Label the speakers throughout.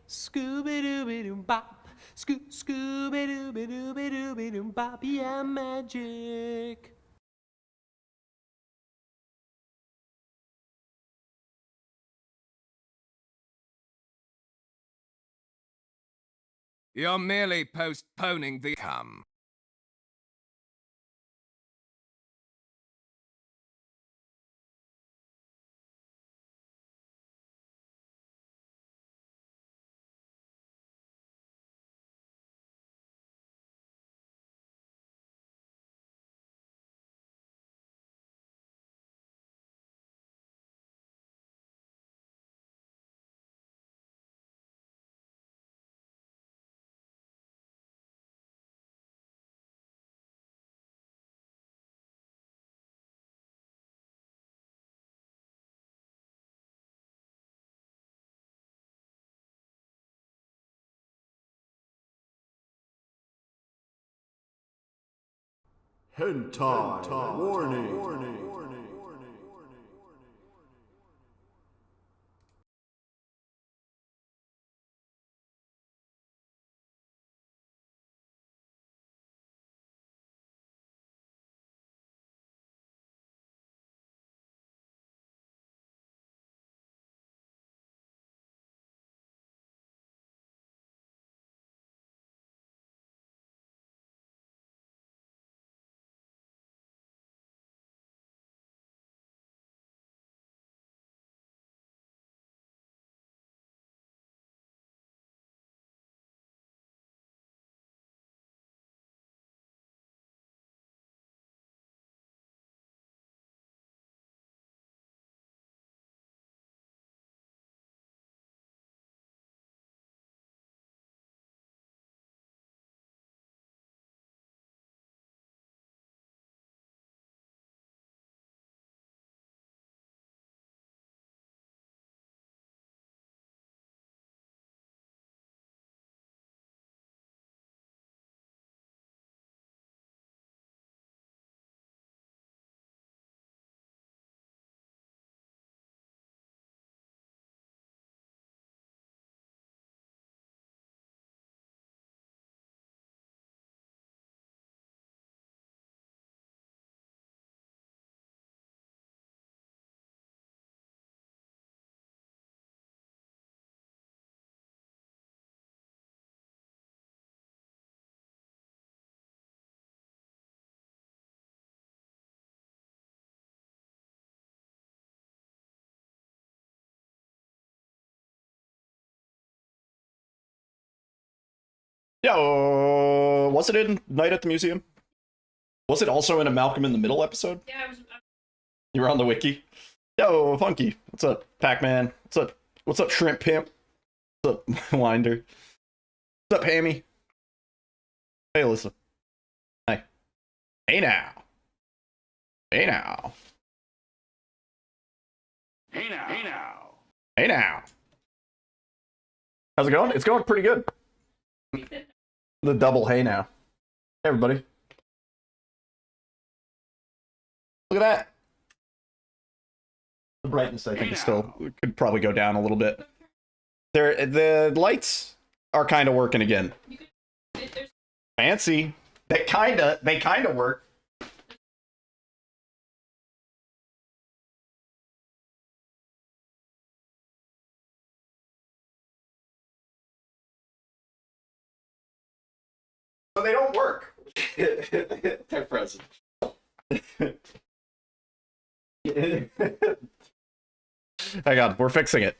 Speaker 1: Scooby-Dooby-Doo bop. Scooby-Dooby-Dooby-Dooby-Dooby-Doo bop. Yeah, magic.
Speaker 2: You're merely postponing the come.
Speaker 3: Hentai warning.
Speaker 4: Yo, was it in Night at the Museum? Was it also in a Malcolm in the Middle episode?
Speaker 5: Yeah, I was.
Speaker 4: You were on the wiki. Yo, Funky. What's up, Pac-Man? What's up? What's up, Shrimp Pimp? What's up, Winder? What's up, Hammy? Hey, Alyssa. Hi. Hey now. Hey now.
Speaker 3: Hey now. Hey now.
Speaker 4: Hey now. How's it going? It's going pretty good. The double hey now. Hey, everybody. Look at that. The brightness, I think, is still could probably go down a little bit. The lights are kind of working again. Fancy. They kind of work. So they don't work. They're frozen. Hang on, we're fixing it.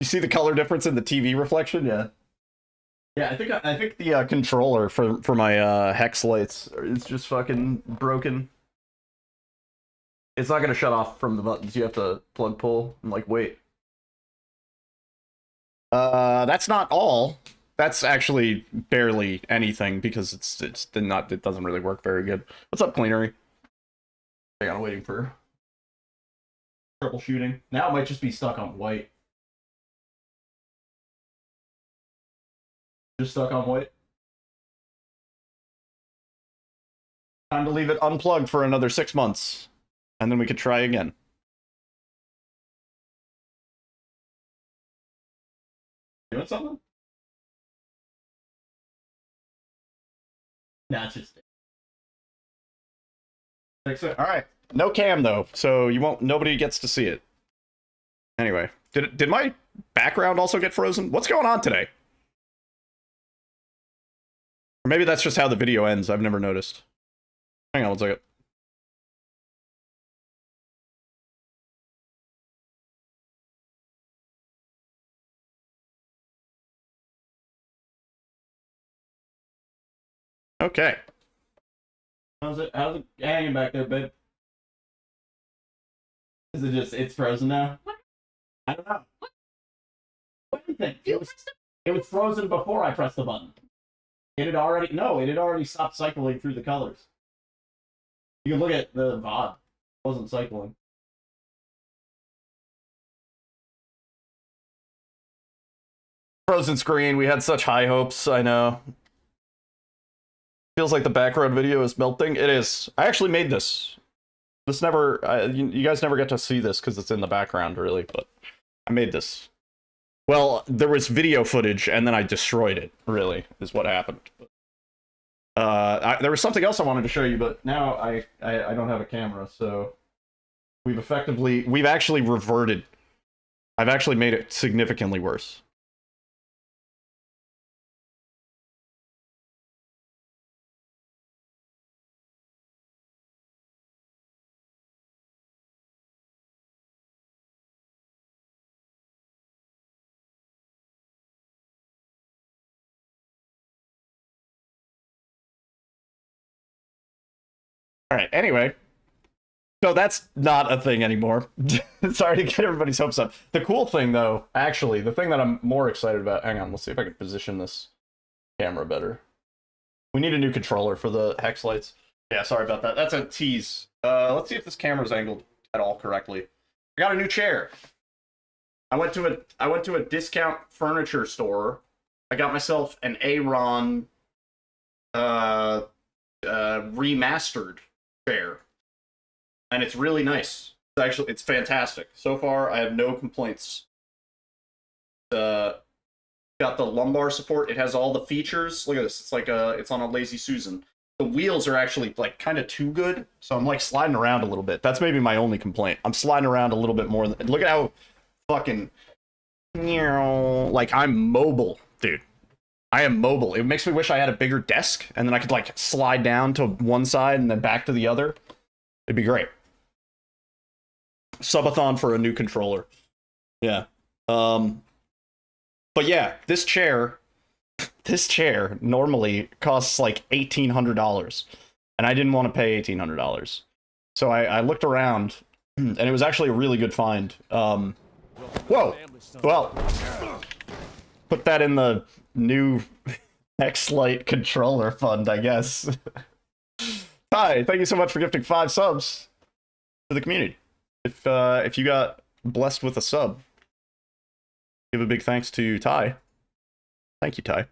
Speaker 4: You see the color difference in the TV reflection? Yeah. Yeah, I think the controller for my hex lights is just fucking broken. It's not gonna shut off from the buttons. You have to plug pull and like wait. That's not all. That's actually barely anything because it doesn't really work very good. What's up, Cleanery? Hang on, I'm waiting for troubleshooting. Now it might just be stuck on white. Just stuck on white. Time to leave it unplugged for another 6 months. And then we could try again. doing something? Nah, it's just. All right. No cam though, so you won't. Nobody gets to see it. Anyway, did my background also get frozen? What's going on today? Or maybe that's just how the video ends. I've never noticed. Hang on one second. Okay. How's it hanging back there, babe? Is it just, it's frozen now? What? I don't know. What do you think? It was frozen before I pressed the button. It had already stopped cycling through the colors. You can look at the VOD. It wasn't cycling. Frozen screen, we had such high hopes, I know. Feels like the background video is melting. It is. I actually made this. This never, you guys never get to see this because it's in the background, really, but I made this. Well, there was video footage, and then I destroyed it, really, is what happened. There was something else I wanted to show you, but now I don't have a camera, so we've actually reverted. I've actually made it significantly worse. All right, anyway. So that's not a thing anymore. Sorry to get everybody's hopes up. The cool thing, though, actually, the thing that I'm more excited about... Hang on, let's see if I can position this camera better. We need a new controller for the hex lights. Yeah, sorry about that. That's a tease. Let's see if this camera's angled at all correctly. I got a new chair. I went to a discount furniture store. I got myself an Aaron remastered chair, and it's really nice. It's fantastic. So far, I have no complaints. Got the lumbar support. It has all the features. Look at this. It's like it's on a Lazy Susan. The wheels are actually like kind of too good, so I'm like sliding around a little bit. That's maybe my only complaint. I'm sliding around a little bit more. Look at how fucking, like, I'm mobile, dude. I am mobile. It makes me wish I had a bigger desk, and then I could, like, slide down to one side and then back to the other. It'd be great. Subathon for a new controller. Yeah. But yeah, this chair normally costs, like, $1,800, and I didn't want to pay $1,800. So I looked around, and it was actually a really good find. Whoa! Well, put that in the new X-Lite controller fund, I guess. Hi, thank you so much for gifting 5 subs to the community. If you got blessed with a sub, give a big thanks to Ty. Thank you, Ty.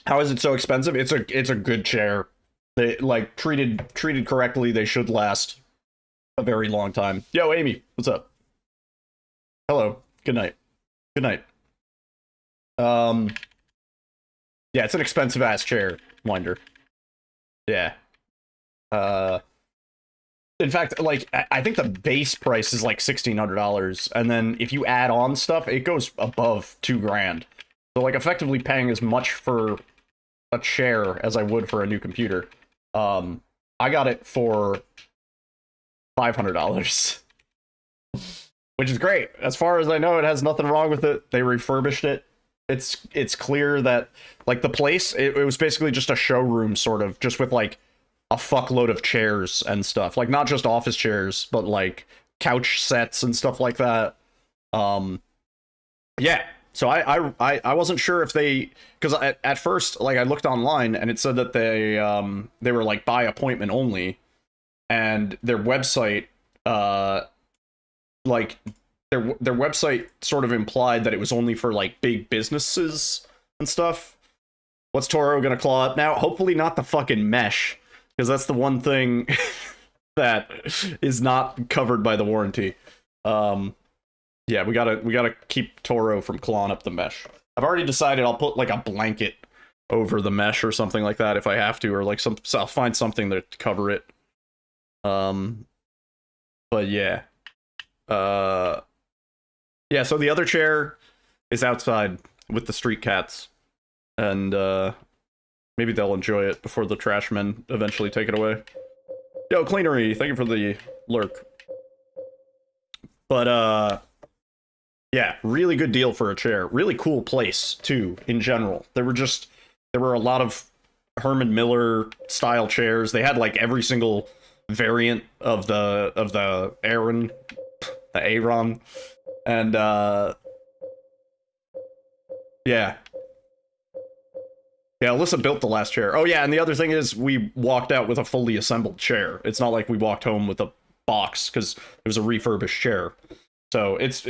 Speaker 4: How is it so expensive? It's a good chair. They, like, treated correctly, they should last a very long time. Yo, Amy, what's up? Hello. Good night. Good night. Yeah, it's an expensive ass chair, Winder. Yeah. In fact, like, I think the base price is like $1,600, and then if you add on stuff, it goes above $2,000. So, like, effectively paying as much for a chair as I would for a new computer. I got it for $500. Which is great. As far as I know, it has nothing wrong with it. They refurbished it. It's clear that, like, the place, it was basically just a showroom, sort of, just with, like, a fuckload of chairs and stuff. Like, not just office chairs, but, like, couch sets and stuff like that. Yeah. So I wasn't sure if they... Because at first, like, I looked online, and it said that they were, like, by appointment only. And their website... like, their website sort of implied that it was only for, like, big businesses and stuff. What's Toro gonna claw up now? Hopefully not the fucking mesh, because that's the one thing that is not covered by the warranty. Yeah, we gotta keep Toro from clawing up the mesh. I've already decided I'll put like a blanket over the mesh or something like that if I have to, or like I'll find something to cover it. But yeah. Yeah, so the other chair is outside with the street cats. And maybe they'll enjoy it before the trash men eventually take it away. Yo, Cleanery, thank you for the lurk. But yeah, really good deal for a chair. Really cool place too, in general. There were a lot of Herman Miller style chairs. They had like every single variant of the Aaron, the Aaron, and yeah. Yeah, Alyssa built the last chair. Oh yeah, and the other thing is we walked out with a fully assembled chair. It's not like we walked home with a box because it was a refurbished chair. So it's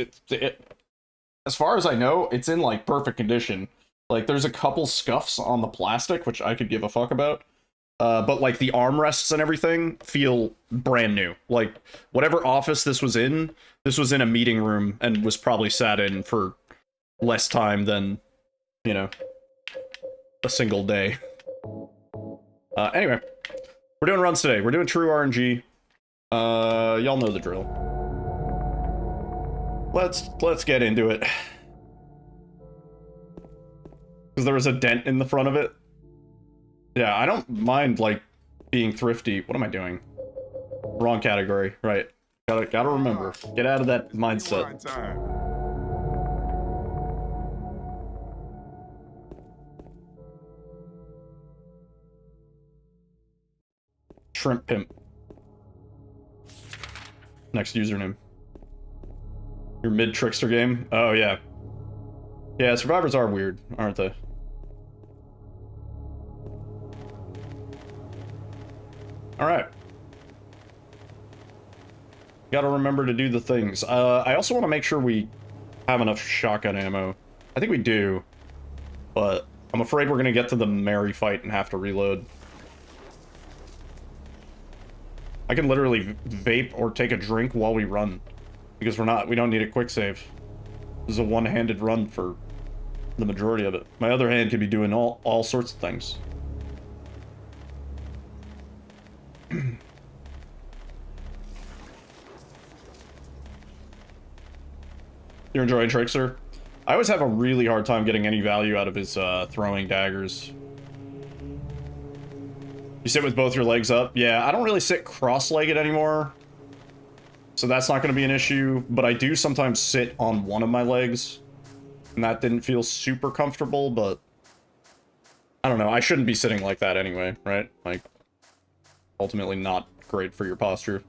Speaker 4: as far as I know, it's in like perfect condition. Like there's a couple scuffs on the plastic, which I could give a fuck about. But like the armrests and everything feel brand new. Like whatever office this was in a meeting room and was probably sat in for less time than, you know, a single day. Anyway, we're doing runs today. We're doing true RNG. Y'all know the drill. Let's get into it. Because there was a dent in the front of it. Yeah, I don't mind like being thrifty. What am I doing? Wrong category. Right. Gotta remember. Get out of that mindset. Shrimp Pimp. Next username. Your mid trickster game? Oh yeah. Yeah, survivors are weird, aren't they? Alright. Gotta remember to do the things. I also want to make sure we have enough shotgun ammo. I think we do. But I'm afraid we're gonna get to the Mary fight and have to reload. I can literally vape or take a drink while we run. Because we don't need a quick save. This is a one-handed run for the majority of it. My other hand could be doing all sorts of things. You're enjoying Trickster? I always have a really hard time getting any value out of his throwing daggers. You sit with both your legs up? Yeah, I don't really sit cross-legged anymore. So that's not going to be an issue, but I do sometimes sit on one of my legs. And that didn't feel super comfortable, but I don't know. I shouldn't be sitting like that anyway, right? Like, ultimately not great for your posture.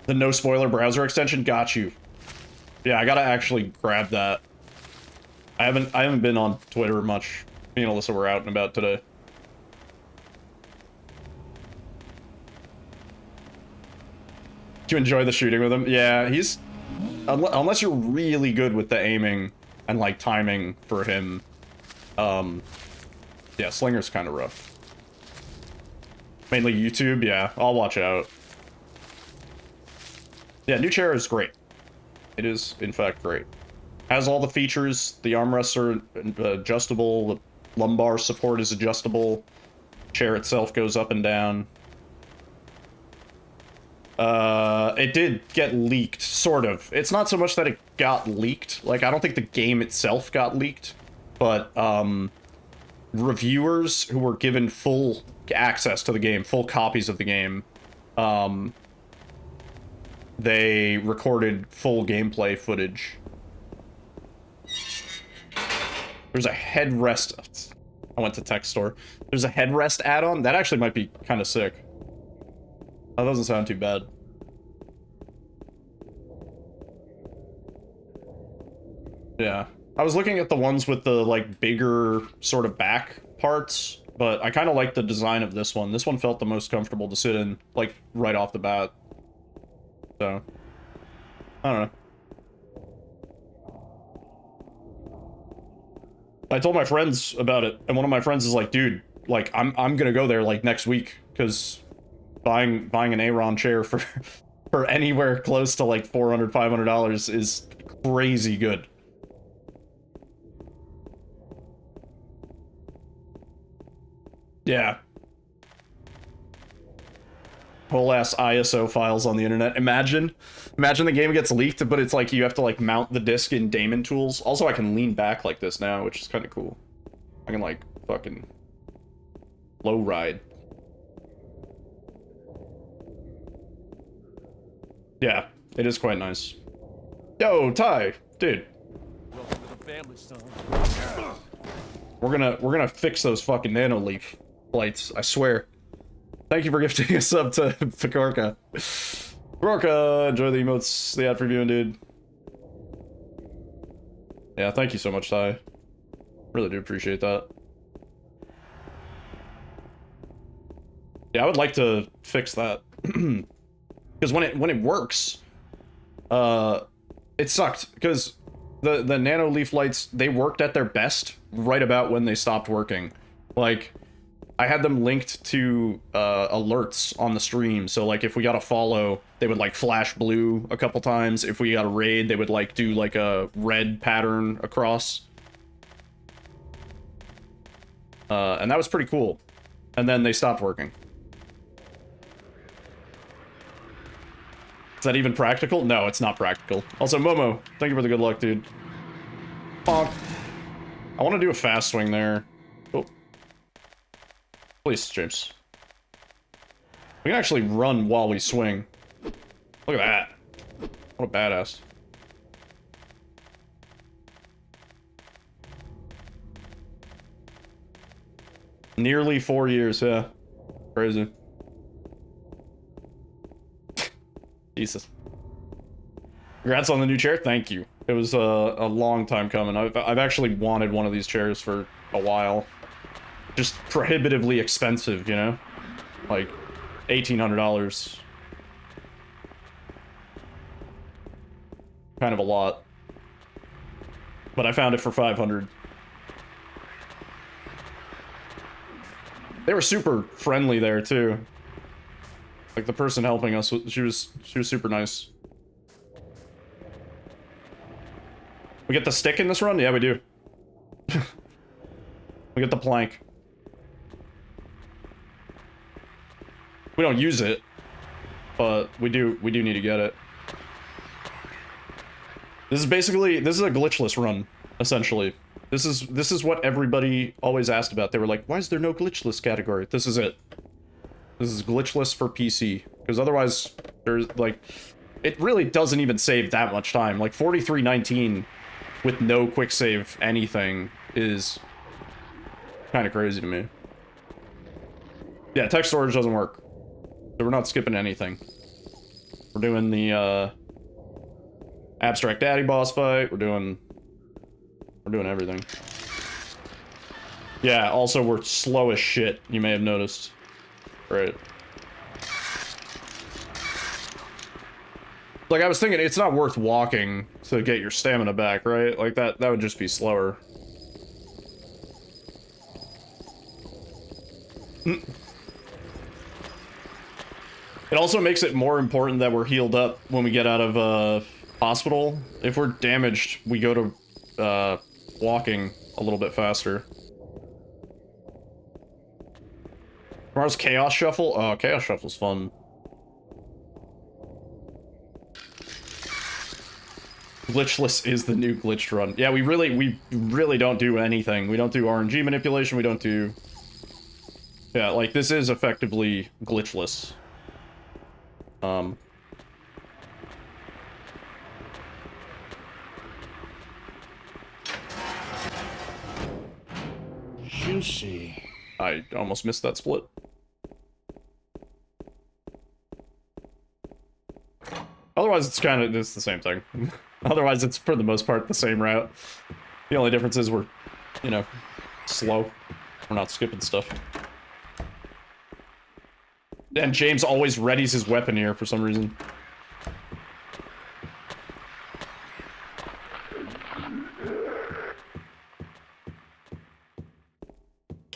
Speaker 4: The no spoiler browser extension got you. Yeah, I gotta actually grab that. I haven't been on Twitter much. Me and Alyssa were out and about today. Do you enjoy the shooting with him? Yeah, he's... Unless you're really good with the aiming and, like, timing for him. Yeah, Slinger's kind of rough. Mainly YouTube? Yeah, I'll watch out. Yeah, new chair is great. It is, in fact, great. Has all the features. The armrests are adjustable. The lumbar support is adjustable. Chair itself goes up and down. It did get leaked, sort of. It's not so much that it got leaked. Like, I don't think the game itself got leaked. But, reviewers who were given full access to the game, full copies of the game, they recorded full gameplay footage. There's a headrest. I went to tech store. There's a headrest add-on. That actually might be kind of sick. That doesn't sound too bad. Yeah. I was looking at the ones with the, like, bigger sort of back parts, but I kind of like the design of this one. This one felt the most comfortable to sit in, like, right off the bat. So, I don't know. I told my friends about it, and one of my friends is like, dude, like, I'm gonna go there, like, next week, because buying an Aeron chair for, for anywhere close to, like, $400, $500 is crazy good. Yeah. Whole ass ISO files on the internet. Imagine the game gets leaked, but it's like you have to like mount the disc in Daemon tools. Also, I can lean back like this now, which is kind of cool. I can like fucking low ride. Yeah, it is quite nice. Yo, Ty, dude.
Speaker 1: Welcome to the family, son.
Speaker 4: We're gonna fix those fucking nano leaf lights, I swear. Thank you for gifting us up to Fakorka. Fakorka, enjoy the emotes, the ad for viewing, dude. Yeah, thank you so much, Ty. Really do appreciate that. Yeah, I would like to fix that. Because when it works, it sucked. Because the nano leaf lights, they worked at their best right about when they stopped working. Like, I had them linked to alerts on the stream, so like if we got a follow, they would like flash blue a couple times. If we got a raid, they would like do like a red pattern across. And that was pretty cool. And then they stopped working. Is that even practical? No, it's not practical. Also, Momo, thank you for the good luck, dude. Bonk. I want to do a fast swing there. Oh. Please, James. We can actually run while we swing. Look at that. What a badass. Nearly 4 years, yeah. Crazy. Jesus. Congrats on the new chair. Thank you. It was a long time coming. I've actually wanted one of these chairs for a while. Just prohibitively expensive, you know? Like, $1,800. Kind of a lot. But I found it for $500. They were super friendly there, too. Like, the person helping us, she was super nice. We get the stick in this run? Yeah, we do. We get the plank. We don't use it, but we do need to get it. This is a glitchless run, essentially. This is what everybody always asked about. They were like, why is there no glitchless category? This is it. This is glitchless for PC, because otherwise there's like, it really doesn't even save that much time. Like 4319 with no quick save anything is kind of crazy to me. Yeah, text storage doesn't work. So we're not skipping anything. We're doing the Abstract Daddy boss fight. We're doing everything. Yeah, also we're slow as shit, you may have noticed. Right. Like, I was thinking, it's not worth walking to get your stamina back, right? Like, that would just be slower. It also makes it more important that we're healed up when we get out of, hospital. If we're damaged, we go to, walking a little bit faster. Tomorrow's Chaos Shuffle? Oh, Chaos Shuffle's fun. Glitchless is the new glitched run. Yeah, we really don't do anything. We don't do RNG manipulation, we don't do... Yeah, like, this is effectively glitchless.
Speaker 3: Juicy.
Speaker 4: I almost missed that split. Otherwise, it's the same thing. Otherwise, it's for the most part the same route. The only difference is we're, you know, slow. We're not skipping stuff. And James always readies his weapon here for some reason.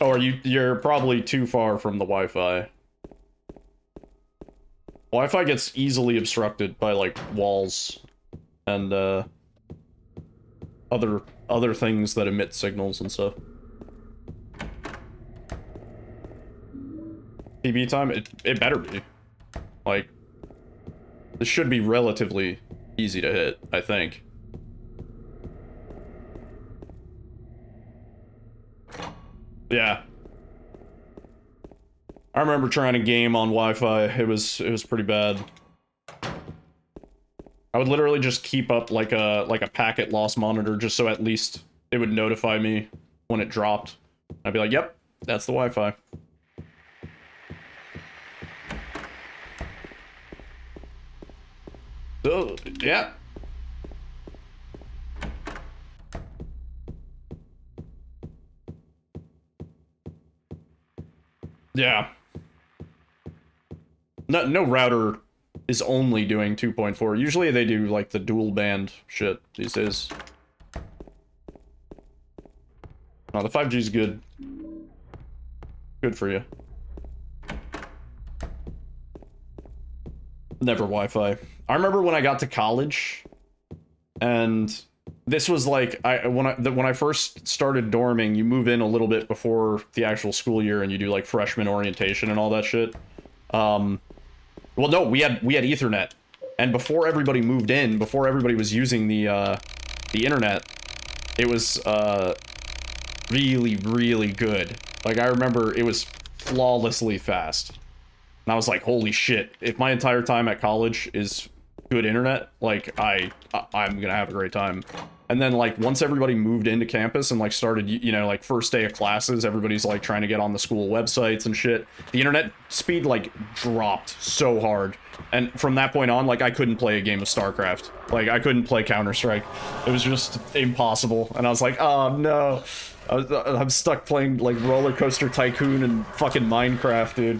Speaker 4: Oh, you're probably too far from the Wi-Fi. Wi-Fi gets easily obstructed by, like, walls and, other things that emit signals and stuff. TV time? It better be. Like, this should be relatively easy to hit, I think. Yeah. I remember trying to game on Wi-Fi. It was pretty bad. I would literally just keep up like a packet loss monitor just so at least it would notify me when it dropped. I'd be like, "Yep, that's the Wi-Fi." Oh, yeah. Yeah. No router is only doing 2.4. Usually they do like the dual band shit these days. No, the 5G is good. Good for you. Never Wi-Fi. I remember when I got to college, and this was like when I first started dorming. You move in a little bit before the actual school year, and you do like freshman orientation and all that shit. Well, no, we had Ethernet, and before everybody moved in, before everybody was using the internet, it was really, really good. Like, I remember it was flawlessly fast. And I was like, holy shit, if my entire time at college is good internet, like, I'm gonna have a great time. And then, like, once everybody moved into campus and, like, started, you know, like, first day of classes, everybody's, like, trying to get on the school websites and shit. The internet speed, like, dropped so hard. And from that point on, like, I couldn't play a game of StarCraft. Like, I couldn't play Counter-Strike. It was just impossible. And I was like, oh, no. I'm stuck playing, like, Roller Coaster Tycoon and fucking Minecraft, dude.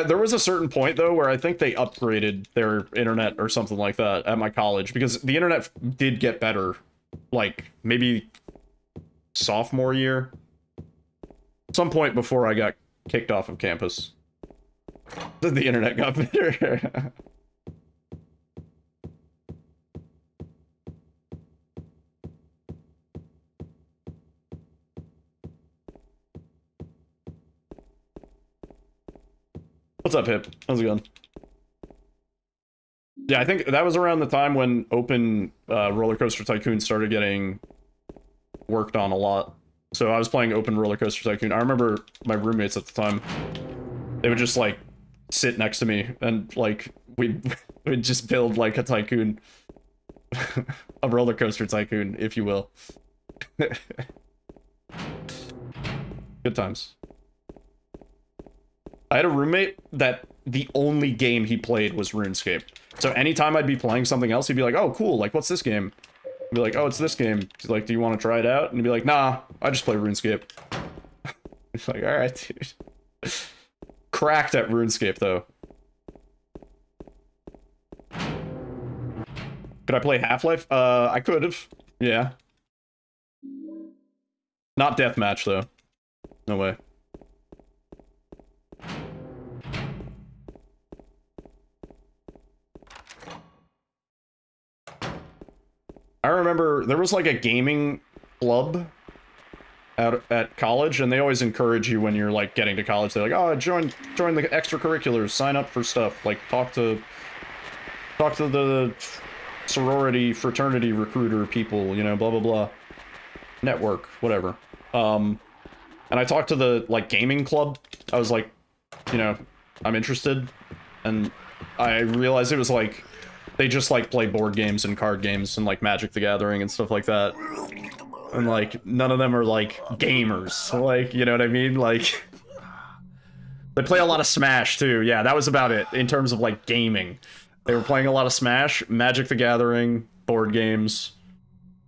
Speaker 4: There was a certain point, though, where I think they upgraded their internet or something like that at my college, because the internet did get better, like, maybe sophomore year? Some point before I got kicked off of campus. The internet got better. What's up, Hip? How's it going? Yeah, I think that was around the time when Open Roller Coaster Tycoon started getting worked on a lot. So I was playing Open Roller Coaster Tycoon. I remember my roommates at the time, they would just, like, sit next to me and, like, we'd just build, like, a tycoon. A roller coaster tycoon, if you will. Good times. I had a roommate that the only game he played was RuneScape. So anytime I'd be playing something else, he'd be like, oh, cool, like, what's this game? I'd be like, oh, it's this game. He's like, do you want to try it out? And he'd be like, nah, I just play RuneScape. It's like, alright, dude. Cracked at RuneScape, though. Could I play Half-Life? I could've. Yeah. Not deathmatch, though. No way. I remember there was like a gaming club at college, and they always encourage you when you're like getting to college. They're like, oh, join the extracurriculars, sign up for stuff, like talk to the sorority, fraternity recruiter people, you know, blah blah blah, network, whatever. And I talked to the like gaming club. I was like, you know, I'm interested, and I realized it was like they just like play board games and card games and like Magic the Gathering and stuff like that. And like none of them are like gamers. Like, you know what I mean? Like they play a lot of Smash too. Yeah, that was about it in terms of like gaming. They were playing a lot of Smash, Magic the Gathering, board games,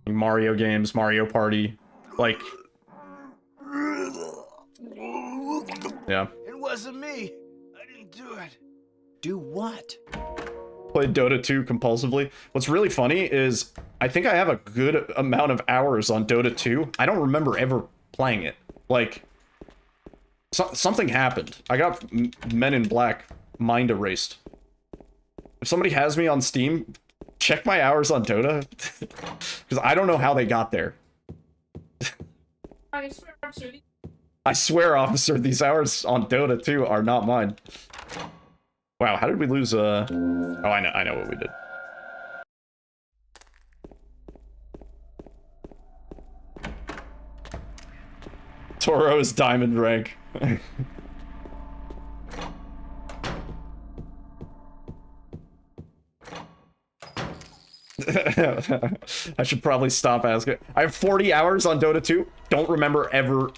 Speaker 4: Mario games, Mario Party. Like, yeah.
Speaker 5: And wasn't me. I didn't do it.
Speaker 6: Do what?
Speaker 4: Played Dota 2 compulsively. What's really funny is I think I have a good amount of hours on Dota 2. I don't remember ever playing it. Like, something happened. I got Men in Black mind erased. If somebody has me on Steam, check my hours on Dota. Because I don't know how they got there. I swear, officer, these hours on Dota 2 are not mine. Wow, how did we lose, Oh, I know what we did. Toro is diamond rank. I should probably stop asking. I have 40 hours on Dota 2. Don't remember ever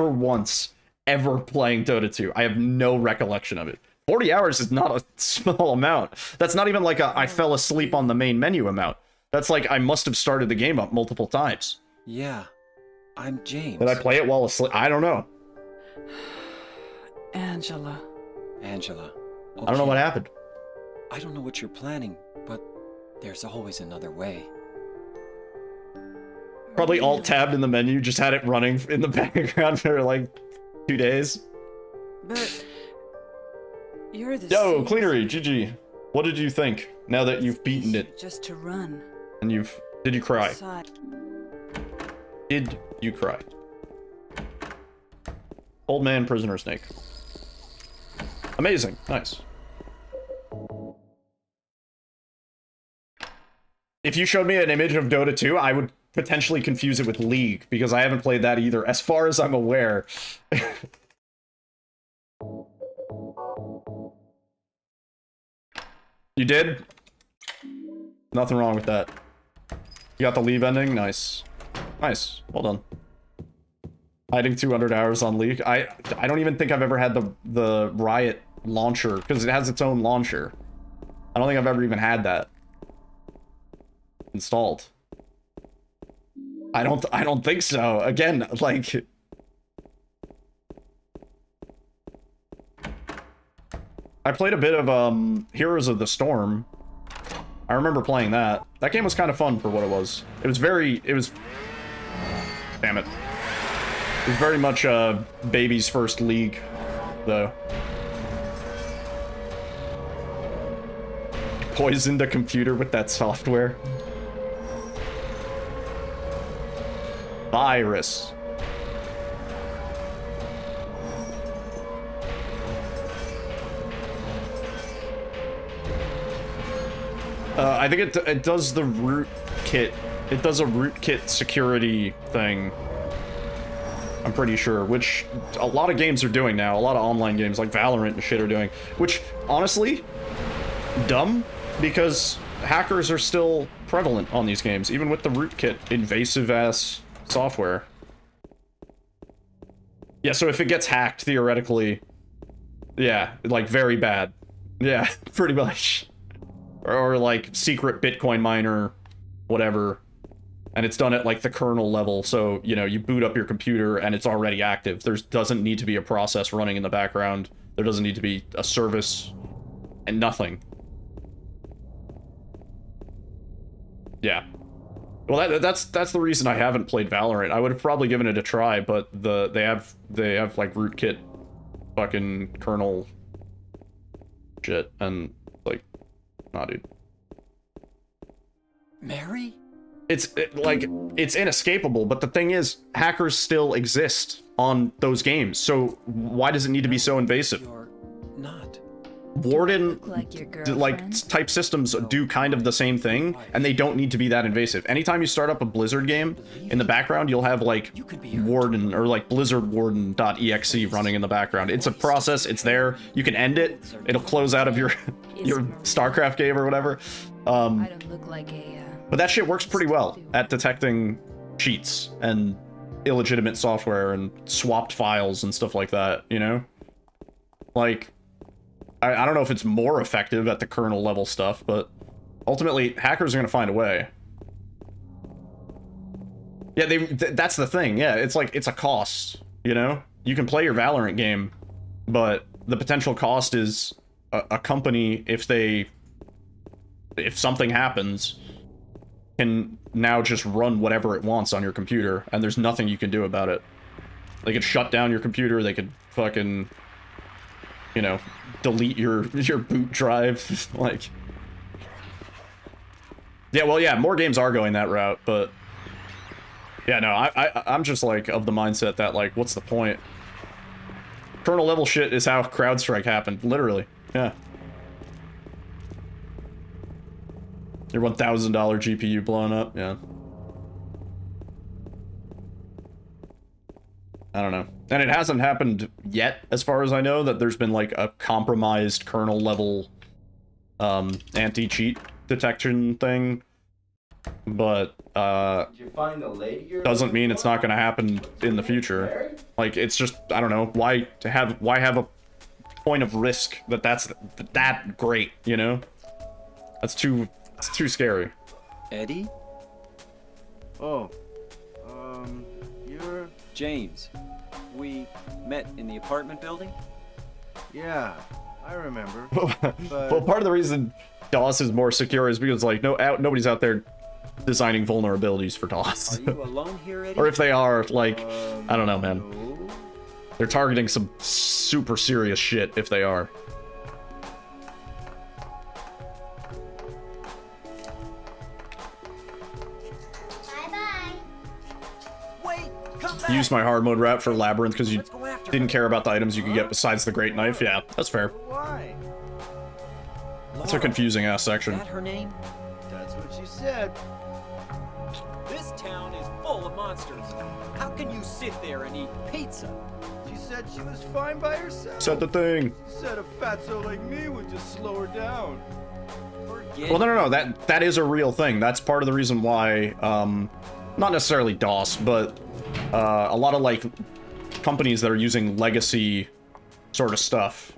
Speaker 4: once playing Dota 2. I have no recollection of it. 40 hours is not a small amount. That's not even like a I fell asleep on the main menu amount. That's like I must have started the game up multiple times.
Speaker 6: Yeah, I'm James.
Speaker 4: Did I play it while asleep? I don't know.
Speaker 6: Angela. Okay.
Speaker 4: I don't know what happened.
Speaker 6: I don't know what you're planning, but there's always another way.
Speaker 4: Probably alt-tabbed in the menu, just had it running in the background for like 2 days.
Speaker 7: But you're the
Speaker 4: Yo, Cleanery, GG. What did you think now that you've beaten it?
Speaker 7: Just to run.
Speaker 4: And did you cry?
Speaker 7: Aside.
Speaker 4: Did you cry? Old man, prisoner snake. Amazing, nice. If you showed me an image of Dota 2, I would potentially confuse it with League, because I haven't played that either, as far as I'm aware. You did? Nothing wrong with that. You got the leave ending? Nice. Nice. Well done. Hiding 200 hours on League. I don't even think I've ever had the Riot launcher, because it has its own launcher. I don't think I've ever even had that installed. I don't think so. Again, like, I played a bit of Heroes of the Storm. I remember playing that. That game was kind of fun for what it was. It was damn it. It was very much baby's first League, though. Poisoned a computer with that software. Virus. I think it does the rootkit. It does a rootkit security thing. I'm pretty sure, which a lot of games are doing now. A lot of online games like Valorant and shit are doing. Which, honestly, dumb, because hackers are still prevalent on these games, even with the rootkit invasive-ass software. Yeah, so if it gets hacked, theoretically, yeah, like, very bad. Yeah, pretty much. Or like, secret Bitcoin miner, whatever. And it's done at, like, the kernel level, so, you know, you boot up your computer and it's already active. There doesn't need to be a process running in the background. There doesn't need to be a service. And nothing. Yeah. Well, that's the reason I haven't played Valorant. I would have probably given it a try, but they have like rootkit fucking kernel shit, and like, nah, dude.
Speaker 6: Mary?
Speaker 4: It's inescapable, but the thing is, hackers still exist on those games, so why does it need to be so invasive?
Speaker 6: You're not.
Speaker 4: Warden,
Speaker 7: Like your
Speaker 4: like,
Speaker 7: girlfriend?
Speaker 4: type systems do kind of the same thing, and they don't need to be that invasive. Anytime you start up a Blizzard game, in the background you'll have, like, Warden, or like blizzardwarden.exe running in the background. It's a process, it's there, you can end it, it'll close out of your StarCraft game or whatever.
Speaker 7: I don't look like a
Speaker 4: But that shit works pretty well at detecting cheats and illegitimate software and swapped files and stuff like that, you know? Like, I don't know if it's more effective at the kernel level stuff, but ultimately, hackers are going to find a way. Yeah, that's the thing, yeah, it's like, it's a cost, you know? You can play your Valorant game, but the potential cost is a company, if something happens, can now just run whatever it wants on your computer, and there's nothing you can do about it. They could shut down your computer, they could fucking, you know, delete your boot drive, like... Yeah, well, yeah, more games are going that route, but... Yeah, no, I'm just, like, of the mindset that, like, what's the point? Kernel level shit is how CrowdStrike happened, literally. Yeah. Your $1,000 GPU blowing up, yeah. I don't know. And it hasn't happened yet, as far as I know, that there's been, like, a compromised kernel level anti-cheat detection thing. But,
Speaker 5: Did you find the lady you're
Speaker 4: doesn't mean it's not gonna happen in the future. Like, it's just, I don't know, why have a point of risk that's that great, you know? It's too scary.
Speaker 6: Eddie?
Speaker 5: Oh. You're...
Speaker 6: James. We met in the apartment building?
Speaker 5: Yeah, I remember.
Speaker 4: Well, part of the reason DOS is more secure is because, like, nobody's out there designing vulnerabilities for DOS.
Speaker 6: Are you alone here, Eddie?
Speaker 4: Or if they are, like, I don't know, man.
Speaker 5: No.
Speaker 4: They're targeting some super serious shit if they are. Use my hard mode route for Labyrinth because you didn't care about the items you could get besides the Great Knife. Yeah, that's fair.
Speaker 5: Why?
Speaker 4: That's a confusing ass section.
Speaker 6: Is that her name?
Speaker 5: That's what she said.
Speaker 6: This town is full of monsters. How can you sit there and eat pizza?
Speaker 5: She said she was fine by herself.
Speaker 4: Said the thing.
Speaker 5: She said a fatso like me would just slow her down.
Speaker 6: Forget
Speaker 4: Well, no. That is a real thing. That's part of the reason why, not necessarily DOS, but a lot of, like, companies that are using legacy sort of stuff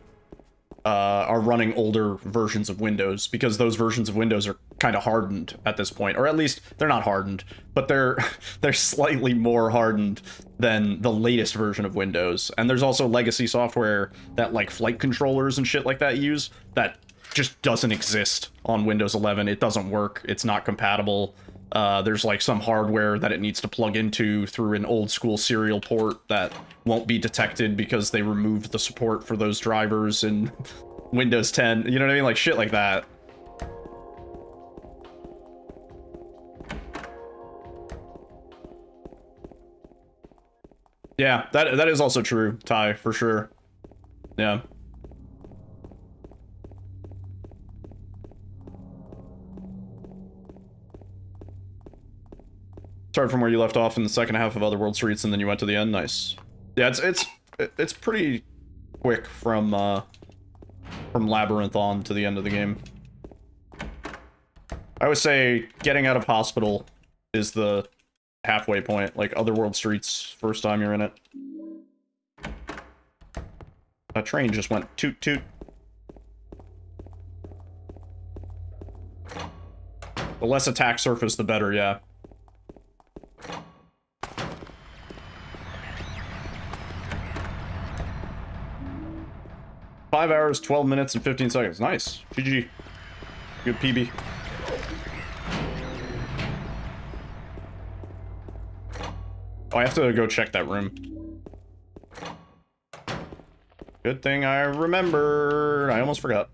Speaker 4: are running older versions of Windows, because those versions of Windows are kind of hardened at this point, or at least they're not hardened, but they're slightly more hardened than the latest version of Windows. And there's also legacy software that, like, flight controllers and shit like that use that just doesn't exist on Windows 11. It doesn't work. It's not compatible. There's, like, some hardware that it needs to plug into through an old school serial port that won't be detected because they removed the support for those drivers in Windows 10. You know what I mean? Like, shit like that. Yeah, that is also true, Ty, for sure. Yeah. Start from where you left off in the second half of Otherworld Streets, and then you went to the end. Nice. Yeah, it's pretty quick from Labyrinth on to the end of the game. I would say getting out of hospital is the halfway point, like Otherworld Streets, first time you're in it. A train just went toot toot. The less attack surface, the better, yeah. Five hours, 12 minutes, and 15 seconds. Nice. GG. Good PB. Oh, I have to go check that room. Good thing I remembered. I almost forgot.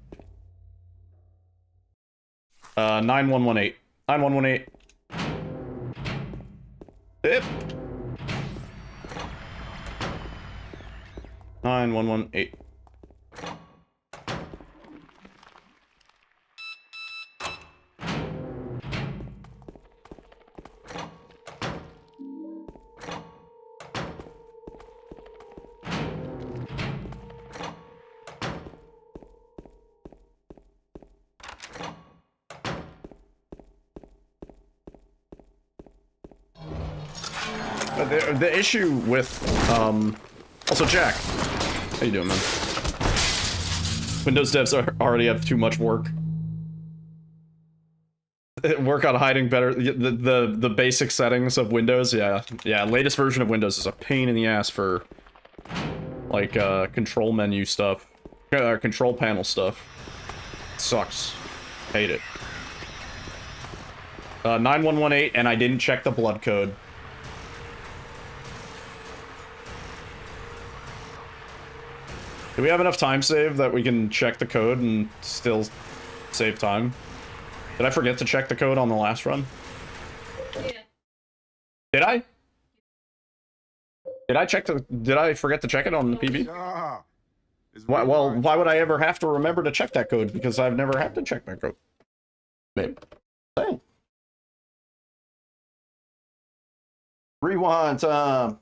Speaker 4: 9118. 9118. Yep. 9118. The issue with, also Jack, how you doing, man? Windows devs already have too much work. Work on hiding better, the basic settings of Windows, yeah. Yeah, latest version of Windows is a pain in the ass for, like, control menu stuff. control panel stuff. Sucks. Hate it. 9118, and I didn't check the blood code. Do we have enough time save that we can check the code and still save time? Did I forget to check the code on the last run?
Speaker 8: Yeah.
Speaker 4: Did I? Did I forget to check it on the PB? Well, why would I ever have to remember to check that code? Because I've never had to check that code. Maybe. Dang. Rewind time.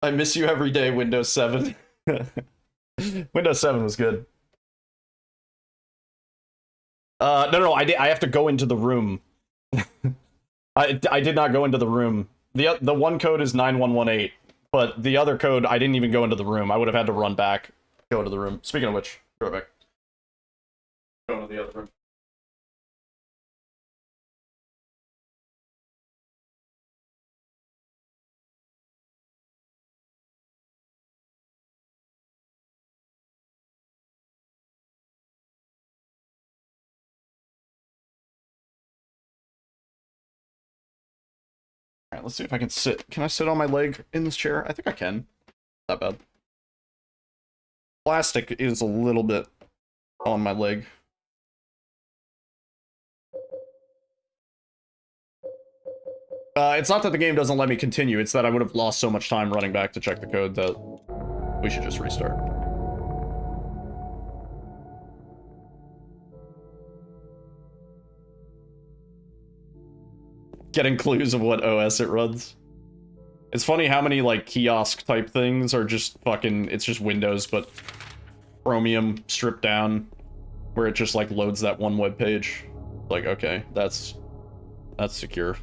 Speaker 4: I miss you every day, Windows 7. Windows 7 was good. No, I have to go into the room. I did not go into the room. The one code is 9118, but the other code, I didn't even go into the room. I would have had to run back, go to the room. Speaking of which, go back. Go into the other room. Alright, let's see if I can sit. Can I sit on my leg in this chair? I think I can. Not bad. Plastic is a little bit on my leg. It's not that the game doesn't let me continue, it's that I would have lost so much time running back to check the code that we should just restart. Getting clues of what OS it runs. It's funny how many, like, kiosk type things are just fucking, it's just Windows, but Chromium stripped down, where it just, like, loads that one web page. Like, okay, that's secure.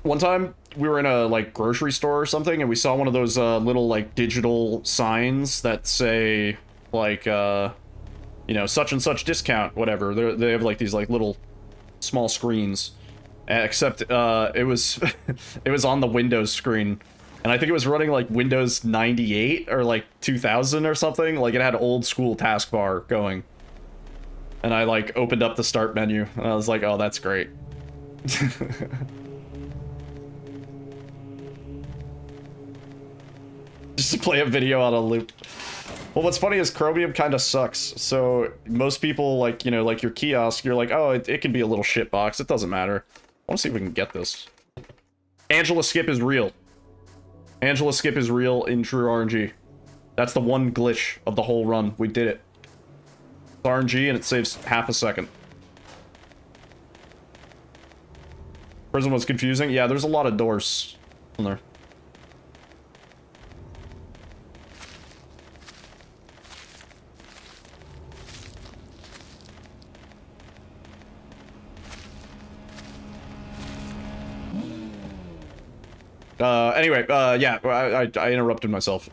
Speaker 4: One time, we were in a, like, grocery store or something, and we saw one of those, little, like, digital signs that say, like, you know, such and such discount, whatever. They have, like, these, like, little small screens. Except, it was, it was on the Windows screen. And I think it was running, like, Windows 98 or, like, 2000 or something. Like, it had old school taskbar going. And I, like, opened up the start menu, and I was like, oh, that's great. Just to play a video on a loop. Well, what's funny is Chromium kind of sucks. So most people, like, you know, like your kiosk, you're like, oh, it can be a little shit box. It doesn't matter. I want to see if we can get this. Angela Skip is real. Angela Skip is real in true RNG. That's the one glitch of the whole run. We did it. It's RNG and it saves half a second. Prison was confusing. Yeah, there's a lot of doors in there. Anyway, yeah, I interrupted myself.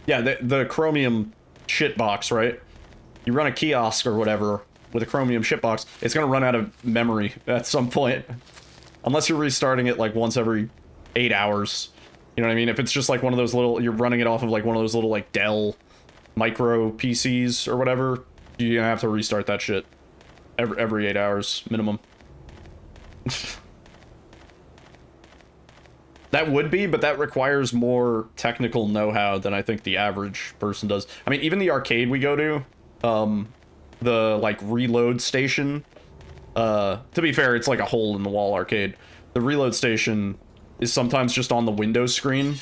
Speaker 4: Yeah, the Chromium shitbox, right? You run a kiosk or whatever with a Chromium shitbox, it's gonna run out of memory at some point. Unless you're restarting it, like, once every 8 hours. You know what I mean? If it's just, like, one of those little... You're running it off of, like, one of those little, like, Dell micro PCs or whatever, you're gonna have to restart that shit every 8 hours, minimum. That would be, but that requires more technical know-how than I think the average person does. I mean, even the arcade we go to, the, like, reload station, to be fair, it's like a hole-in-the-wall arcade. The reload station is sometimes just on the Windows screen,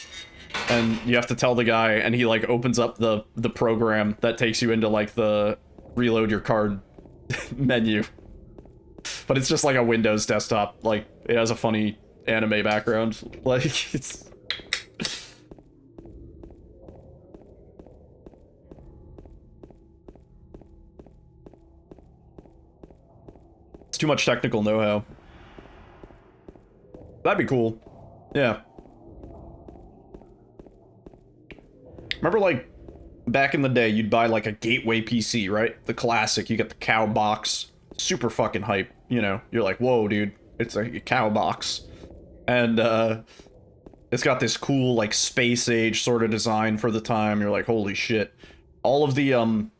Speaker 4: and you have to tell the guy, and he, like, opens up the program that takes you into, like, the reload your card menu. But it's just like a Windows desktop. Like, it has a funny anime background. Like, it's too much technical know-how. That'd be cool. Yeah. remember like back in the day, you'd buy like a gateway PC, right? The classic. You get the cow box, super fucking hype. You know, you're like, whoa, dude, it's a cow box, and it's got this cool like space age sort of design for the time. You're like, holy shit. All the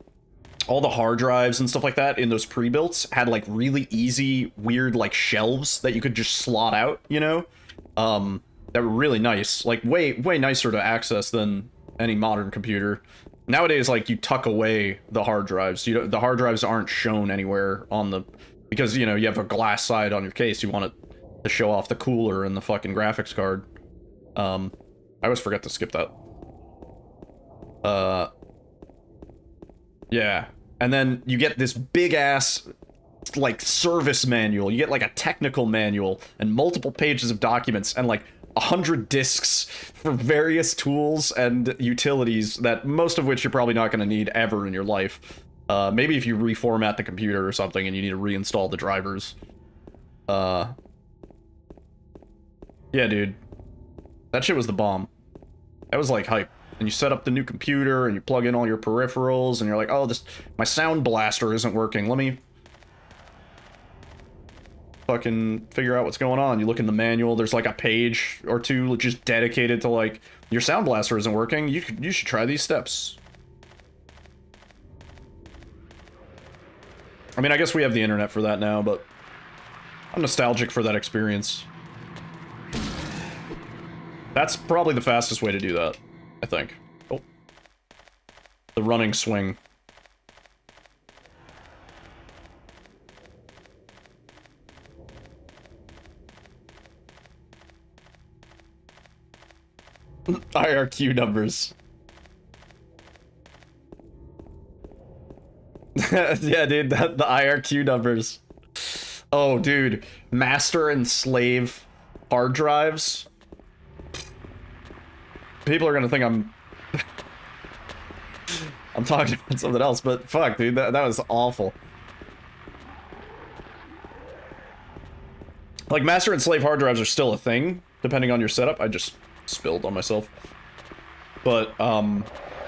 Speaker 4: hard drives and stuff like that in those pre-builts had like really easy, weird like shelves that you could just slot out, you know? That were really nice. Like way nicer to access than any modern computer. Nowadays, like, you tuck away the hard drives. The hard drives aren't shown anywhere on the... Because, you know, you have a glass side on your case. You want it to show off the cooler and the fucking graphics card. I always forget to skip that. Yeah. And then you get this big-ass, like, service manual. You get, like, a technical manual and multiple pages of documents and, like, 100 discs for various tools and utilities that most of which you're probably not going to need ever in your life. Maybe if you reformat the computer or something and you need to reinstall the drivers. Yeah, dude. That shit was the bomb. That was like hype. And you set up the new computer and you plug in all your peripherals and you're like, oh, my sound blaster isn't working. Let me fucking figure out what's going on. You look in the manual, there's like a page or two just dedicated to like, your sound blaster isn't working. You should try these steps. I mean, I guess we have the internet for that now, but I'm nostalgic for that experience. That's probably the fastest way to do that, I think. Oh. The running swing. IRQ numbers. Yeah, dude, the IRQ numbers. Oh, dude. Master and slave hard drives. People are gonna think I'm talking about something else, but fuck, dude, that was awful. Like, master and slave hard drives are still a thing, depending on your setup. I just spilled on myself. But,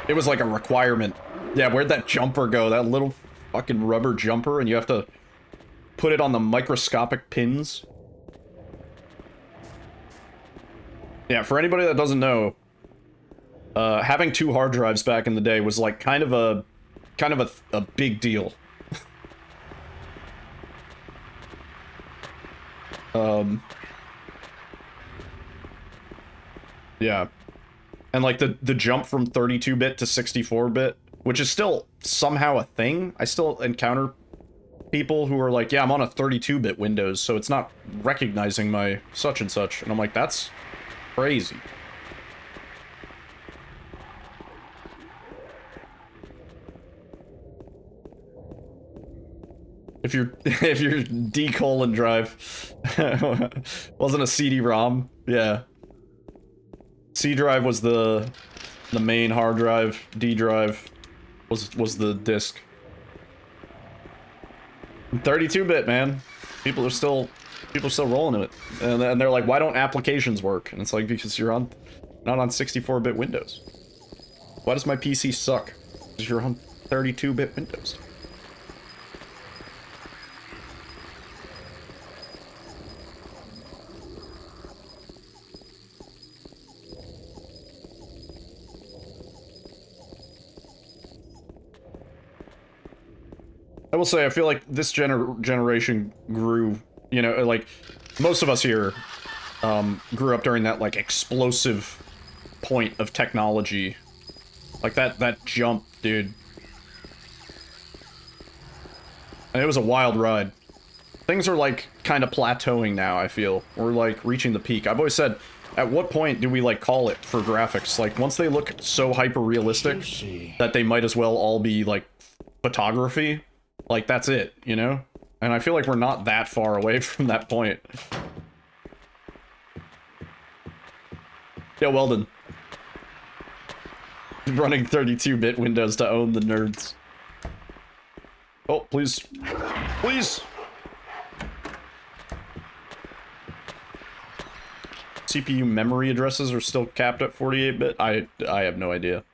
Speaker 4: it was like a requirement. Yeah, where'd that jumper go? That little fucking rubber jumper, and you have to put it on the microscopic pins. Yeah, for anybody that doesn't know, having 2 hard drives back in the day was like kind of a big deal. Yeah. And like the jump from 32-bit to 64-bit, which is still somehow a thing. I still encounter people who are like, yeah, I'm on a 32-bit Windows, so it's not recognizing my such and such. And I'm like, that's crazy. If your D colon drive wasn't a CD-ROM, yeah. C drive was the main hard drive. D drive was the disk. 32-bit, man. People are still rolling in it, and they're like, why don't applications work? And it's like, because you're not on 64-bit Windows. Why does my PC suck? Because you're on 32-bit Windows. I will say, I feel like this generation grew, you know, like, most of us here grew up during that, like, explosive point of technology. Like, that jump, dude. And it was a wild ride. Things are, like, kind of plateauing now, I feel. We're, like, reaching the peak. I've always said, at what point do we, like, call it for graphics? Like, once they look so hyper-realistic that they might as well all be, like, photography, like, that's it, you know? And I feel like we're not that far away from that point. Yeah, Weldon. Running 32-bit Windows to own the nerds. Oh, please. Please! CPU memory addresses are still capped at 48-bit? I have no idea.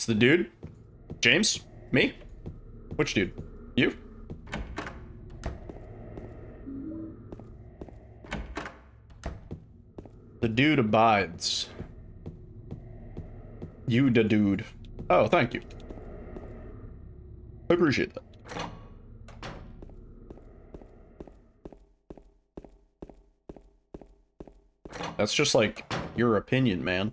Speaker 4: It's the dude. James? Me? Which dude? You? The dude abides. You the dude. Oh, thank you. I appreciate that. That's just like your opinion, man.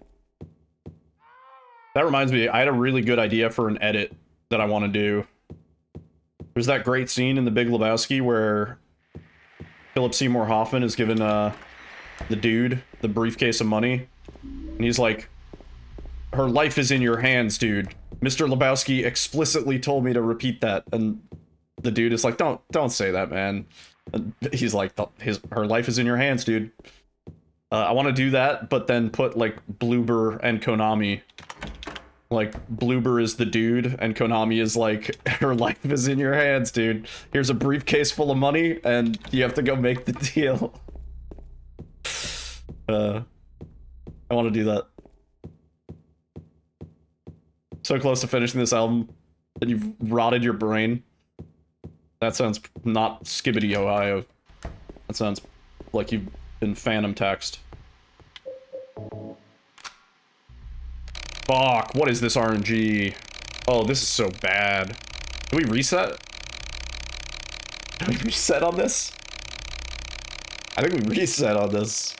Speaker 4: That reminds me, I had a really good idea for an edit that I want to do. There's that great scene in The Big Lebowski where Philip Seymour Hoffman is given the dude the briefcase of money, and he's like, "Her life is in your hands, dude. Mr. Lebowski explicitly told me to repeat that." And the dude is like, "Don't say that, man." And he's like, "Her life is in your hands, dude." I want to do that, but then put like Bloober and Konami. Like, Bloober is the dude, and Konami is like, "Her life is in your hands, dude. Here's a briefcase full of money, and you have to go make the deal." I want to do that. So close to finishing this album, and you've rotted your brain. That sounds not Skibbity, Ohio. That sounds like you've been phantom taxed. Fuck, what is this RNG? Oh, this is so bad. Do we reset? Do we reset on this? I think we reset on this.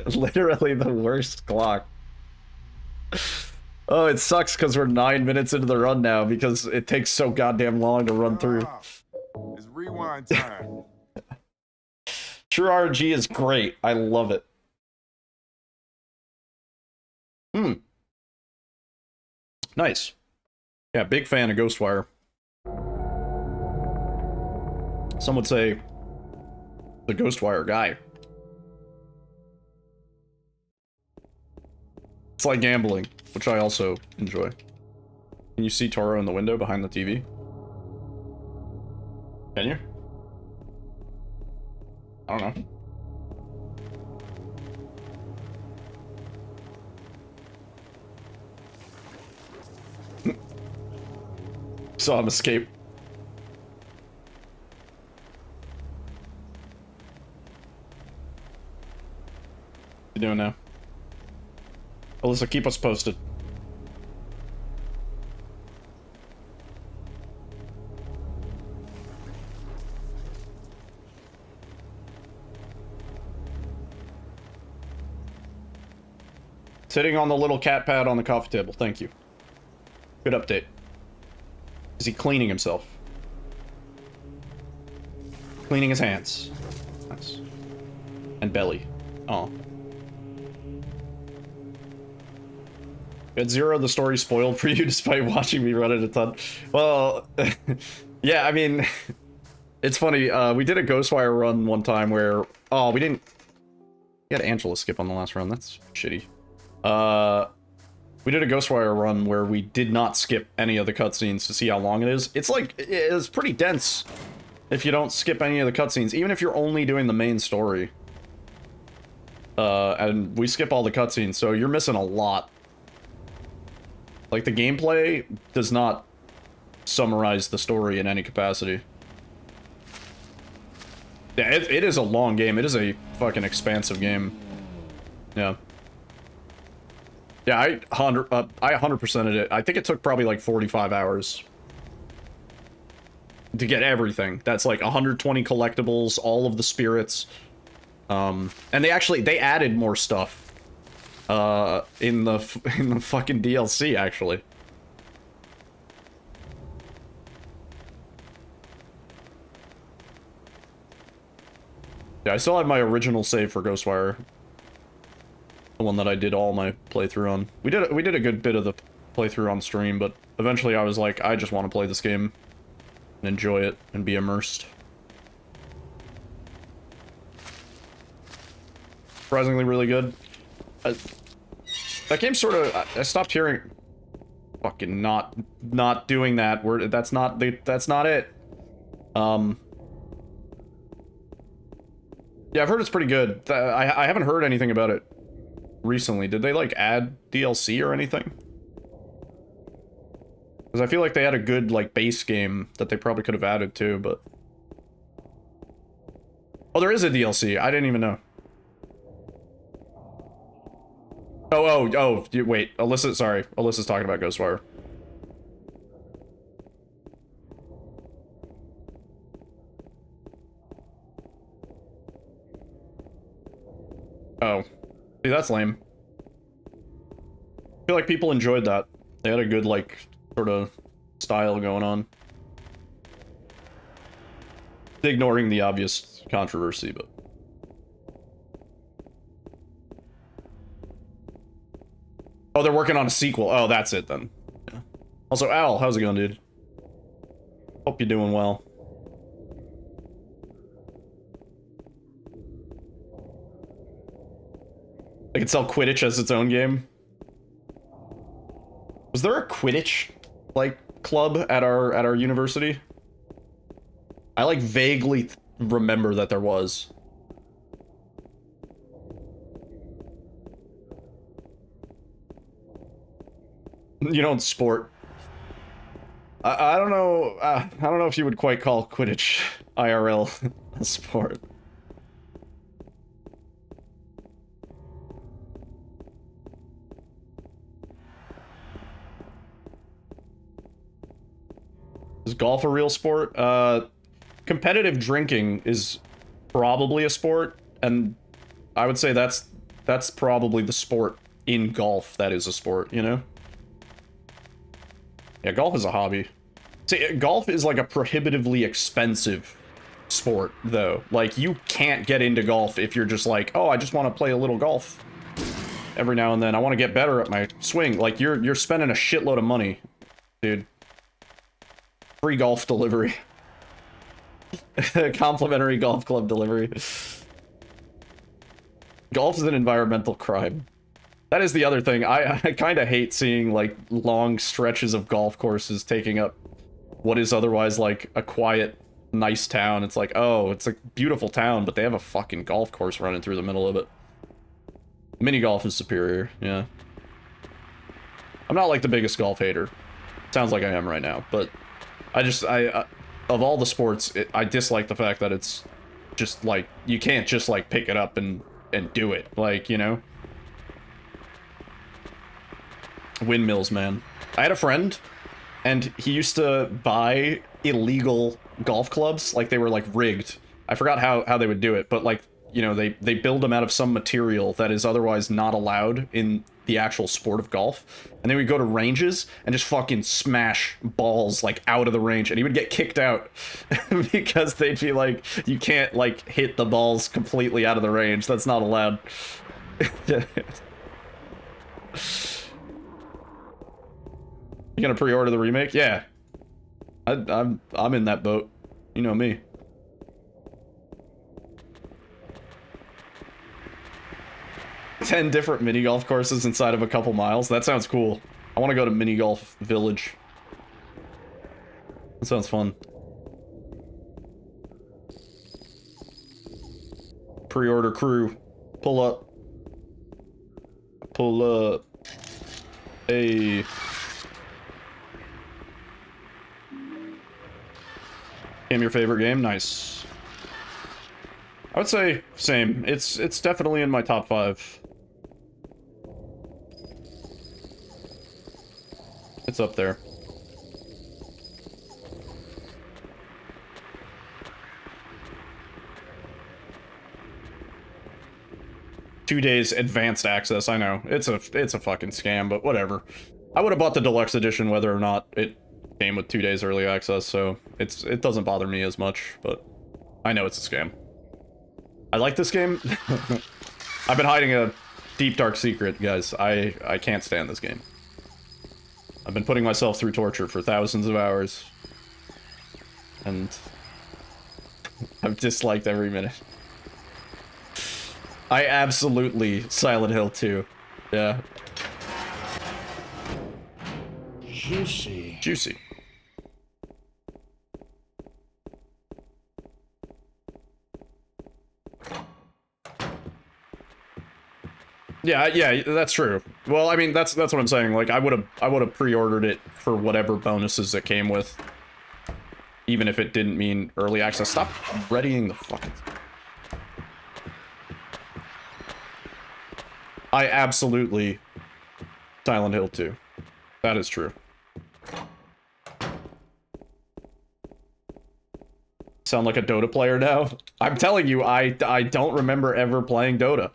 Speaker 4: Literally the worst clock. Oh, it sucks because we're 9 minutes into the run now because it takes so goddamn long to run through.
Speaker 3: It's rewind time.
Speaker 4: True RNG is great. I love it. Nice. Yeah, big fan of Ghostwire. Some would say the Ghostwire guy. It's like gambling, which I also enjoy. Can you see Toro in the window behind the TV? Can you? I don't know. Saw him escape. What you doing now? Alyssa, keep us posted. Sitting on the little cat pad on the coffee table. Thank you. Good update. Is he cleaning himself? Cleaning his hands. Nice. And belly. Oh. At zero, the story spoiled for you despite watching me run it a ton. Well, yeah, I mean, it's funny. We did a Ghostwire run one time where... Oh, we didn't... We had Angela skip on the last run. That's shitty. We did a Ghostwire run where we did not skip any of the cutscenes to see how long it is. It's like, it's pretty dense if you don't skip any of the cutscenes, even if you're only doing the main story. And we skip all the cutscenes, so you're missing a lot. Like, the gameplay does not summarize the story in any capacity. Yeah, it is a long game. It is a fucking expansive game. Yeah. Yeah, I 100%ed it. I think it took probably like 45 hours to get everything. That's like 120 collectibles, all of the spirits. And they added more stuff in the fucking DLC actually. Yeah, I still have my original save for Ghostwire. The one that I did all my playthrough on. We did a good bit of the playthrough on stream, but eventually I was like, I just want to play this game and enjoy it and be immersed. Surprisingly really good. That game sort of... I stopped hearing... Fucking not doing that. That's not it. Yeah, I've heard it's pretty good. I haven't heard anything about it. recently. Did they, like, add DLC or anything? Because I feel like they had a good, like, base game that they probably could have added too, but... Oh, there is a DLC. I didn't even know. Oh, wait. Alyssa, sorry. Alyssa's talking about Ghostwire. Oh. See, that's lame. I feel like people enjoyed that. They had a good, like, sort of style going on. Ignoring the obvious controversy, but... Oh, they're working on a sequel. Oh, that's it then. Yeah. Also, Al, how's it going, dude? Hope you're doing well. They could sell Quidditch as its own game. Was there a Quidditch, like, club at our university? I, like, vaguely remember that there was. You don't sport. I don't know. I don't know if you would quite call Quidditch IRL a sport. Is golf a real sport? Competitive drinking is probably a sport, and I would say that's probably the sport in golf that is a sport, you know? Yeah, golf is a hobby. See, golf is like a prohibitively expensive sport, though. Like, you can't get into golf if you're just like, oh, I just want to play a little golf every now and then. I want to get better at my swing. Like, you're spending a shitload of money, dude. Free golf delivery. Complimentary golf club delivery. Golf is an environmental crime. That is the other thing. I kind of hate seeing, like, long stretches of golf courses taking up what is otherwise, like, a quiet, nice town. It's like, oh, it's a beautiful town, but they have a fucking golf course running through the middle of it. Mini golf is superior, yeah. I'm not, like, the biggest golf hater. Sounds like I am right now, but I of all the sports, I dislike the fact that it's just, like, you can't just, like, pick it up and do it. Like, you know? Windmills, man. I had a friend, and he used to buy illegal golf clubs. Like, they were, like, rigged. I forgot how they would do it, but, like, you know, they build them out of some material that is otherwise not allowed in the actual sport of golf. And then we'd go to ranges and just fucking smash balls, like, out of the range. And he would get kicked out because they'd be like, you can't, like, hit the balls completely out of the range. That's not allowed. You gonna pre-order the remake? Yeah. I'm in that boat. You know me. Ten different mini golf courses inside of a couple miles. That sounds cool. I want to go to Mini Golf Village. That sounds fun. Pre-order crew. Pull up. Pull up. Hey. Game your favorite game? Nice. I would say same. It's definitely in my top 5. It's up there. Two days advanced access, I know. It's a fucking scam, but whatever. I would have bought the deluxe edition whether or not it came with 2 days early access, so it doesn't bother me as much, but I know it's a scam. I like this game. I've been hiding a deep dark secret, guys. I can't stand this game. I've been putting myself through torture for thousands of hours. And I've disliked every minute. I absolutely Silent Hill 2. Yeah.
Speaker 8: Juicy.
Speaker 4: Juicy. Yeah, that's true. Well, I mean, that's what I'm saying. Like, I would have pre-ordered it for whatever bonuses it came with, even if it didn't mean early access. Stop readying the fucking. I absolutely Silent Hill 2. That is true. Sound like a Dota player now? I'm telling you, I don't remember ever playing Dota.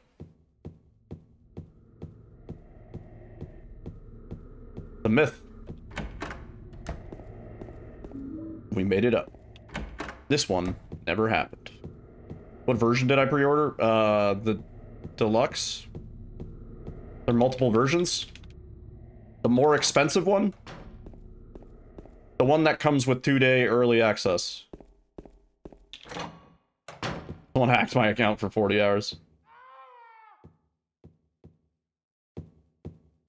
Speaker 4: The myth. We made it up. This one never happened. What version did I pre-order? The deluxe? There are multiple versions? The more expensive one? The one that comes with 2-day early access. Someone hacked my account for 40 hours.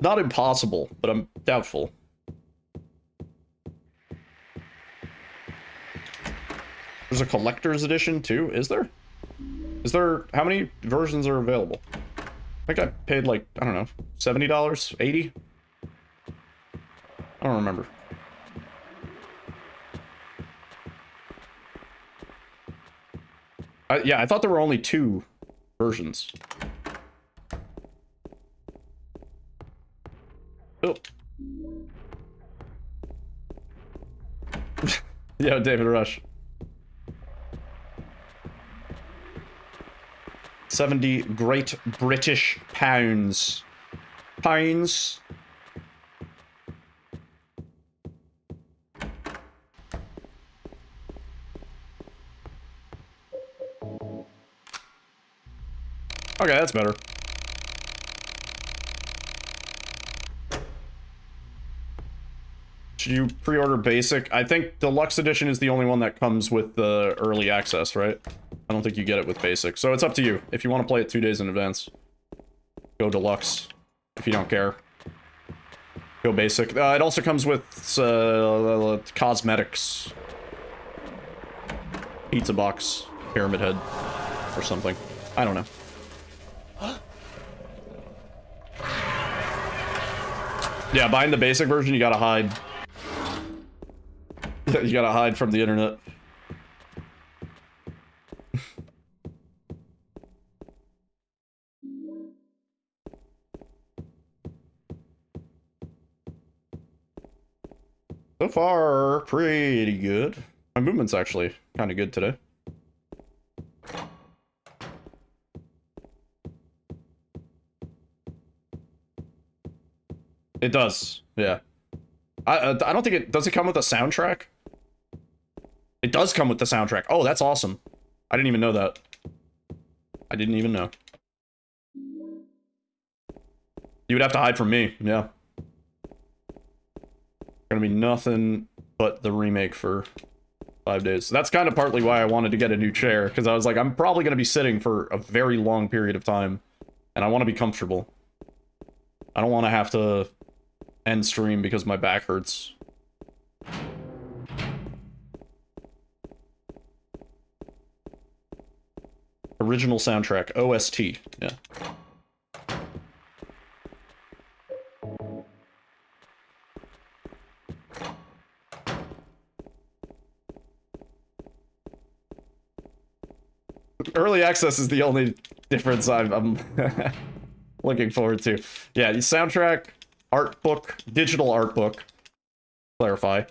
Speaker 4: Not impossible, but I'm doubtful. There's a collector's edition too, is there? Is there, how many versions are available? I think I paid like, I don't know, $70? $80? I don't remember. Yeah, I thought there were only 2 versions. Oh. Yo, David Rush. 70 Great British Pounds. Pounds. Okay, that's better. Should you pre-order basic? I think deluxe edition is the only one that comes with the early access, right? I don't think you get it with basic. So it's up to you. If you want to play it 2 days in advance, go deluxe. If you don't care, go basic. It also comes with cosmetics. Pizza box, pyramid head, or something. I don't know. Yeah, buying the basic version, you gotta hide. You gotta hide from the internet. So far, pretty good. My movement's actually kind of good today. It does, yeah. I don't think it... Does it come with a soundtrack? It does come with the soundtrack. Oh, that's awesome. I didn't even know that. I didn't even know. You would have to hide from me, yeah. Gonna be nothing but the remake for 5 days. So that's kind of partly why I wanted to get a new chair, because I was like, I'm probably gonna be sitting for a very long period of time, and I want to be comfortable. I don't want to have to end stream because my back hurts. Original soundtrack, OST, yeah. Early access is the only difference I'm looking forward to. Yeah, the soundtrack, art book, digital art book, clarify,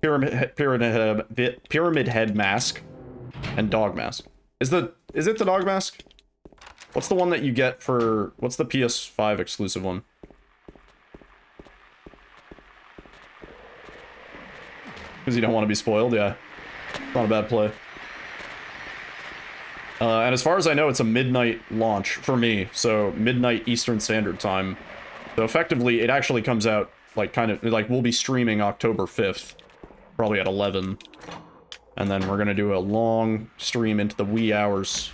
Speaker 4: pyramid head mask, and dog mask. Is it the dog mask? What's the one that you get for, what's the PS5 exclusive one? Because you don't want to be spoiled, yeah. Not a bad play. And as far as I know, it's a midnight launch for me, so midnight Eastern Standard Time. So effectively, it actually comes out, like, kind of, like, we'll be streaming October 5th, probably at 11. And then we're gonna do a long stream into the wee hours.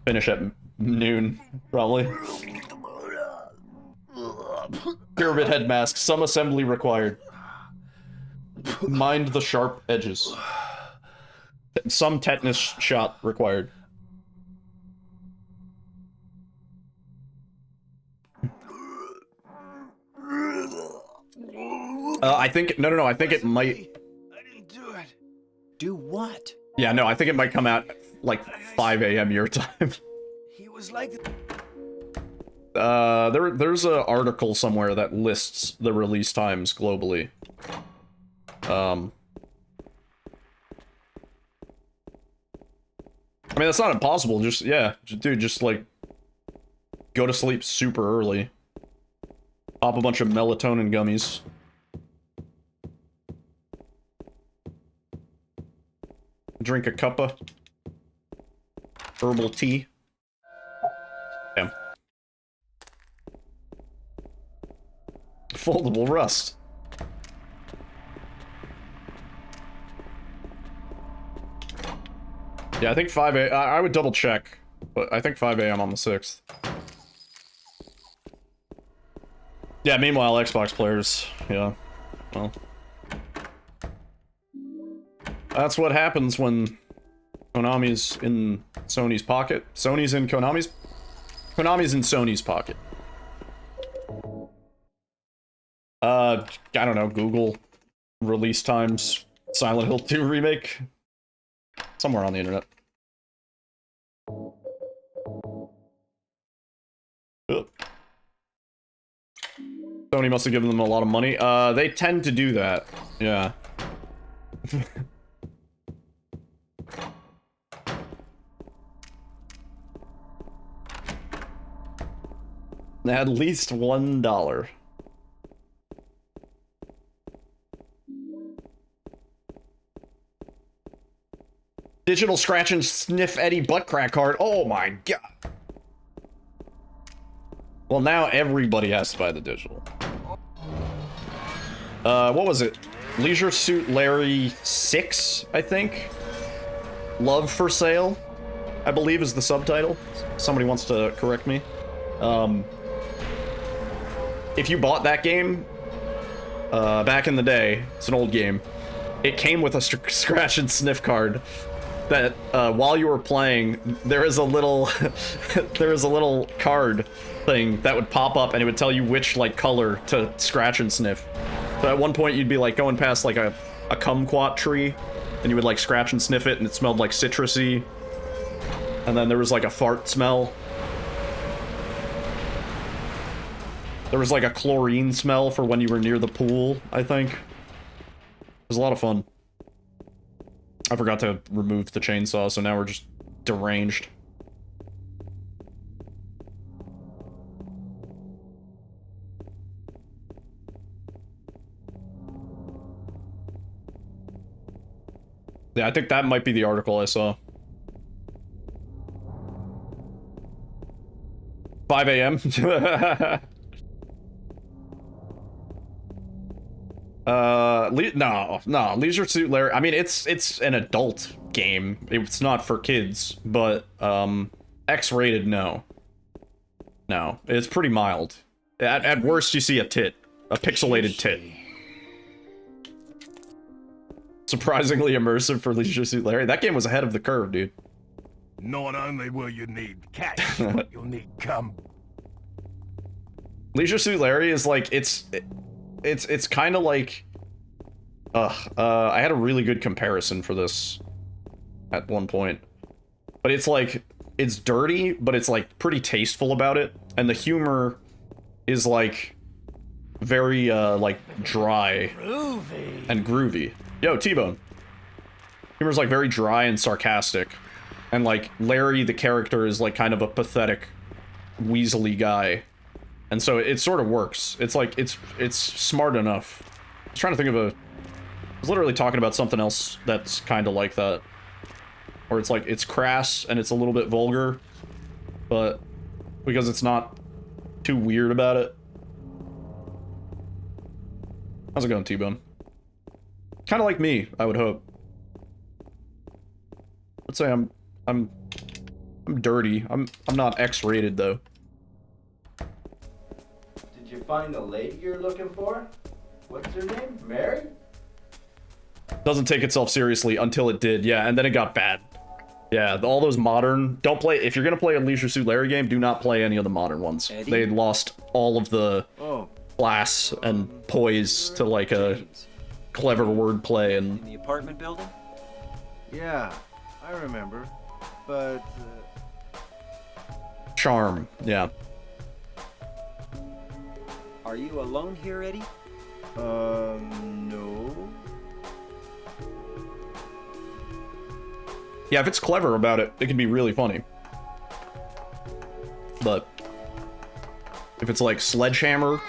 Speaker 4: Finish at noon, probably. Pyramid head mask, some assembly required. Mind the sharp edges. Some tetanus shot required. I think no. I think it might.
Speaker 5: I didn't do it.
Speaker 6: Do what?
Speaker 4: Yeah, no. I think it might come out like 5 a.m. your time.
Speaker 5: He was like.
Speaker 4: There's an article somewhere that lists the release times globally. I mean, that's not impossible. Just, yeah, dude, just like go to sleep super early. Pop a bunch of melatonin gummies. Drink a cup of herbal tea. Damn. Foldable rust. Yeah, I think 5 a.m. I would double check, but I think 5 a.m. on the 6th. Yeah, meanwhile, Xbox players, yeah, well. That's what happens when Konami's in Sony's pocket. Sony's in Konami's? Konami's in Sony's pocket. I don't know, Google release times, Silent Hill 2 remake. Somewhere on the internet. Ugh. Sony must have given them a lot of money. They tend to do that. Yeah. At least $1. Digital scratch and sniff Eddie butt crack card. Oh my god. Well, now everybody has to buy the digital. What was it? Leisure Suit Larry 6, I think? Love for Sale, I believe is the subtitle. Somebody wants to correct me. If you bought that game, back in the day, it's an old game, it came with a scratch and sniff card that, while you were playing, there is a little, there is a little card thing that would pop up and it would tell you which, like, color to scratch and sniff. So at one point you'd be, like, going past, like, a kumquat tree, and you would, like, scratch and sniff it, and it smelled, like, citrusy. And then there was, like, a fart smell. There was, like, a chlorine smell for when you were near the pool, I think. It was a lot of fun. I forgot to remove the chainsaw, so now we're just deranged. Yeah, I think that might be the article I saw. 5 a.m. No, Leisure Suit Larry. I mean, it's an adult game. It's not for kids, but X-rated, no. No, it's pretty mild. At worst, you see a tit, a pixelated tit. Surprisingly immersive for Leisure Suit Larry. That game was ahead of the curve, dude.
Speaker 8: Not only will you need cash, but you'll need cum.
Speaker 4: Leisure Suit Larry is like, it's kind of like, I had a really good comparison for this at one point, but it's like, it's dirty, but it's like pretty tasteful about it, and the humor is like very like dry and groovy. Yo, T-Bone. Humor's like very dry and sarcastic, and like Larry the character is like kind of a pathetic, weaselly guy. And so it sort of works. It's like, it's smart enough. I was trying to think of I was literally talking about something else that's kind of like that. Where it's like, it's crass and it's a little bit vulgar, but because it's not too weird about it. How's it going, T-Bone? Kind of like me, I would hope. I'd say I'm dirty. I'm not X-rated though.
Speaker 5: Did you find the lady you're looking for? What's her name? Mary?
Speaker 4: Doesn't take itself seriously until it did, yeah, and then it got bad. Yeah, all those modern... Don't play... If you're gonna play a Leisure Suit Larry game, do not play any of the modern ones.
Speaker 5: Eddie?
Speaker 4: They lost all of the...
Speaker 5: Oh,
Speaker 4: class and poise to like a clever wordplay and
Speaker 6: In the apartment building?
Speaker 5: Yeah, I remember. But,
Speaker 4: charm. Yeah.
Speaker 6: Are you alone here, Eddie?
Speaker 5: no.
Speaker 4: Yeah, if it's clever about it, it can be really funny. But if it's like Sledgehammer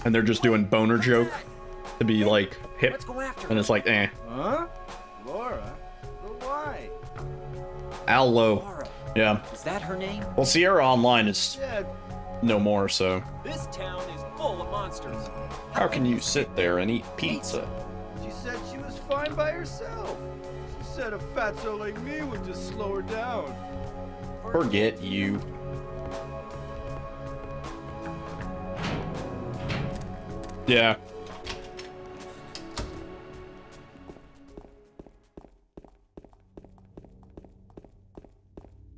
Speaker 4: and they're just doing boner joke to be like hip,
Speaker 6: Let's go after
Speaker 4: and it's like, eh.
Speaker 5: Huh? Laura? But why?
Speaker 4: Allo.
Speaker 6: Laura.
Speaker 4: Yeah.
Speaker 6: Is that her name?
Speaker 4: Well, Sierra Online is
Speaker 5: Dad,
Speaker 4: no more, so.
Speaker 6: This town is full of monsters.
Speaker 4: How can you sit there and eat pizza?
Speaker 5: she said she was fine by herself. She said a fatso like me would just slow her down.
Speaker 4: Forget you. Yeah.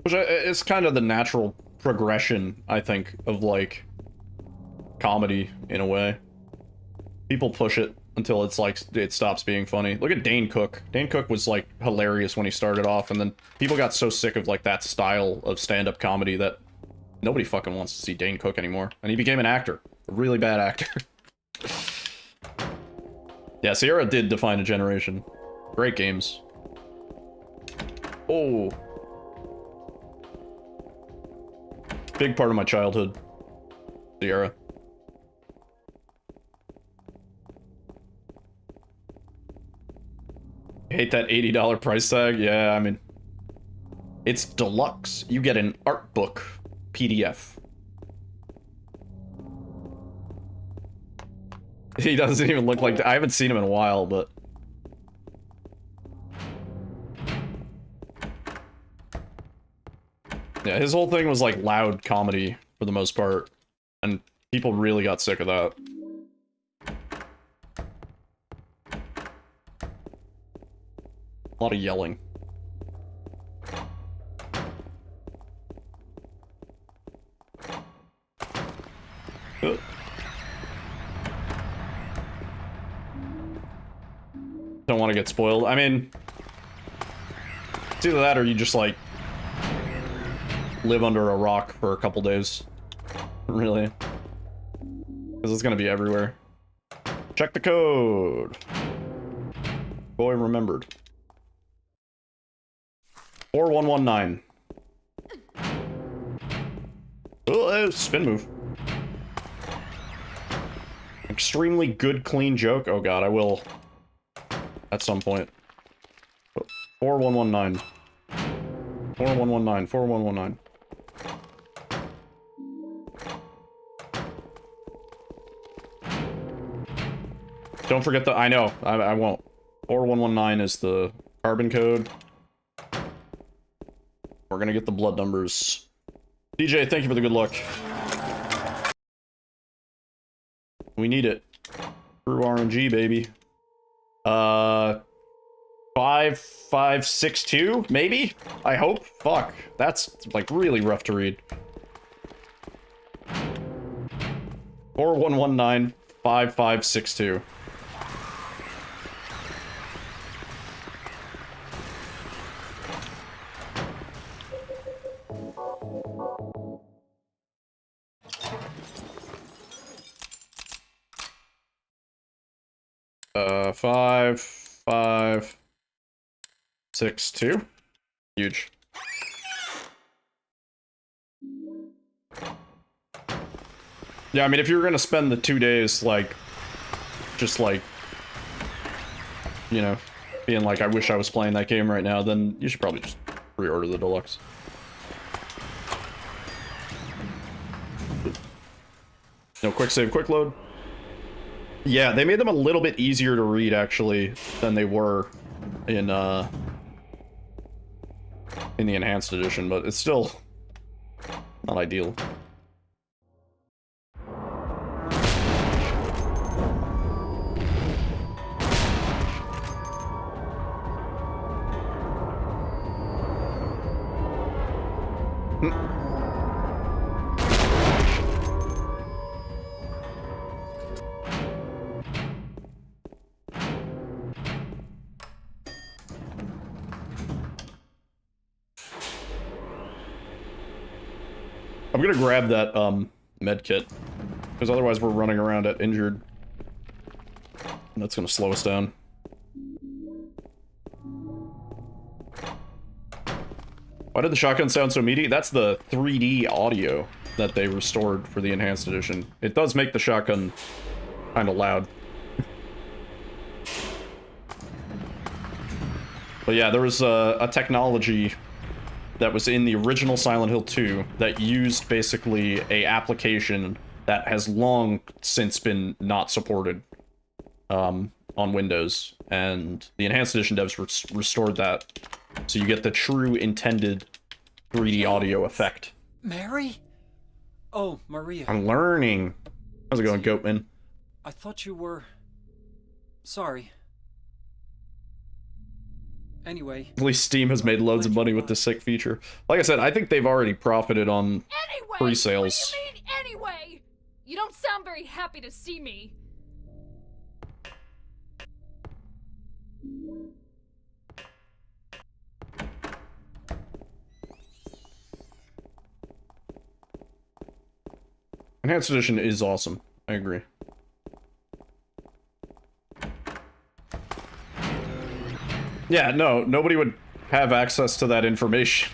Speaker 4: Which is kind of the natural progression, I think, of like comedy in a way. People push it until it's like it stops being funny. Look at Dane Cook. Dane Cook was like hilarious when he started off, and then people got so sick of like that style of stand-up comedy that nobody fucking wants to see Dane Cook anymore. And he became an actor, a really bad actor. Yeah, Sierra did define a generation. Great games. Oh. Big part of my childhood. Sierra. Hate that $80 price tag? Yeah, I mean... It's deluxe. You get an art book PDF. He doesn't even look like... I haven't seen him in a while, but... Yeah, his whole thing was like loud comedy for the most part. And people really got sick of that. A lot of yelling. Don't want to get spoiled. I mean, it's either that or you just like live under a rock for a couple days. Really. Because it's gonna be everywhere. Check the code. Boy remembered. 4119. Oh, spin move. Extremely good, clean joke. Oh god, I will. At some point. 4119. 4119. 4119. Don't forget the... I know. I won't. 4119 is the carbon code. We're gonna get the blood numbers. DJ, thank you for the good luck. We need it. Through RNG, baby. 5562, maybe? I hope? Fuck. That's, like, really rough to read. 4119 5562. Uh, 5562. Huge. Yeah, I mean, if you were gonna spend the 2 days, like, just like, you know, being like, I wish I was playing that game right now, then you should probably just pre-order the deluxe. No quick save, quick load. Yeah, they made them a little bit easier to read, actually, than they were in the enhanced edition, but it's still not ideal. I'm gonna grab that, med kit. Because otherwise we're running around at injured. And that's gonna slow us down. Why did the shotgun sound so meaty? That's the 3D audio that they restored for the enhanced edition. It does make the shotgun kind of loud. But yeah, there was a technology that was in the original Silent Hill 2 that used basically a application that has long since been not supported on Windows. And the enhanced edition devs restored that. So you get the true intended 3D audio effect.
Speaker 6: Mary? Oh, Maria.
Speaker 4: I'm learning. How's it going, Goatman?
Speaker 6: I thought you were... Sorry. Anyway.
Speaker 4: At least Steam has made loads of money with this sick feature. Like I said, I think they've already profited on pre-sales.
Speaker 9: What do you mean, anyway? You don't sound very happy to see me.
Speaker 4: Enhanced edition is awesome. I agree. Yeah, no, nobody would have access to that information.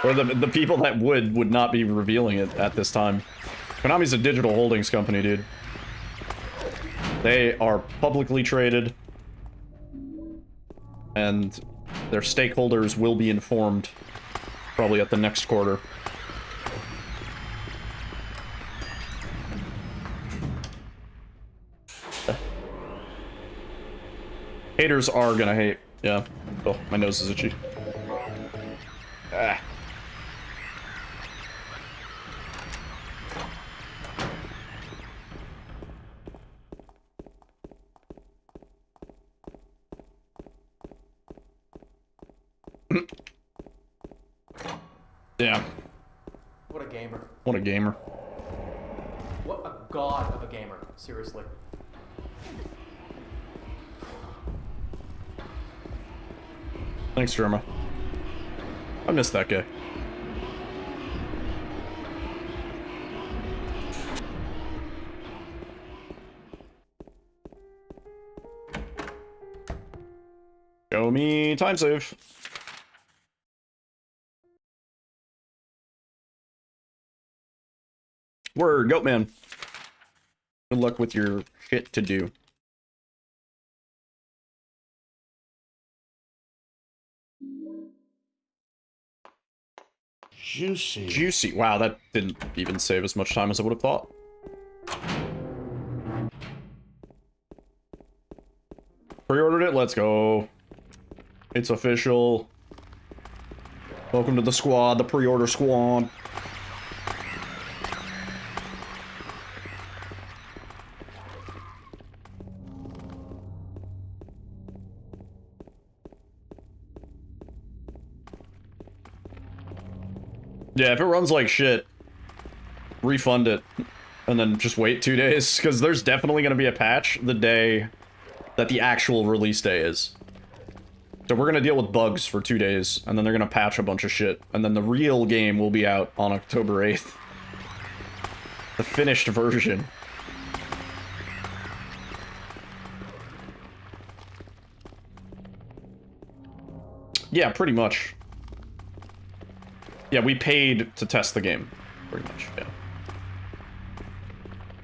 Speaker 4: Or the people that would not be revealing it at this time. Konami's a digital holdings company, dude. They are publicly traded. And their stakeholders will be informed probably at the next quarter. Haters are gonna hate. Yeah. Oh, my nose is itchy. Ah. Yeah.
Speaker 10: What a gamer.
Speaker 4: What a gamer.
Speaker 10: What a god of a gamer. Seriously.
Speaker 4: Thanks, Jerma. I missed that guy. Show me time save. Word, Goatman. Good luck with your shit to do.
Speaker 11: Juicy.
Speaker 4: Juicy. Wow, that didn't even save as much time as I would have thought. Pre-ordered it? Let's go. It's official. Welcome to the squad, the pre-order squad. Yeah, if it runs like shit, refund it, and then just wait 2 days, because there's definitely going to be a patch the day that the actual release day is. So we're going to deal with bugs for 2 days, and then they're going to patch a bunch of shit, and then the real game will be out on October 8th. The finished version. Yeah, pretty much. Yeah, we paid to test the game, pretty much, yeah.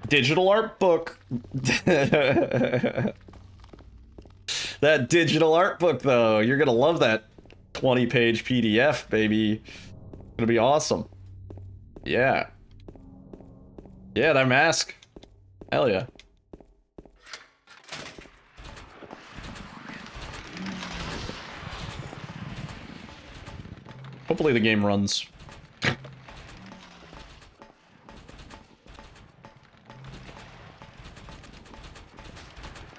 Speaker 4: Digital art book. That digital art book, though, you're gonna love that 20-page PDF, baby. It's gonna be awesome. Yeah. Yeah, that mask. Hell yeah. Hopefully the game runs.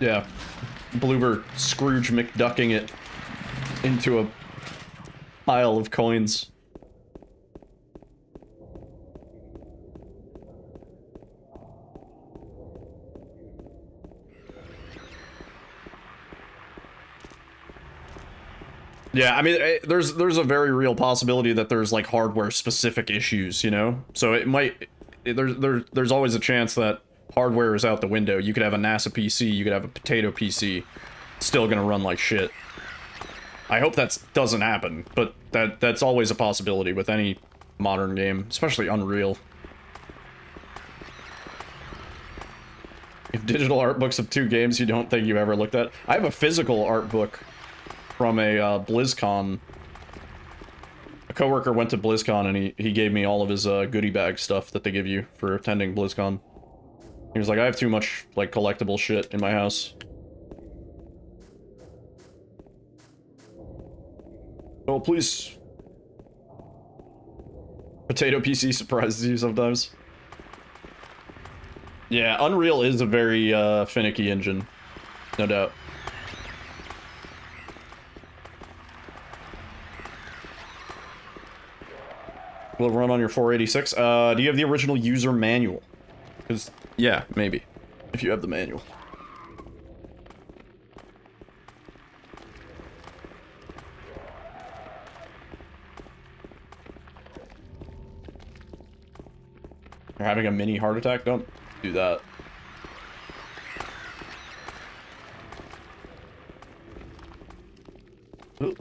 Speaker 4: Yeah. Bloober Scrooge McDucking it into a pile of coins. Yeah, I mean, there's a very real possibility that there's like hardware specific issues, you know. So it might there's always a chance that hardware is out the window. You could have a NASA PC, you could have a potato PC, still gonna run like shit. I hope that doesn't happen, but that's always a possibility with any modern game, especially Unreal. If digital art books of 2 games you don't think you've ever looked at. I have a physical art book from a BlizzCon. A coworker went to BlizzCon and he gave me all of his goodie bag stuff that they give you for attending BlizzCon. He was like, I have too much like collectible shit in my house. Oh, please. Potato PC surprises you sometimes. Yeah, Unreal is a very finicky engine, no doubt. Will run on your 486. Do you have the original user manual? Because, yeah, maybe. If you have the manual. You're having a mini heart attack? Don't do that. Ooh.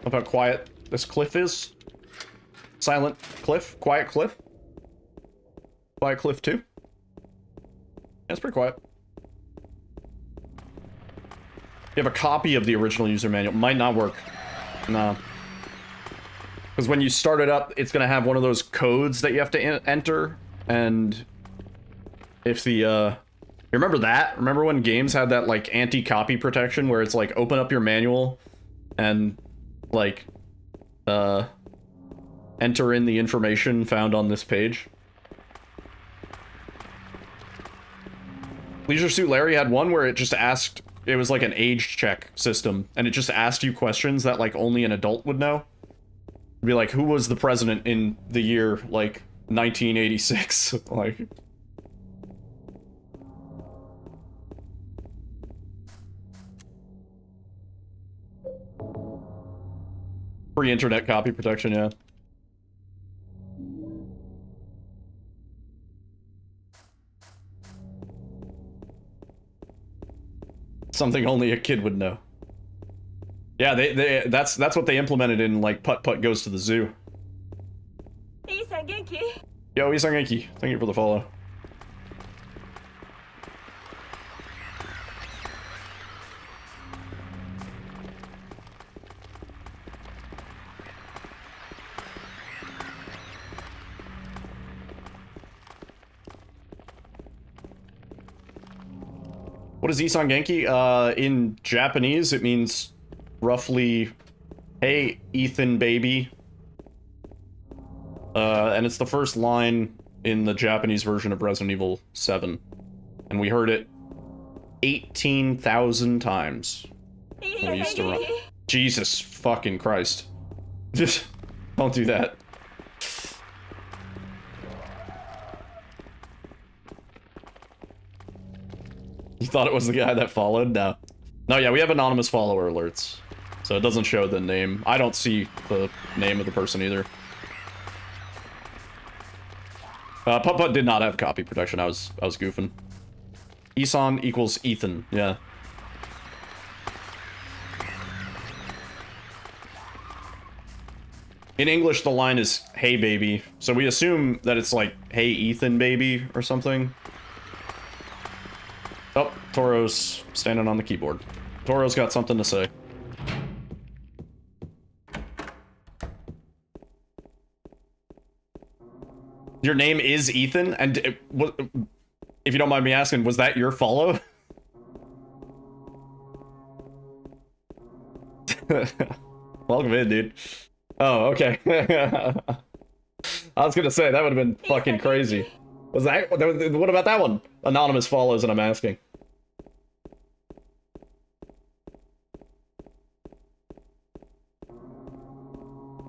Speaker 4: Look how quiet this cliff is. Silent cliff, quiet cliff. Quiet cliff too. That's pretty quiet. You have a copy of the original user manual. Might not work. No. Because when you start it up, it's going to have one of those codes that you have to enter. And if the, you remember that? Remember when games had that, like, anti-copy protection where it's like, open up your manual and, like, enter in the information found on this page? Leisure Suit Larry had one where it just asked, it was like an age check system, and it just asked you questions that, like, only an adult would know. It'd be like, who was the president in the year, like, 1986? Like... Free internet copy protection, yeah. Something only a kid would know. Yeah, that's what they implemented in, like, Putt Putt Goes to the Zoo. Yo, Isan Genki, thank you for the follow. What is Isan Genki? In Japanese, it means roughly, hey, Ethan baby. And it's the first line in the Japanese version of Resident Evil 7. And we heard it 18,000 times when we used to run. Jesus fucking Christ. Just don't do that. You thought it was the guy that followed? No. No, yeah, we have anonymous follower alerts. So it doesn't show the name. I don't see the name of the person either. Putt Putt did not have copy protection. I was goofing. Isan equals Ethan, yeah. In English, the line is, hey baby. So we assume that it's like, hey Ethan baby, or something. Oh, Toro's standing on the keyboard. Toro's got something to say. Your name is Ethan? And if you don't mind me asking, was that your follow? Welcome in, dude. Oh, okay. I was gonna say, that would have been fucking crazy. Was that, what about that one? Anonymous follows and I'm asking.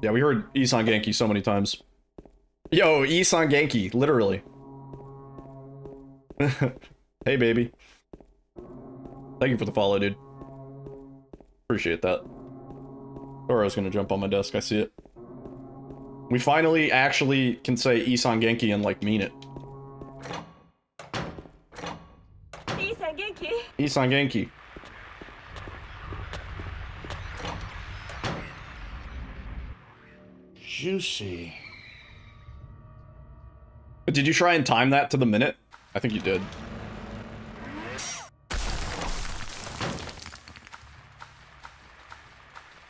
Speaker 4: Yeah, we heard Isan Genki so many times. Yo, Isan Genki, literally. Hey, baby. Thank you for the follow, dude. Appreciate that. Or I was gonna jump on my desk, I see it. We finally actually can say Isan Genki and, like, mean it.
Speaker 9: Isan Genki.
Speaker 4: Isan Genki.
Speaker 5: Juicy.
Speaker 4: Did you try and time that to the minute? I think you did.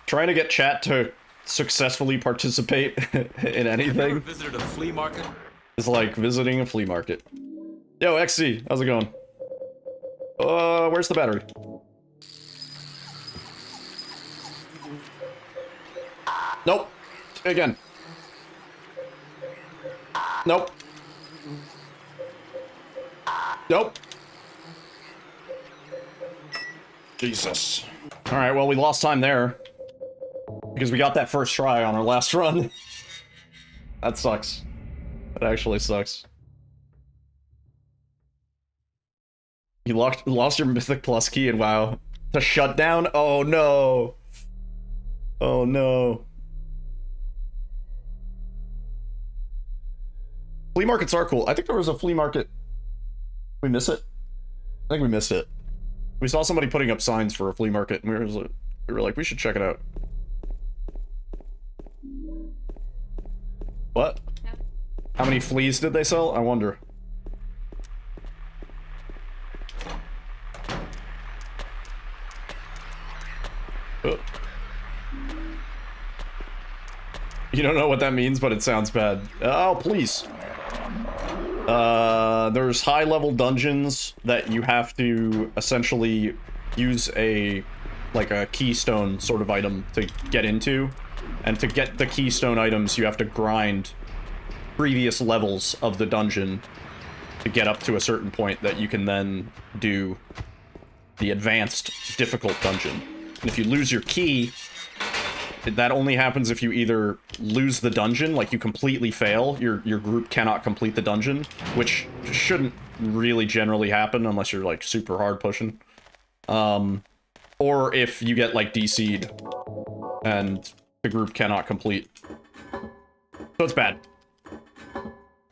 Speaker 4: Trying to get chat to successfully participate in anything
Speaker 6: Visited a flea market?
Speaker 4: is like visiting a flea market. Yo, XC, how's it going? Where's the battery? Nope. Again. Nope. Nope. Jesus. Alright, well, we lost time there. Because we got that first try on our last run. That sucks. That actually sucks. You lost your Mythic Plus key and WoW. To shut down? Oh no. Oh no. Flea markets are cool. I think there was a flea market. We miss it? I think we missed it. We saw somebody putting up signs for a flea market, and we were like, we should check it out. What? How many fleas did they sell? I wonder. Oh. You don't know what that means, but it sounds bad. Oh, please. There's high-level dungeons that you have to essentially use like a keystone sort of item to get into. And to get the keystone items, you have to grind previous levels of the dungeon to get up to a certain point that you can then do the advanced difficult dungeon. And if you lose your key, that only happens if you either lose the dungeon, like you completely fail, your group cannot complete the dungeon, which shouldn't really generally happen unless you're like super hard pushing. Or if you get like DC'd and the group cannot complete. So it's bad.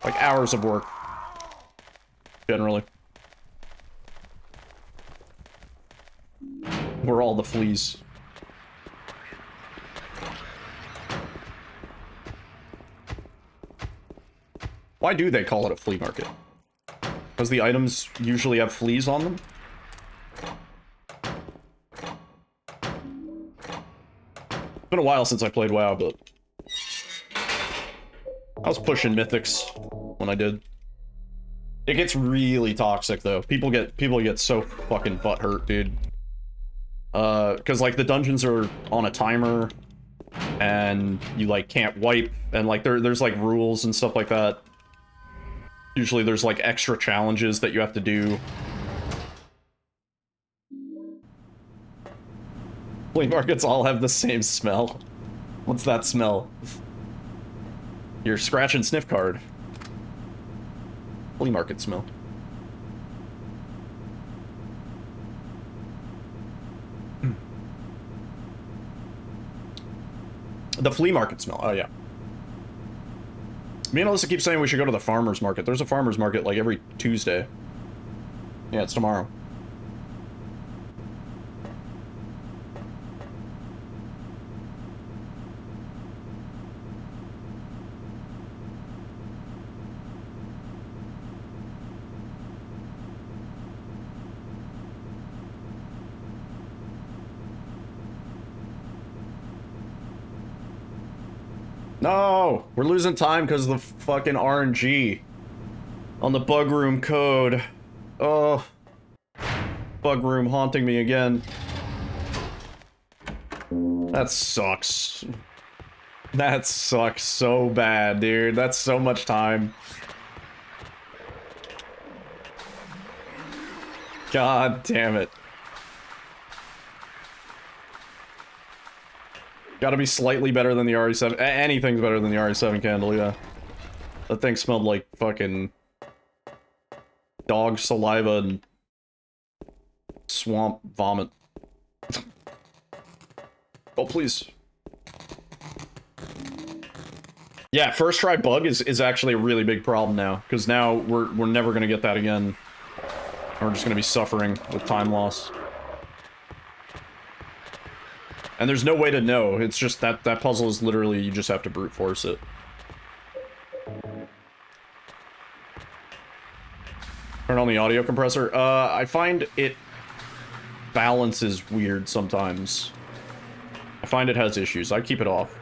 Speaker 4: Like hours of work, generally. We're all the fleas. Why do they call it a flea market? Because the items usually have fleas on them? It's been a while since I played WoW, but I was pushing mythics when I did. It gets really toxic though. People get so fucking butthurt, dude. Cause like the dungeons are on a timer and you like can't wipe, and like there's like rules and stuff like that. Usually there's like extra challenges that you have to do. Flea markets all have the same smell. What's that smell? Your scratch and sniff card. Flea market smell. The flea market smell. Oh yeah. Me and Alyssa keep saying we should go to the farmer's market. There's a farmer's market like every Tuesday. Yeah, it's tomorrow. No! We're losing time because of the fucking RNG on the bug room code. Oh. Bug room haunting me again. That sucks. That sucks so bad, dude. That's so much time. God damn it. Gotta be slightly better than the RE7. Anything's better than the RE7 candle, yeah. That thing smelled like fucking dog saliva and swamp vomit. Oh, please. Yeah, first try bug is actually a really big problem now, because now we're never gonna get that again. We're just gonna be suffering with time loss. And there's no way to know. It's just that puzzle is literally, you just have to brute force it. Turn on the audio compressor. I find it balances weird sometimes. I find it has issues. I keep it off.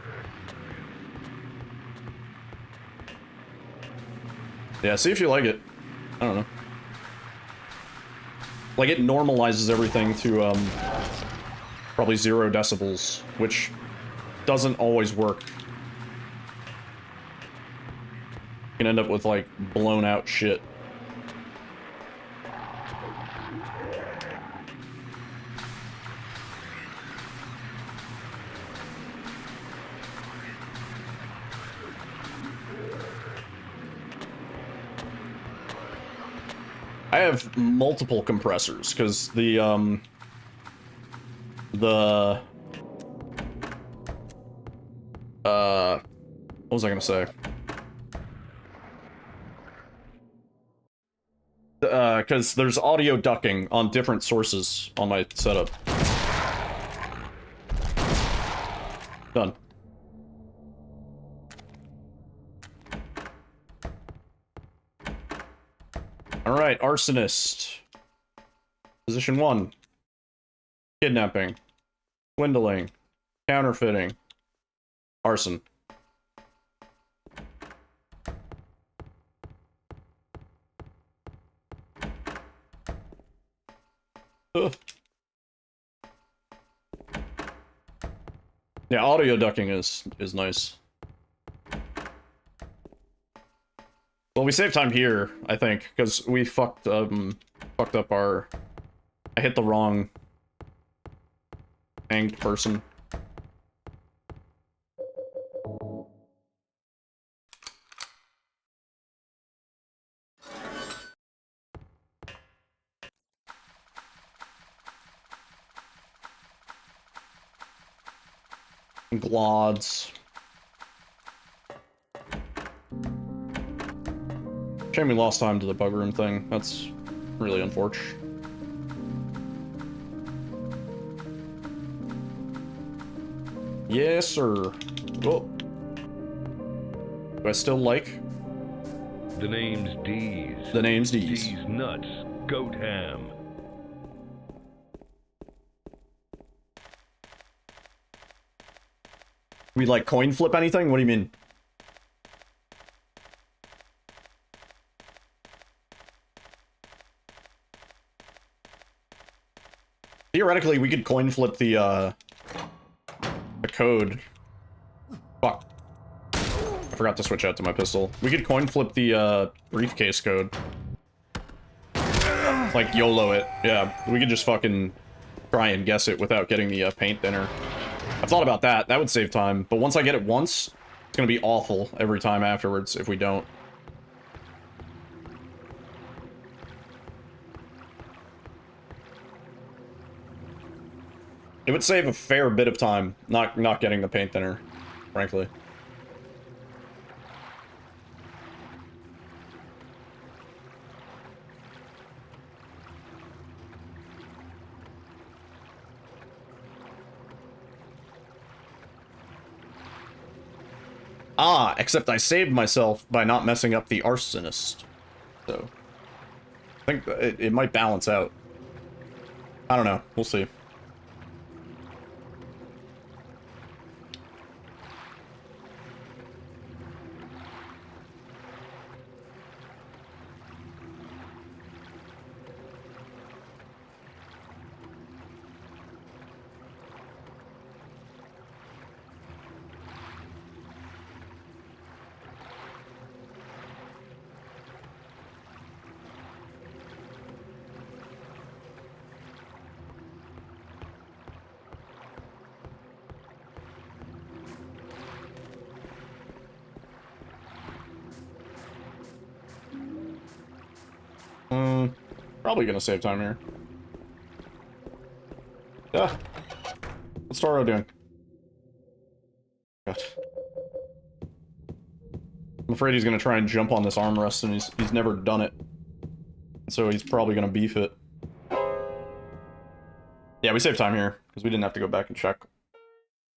Speaker 4: Yeah, see if you like it. I don't know. Like, it normalizes everything to, probably 0 decibels, which doesn't always work. You can end up with, like, blown out shit. I have multiple compressors, because what was I gonna say? Because there's audio ducking on different sources on my setup. Done. Alright, arsonist. Position 1. Kidnapping. Swindling. Counterfeiting. Arson. Ugh. Yeah, audio ducking is nice. Well, we saved time here, I think, because we fucked up our... I hit the wrong hanged person. Glods. Shame we lost time to the bug room thing. That's really unfortunate. Yes, sir. Oh. Do I still like?
Speaker 8: The name's D's.
Speaker 4: The name's D's.
Speaker 8: D's nuts. Goat ham.
Speaker 4: We like coin flip anything? What do you mean? Theoretically, we could coin flip the code. Fuck. I forgot to switch out to my pistol. We could coin flip the briefcase code. Like YOLO it. Yeah, we could just fucking try and guess it without getting the paint thinner. I've thought about that. That would save time. But once I get it once, it's gonna be awful every time afterwards if we don't. It would save a fair bit of time not getting the paint thinner, frankly. Ah, except I saved myself by not messing up the arsonist. So, I think it might balance out. I don't know. We'll see. Probably gonna save time here. Yeah. What's Toro doing? God. I'm afraid he's gonna try and jump on this armrest, and he's never done it. So he's probably gonna beef it. Yeah, we saved time here, because we didn't have to go back and check.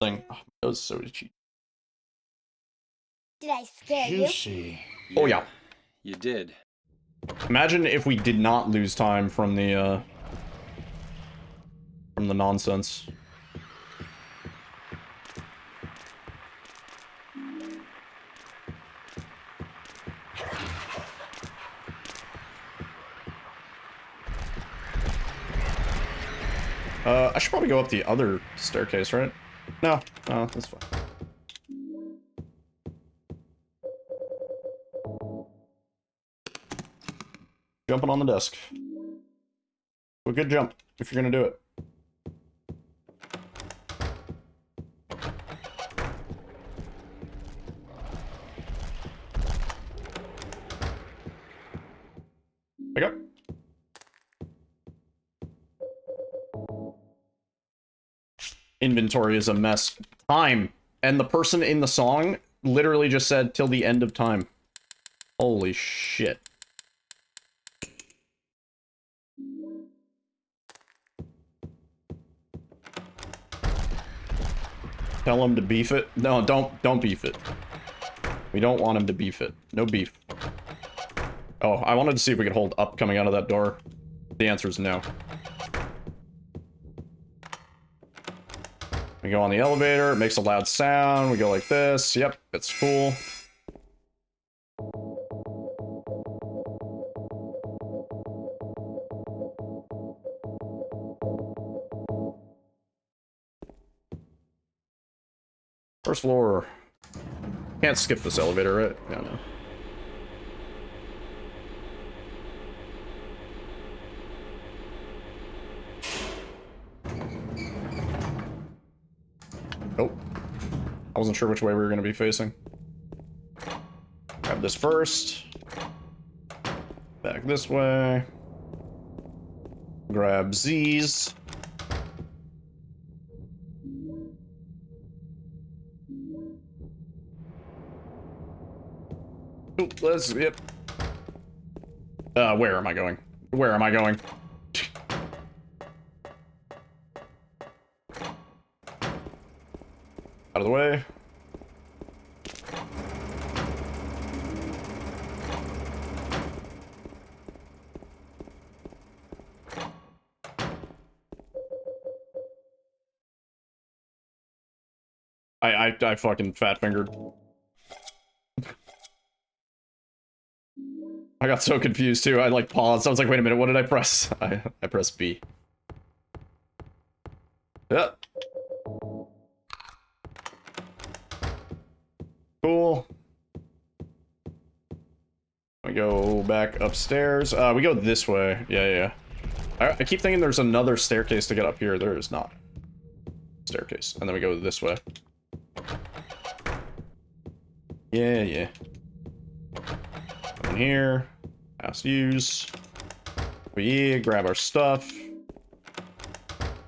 Speaker 4: Thing. Oh, that was so cheap.
Speaker 9: Did I scare
Speaker 8: Juicy.
Speaker 4: Oh yeah.
Speaker 6: You did.
Speaker 4: Imagine if we did not lose time from the nonsense. I should probably go up the other staircase, right? No, that's fine. Jumping on the desk. A good jump, if you're gonna do it. Pick up. Inventory is a mess. Time. And the person in the song literally just said till the end of time. Holy shit. Tell him to beef it. No, don't beef it. We don't want him to beef it. No beef. Oh, I wanted to see if we could hold up coming out of that door. The answer is no. We go on the elevator, it makes a loud sound, we go like this, yep, it's cool. First floor. Can't skip this elevator, right? Yeah, no. Oh. I wasn't sure which way we were going to be facing. Grab this first. Back this way. Grab Z's. Ooh, let's, yep. Where am I going? Where am I going? Out of the way. I fucking fat fingered. I got so confused too. I like paused. I was like, wait a minute, what did I press? I pressed B. Yeah. Cool. We go back upstairs. We go this way. Yeah. I keep thinking there's another staircase to get up here. There is not. Staircase. And then we go this way. Yeah. Come in here. House use. We grab our stuff.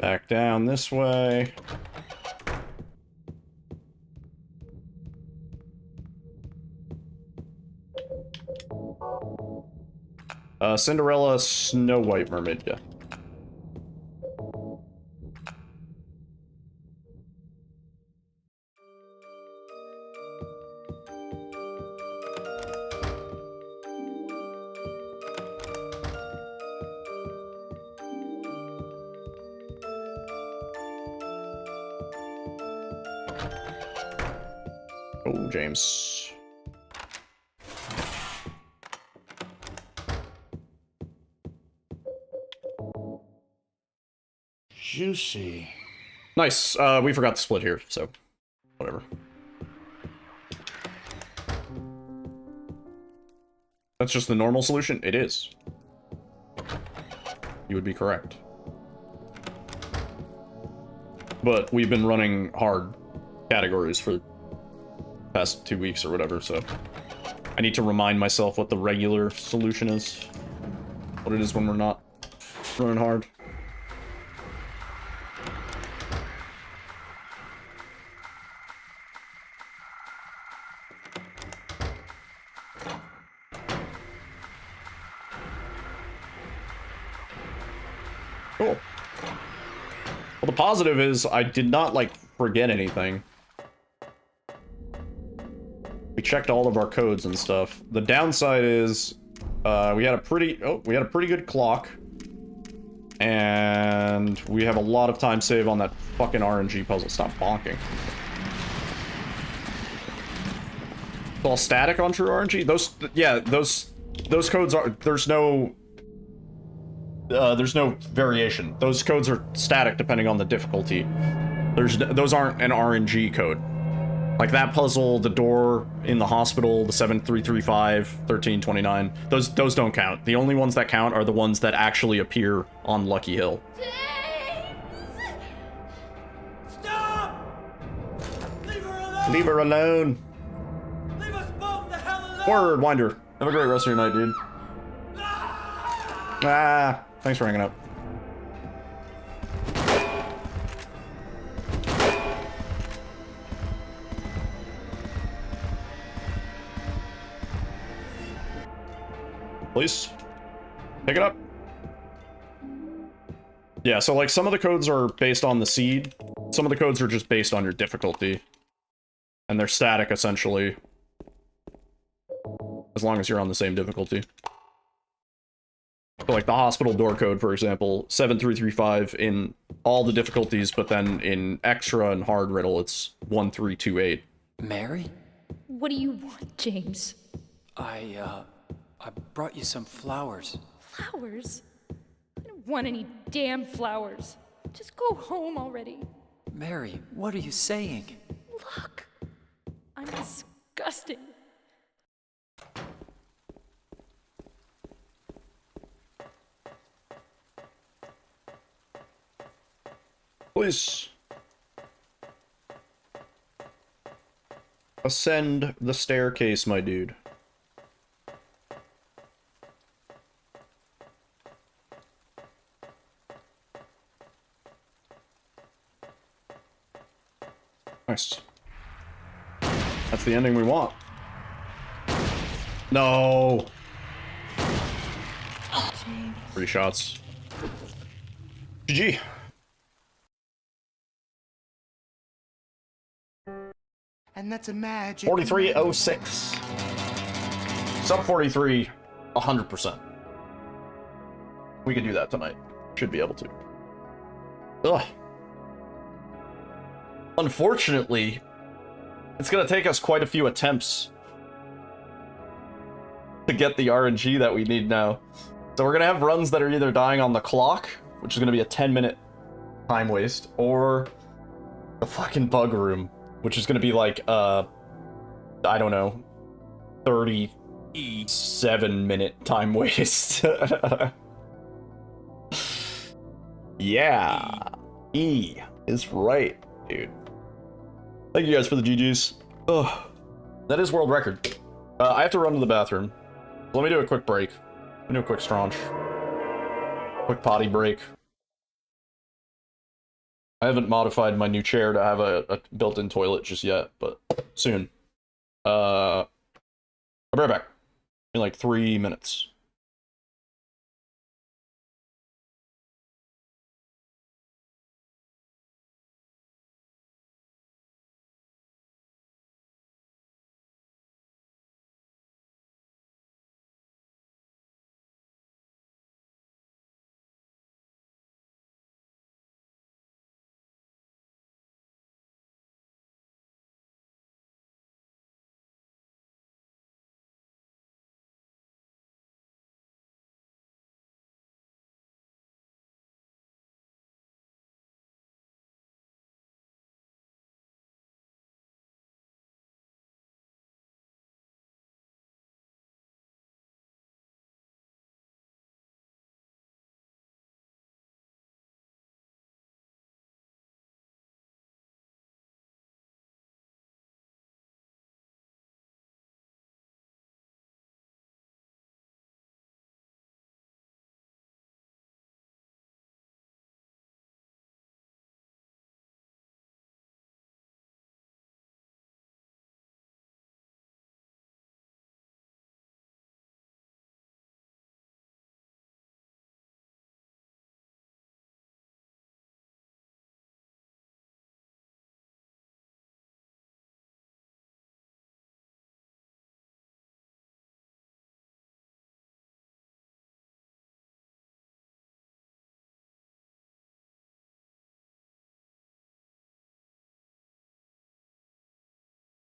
Speaker 4: Back down this way. Cinderella, Snow White Mermaid, yeah. Oh, James.
Speaker 8: Juicy.
Speaker 4: Nice. We forgot to split here, so whatever. That's just the normal solution? It is. You would be correct. But we've been running hard categories for the past 2 weeks or whatever, so I need to remind myself what the regular solution is. what it is when we're not running hard. Cool. Well, the positive is I did not, like, forget anything. We checked all of our codes and stuff. The downside is we had a pretty good clock. And we have a lot of time save on that fucking RNG puzzle. Stop bonking. It's all static on true RNG? Those codes are, there's no variation. Those codes are static depending on the difficulty. Those aren't an RNG code. Like that puzzle, the door in the hospital, the 7335, 1329, those don't count. The only ones that count are the ones that actually appear on Lucky Hill.
Speaker 6: Stop! Leave her alone!
Speaker 4: Leave her alone.
Speaker 6: Leave us both the hell alone!
Speaker 4: Word, Winder. Have a great rest of your night, dude. Ah, thanks for hanging out. Please pick it up. Yeah, so like some of the codes are based on the seed, some of the codes are just based on your difficulty, and they're static essentially, as long as you're on the same difficulty. So like the hospital door code, for example, 7335 in all the difficulties, but then in extra and hard riddle it's 1328.
Speaker 6: Mary?
Speaker 9: What do you want, James?
Speaker 6: I brought you some flowers.
Speaker 9: Flowers? I don't want any damn flowers. Just go home already.
Speaker 6: Mary, what are you saying?
Speaker 9: Look, I'm disgusting.
Speaker 4: Please ascend the staircase, my dude. Nice. That's the ending we want. No. 3 shots. GG.
Speaker 8: And that's a magic.
Speaker 4: 4306. Sub 43, 100%. We could do that tonight. Should be able to. Ugh. Unfortunately, it's gonna take us quite a few attempts to get the RNG that we need now. So we're gonna have runs that are either dying on the clock, which is gonna be a 10-minute time waste, or the fucking bug room, which is gonna be like, I don't know, 37-minute time waste. Yeah. E is right, dude. Thank you guys for the GGs. Ugh. That is world record. I have to run to the bathroom. Let me do a quick break. Let me do a quick straunch. Quick potty break. I haven't modified my new chair to have a built-in toilet just yet, but soon. I'll be right back. In like 3 minutes.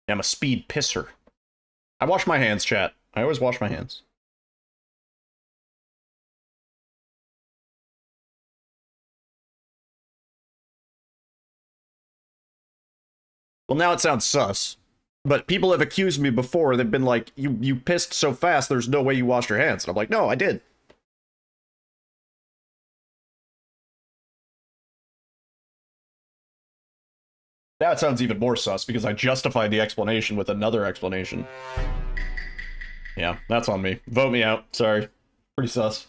Speaker 4: I'm a speed pisser. I wash my hands, chat. I always wash my hands. Well, now it sounds sus. But people have accused me before. They've been like, you pissed so fast, there's no way you washed your hands. And I'm like, no, I did. Now it sounds even more sus because I justified the explanation with another explanation. Yeah, that's on me. Vote me out. Sorry. Pretty sus.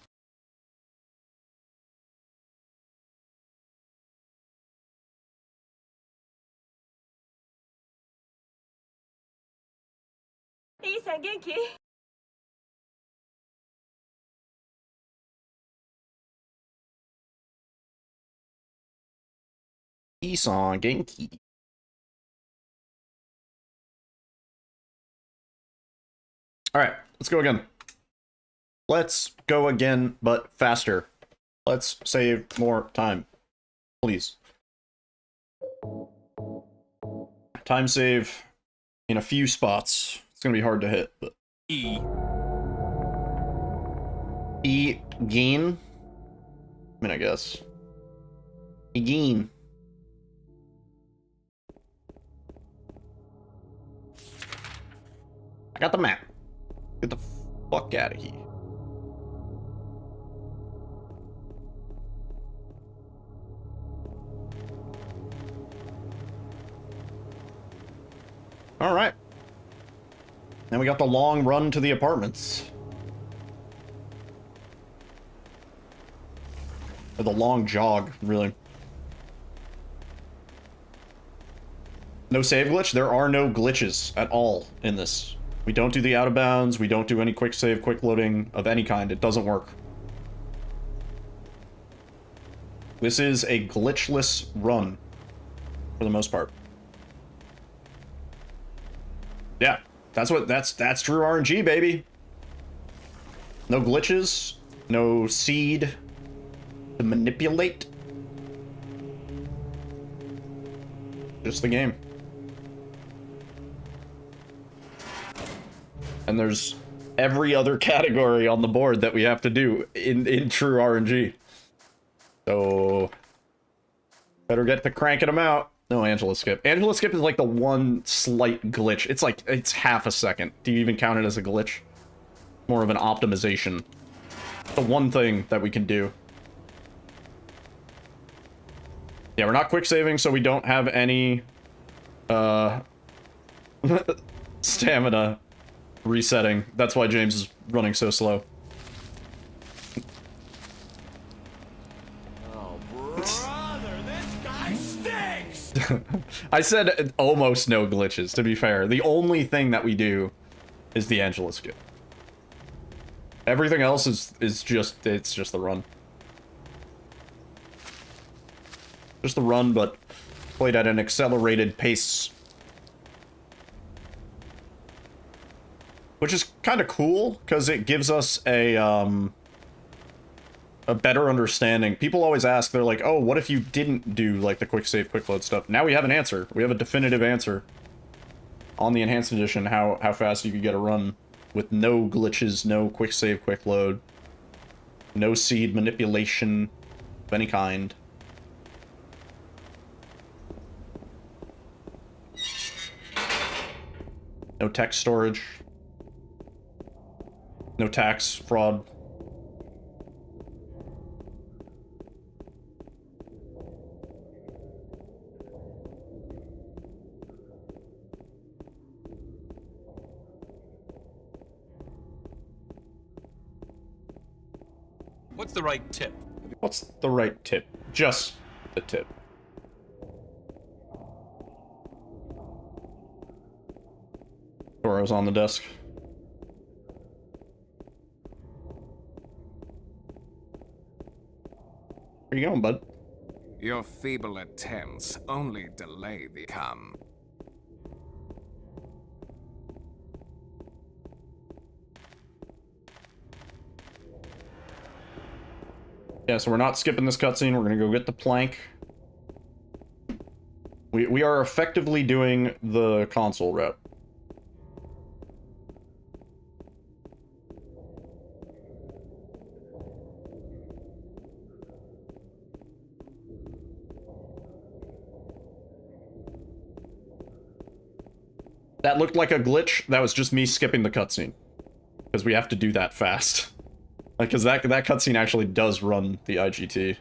Speaker 4: Isan Genki. Alright, let's go again. Let's go again, but faster. Let's save more time. Please. Time save in a few spots. It's gonna be hard to hit, but... E gain? I mean, I guess. E gain. I got the map. Get the fuck out of here. Alright. Now we got the long run to the apartments. Or the long jog, really. No save glitch? There are no glitches at all in this. We don't do the out of bounds, we don't do any quick save, quick loading of any kind. It doesn't work. This is a glitchless run, for the most part. Yeah, that's true RNG, baby. No glitches, no seed to manipulate. Just the game. And there's every other category on the board that we have to do in true RNG. So better get to cranking them out. No Angela skip. Angela skip is like the one slight glitch. It's half a second. Do you even count it as a glitch? More of an optimization. The one thing that we can do. Yeah, we're not quick saving, so we don't have any stamina resetting. That's why James is running so slow.
Speaker 6: Oh, brother, this guy stinks!
Speaker 4: I said almost no glitches, to be fair. The only thing that we do is the Angela skip. Everything else is just the run. Just the run, but played at an accelerated pace. Which is kind of cool, because it gives us a better understanding. People always ask, they're like, oh, what if you didn't do, like, the quick save, quick load stuff? Now we have an answer. We have a definitive answer on the Enhanced Edition, how fast you could get a run with no glitches, no quick save, quick load, no seed manipulation of any kind. No text storage. No tax fraud.
Speaker 1: What's the right tip?
Speaker 4: What's the right tip? Just the tip. Toro's on the desk. Where you going, bud?
Speaker 2: Your feeble attempts only delay the come.
Speaker 4: Yeah, so we're not skipping this cutscene. We're gonna go get the plank. We are effectively doing the console route. That looked like a glitch. That was just me skipping the cutscene. Because we have to do that fast. Like, because that cutscene actually does run the IGT.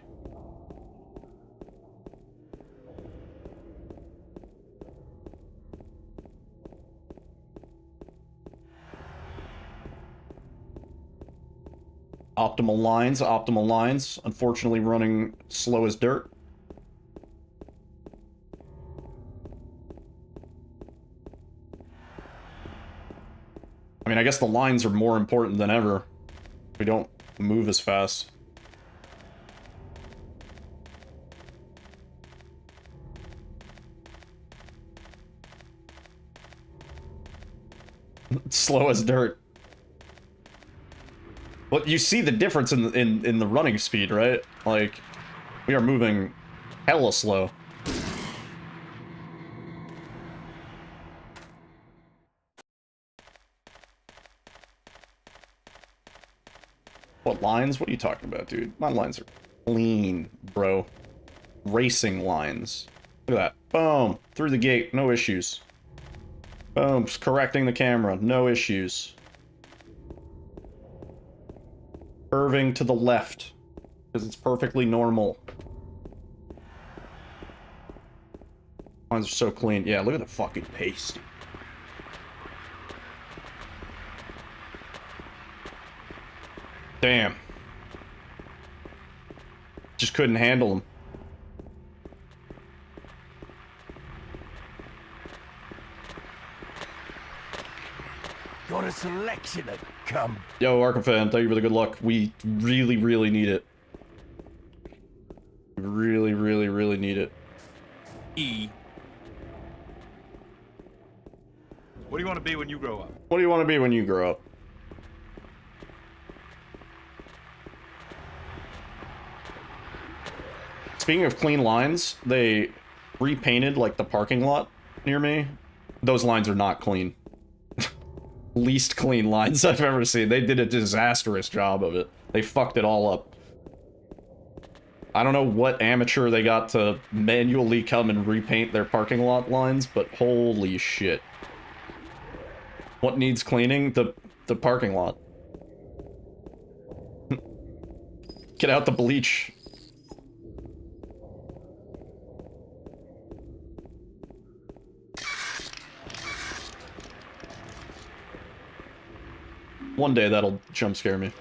Speaker 4: Optimal lines, optimal lines. Unfortunately running slow as dirt. I mean, I guess the lines are more important than ever. We don't move as fast. Slow as dirt. Well, you see the difference in the running speed, right? Like, we are moving hella slow. What lines? What are you talking about, dude? My lines are clean, bro. Racing lines. Look at that. Boom. Through the gate. No issues. Boom. Correcting the camera. No issues. Curving to the left. Because it's perfectly normal. Lines are so clean. Yeah, look at the fucking pace. Damn. Just couldn't handle them.
Speaker 8: Got a selection of cum.
Speaker 4: Yo, Arkham fan, thank you for the good luck. We really, really need it. Really, really, really need it.
Speaker 8: E.
Speaker 3: What do you want to be when you grow up?
Speaker 4: What do you want to be when you grow up? Speaking of clean lines, they repainted, like, the parking lot near me. Those lines are not clean. Least clean lines I've ever seen. They did a disastrous job of it. They fucked it all up. I don't know what amateur they got to manually come and repaint their parking lot lines, but holy shit. What needs cleaning? The parking lot. Get out the bleach. One day that'll jump scare me.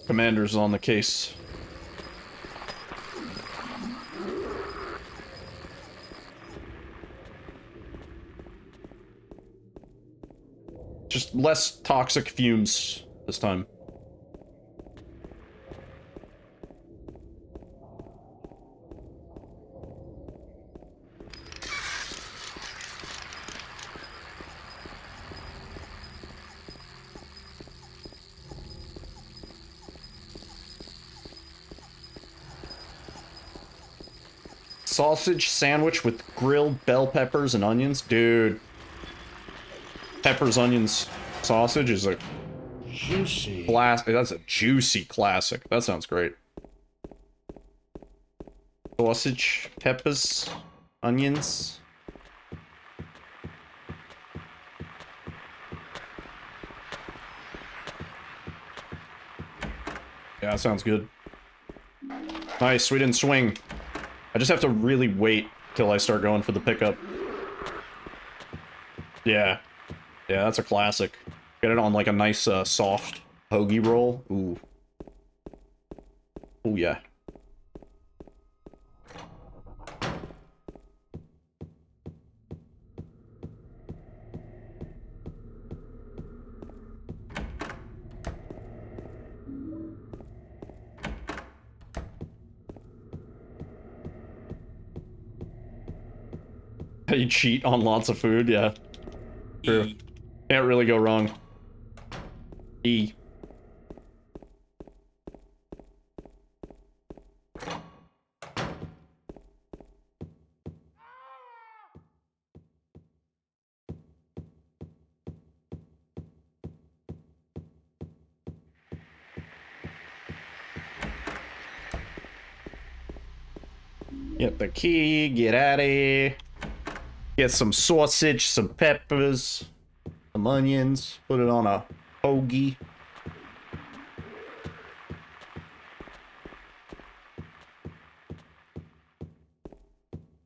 Speaker 4: Commander's on the case. Just less toxic fumes this time. Sausage sandwich with grilled bell peppers and onions? Dude. Peppers, onions, sausage is a juicy classic. That's a juicy classic. That sounds great. Sausage, peppers, onions. Yeah, that sounds good. Nice, we didn't swing. I just have to really wait till I start going for the pickup. Yeah. Yeah, that's a classic. Get it on like a nice soft hoagie roll. Ooh. Ooh, yeah. How you cheat on lots of food, yeah. True.
Speaker 8: E.
Speaker 4: Can't really go wrong. E. Get the key, get out of here. Get some sausage, some peppers, some onions, put it on a hoagie.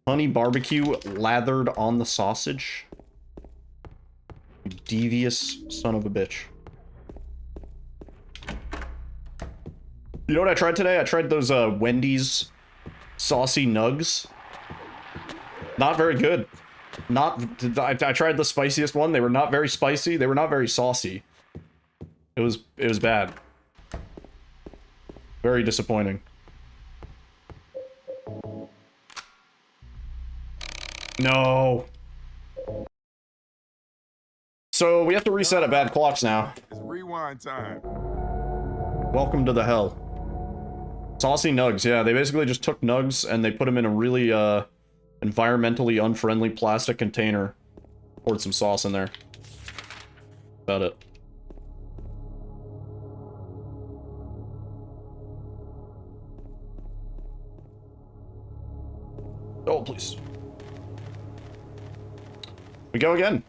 Speaker 4: Honey barbecue lathered on the sausage. You devious son of a bitch. You know what I tried today? I tried those Wendy's saucy nugs. Not very good. I tried the spiciest one. They were not very spicy. They were not very saucy. It was bad. Very disappointing. No. So we have to reset at bad clocks now.
Speaker 8: It's rewind time.
Speaker 4: Welcome to the hell. Saucy nugs, yeah, they basically just took nugs and they put them in a really environmentally unfriendly plastic container. Poured some sauce in there. About it. Oh, please. We go again.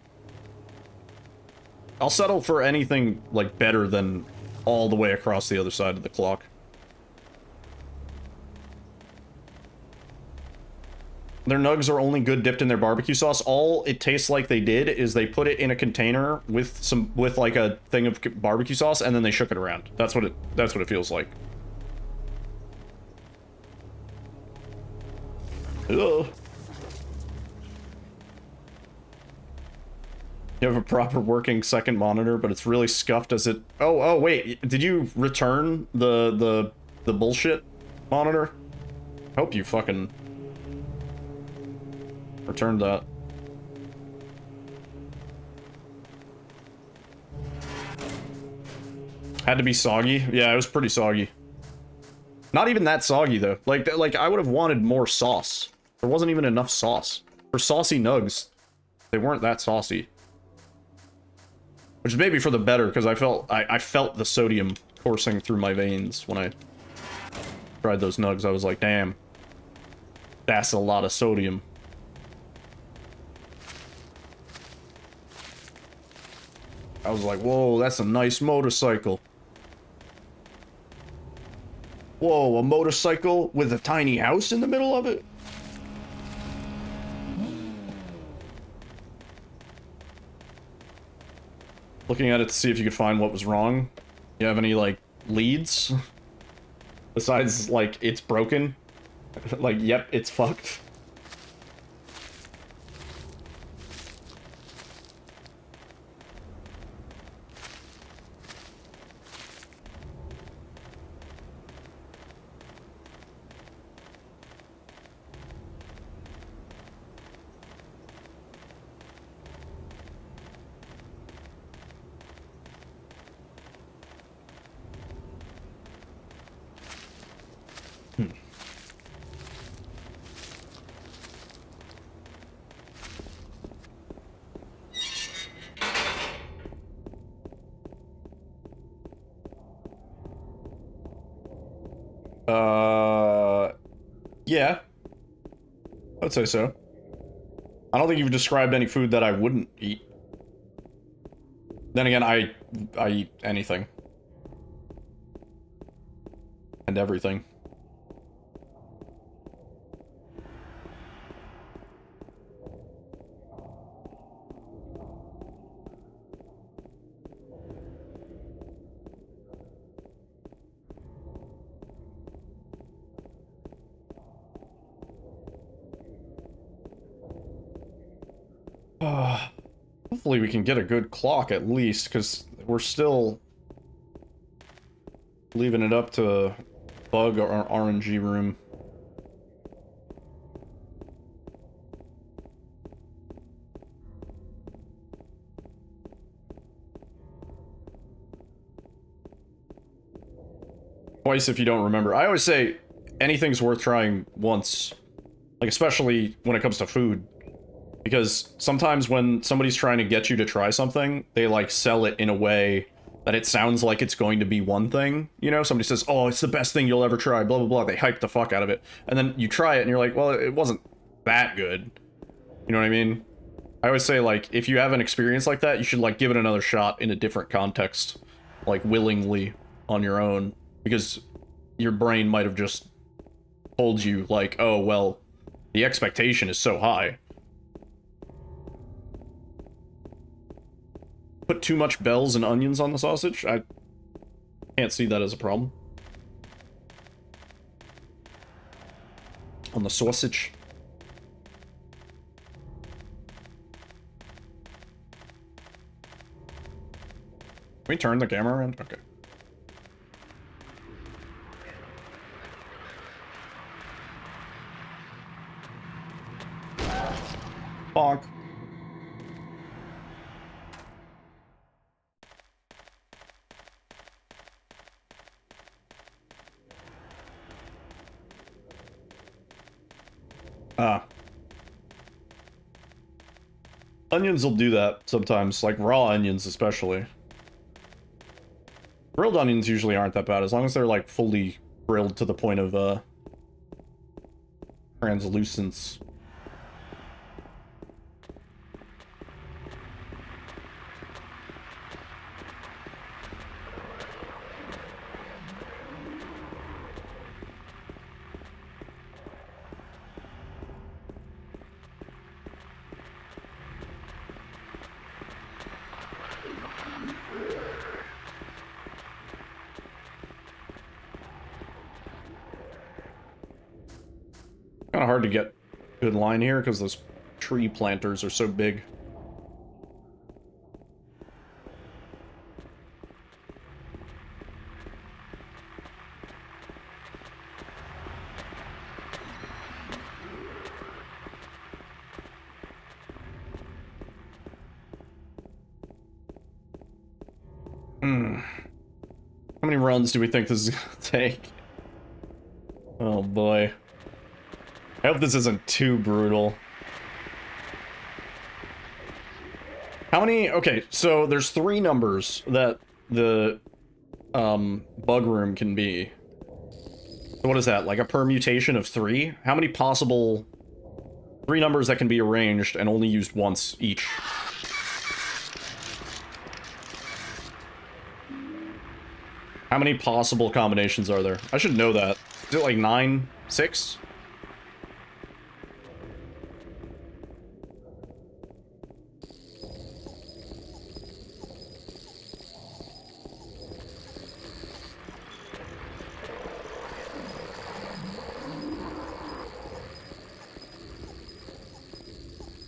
Speaker 4: I'll settle for anything, like, better than all the way across the other side of the clock. Their nugs are only good dipped in their barbecue sauce. All it tastes like they did is they put it in a container with like a thing of barbecue sauce and then they shook it around. That's what it feels like. Ugh. You have a proper working second monitor, but it's really scuffed as it... Oh, wait. Did you return the bullshit monitor? I hope you fucking... returned that. Had to be soggy? Yeah, it was pretty soggy. Not even that soggy, though. Like I would have wanted more sauce. There wasn't even enough sauce. For saucy nugs, they weren't that saucy. Which is maybe for the better, because I felt the sodium coursing through my veins when I tried those nugs. I was like, damn. That's a lot of sodium. I was like, whoa, that's a nice motorcycle. Whoa, a motorcycle with a tiny house in the middle of it? Looking at it to see if you could find what was wrong. You have any, like, leads? Besides, like, it's broken? Like, yep, it's fucked. Yeah. I'd say so. I don't think you've described any food that I wouldn't eat. Then again, I eat anything. And everything. Hopefully we can get a good clock at least, because we're still leaving it up to bug our RNG room. Twice if you don't remember. I always say anything's worth trying once, like especially when it comes to food. Because sometimes when somebody's trying to get you to try something, they like sell it in a way that it sounds like it's going to be one thing, you know? Somebody says, oh, it's the best thing you'll ever try, blah, blah, blah. They hype the fuck out of it. And then you try it and you're like, well, it wasn't that good. You know what I mean? I always say, like, if you have an experience like that, you should, like, give it another shot in a different context. Like, willingly on your own. Because your brain might have just told you, like, oh, well, the expectation is so high. Put too much bells and onions on the sausage? I can't see that as a problem. On the sausage. Can we turn the camera around? Okay. Bonk. Onions will do that sometimes, like raw onions especially. Grilled onions usually aren't that bad, as long as they're like fully grilled to the point of translucence. Kind of hard to get a good line here because those tree planters are so big. How many runs do we think this is gonna take? Oh boy. I hope this isn't too brutal. How many? Okay, so there's 3 numbers that the bug room can be. What is that, like a permutation of 3? How many possible 3 numbers that can be arranged and only used once each? How many possible combinations are there? I should know that. Is it like 9, 6?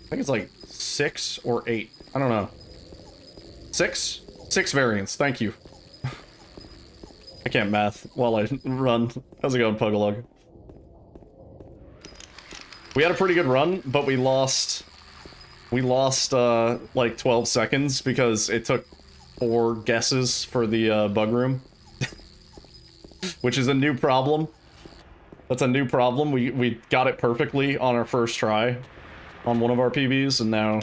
Speaker 4: I think it's like 6 or 8. I don't know. 6? 6 variants, thank you. I can't math while I run. How's it going, Pugalug? We had a pretty good run, but we lost like 12 seconds because it took 4 guesses for the bug room. Which is a new problem. That's a new problem. We got it perfectly on our first try on one of our PBs, and now,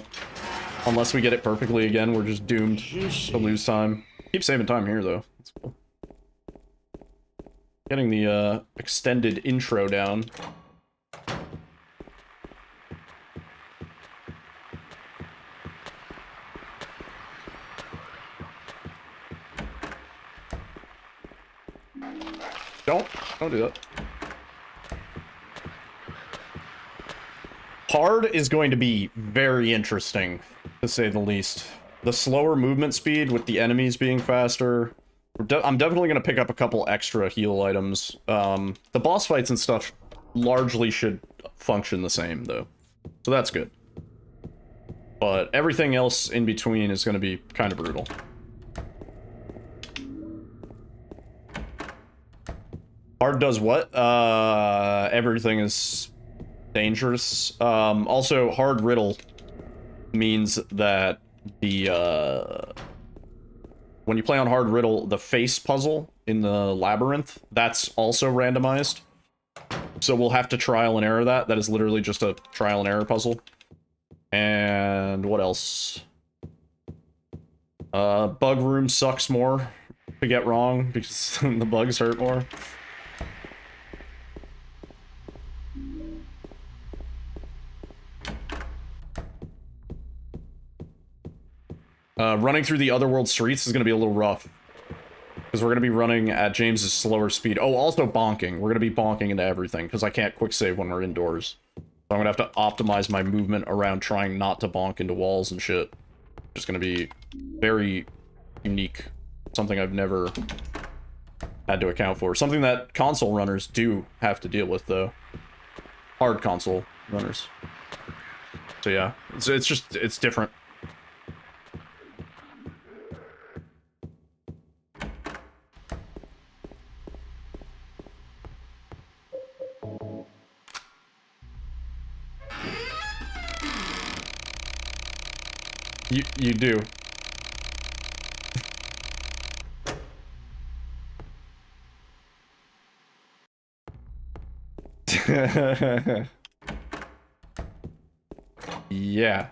Speaker 4: unless we get it perfectly again, we're just doomed to lose time. Keep saving time here, though. That's cool. Getting the extended intro down. Don't do that. Hard is going to be very interesting, to say the least. The slower movement speed with the enemies being faster. I'm definitely going to pick up a couple extra heal items. The boss fights and stuff largely should function the same, though. So that's good. But everything else in between is going to be kind of brutal. Hard does what? Everything is dangerous. Also, hard riddle means that the when you play on hard riddle, the face puzzle in the labyrinth, that's also randomized. So we'll have to trial and error that. That is literally just a trial and error puzzle. And what else? Bug room sucks more to get wrong because the bugs hurt more. Running through the Otherworld streets is going to be a little rough. Because we're going to be running at James's slower speed. Oh, also bonking. We're going to be bonking into everything, because I can't quick save when we're indoors. So I'm going to have to optimize my movement around trying not to bonk into walls and shit. Just going to be very unique. Something I've never had to account for. Something that console runners do have to deal with, though. Hard console runners. So yeah, it's different. You do. Yeah,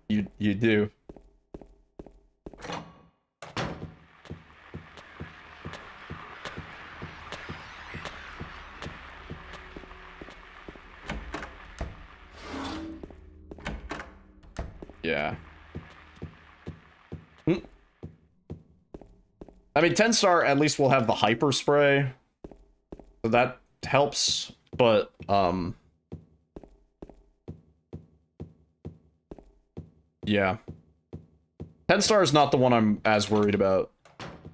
Speaker 4: you do. Yeah. I mean, 10 star at least will have the hyper spray, so that helps, but, yeah. 10 star is not the one I'm as worried about.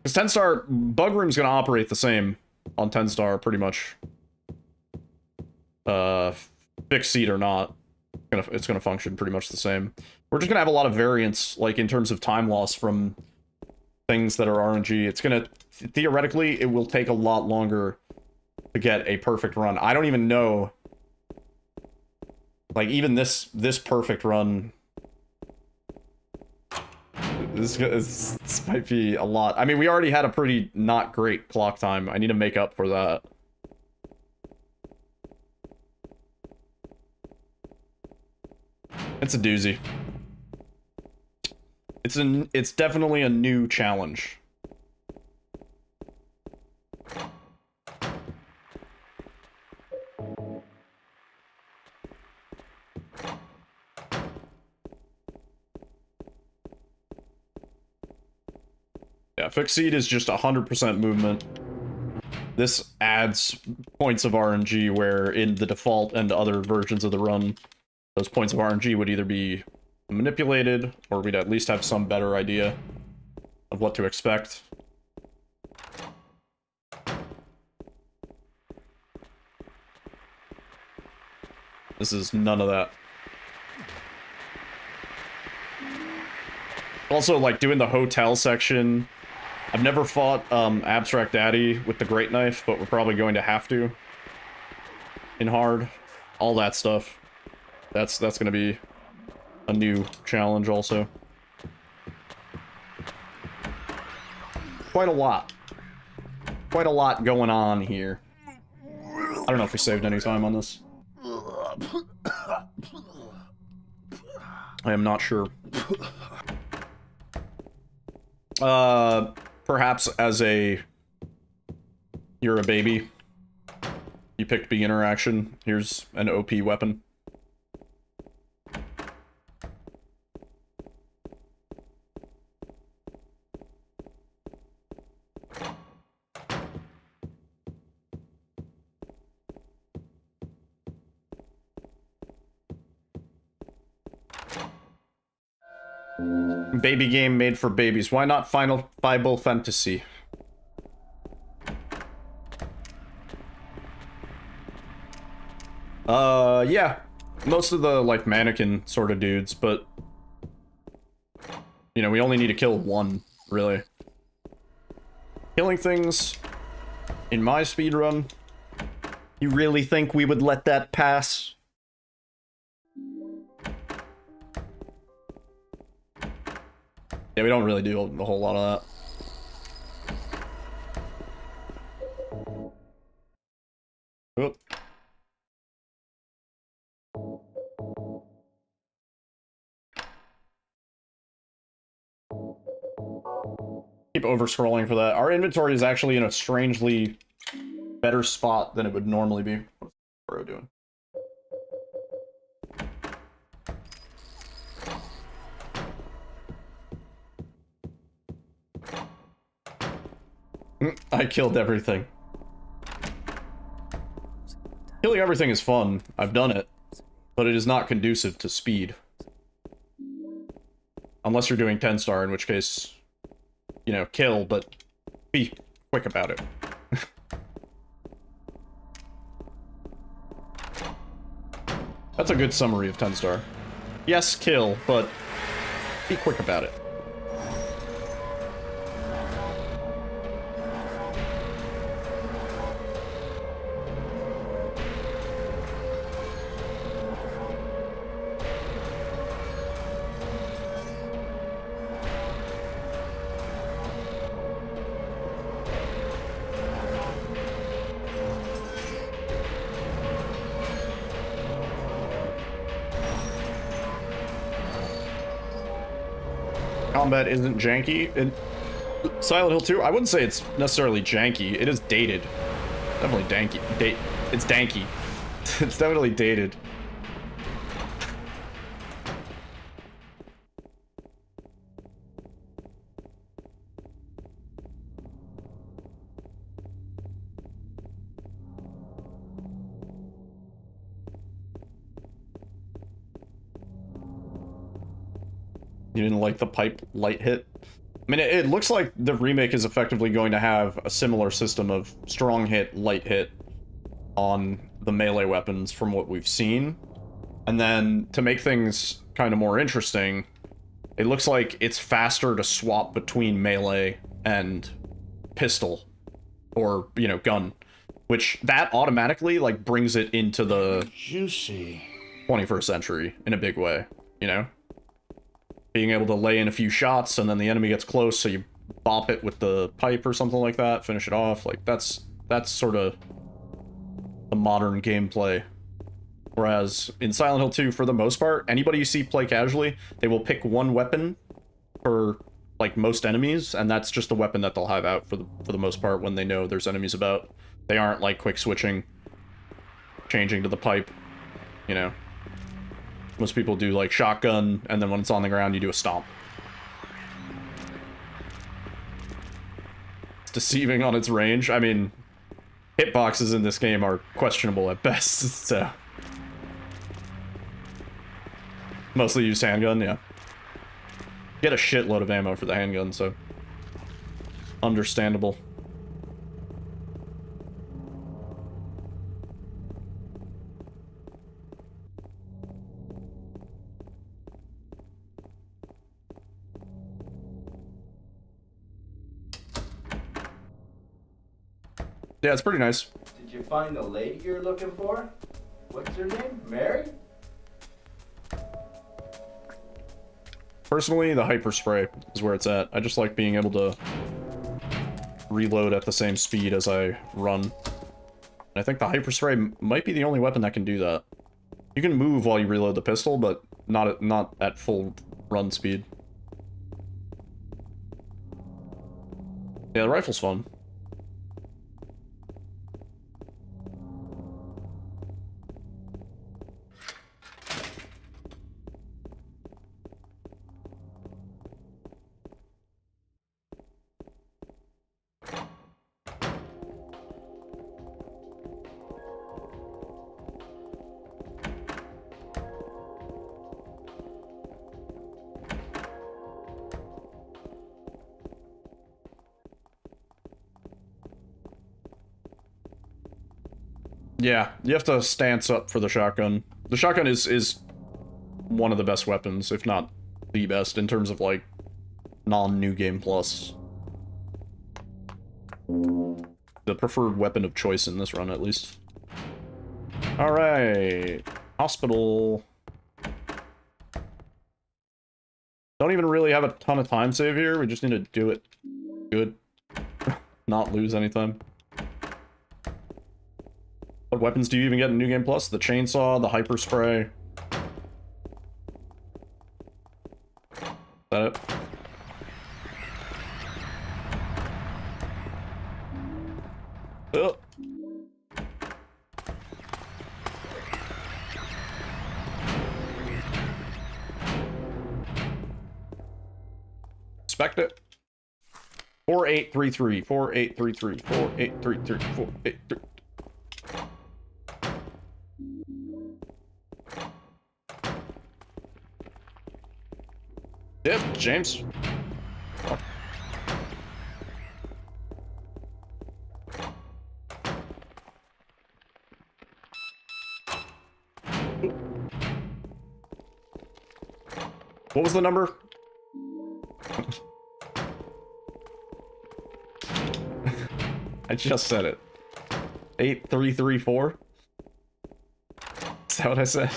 Speaker 4: Because 10 star, Bug Room's gonna operate the same on 10 star, pretty much. Fixed seat or not, it's gonna function pretty much the same. We're just gonna have a lot of variance, like, in terms of time loss from things that are RNG. It's gonna, theoretically, it will take a lot longer to get a perfect run. I don't even know, like, even this perfect run, this might be a lot. I mean, we already had a pretty not great clock time. I need to make up for that. It's a doozy. It's definitely a new challenge. Yeah, fixed seat is just 100% movement. This adds points of RNG where in the default and other versions of the run, those points of RNG would either be manipulated, or we'd at least have some better idea of what to expect. This is none of that. Also, like, doing the hotel section, I've never fought Abstract Daddy with the Great Knife, but we're probably going to have to in hard. All that stuff. That's gonna be a new challenge also. Quite a lot. Quite a lot going on here. I don't know if we saved any time on this. I am not sure. Perhaps as a... You're a baby. You picked beginner action. Here's an OP weapon. Baby game made for babies. Why not Final Fantasy? Yeah. Most of the, like, mannequin sort of dudes, but... You know, we only need to kill one, really. Killing things in my speedrun. You really think we would let that pass? Yeah, we don't really do a whole lot of that. Oop. keep over-scrolling for that. Our inventory is actually in a strangely better spot than it would normally be. What's Bro doing? I killed everything. Killing everything is fun. I've done it. But it is not conducive to speed. Unless you're doing 10 star, in which case, you know, kill, but be quick about it. That's a good summary of 10 star. Yes, kill, but be quick about it. Combat isn't janky. In Silent Hill 2, I wouldn't say it's necessarily janky. It is dated. Definitely danky. It's danky. It's definitely dated. You didn't like the pipe light hit? I mean, it looks like the remake is effectively going to have a similar system of strong hit, light hit on the melee weapons from what we've seen. And then, to make things kind of more interesting, it looks like it's faster to swap between melee and pistol. Or, you know, gun. Which, that automatically, like, brings it into the
Speaker 8: Juicy
Speaker 4: 21st century in a big way, you know? Being able to lay in a few shots and then the enemy gets close, so you bop it with the pipe or something like that, finish it off. Like, that's sort of the modern gameplay. Whereas in Silent Hill 2, for the most part, anybody you see play casually, they will pick one weapon for, like, most enemies, and that's just the weapon that they'll have out for the most part when they know there's enemies about. They aren't, like, quick switching, changing to the pipe, you know. Most people do, like, shotgun, and then when it's on the ground, you do a stomp. It's deceiving on its range. I mean, hitboxes in this game are questionable at best, so... Mostly use handgun, yeah. Get a shitload of ammo for the handgun, so... Understandable. Yeah, it's pretty nice.
Speaker 5: Did you find the lady you're looking for? What's her name? Mary?
Speaker 4: Personally, the hyper spray is where it's at. I just like being able to reload at the same speed as I run. And I think the hyper spray might be the only weapon that can do that. You can move while you reload the pistol, but not at full run speed. Yeah, the rifle's fun. Yeah, you have to stance up for the shotgun. The shotgun is one of the best weapons, if not the best, in terms of, like, non-New Game Plus. The preferred weapon of choice in this run, at least. Alright. Hospital. Don't even really have a ton of time save here, we just need to do it good. Not lose any time. What weapons do you even get in New Game Plus? The chainsaw, the hyper spray. Is that it? Inspect it. 4833, 4833, 4833, 483. Yep, James. Oh. What was the number? I just said it. 8334? Is that what I said?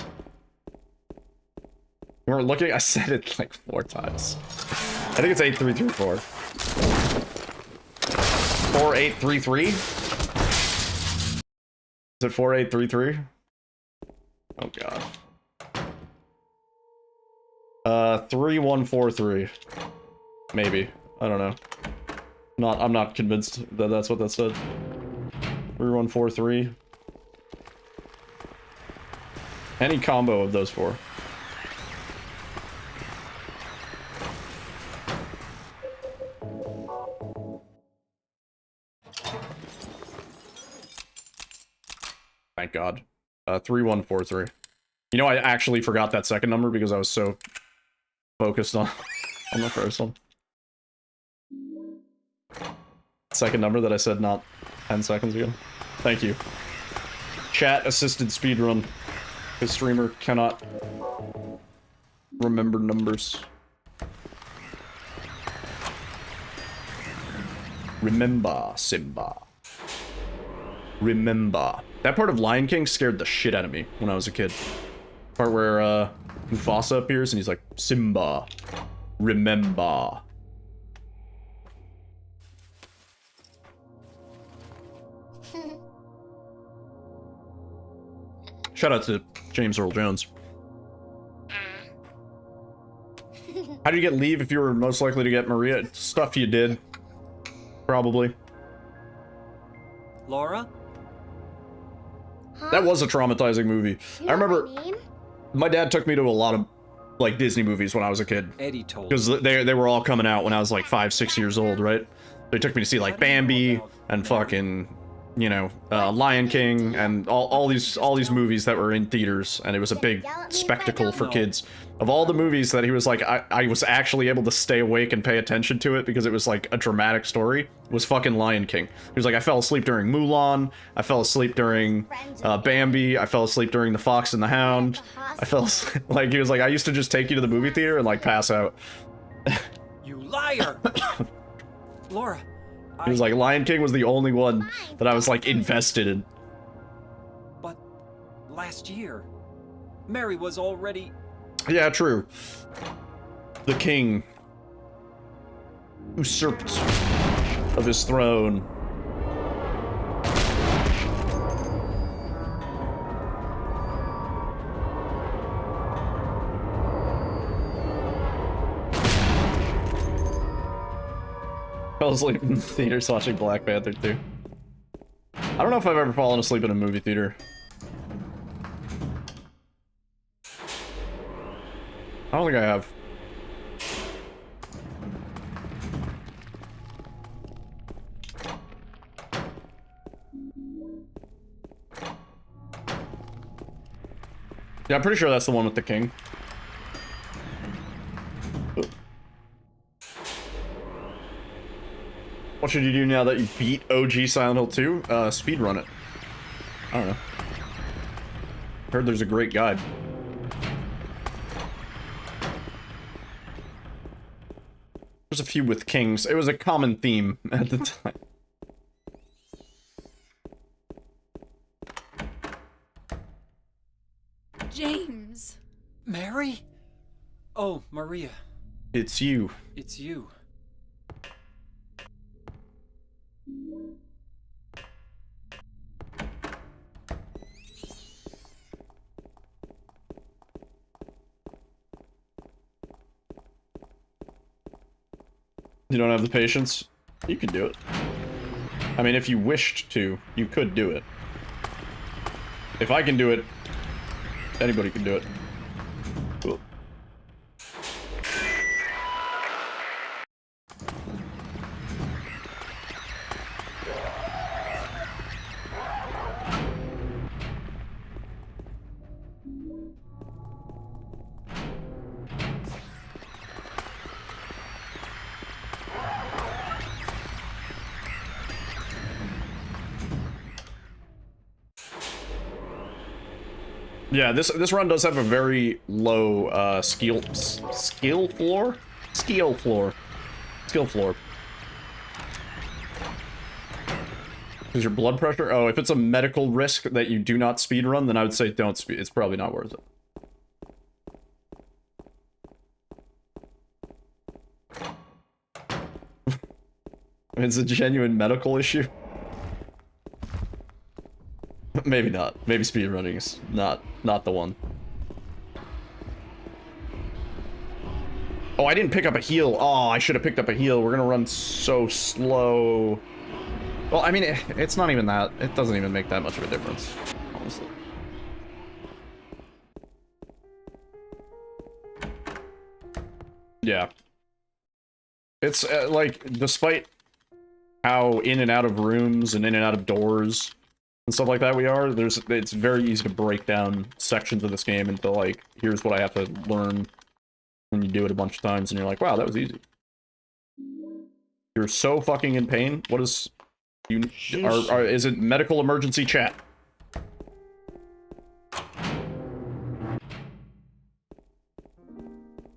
Speaker 4: You weren't looking? I said it like 4 times. I think it's 8334. 4833? Is it 4833? Oh god. 3143. Maybe. I don't know. I'm not convinced that that's what that said. 3143. Any combo of those 4. Thank God. 3143. You know, I actually forgot that second number because I was so focused on the first one. Second number that I said not 10 seconds ago. Thank you. Chat assisted speedrun. The streamer cannot remember numbers. Remember, Simba. Remember. That part of Lion King scared the shit out of me when I was a kid. Part where Mufasa appears and he's like, Simba, remember. Shout out to James Earl Jones. How do you get leave if you were most likely to get Maria? Stuff you did. Probably.
Speaker 6: Laura?
Speaker 4: That was a traumatizing movie. I remember my dad took me to a lot of like Disney movies when I was a kid.
Speaker 6: Eddie told
Speaker 4: because they were all coming out when I was like 5, 6 years old, right? They took me to see like Bambi and fucking, you know, Lion King and all these movies that were in theaters, and it was a big spectacle for kids. Of all the movies that he was like, I was actually able to stay awake and pay attention to it because it was like a dramatic story, was fucking Lion King. He was like, I fell asleep during Mulan, I fell asleep during Bambi, I fell asleep during The Fox and the Hound, I fell asleep, like, he was like, I used to just take you to the movie theater and like pass out.
Speaker 6: You liar! Laura,
Speaker 4: He was like, Lion King was the only one that I was like invested in.
Speaker 6: But last year, Mary was already...
Speaker 4: Yeah, true. The king usurped of his throne. Fell asleep in the theaters watching Black Panther 2. I don't know if I've ever fallen asleep in a movie theater. I don't think I have. Yeah, I'm pretty sure that's the one with the king. What should you do now that you beat OG Silent Hill 2? Speedrun it. I don't know. Heard there's a great guide. There's a few with kings. It was a common theme at the time.
Speaker 7: James.
Speaker 6: Mary? Oh, Maria.
Speaker 4: It's you.
Speaker 6: It's you.
Speaker 4: You don't have the patience? You can do it. I mean, if you wished to, you could do it. If I can do it, anybody can do it. Cool. Yeah, this run does have a very low skill floor. Is your blood pressure? Oh, if it's a medical risk that you do not speedrun, then I would say don't speed. It's probably not worth it. It's a genuine medical issue. Maybe not. Maybe speedrunning is not the one. Oh, I didn't pick up a heal. Oh, I should have picked up a heal. We're gonna run so slow. Well, I mean, it's not even that. It doesn't even make that much of a difference, honestly. Yeah. It's, like, despite how in and out of rooms and in and out of doors and stuff like that we are, it's very easy to break down sections of this game into, like, here's what I have to learn, and you do it a bunch of times, and you're like, wow, that was easy. You're so fucking in pain? What is... is it medical emergency chat?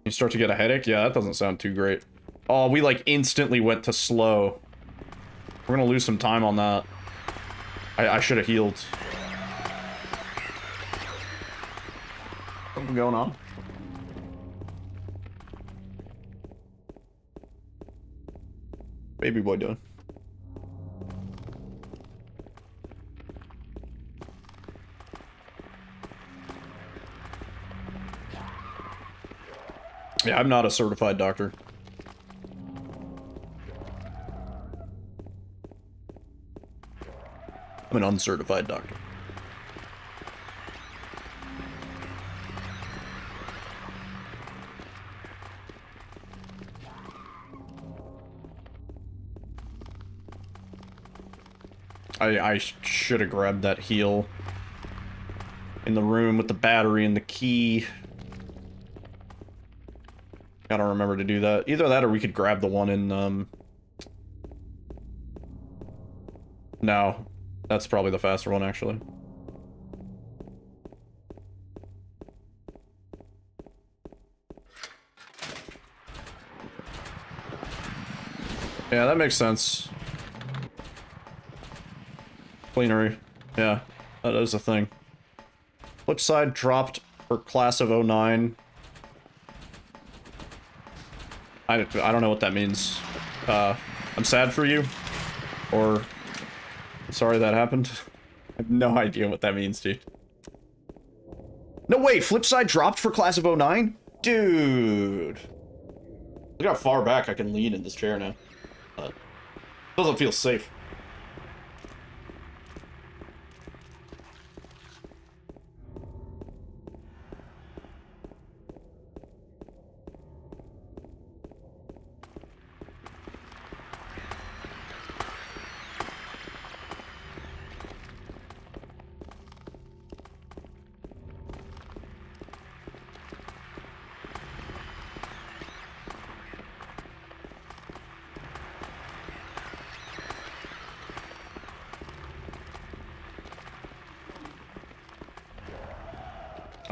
Speaker 4: You start to get a headache? Yeah, that doesn't sound too great. Oh, we like instantly went to slow. We're gonna lose some time on that. I should have healed. Something going on? Baby boy doing? Yeah, I'm not a certified doctor. I'm an uncertified doctor. I should have grabbed that heal in the room with the battery and the key. Gotta remember to do that. Either that or we could grab the one in, No. That's probably the faster one, actually. Yeah, that makes sense. Cleanery. Yeah, that is a thing. Flip side dropped for class of 09. I don't know what that means. I'm sad for you. Or... sorry that happened. I have no idea what that means, dude. No, wait, Flipside dropped for class of 09? Dude. Look how far back I can lean in this chair now. Doesn't feel safe.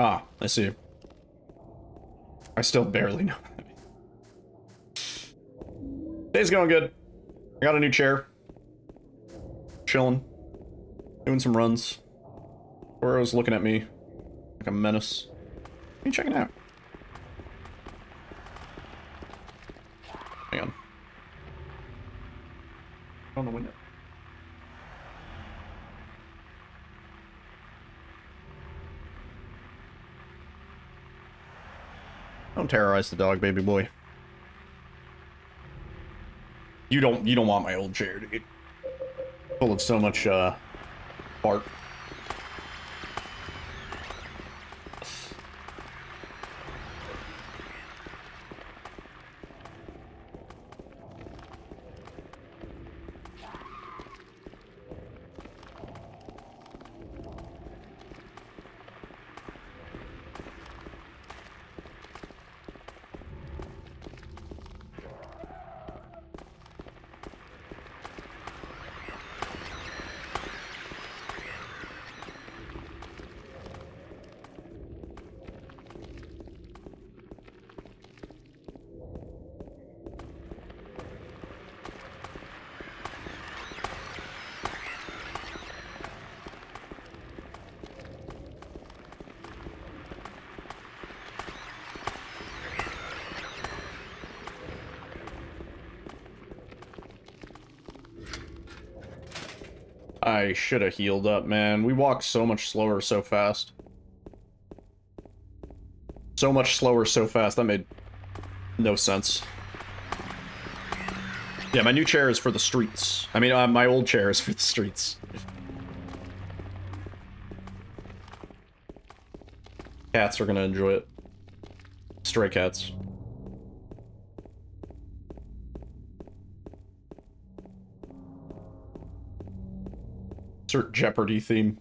Speaker 4: Ah, I see. I still barely know. Day's going good. I got a new chair. Chilling. Doing some runs. Goro's looking at me like a menace. What are you checking out? Hang on. On the window. Don't terrorize the dog, baby boy. You don't want my old chair, dude. Full of so much fart. I should have healed up, man. We walked so much slower so fast. So much slower so fast. That made no sense. Yeah, my new chair is for the streets. I mean, my old chair is for the streets. Cats are gonna enjoy it. Stray cats. Insert Jeopardy theme.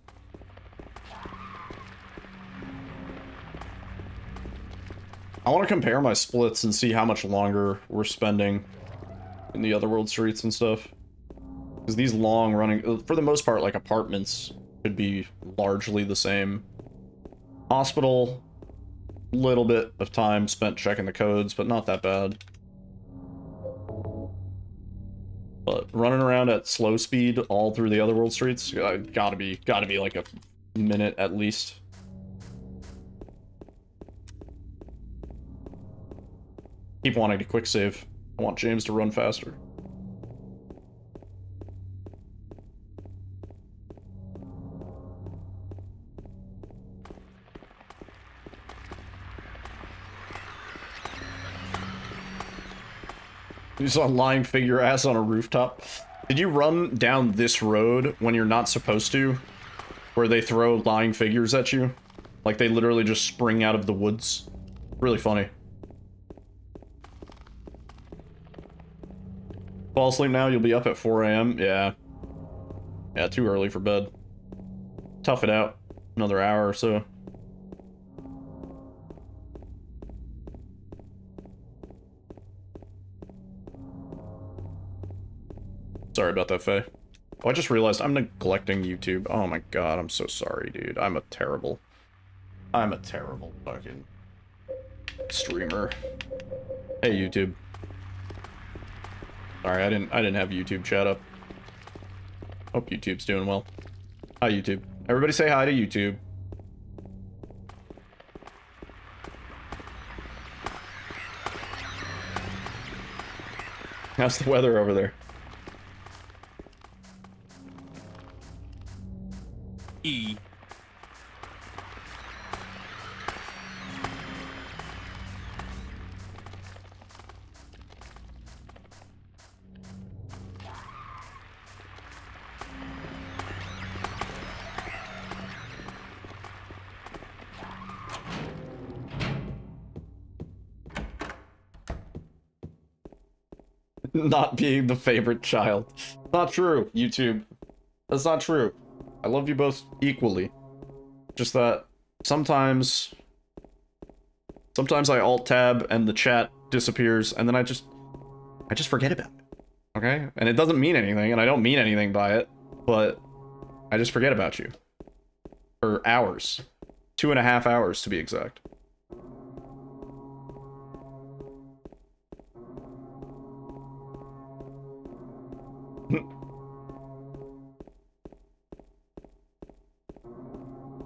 Speaker 4: I want to compare my splits and see how much longer we're spending in the Otherworld streets and stuff. Because these long running, for the most part, like apartments could be largely the same. Hospital, little bit of time spent checking the codes, but not that bad. But running around at slow speed all through the Otherworld streets, gotta be like a minute at least. Keep wanting to quick save. I want James to run faster. You saw a lying figure ass on a rooftop. Did you run down this road when you're not supposed to? Where they throw lying figures at you? Like they literally just spring out of the woods. Really funny. Fall asleep now, you'll be up at 4 AM. Yeah. Yeah, too early for bed. Tough it out. Another hour or so. Sorry about that, Faye. Oh, I just realized I'm neglecting YouTube. Oh my god, I'm so sorry, dude. I'm a terrible fucking streamer. Hey, YouTube. Sorry, I didn't have YouTube chat up. Hope YouTube's doing well. Hi, YouTube. Everybody say hi to YouTube. How's the weather over there?
Speaker 1: E.
Speaker 4: Not being the favorite child. Not true, YouTube. That's not true. I love you both equally. Just that sometimes I alt tab and the chat disappears and then I just forget about it. Okay? And it doesn't mean anything and I don't mean anything by it, but I just forget about you. For hours. 2.5 hours to be exact.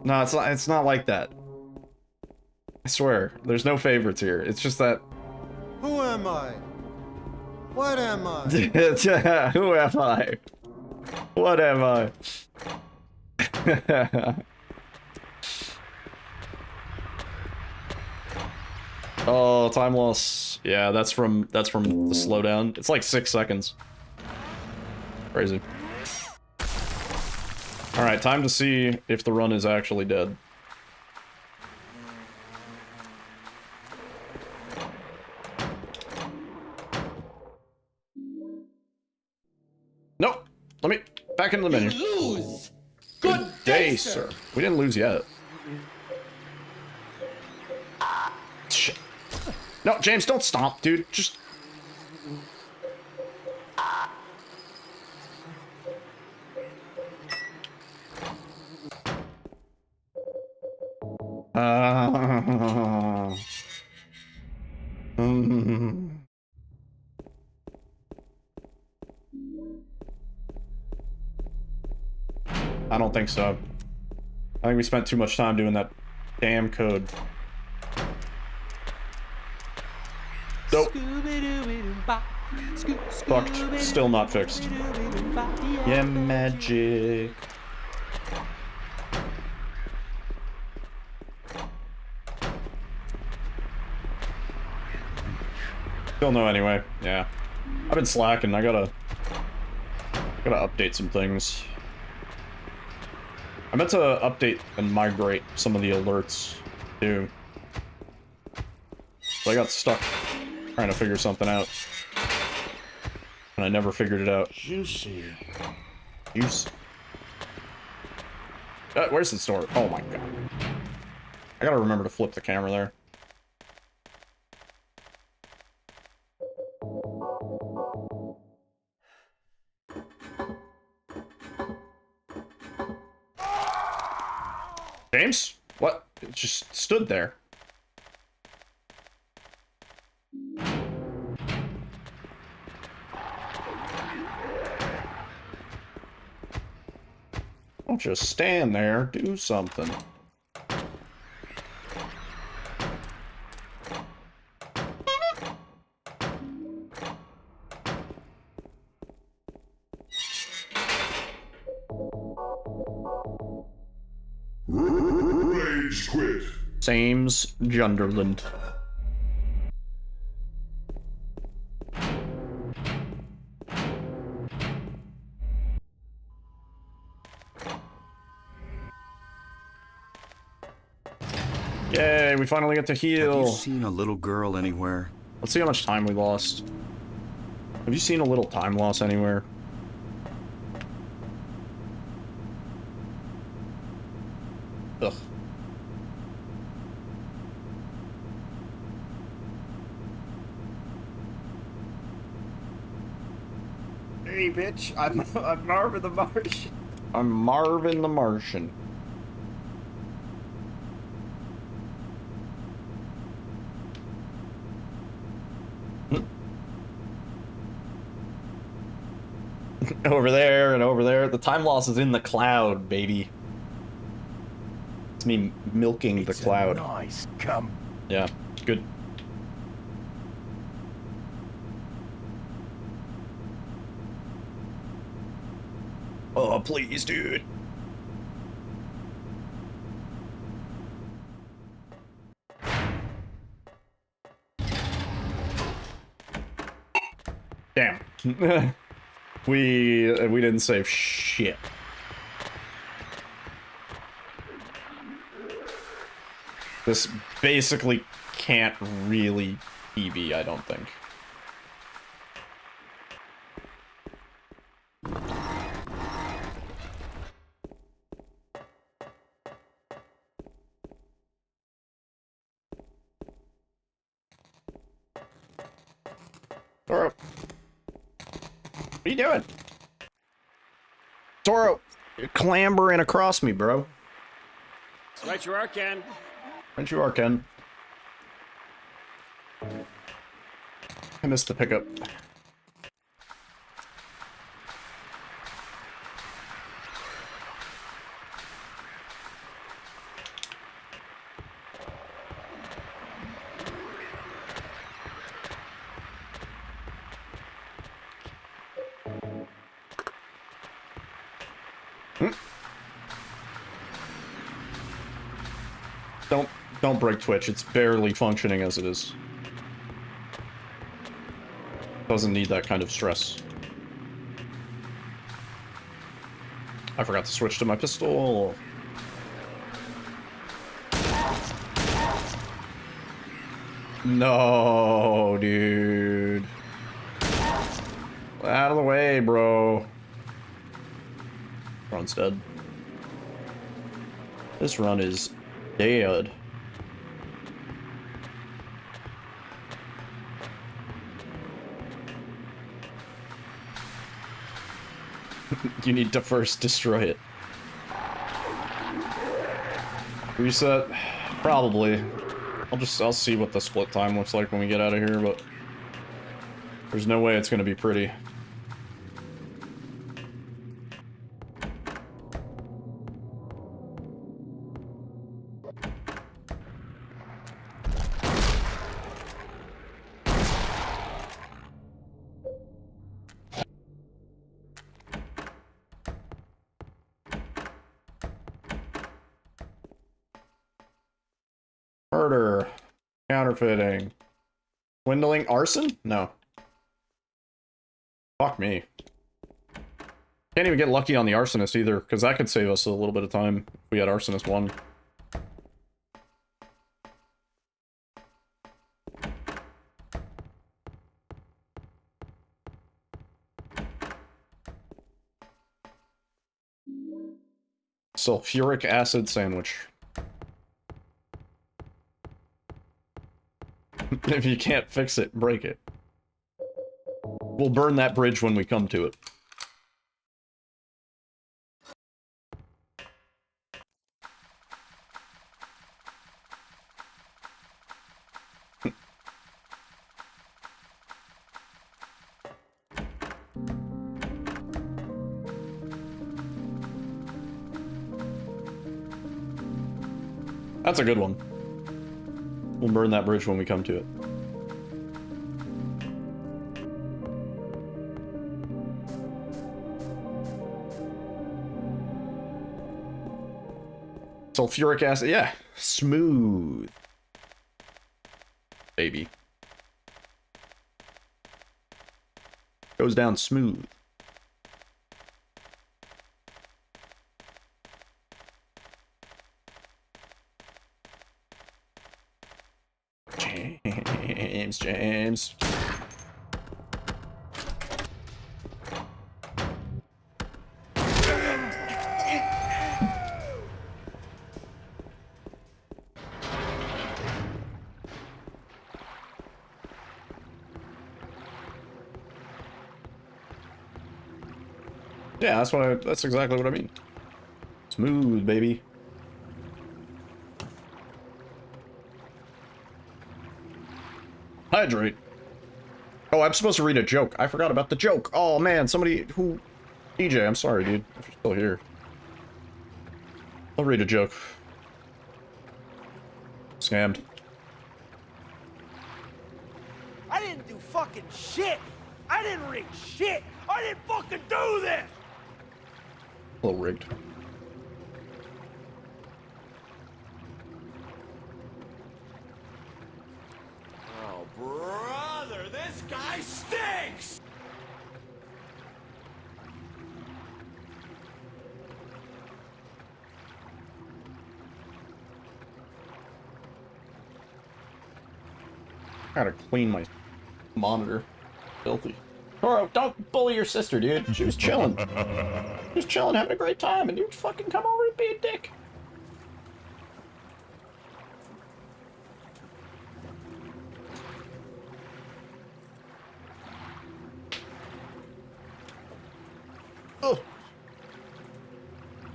Speaker 4: No, it's not like that. I swear, there's no favorites here. It's just that...
Speaker 5: Who am I? What am I?
Speaker 4: Who am I? What am I? Oh, time loss. Yeah, that's from the slowdown. It's like 6 seconds. Crazy. Alright, time to see if the run is actually dead. Nope. Let me... back into the menu.
Speaker 6: Lose!
Speaker 4: Good day, sir. We didn't lose yet. Shit. No, James, don't stomp, dude. Just... I don't think so. I think we spent too much time doing that damn code. Nope. Fucked. Still not fixed. Yeah, magic. Still no anyway. Yeah. I've been slacking. I gotta update some things. I meant to update and migrate some of the alerts too. But I got stuck trying to figure something out. And I never figured it out.
Speaker 8: Juicy.
Speaker 4: Juice. Where's the store? Oh my god. I gotta remember to flip the camera there. James? What? It just stood there. Don't just stand there, do something.
Speaker 8: Rage quit.
Speaker 4: Sames Junderland. Yay, we finally get to heal.
Speaker 5: Have you seen a little girl anywhere?
Speaker 4: Let's see how much time we lost. Have you seen a little time loss anywhere? Ugh.
Speaker 5: Hey, bitch! I'm Marvin the Martian.
Speaker 4: I'm Marvin the Martian. Over there and over there. The time loss is in the cloud, baby. It's me milking the cloud.
Speaker 8: Nice. Come.
Speaker 4: Yeah, good. Oh, please, dude. Damn. we didn't save shit. This basically can't really PB, I don't think. Toro. What are you doing? Toro, you're clambering across me, bro.
Speaker 6: Right you are, Ken.
Speaker 4: Right you are, Ken. I missed the pickup. Don't break Twitch. It's barely functioning as it is. Doesn't need that kind of stress. I forgot to switch to my pistol. No, dude. Out of the way, bro. Run's dead. This run is dead. You need to first destroy it. Reset? Probably. I'll see what the split time looks like when we get out of here, but there's no way it's gonna be pretty. Counterfeiting. Swindling? Arson? No. Fuck me. Can't even get lucky on the arsonist either, because that could save us a little bit of time if we had arsonist 1. Sulfuric acid sandwich. If you can't fix it, break it. We'll burn that bridge when we come to it. That's a good one. We'll burn that bridge when we come to it. Sulfuric acid, yeah. Smooth. Baby. Goes down smooth. James. Yeah, that's exactly what I mean. Smooth, baby. Hydrate. Oh, I'm supposed to read a joke. I forgot about the joke. Oh, man. Somebody who... DJ, I'm sorry, dude. If you're still here. I'll read a joke. Scammed.
Speaker 5: I didn't do fucking shit. I didn't rig shit. I didn't fucking do this.
Speaker 4: A little rigged.
Speaker 5: Oh, brother, this guy stinks!
Speaker 4: Gotta clean my monitor. Filthy. Toro, don't bully your sister, dude. She was chilling. She was chilling, having a great time, and you fucking come over and be a dick. Oh.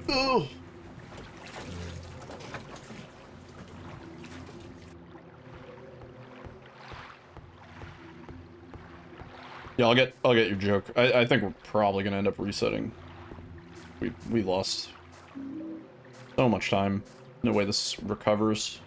Speaker 4: Oh. Yeah, I'll get your joke. I think we're probably gonna end up resetting. We lost so much time. No way this recovers.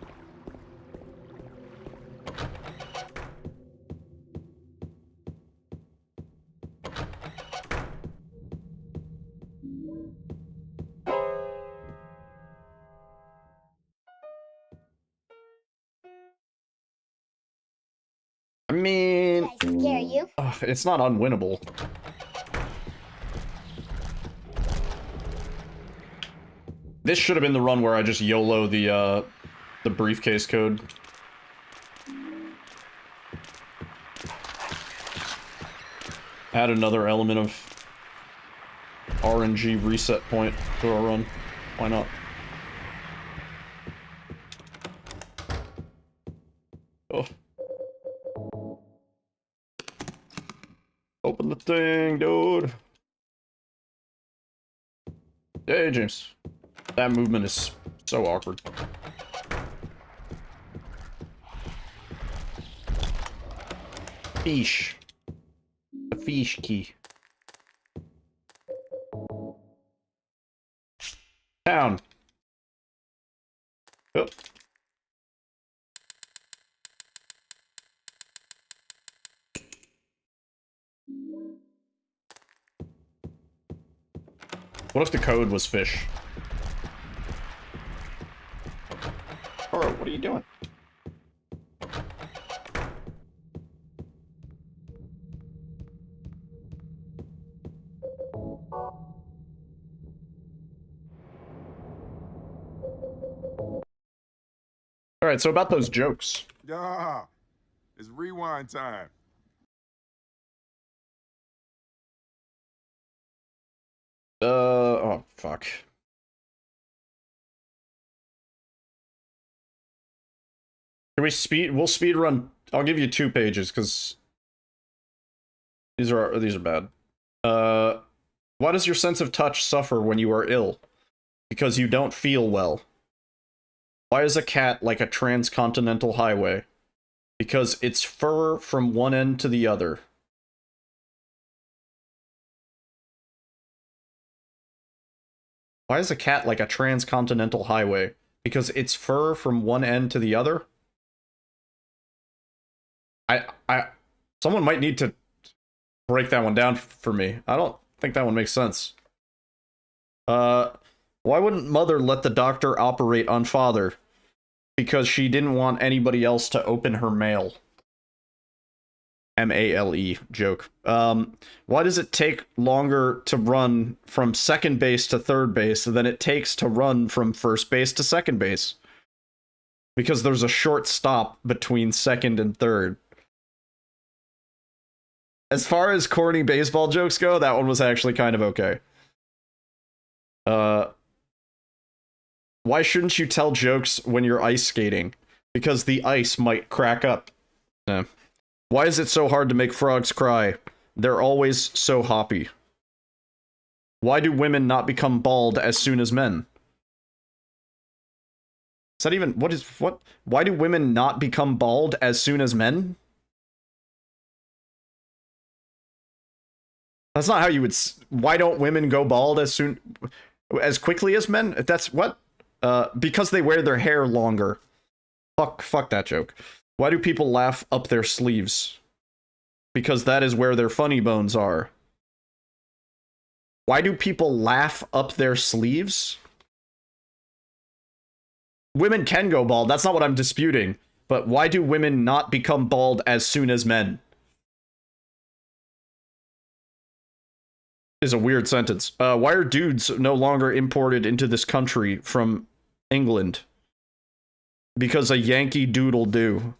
Speaker 4: I mean,
Speaker 11: Did I scare you?
Speaker 4: it's not unwinnable. This should have been the run where I just YOLO the briefcase code. Add another element of RNG reset point to our run. Why not? Oh. Open the thing, dude. Hey, James. That movement is so awkward. Fish. The fish key. Town. Oh. What if the code was fish? Or what are you doing? Alright, so about those jokes.
Speaker 8: Yeah, it's rewind time.
Speaker 4: Oh, fuck. Can we we'll speed run. I'll give you 2 pages, because these are bad. Why does your sense of touch suffer when you are ill? Because you don't feel well. Why is a cat like a transcontinental highway? Because it's fur from one end to the other. Why is a cat like a transcontinental highway? Because it's fur from one end to the other? Someone might need to break that one down for me. I don't think that one makes sense. Why wouldn't Mother let the doctor operate on Father? Because she didn't want anybody else to open her mail. M-A-L-E, joke. Why does it take longer to run from second base to third base than it takes to run from first base to second base? Because there's a short stop between second and third. As far as corny baseball jokes go, that one was actually kind of okay. Why shouldn't you tell jokes when you're ice skating? Because the ice might crack up. Why is it so hard to make frogs cry? They're always so hoppy. Why do women not become bald as soon as men? Is that even... what? Why do women not become bald as soon as men? That's not how you would... Why don't women go bald as quickly as men? That's what? Because they wear their hair longer. Fuck that joke. Why do people laugh up their sleeves? Because that is where their funny bones are. Why do people laugh up their sleeves? Women can go bald, that's not what I'm disputing. But why do women not become bald as soon as men? Is a weird sentence. Why are dudes no longer imported into this country from England? Because a Yankee Doodle do.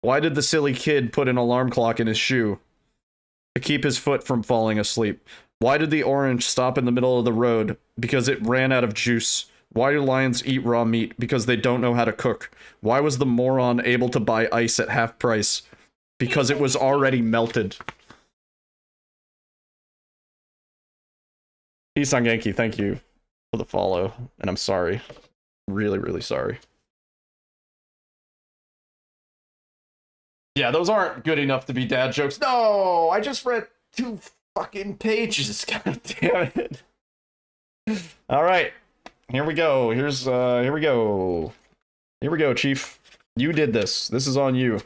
Speaker 4: Why did the silly kid put an alarm clock in his shoe? To keep his foot from falling asleep. Why did the orange stop in the middle of the road? Because it ran out of juice. Why do lions eat raw meat? Because they don't know how to cook. Why was the moron able to buy ice at half price? Because it was already melted. Isan Yankee, thank you for the follow. And I'm sorry. Really, really sorry. Yeah, those aren't good enough to be dad jokes. No, I just read 2 fucking pages. God damn it. All right, here we go. Here we go. Here we go, Chief. You did this. This is on you.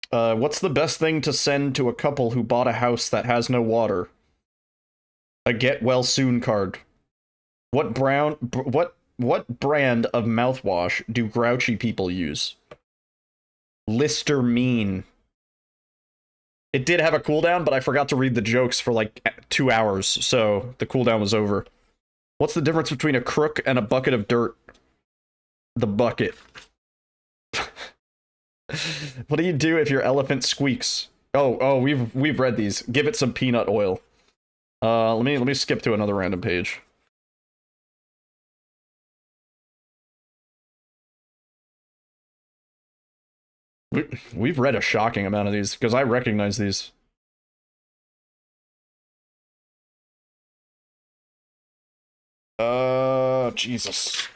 Speaker 4: What's the best thing to send to a couple who bought a house that has no water? A get well soon card. What brand of mouthwash do grouchy people use? Listerine. It did have a cooldown, but I forgot to read the jokes for like 2 hours, so the cooldown was over. What's the difference between a crook and a bucket of dirt? The bucket. What do you do if your elephant squeaks? Oh, we've read these. Give it some peanut oil. Let me skip to another random page. We've read a shocking amount of these, because I recognize these. Jesus.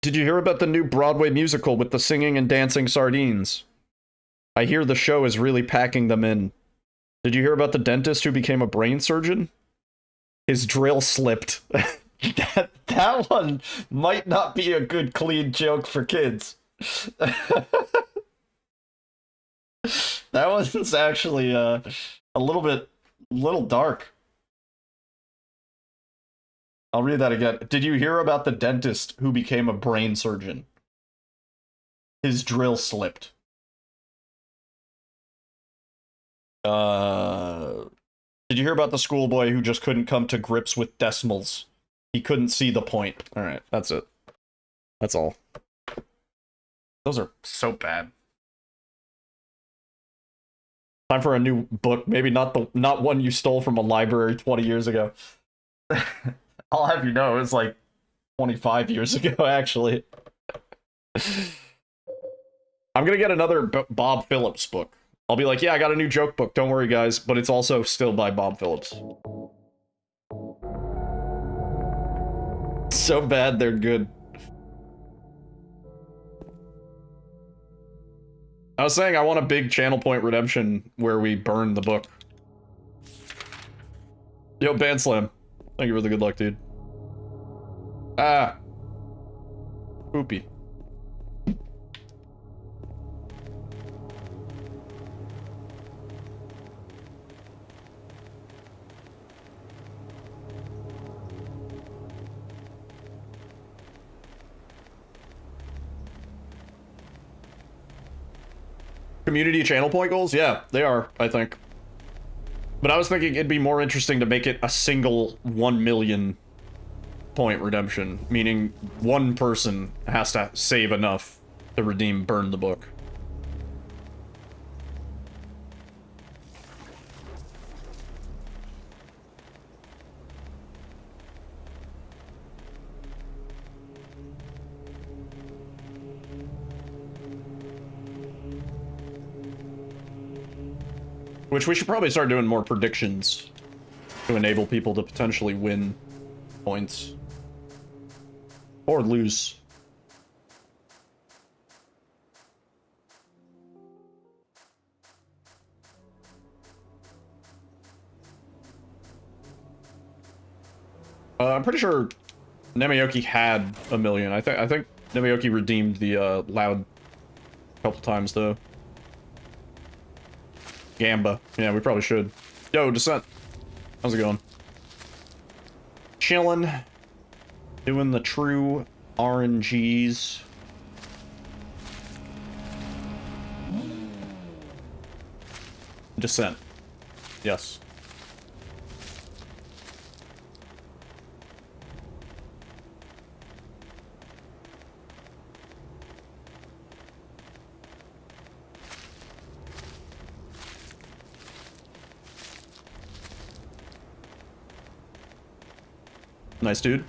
Speaker 4: Did you hear about the new Broadway musical with the singing and dancing sardines? I hear the show is really packing them in. Did you hear about the dentist who became a brain surgeon? His drill slipped. That one might not be a good clean joke for kids. That one's actually a little dark. I'll read that again. Did you hear about the dentist who became a brain surgeon? His drill slipped. Did you hear about the schoolboy who just couldn't come to grips with decimals? He couldn't see the point. Alright, that's it. That's all. Those are so bad. Time for a new book. Maybe not one you stole from a library 20 years ago. I'll have you know, it's like 25 years ago, actually. I'm gonna get another Bob Phillips book. I'll be like, yeah, I got a new joke book. Don't worry, guys. But it's also still by Bob Phillips. So bad, they're good. I was saying I want a big channel point redemption where we burn the book. Yo, Banslam. Thank you for the good luck, dude. Ah. Poopy. Community channel point goals? Yeah, they are, I think. But I was thinking it'd be more interesting to make it a single 1 million point redemption, meaning one person has to save enough to redeem Burn the Book. Which we should probably start doing more predictions to enable people to potentially win points. Or lose. I'm pretty sure Nemayoki had 1 million. I think Nemayoki redeemed the loud a couple times though. Gamba. Yeah, we probably should. Yo, Descent. How's it going? Chillin'. Doing the true RNGs. Descent. Yes. Nice, dude.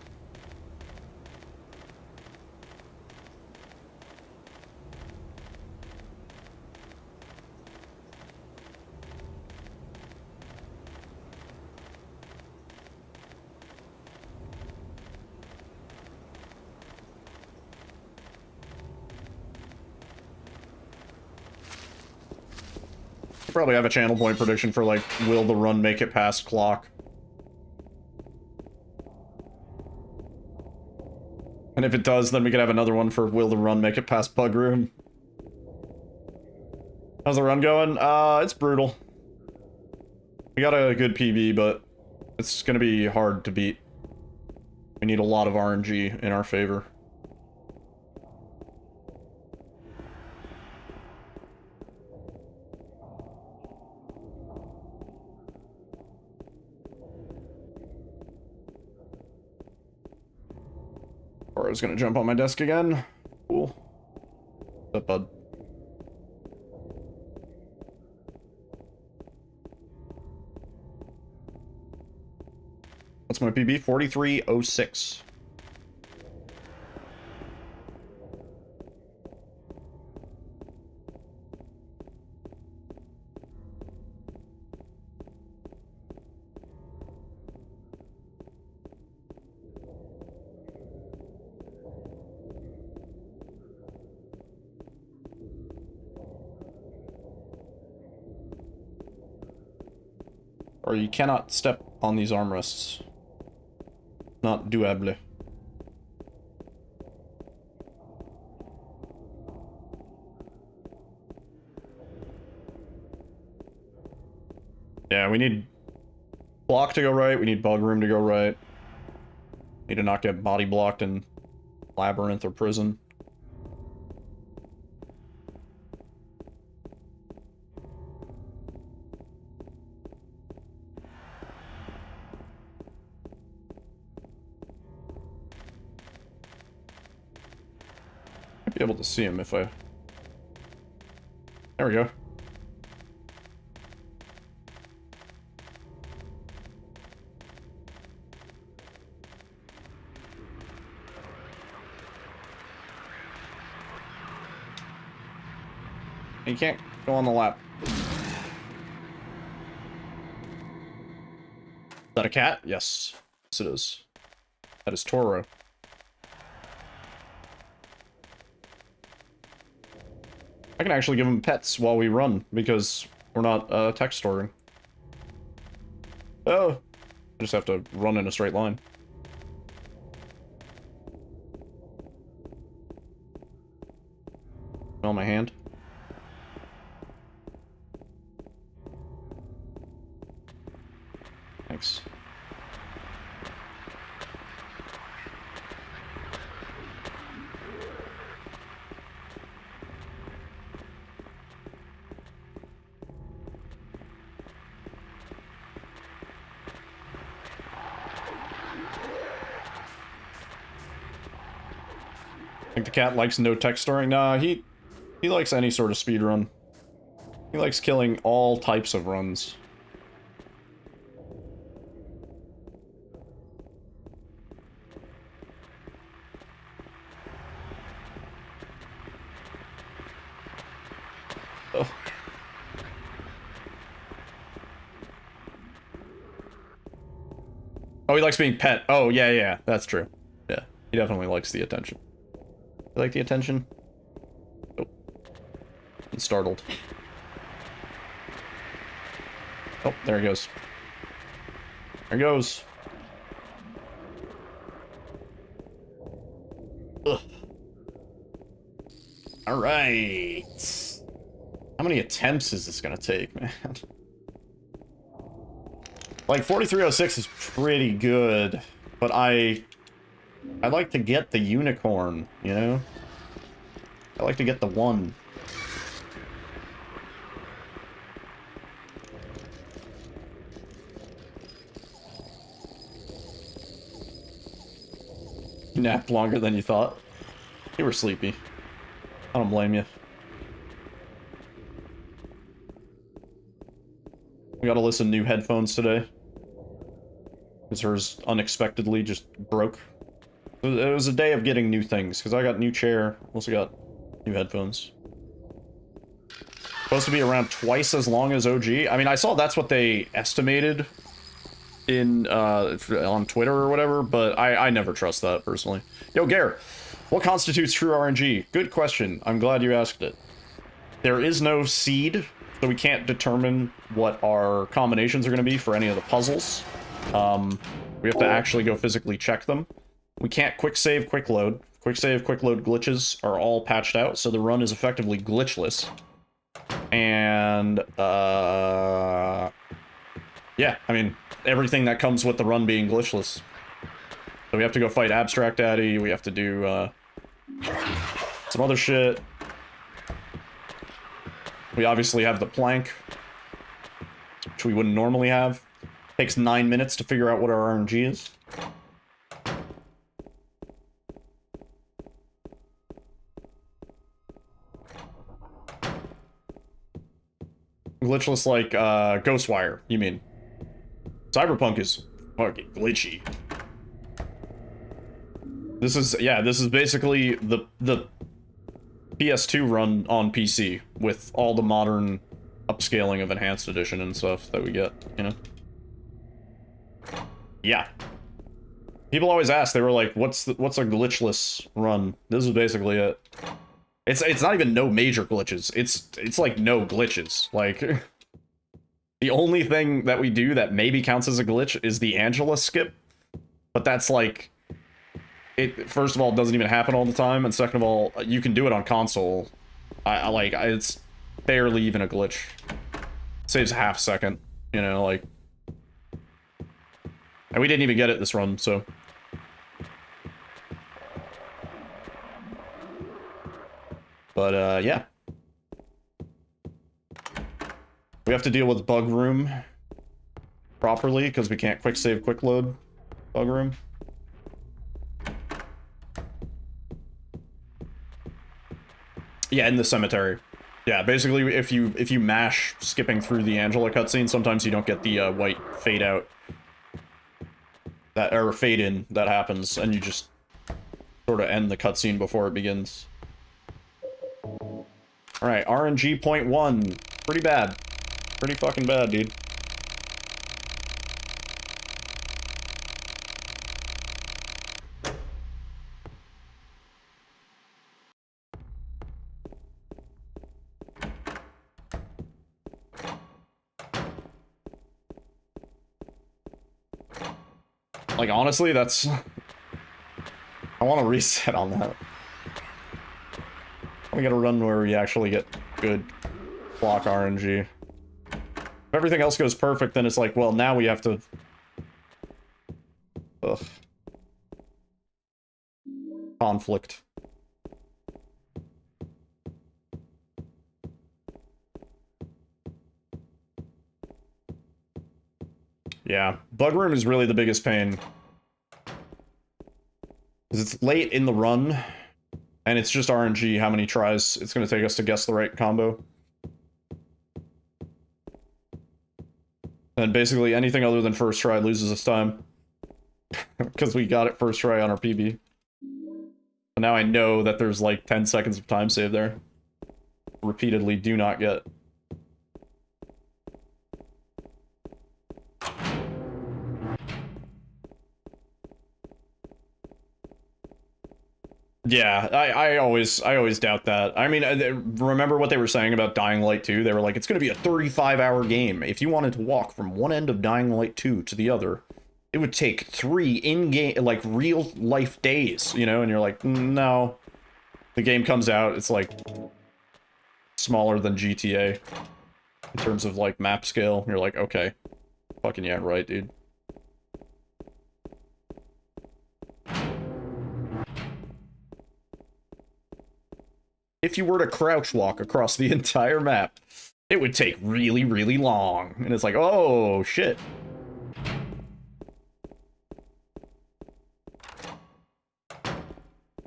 Speaker 4: Probably have a channel point prediction for, like, will the run make it past clock? And if it does, then we could have another one for will the run make it past Pug Room? How's the run going? It's brutal. We got a good PB, but it's gonna be hard to beat. We need a lot of RNG in our favor. Or I was gonna jump on my desk again. Cool. What's up, bud? What's my PB? 4306. Or you cannot step on these armrests. Not doable. Yeah, we need block to go right, we need bug room to go right. Need to not get body blocked in labyrinth or prison. be able to see him if I... There we go. You can't go on the lap. Is that a cat? Yes. Yes, it is. That is Toro. I can actually give him pets while we run, because we're not text storing. Oh! I just have to run in a straight line. Smell my hand. Thanks. I think the cat likes no text storing. Nah, he likes any sort of speedrun. He likes killing all types of runs. Oh, he likes being pet. Oh, yeah, that's true. Yeah, he definitely likes the attention. You like the attention? Oh. I'm startled. Oh, there he goes. There he goes. Ugh. Alright. How many attempts is this gonna take, man? Like, 4306 is pretty good, but I'd like to get the unicorn, you know? I like to get the one. You napped longer than you thought. You were sleepy. I don't blame you. We gotta listen to new headphones today. Because hers unexpectedly just broke. It was a day of getting new things, because I got new chair, also got new headphones. Supposed to be around twice as long as OG. I mean, I saw that's what they estimated in on Twitter or whatever, but I never trust that, personally. Yo, Gare, what constitutes true RNG? Good question. I'm glad you asked it. There is no seed, so we can't determine what our combinations are going to be for any of the puzzles. We have to actually go physically check them. We can't quick save, quick load. Quick save, quick load glitches are all patched out, so the run is effectively glitchless. And, yeah, I mean, everything that comes with the run being glitchless. So we have to go fight Abstract Daddy, we have to do, some other shit. We obviously have the plank, which we wouldn't normally have. Takes 9 minutes to figure out what our RNG is. Glitchless like, Ghostwire, you mean. Cyberpunk is fucking glitchy. This is, yeah, this is basically the PS2 run on PC with all the modern upscaling of Enhanced Edition and stuff that we get, you know? Yeah. People always ask, they were like, what's a glitchless run? This is basically it. It's not even no major glitches. It's like no glitches. Like, the only thing that we do that maybe counts as a glitch is the Angela skip. But that's like, it, first of all, doesn't even happen all the time, and second of all, you can do it on console. It's barely even a glitch. Saves a half second, you know, like. And we didn't even get it this run, so. But, yeah. We have to deal with bug room properly, because we can't quick save, quick load bug room. Yeah, in the cemetery. Yeah, basically, if you mash skipping through the Angela cutscene, sometimes you don't get the white fade out. Or fade in that happens, and you just sort of end the cutscene before it begins. Alright, RNG point 1. Pretty bad. Pretty fucking bad, dude. Like, honestly, that's... I want to reset on that. We gotta run where we actually get good block RNG. If everything else goes perfect, then it's like, well, now we have to... Ugh. Conflict. Yeah, bug room is really the biggest pain. Because it's late in the run, and it's just RNG how many tries it's going to take us to guess the right combo. And basically anything other than first try loses us time. Because we got it first try on our PB. And now I know that there's like 10 seconds of time save there. Repeatedly do not get. Yeah, I always doubt that. I mean, remember what they were saying about Dying Light 2? They were like, it's going to be a 35-hour game. If you wanted to walk from one end of Dying Light 2 to the other, it would take 3 in-game, like, real-life days, you know? And you're like, no. The game comes out, it's like smaller than GTA in terms of, like, map scale. And you're like, okay. Fucking yeah, right, dude. If you were to crouch walk across the entire map, it would take really, really long. And it's like, oh, shit.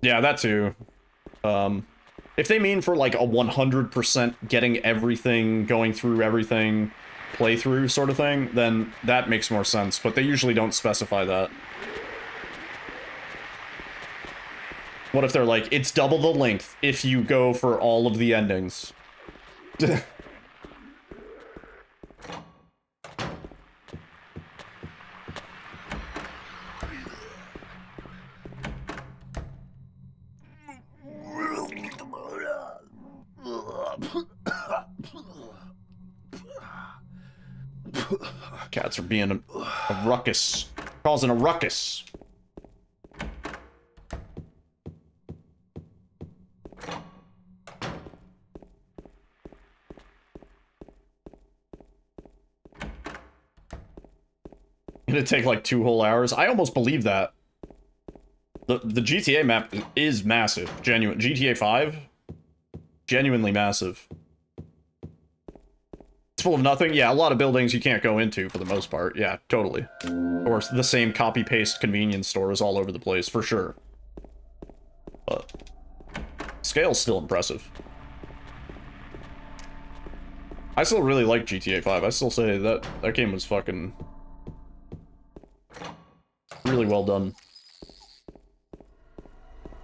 Speaker 4: Yeah, that too. If they mean for like a 100% getting everything, going through everything, playthrough sort of thing, then that makes more sense. But they usually don't specify that. What if they're like, it's double the length if you go for all of the endings? Cats are being a ruckus. Causing a ruckus. It'd take like 2 whole hours. I almost believe that. The GTA map is massive. Genuine. GTA 5? Genuinely massive. It's full of nothing? Yeah, a lot of buildings you can't go into for the most part. Yeah, totally. Or the same copy-paste convenience stores all over the place, for sure. But scale's still impressive. I still really like GTA 5. I still say that game was fucking really well done.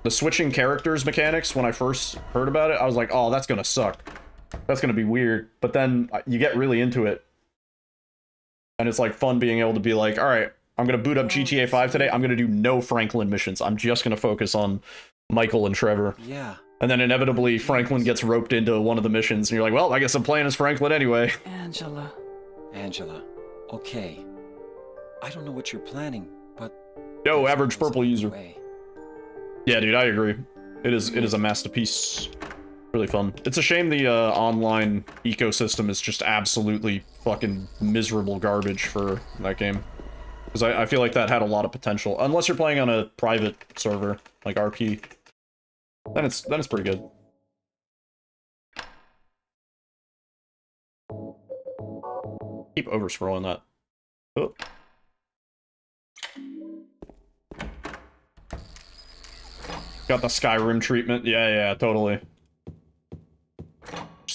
Speaker 4: The switching characters mechanics, when I first heard about it, I was like, oh, that's gonna suck. That's gonna be weird. But then you get really into it. And it's like fun being able to be like, alright, I'm gonna boot up GTA 5 today. I'm gonna do no Franklin missions. I'm just gonna focus on Michael and Trevor.
Speaker 6: Yeah.
Speaker 4: And then inevitably Franklin gets roped into one of the missions, and you're like, well, I guess I'm playing as Franklin anyway.
Speaker 6: Angela, okay. I don't know what you're planning, but...
Speaker 4: Yo, average purple user. Yeah, dude, I agree. It is a masterpiece. Really fun. It's a shame the online ecosystem is just absolutely fucking miserable garbage for that game. Because I feel like that had a lot of potential. Unless you're playing on a private server, like RP. Then it's pretty good. Keep over-scrolling that. Oh. Got the Skyrim treatment. Yeah, totally.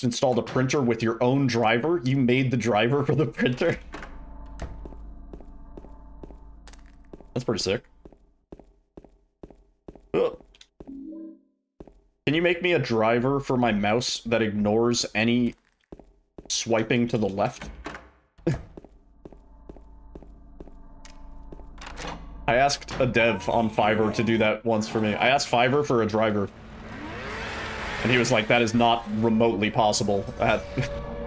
Speaker 4: installed a printer with your own driver? You made the driver for the printer? That's pretty sick. Ugh. Can you make me a driver for my mouse that ignores any swiping to the left? I asked a dev on Fiverr to do that once for me. I asked Fiverr for a driver. And he was like, that is not remotely possible at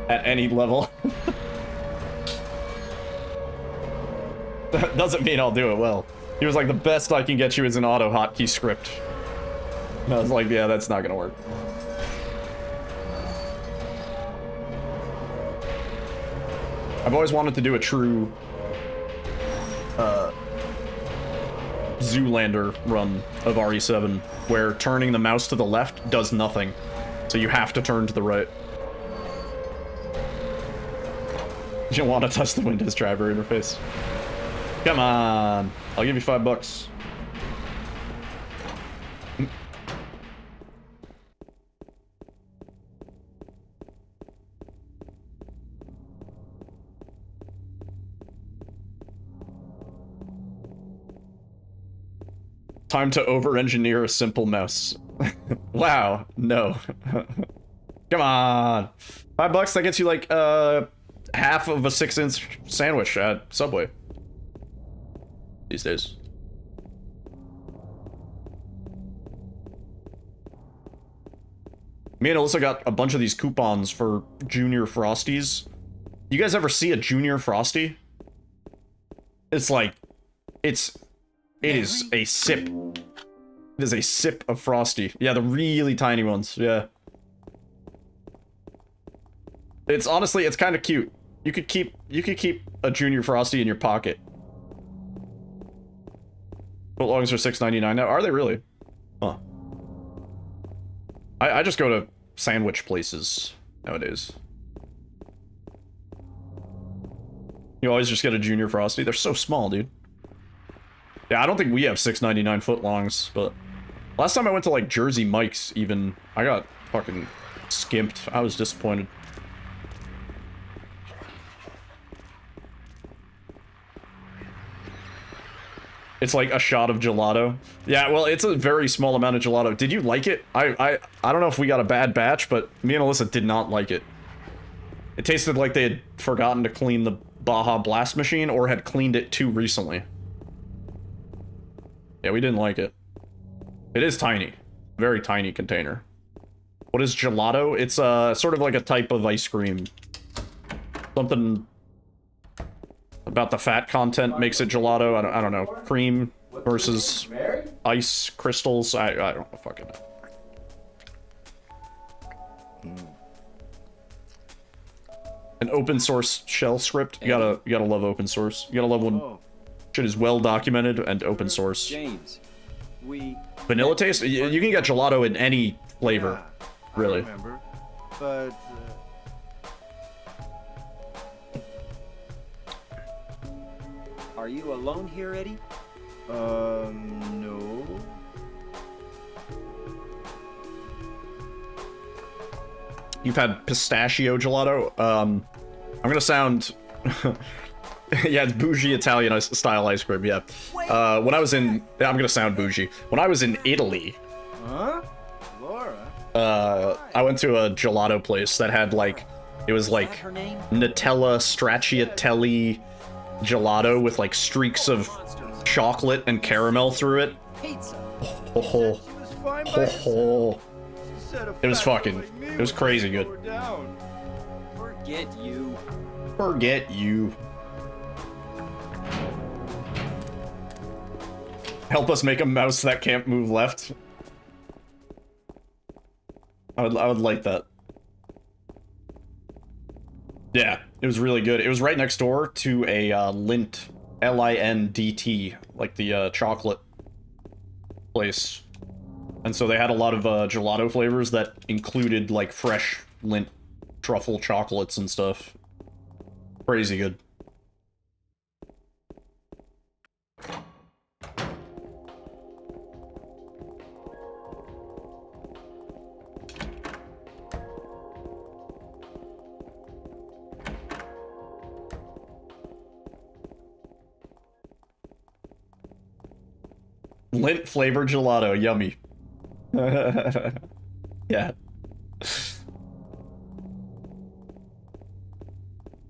Speaker 4: any level. That doesn't mean I'll do it well. He was like, the best I can get you is an auto hotkey script. And I was like, yeah, that's not gonna work. I've always wanted to do a true Zoolander run of RE7, where turning the mouse to the left does nothing. So you have to turn to the right. You don't want to touch the Windows driver interface. Come on! I'll give you $5. Time to over-engineer a simple mouse. Wow, no. Come on! $5, that gets you like, half of a 6-inch sandwich at Subway. These days. Me and Alyssa got a bunch of these coupons for Junior Frosties. You guys ever see a Junior Frosty? It's like, it is a sip. It is a sip of Frosty. Yeah, the really tiny ones, yeah. It's honestly, it's kind of cute. You could keep a Junior Frosty in your pocket. Footlongs are $6.99 now. Are they really? Huh. I just go to sandwich places nowadays. You always just get a Junior Frosty. They're so small, dude. Yeah, I don't think we have $6.99 footlongs, but last time I went to like Jersey Mike's, even I got fucking skimped. I was disappointed. It's like a shot of gelato. Yeah, well, it's a very small amount of gelato. Did you like it? I don't know if we got a bad batch, but me and Alyssa did not like it. It tasted like they had forgotten to clean the Baja Blast machine or had cleaned it too recently. Yeah, we didn't like it. It is tiny. Very tiny container. What is gelato? It's sort of like a type of ice cream. Something about the fat content makes it gelato. I don't know. Cream versus ice crystals. I don't know. Fucking know. An open source shell script. You gotta love open source. You gotta love when shit is well documented and open source.
Speaker 5: James,
Speaker 4: Vanilla taste? You can get gelato in any flavor, really.
Speaker 5: I remember, but
Speaker 6: Are you alone here, Eddie?
Speaker 5: no.
Speaker 4: You've had pistachio gelato? I'm gonna sound... yeah, it's bougie Italian style ice cream, yeah. When I was in... I'm gonna sound bougie. When I was in Italy...
Speaker 5: Huh? Laura?
Speaker 4: I went to a gelato place that had, like... It was, like, Nutella stracciatelli gelato with, like, streaks of chocolate and caramel through it. Oh, it was fucking... It was crazy good.
Speaker 6: Forget you.
Speaker 4: Forget you. Help us make a mouse that can't move left. I would like that. Yeah, it was really good. It was right next door to a Lindt, Lindt, like the chocolate place. And so they had a lot of gelato flavors that included like fresh Lindt truffle chocolates and stuff. Crazy good. Lint flavored gelato, yummy. Yeah.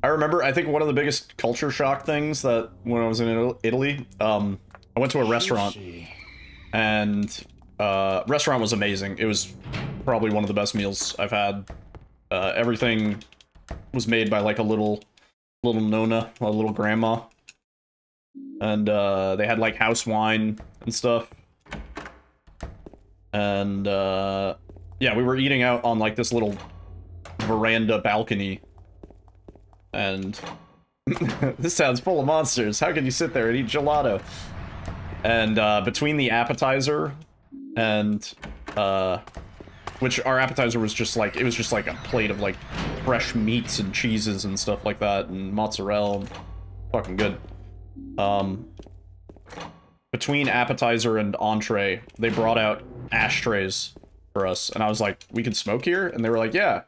Speaker 4: I remember, I think one of the biggest culture shock things that when I was in Italy, I went to a restaurant, and restaurant was amazing. It was probably one of the best meals I've had. Everything was made by like a little nonna, a little grandma, and they had like house wine and stuff. And yeah, we were eating out on like this little veranda balcony. And this sounds full of monsters. How can you sit there and eat gelato? And between the appetizer and which our appetizer was just like, it was just like a plate of like fresh meats and cheeses and stuff like that, and mozzarella. Fucking good. Between appetizer and entree, they brought out ashtrays for us, and I was like, we can smoke here? And they were like, yeah.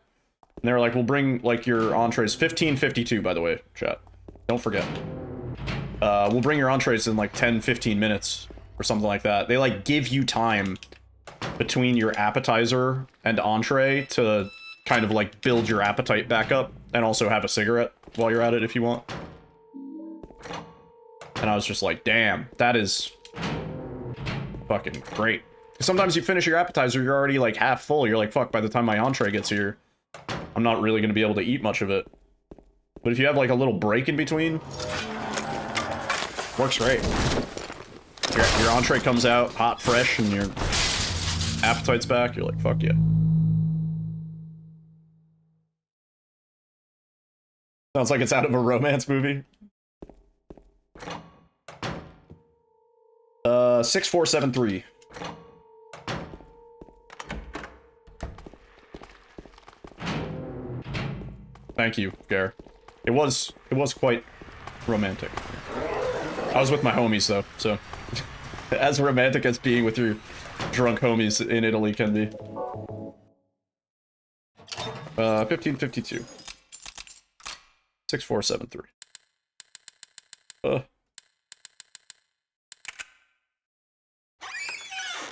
Speaker 4: And they were like, we'll bring, like, your entrees. 15:52, by the way, chat. Don't forget. We'll bring your entrees in, like, 10-15 minutes, or something like that. They, like, give you time between your appetizer and entree to kind of, like, build your appetite back up, and also have a cigarette while you're at it if you want. And I was just like, damn, that is fucking great. Sometimes you finish your appetizer, you're already, like, half full. You're like, fuck, by the time my entree gets here, I'm not really going to be able to eat much of it. But if you have, like, a little break in between, works great. Your entree comes out hot, fresh, and your appetite's back. You're like, fuck yeah. Sounds like it's out of a romance movie. 6473. Thank you, Gare. It was quite romantic. I was with my homies though, so as romantic as being with your drunk homies in Italy can be. 1552. 6473.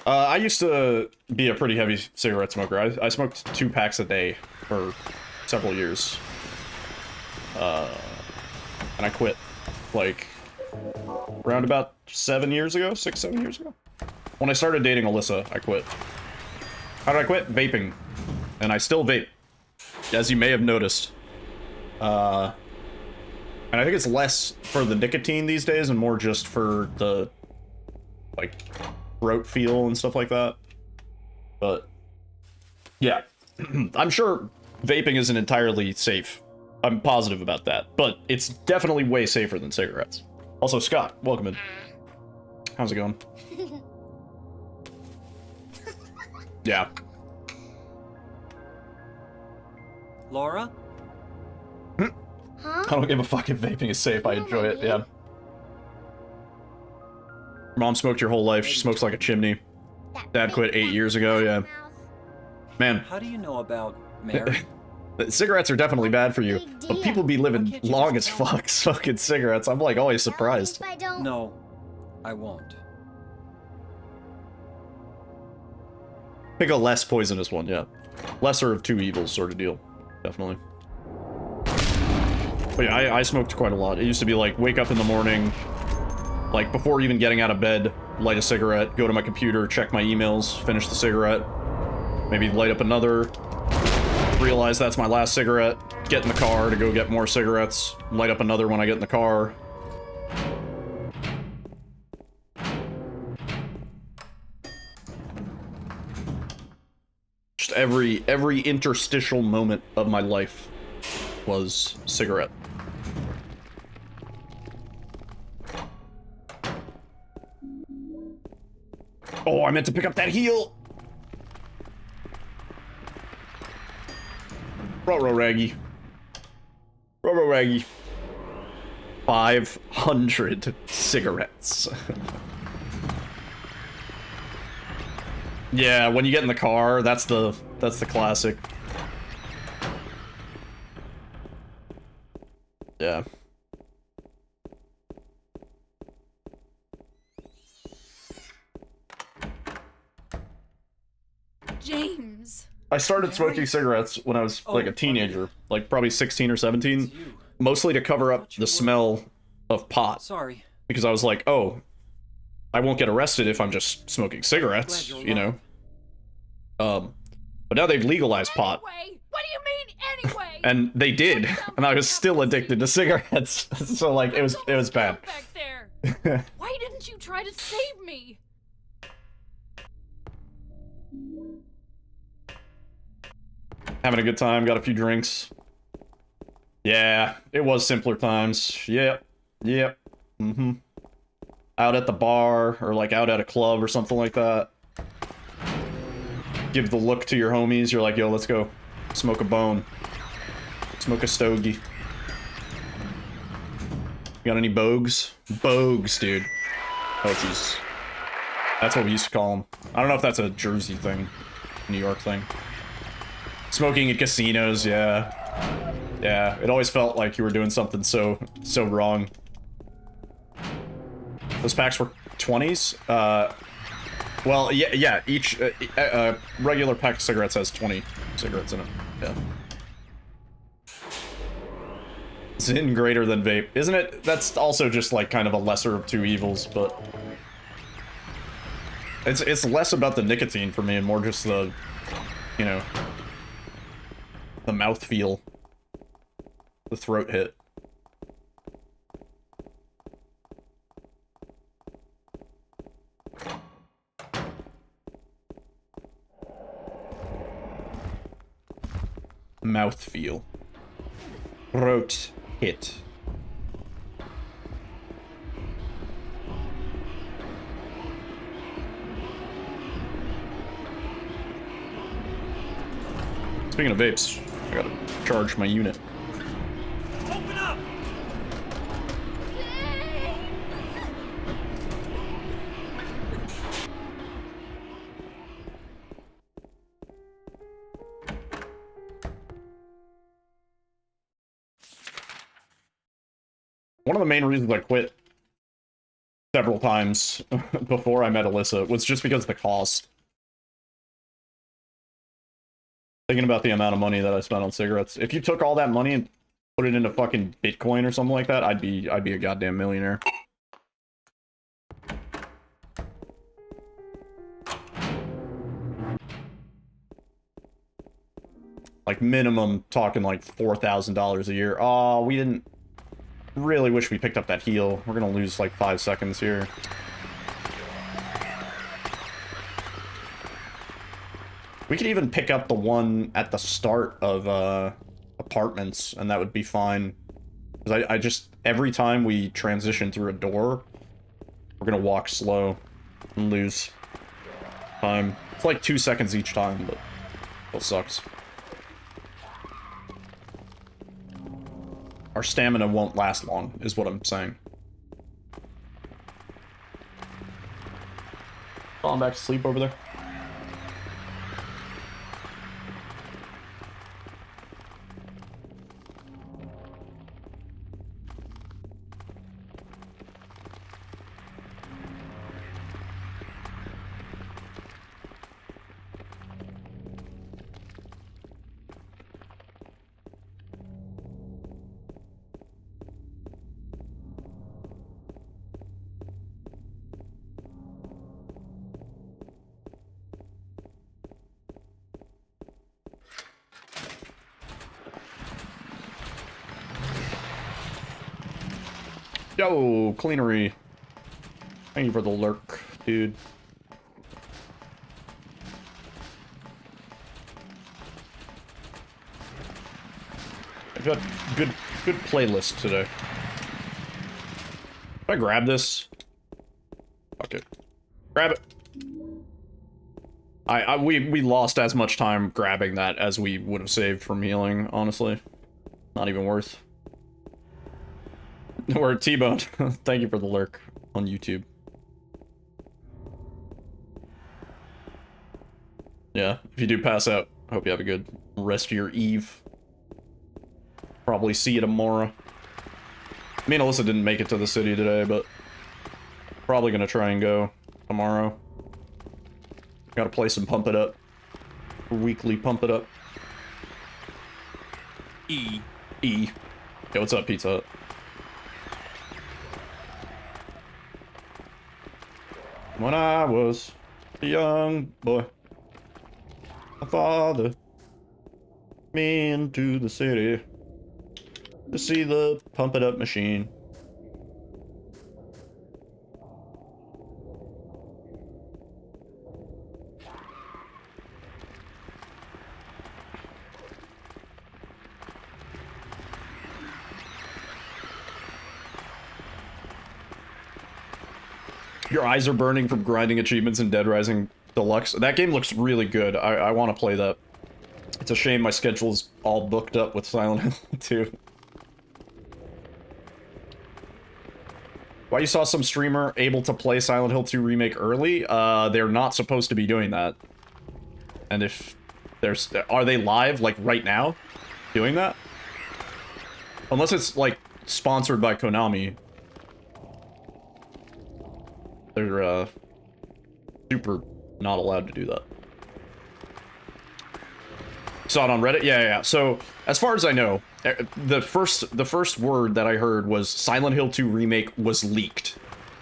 Speaker 4: I used to be a pretty heavy cigarette smoker. I smoked 2 packs a day for several years. And I quit, like, around about 7 years ago? 6-7 years ago? When I started dating Alyssa, I quit. How did I quit? Vaping. And I still vape, as you may have noticed. And I think it's less for the nicotine these days and more just for the, like, throat feel and stuff like that. But, yeah. I'm sure vaping isn't entirely safe. I'm positive about that. But it's definitely way safer than cigarettes. Also, Scott, welcome in. How's it going? Yeah.
Speaker 6: Laura?
Speaker 7: Huh?
Speaker 4: I don't give a fuck if vaping is safe. I enjoy it, yeah. Mom smoked your whole life. She smokes like a chimney. Dad quit 8 years ago, yeah. Man.
Speaker 6: How do you know about Mary?
Speaker 4: Cigarettes are definitely bad for you, but people be living long as fuck smoking cigarettes. I'm like always surprised.
Speaker 6: No, I won't.
Speaker 4: Pick a less poisonous one, yeah. Lesser of two evils sort of deal. Definitely. But yeah, I smoked quite a lot. It used to be like, wake up in the morning, like before even getting out of bed, light a cigarette, go to my computer, check my emails, finish the cigarette, maybe light up another, realize that's my last cigarette, get in the car to go get more cigarettes, light up another when I get in the car. Just every interstitial moment of my life was cigarette. Oh, I meant to pick up that heal! Roro Raggy. Roro Raggy. 500 cigarettes. Yeah, when you get in the car, that's the classic. Yeah.
Speaker 7: James.
Speaker 4: I started smoking cigarettes when I was like a teenager, like probably 16 or 17, mostly to cover up the smell of pot.
Speaker 6: Sorry.
Speaker 4: Because I was like, oh, I won't get arrested if I'm just smoking cigarettes, you know? But now they've legalized pot.
Speaker 9: Anyway, what do you mean anyway?
Speaker 4: And they did, and I was still addicted to cigarettes. So like, it was bad.
Speaker 9: Back there. Why didn't you try to save me?
Speaker 4: Having a good time, got a few drinks. Yeah, it was simpler times. Yep. Mm-hmm. Out at the bar, or like out at a club or something like that. Give the look to your homies, you're like, yo, let's go. Smoke a bone. Smoke a stogie. Got any bogues? Bogues, dude. Oh, jeez. That's what we used to call them. I don't know if that's a Jersey thing. New York thing. Smoking in casinos, yeah. Yeah, it always felt like you were doing something so wrong. Those packs were 20s? Well, yeah, each regular pack of cigarettes has 20 cigarettes in it. Yeah. Zyn greater than vape. Isn't it? That's also just like kind of a lesser of two evils, but it's less about the nicotine for me and more just the, you know, the mouthfeel, the throat hit. Mouthfeel. Throat hit. Speaking of vapes, I gotta charge my unit.
Speaker 6: Open up!
Speaker 4: One of the main reasons I quit several times before I met Alyssa was just because of the cost. Thinking about the amount of money that I spent on cigarettes. If you took all that money and put it into fucking Bitcoin or something like that, I'd be a goddamn millionaire. Like minimum talking like $4,000 a year. Oh, we didn't really wish we picked up that heal. We're gonna lose like 5 seconds here. We could even pick up the one at the start of apartments, and that would be fine. Because I just, every time we transition through a door, we're gonna walk slow and lose time. It's like 2 seconds each time, but still sucks. Our stamina won't last long, is what I'm saying. Falling back to sleep over there. Yo, cleanery. Thank you for the lurk, dude. I've got good playlist today. If I grab this, fuck it. Grab it. We lost as much time grabbing that as we would have saved from healing, honestly. Not even worth. We're T-Bone. Thank you for the lurk on YouTube. Yeah, if you do pass out, I hope you have a good rest of your eve. Probably see you tomorrow. Me and Alyssa didn't make it to the city today, but probably gonna try and go tomorrow. Gotta play some Pump It Up. Weekly pump it up. E. Yo, what's up, Pizza Hut? When I was a young boy, my father took me into the city to see the pump it up machine. Your eyes are burning from grinding achievements in Dead Rising Deluxe. That game looks really good. I want to play that. It's a shame my schedule's all booked up with Silent Hill 2. Why you saw some streamer able to play Silent Hill 2 Remake early? They're not supposed to be doing that. And if there's... Are they live, like, right now? Doing that? Unless it's, like, sponsored by Konami. They're, super not allowed to do that. Saw it on Reddit? Yeah. So, as far as I know, the first word that I heard was Silent Hill 2 Remake was leaked.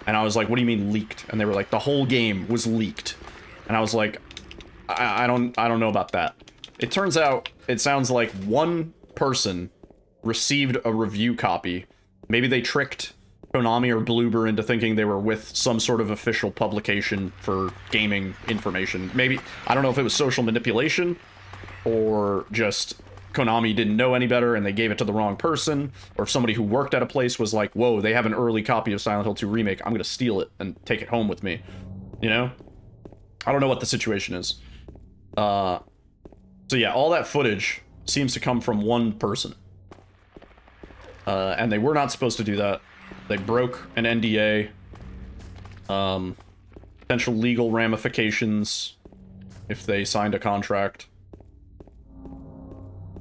Speaker 4: And I was like, what do you mean leaked? And they were like, the whole game was leaked. And I was like, I don't know about that. It turns out, it sounds like one person received a review copy. Maybe they tricked Konami or Bloober into thinking they were with some sort of official publication for gaming information. Maybe, I don't know if it was social manipulation, or just Konami didn't know any better and they gave it to the wrong person, or if somebody who worked at a place was like, whoa, they have an early copy of Silent Hill 2 Remake, I'm gonna steal it and take it home with me. You know? I don't know what the situation is. So yeah, all that footage seems to come from one person. And they were not supposed to do that. They broke an NDA. Potential legal ramifications if they signed a contract.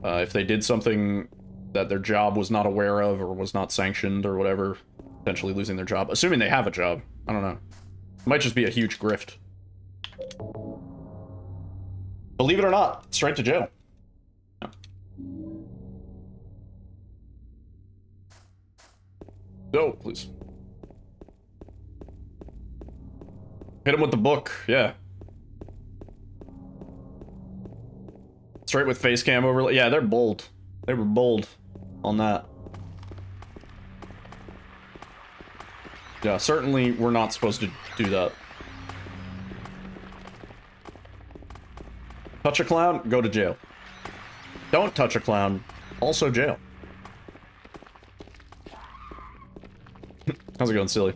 Speaker 4: If they did something that their job was not aware of or was not sanctioned or whatever, potentially losing their job. Assuming they have a job. I don't know. It might just be a huge grift. Believe it or not, straight to jail. Yeah. Go, please. Hit him with the book, yeah. Straight with face cam overlay. Yeah, they're bold. They were bold on that. Yeah, certainly we're not supposed to do that. Touch a clown, go to jail. Don't touch a clown, also jail. How's it going, silly?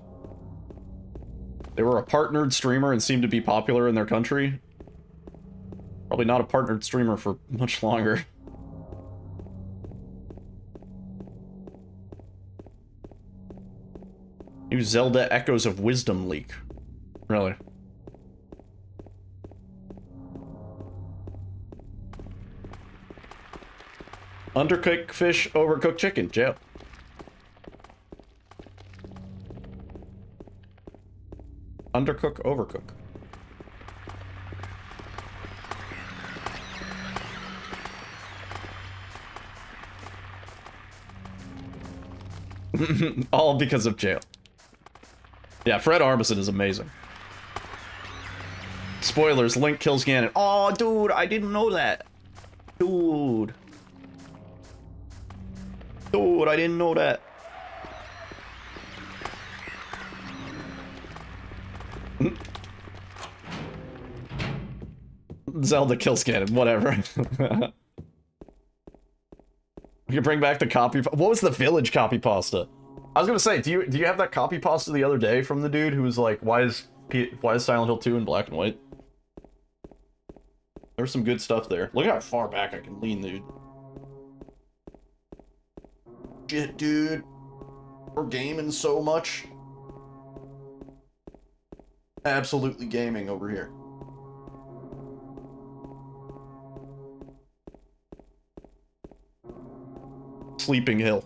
Speaker 4: They were a partnered streamer and seemed to be popular in their country. Probably not a partnered streamer for much longer. New Zelda Echoes of Wisdom leak. Really? Undercooked fish, overcooked chicken, jail. Undercook, overcook. All because of jail. Yeah, Fred Armisen is amazing. Spoilers, Link kills Ganon. Oh, dude, I didn't know that. Dude. Dude, I didn't know that. Zelda kills Ganon, whatever. We can bring back the copy. What was the village copy pasta? I was gonna say, do you have that copy pasta the other day from the dude who was like, why is Silent Hill 2 in black and white? There's some good stuff there. Look at how far back I can lean, dude. Shit, dude. We're gaming so much. Absolutely gaming over here. Sleeping Hill.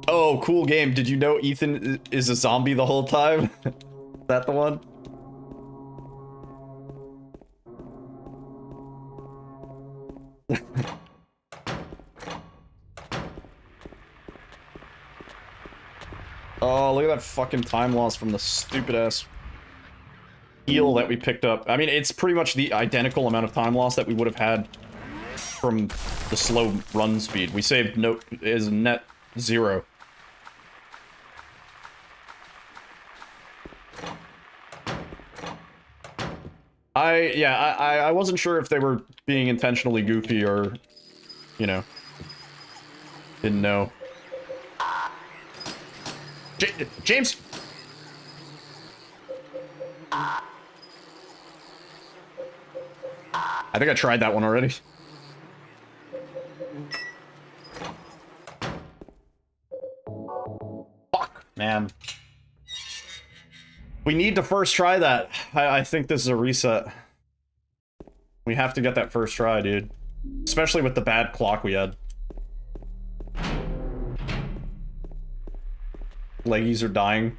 Speaker 4: Oh, cool game. Did you know Ethan is a zombie the whole time? that the one? Oh, look at that fucking time loss from the stupid ass heal that we picked up. I mean, it's pretty much the identical amount of time loss that we would have had from the slow run speed. We saved is net 0. I wasn't sure if they were being intentionally goofy or, you know, didn't know. James! I think I tried that one already. Fuck, man. We need to first try that. I think this is a reset. We have to get that first try, dude. Especially with the bad clock we had. Leggies are dying.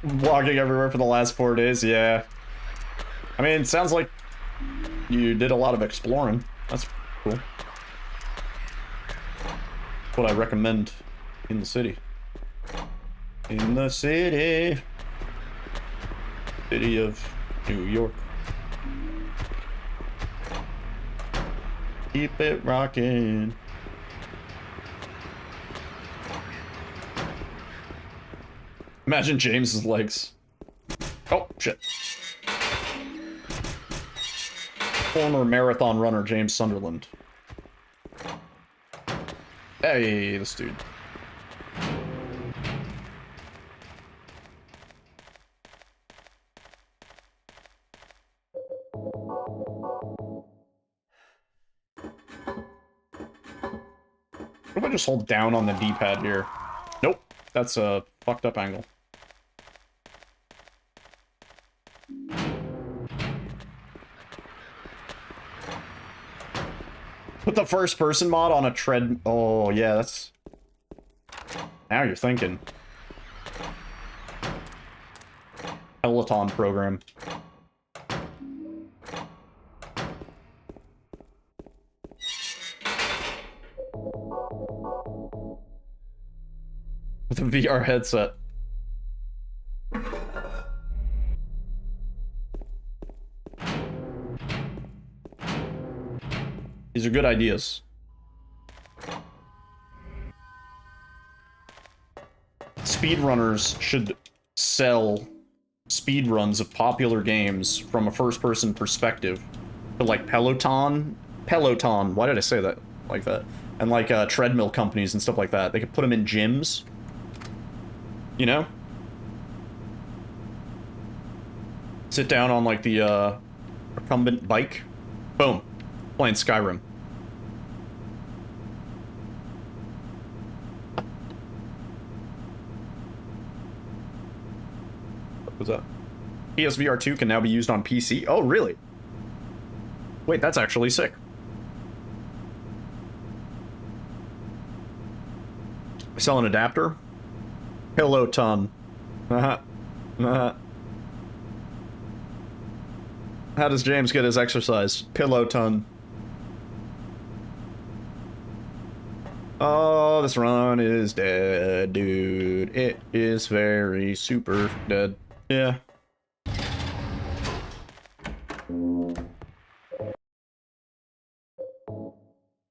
Speaker 4: Walking everywhere for the last 4 days, yeah. I mean, it sounds like you did a lot of exploring. That's cool. What I recommend in the city. In the city. City of New York. Keep it rocking. Imagine James's legs. Oh, shit. Former marathon runner James Sunderland. Hey, this dude. What if I just hold down on the D-pad here? Nope, that's a fucked up angle. Put the first person mod on a tread. Oh, yeah, that's... Now you're thinking. Peloton program. With a VR headset. These are good ideas. Speedrunners should sell speedruns of popular games from a first-person perspective to like Peloton, why did I say that like that? And like treadmill companies and stuff like that. They could put them in gyms. You know? Sit down on like the recumbent bike. Boom. Playing Skyrim. What was that? PSVR 2 can now be used on PC. Oh, really? Wait, that's actually sick. Sell an adapter? Peloton. How does James get his exercise? Peloton. Oh, this run is dead, dude. It is very super dead. Yeah.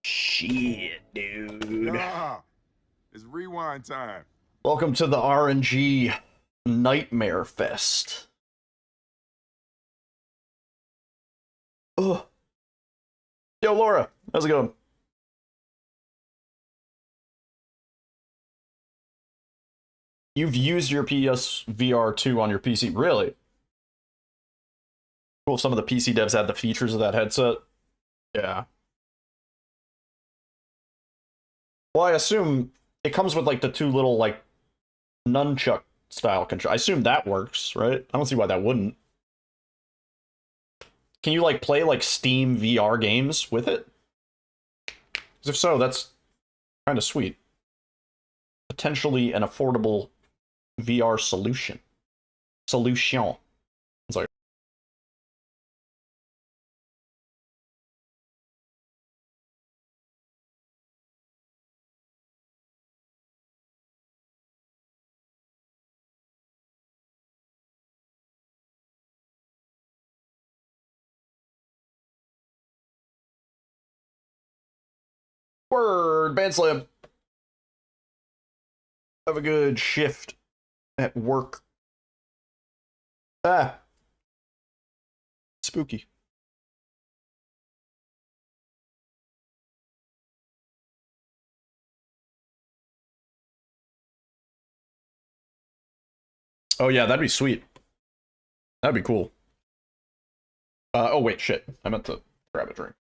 Speaker 4: Shit, dude.
Speaker 8: It's rewind time.
Speaker 4: Welcome to the RNG Nightmare Fest. Oh. Yo, Laura. How's it going? You've used your PSVR 2 on your PC. Really? Cool, some of the PC devs had the features of that headset. Yeah. Well, I assume it comes with, like, the two little, like, nunchuck style control. I assume that works, right? I don't see why that wouldn't. Can you, like, play, like, Steam VR games with it? Because if so, that's kind of sweet. Potentially an affordable VR solution. Solution. Sorry. Word, Band Slam. Have a good shift at work. Ah. Spooky. Oh yeah, that'd be sweet. That'd be cool. Oh wait, shit. I meant to grab a drink.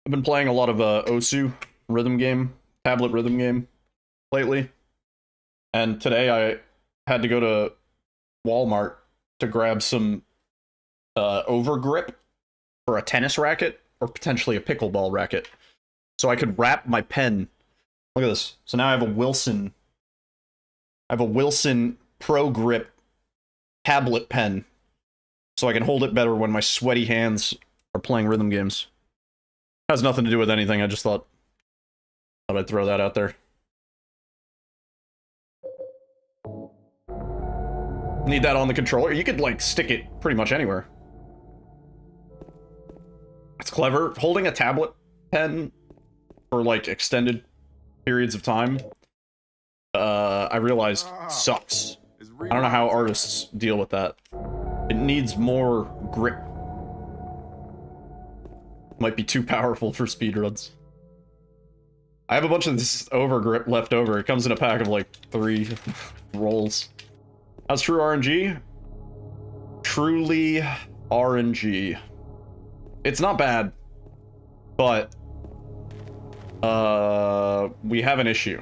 Speaker 4: I've been playing a lot of Osu rhythm game, tablet rhythm game lately. And today I had to go to Walmart to grab some overgrip for a tennis racket or potentially a pickleball racket. So I could wrap my pen. Look at this. So now I have a Wilson. I have a Wilson Pro Grip tablet pen. So I can hold it better when my sweaty hands are playing rhythm games. Has nothing to do with anything, I just thought I'd throw that out there. Need that on the controller? You could, like, stick it pretty much anywhere. It's clever. Holding a tablet pen for, like, extended periods of time, I realized sucks. I don't know how artists deal with that. It needs more grip. Might be too powerful for speedruns. I have a bunch of this overgrip left over. It comes in a pack of like 3 rolls. How's true RNG? Truly RNG. It's not bad, but we have an issue.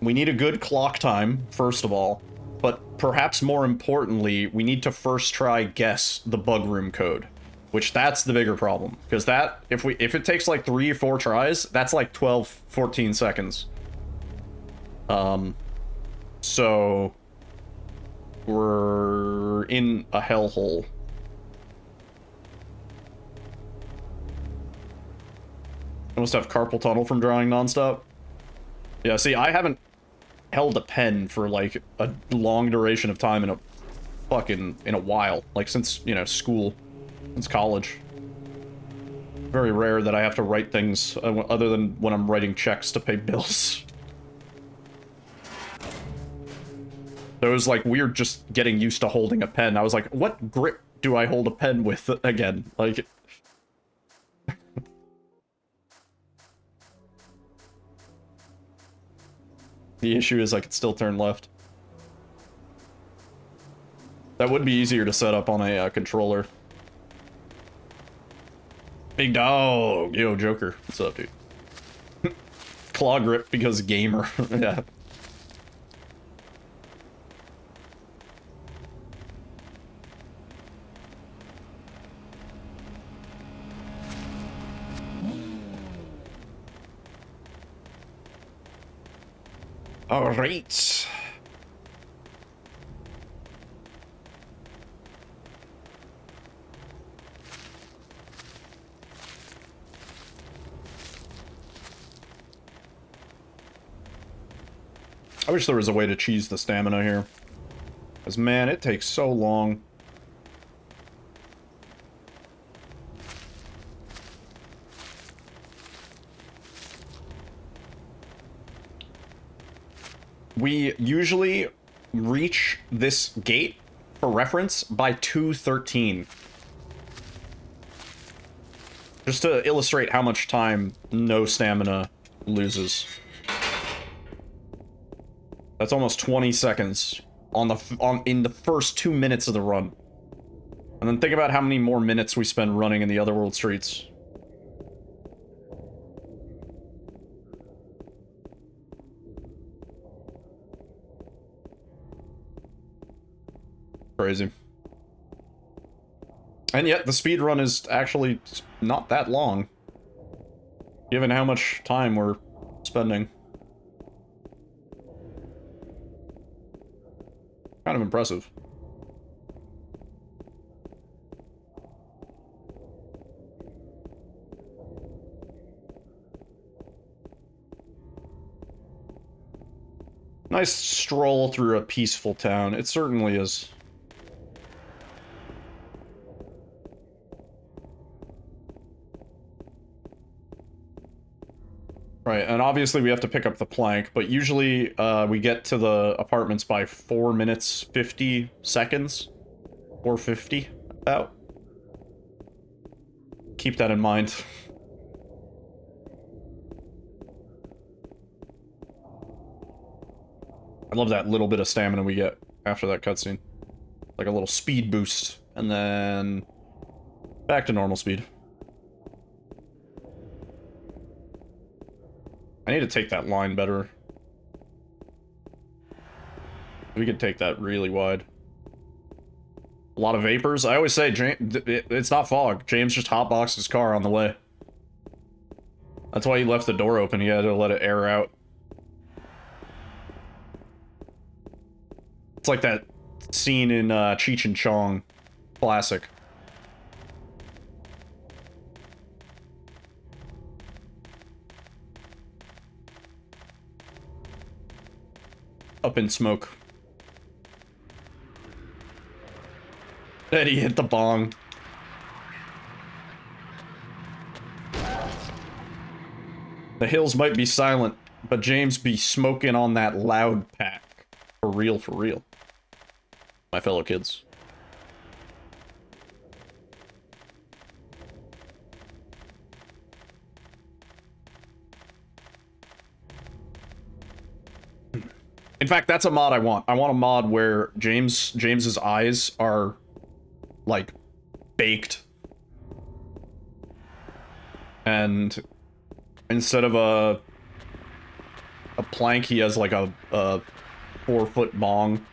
Speaker 4: We need a good clock time, first of all, but perhaps more importantly, we need to first try guess the bug room code. Which that's the bigger problem, because that if it takes like 3 or 4 tries, that's like 12-14 seconds. So we're in a hellhole. I must have carpal tunnel from drawing nonstop. Yeah, see, I haven't held a pen for like a long duration of time in a while, like since, you know, school. It's college. Very rare that I have to write things other than when I'm writing checks to pay bills. So it was like weird just getting used to holding a pen. I was like, what grip do I hold a pen with again? Like... The issue is I could still turn left. That would be easier to set up on a controller. Big dog! Yo, Joker. What's up, dude? Claw grip because gamer. Yeah. Alright. I wish there was a way to cheese the stamina here. Because, man, it takes so long. We usually reach this gate, for reference, by 2:13. Just to illustrate how much time no stamina loses. That's almost 20 seconds in the first 2 minutes of the run. And then think about how many more minutes we spend running in the other world streets. Crazy. And yet, the speedrun is actually not that long, given how much time we're spending. Kind of impressive. Nice stroll through a peaceful town. It certainly is. Right, and obviously we have to pick up the plank, but usually we get to the apartments by 4 minutes 50 seconds. 4:50, about. Keep that in mind. I love that little bit of stamina we get after that cutscene. Like a little speed boost, and then back to normal speed. I need to take that line better. We could take that really wide. A lot of vapors. I always say, it's not fog. James just hotboxed his car on the way. That's why he left the door open. He had to let it air out. It's like that scene in Cheech and Chong. Classic. Up in smoke. Eddie hit the bong. The hills might be silent, but James be smoking on that loud pack. For real, for real. My fellow kids. In fact, that's a mod I want. I want a mod where James's eyes are like baked. And instead of a plank, he has like a 4-foot bong.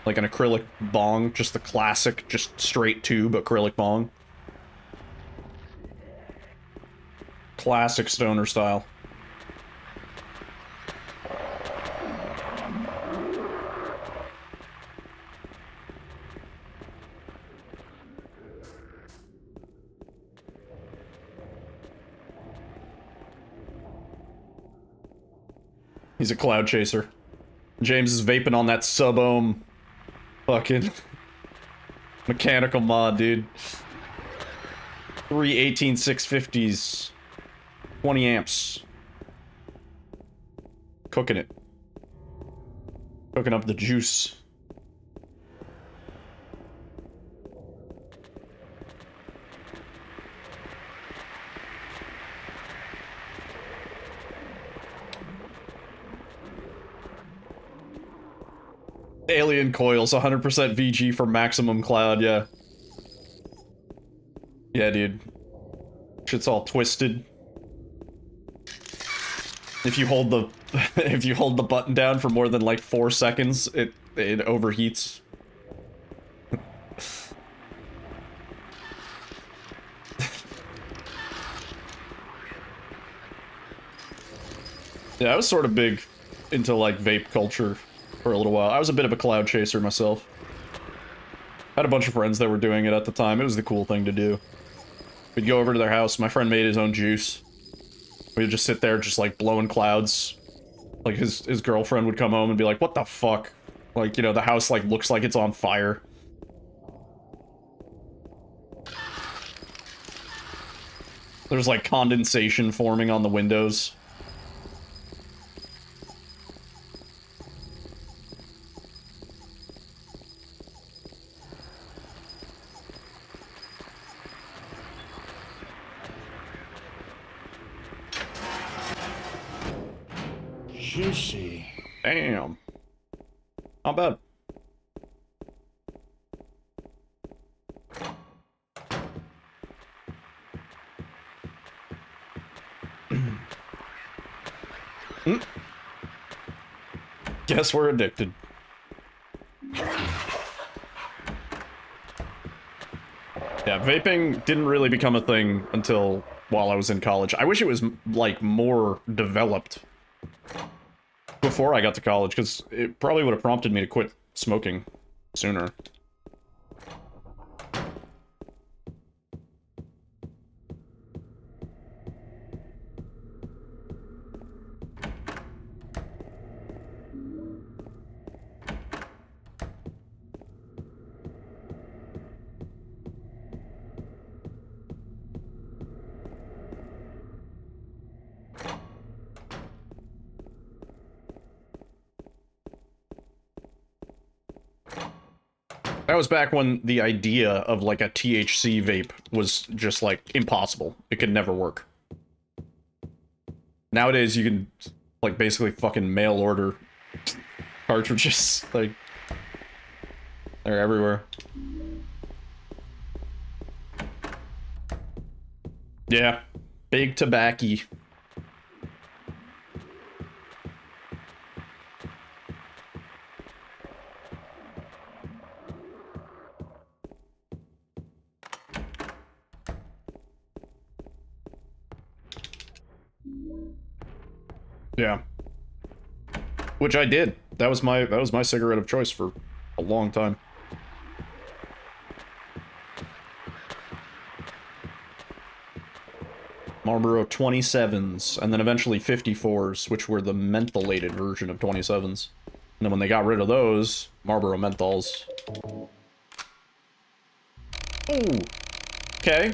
Speaker 4: Like an acrylic bong, just the classic, just straight tube acrylic bong. Classic stoner style. He's a cloud chaser. James is vaping on that sub-ohm fucking mechanical mod, dude. 3 18650s. 20 amps. Cooking it. Cooking up the juice. Alien coils, 100% VG for maximum cloud, yeah. Yeah, dude. Shit's all twisted. If you hold the if you hold the button down for more than like 4 seconds, it overheats. Yeah, I was sort of big into like vape culture for a little while. I was a bit of a cloud chaser myself. I had a bunch of friends that were doing it at the time. It was the cool thing to do. We'd go over to their house. My friend made his own juice. We'd just sit there just like blowing clouds. Like his girlfriend would come home and be like, what the fuck? Like, you know, the house like looks like it's on fire. There's like condensation forming on the windows.
Speaker 8: Juicy.
Speaker 4: Damn. Not bad. Guess we're addicted. Yeah, vaping didn't really become a thing until while I was in college. I wish it was, like, more developed before I got to college, because it probably would have prompted me to quit smoking sooner. That was back when the idea of, like, a THC vape was just, like, impossible. It could never work. Nowadays, you can, like, basically fucking mail order cartridges. Like, they're everywhere. Yeah. Big tobacco. Yeah. Which I did. That was my cigarette of choice for a long time. Marlboro 27s, and then eventually 54s, which were the mentholated version of 27s. And then when they got rid of those, Marlboro menthols. Ooh. Okay.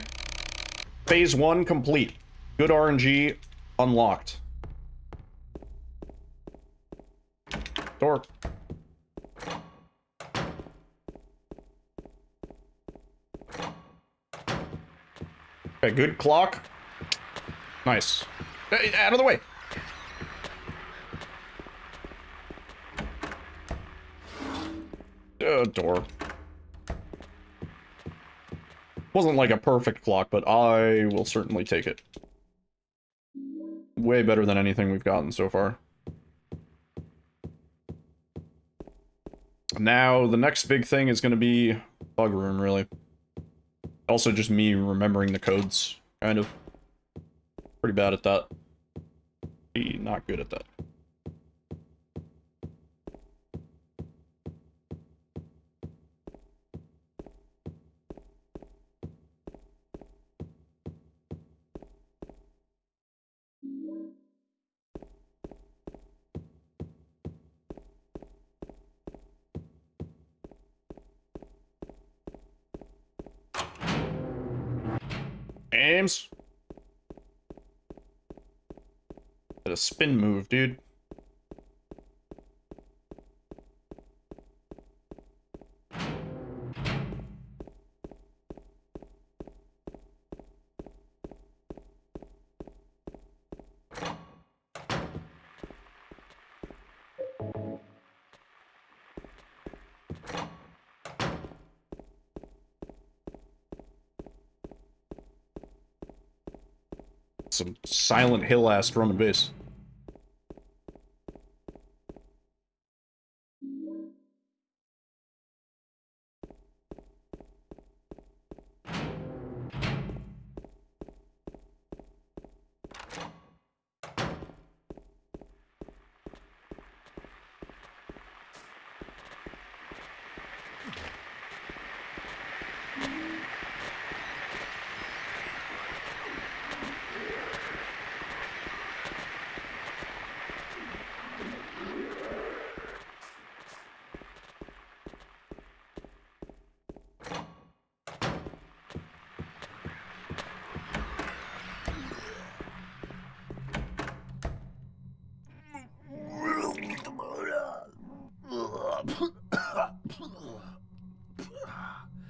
Speaker 4: Phase 1 complete. Good RNG unlocked. Door. Okay, good clock. Nice. Out of the way. Door. Wasn't like a perfect clock, but I will certainly take it. Way better than anything we've gotten so far. Now, the next big thing is going to be bug room, really. Also, just me remembering the codes, kind of. Pretty bad at that. Pretty not good at that. Ames. Did a spin move, dude. Some Silent Hill-ass drum and bass.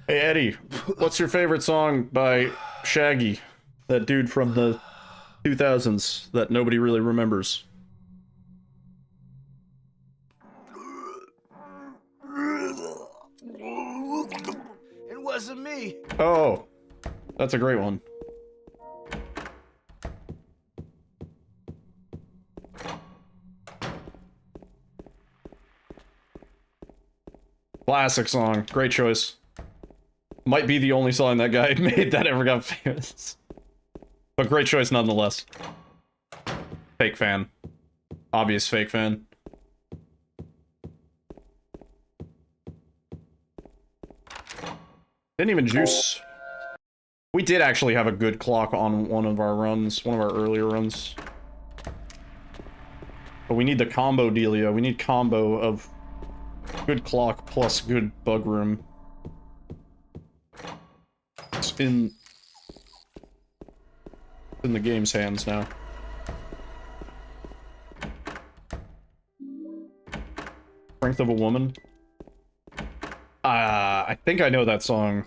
Speaker 4: Hey Eddie, what's your favorite song by Shaggy? That dude from the 2000s that nobody really remembers. Oh, that's a great one. Classic song. Great choice. Might be the only song that guy made that ever got famous. But great choice nonetheless. Fake fan. Obvious fake fan. Didn't even juice. We did actually have a good clock on one of our runs, one of our earlier runs. But we need the combo dealio. We need combo of good clock plus good bug room. It's in the game's hands now. Strength of a Woman. I think I know that song.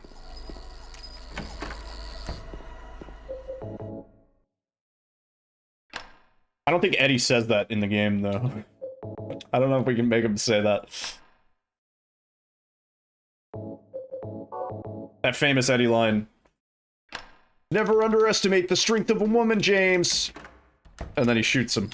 Speaker 4: I don't think Eddie says that in the game, though. I don't know if we can make him say that. That famous Eddie line. Never underestimate the strength of a woman, James! And then he shoots him.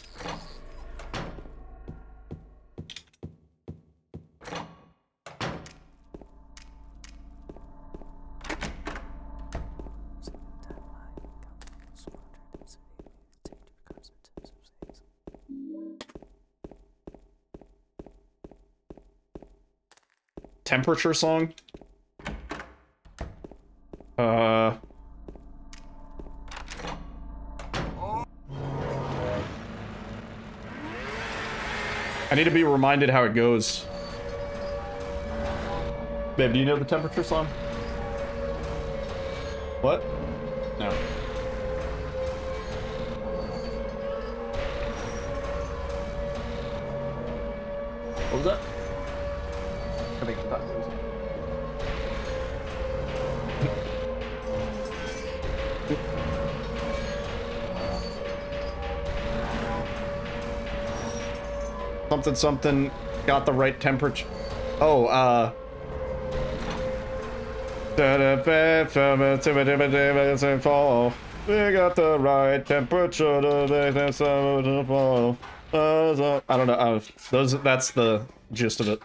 Speaker 4: Temperature song? I need to be reminded how it goes. Babe, do you know the temperature song? What? No. What was that? I think that was... Something something got the right temperature. Oh, we got the right temperature to fall. I don't know. That's the gist of it.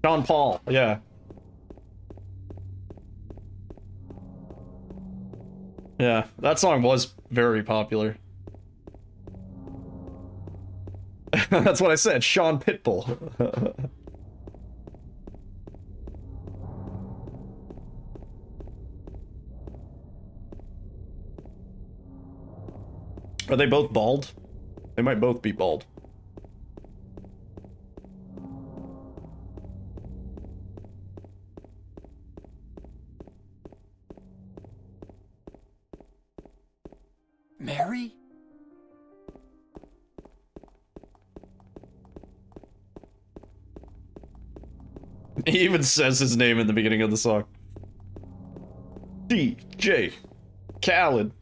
Speaker 4: Sean Paul, yeah. Yeah, that song was very popular. That's what I said, Sean Pitbull. Are they both bald? They might both be bald.
Speaker 6: Mary?
Speaker 4: He even says his name in the beginning of the song. DJ Khaled.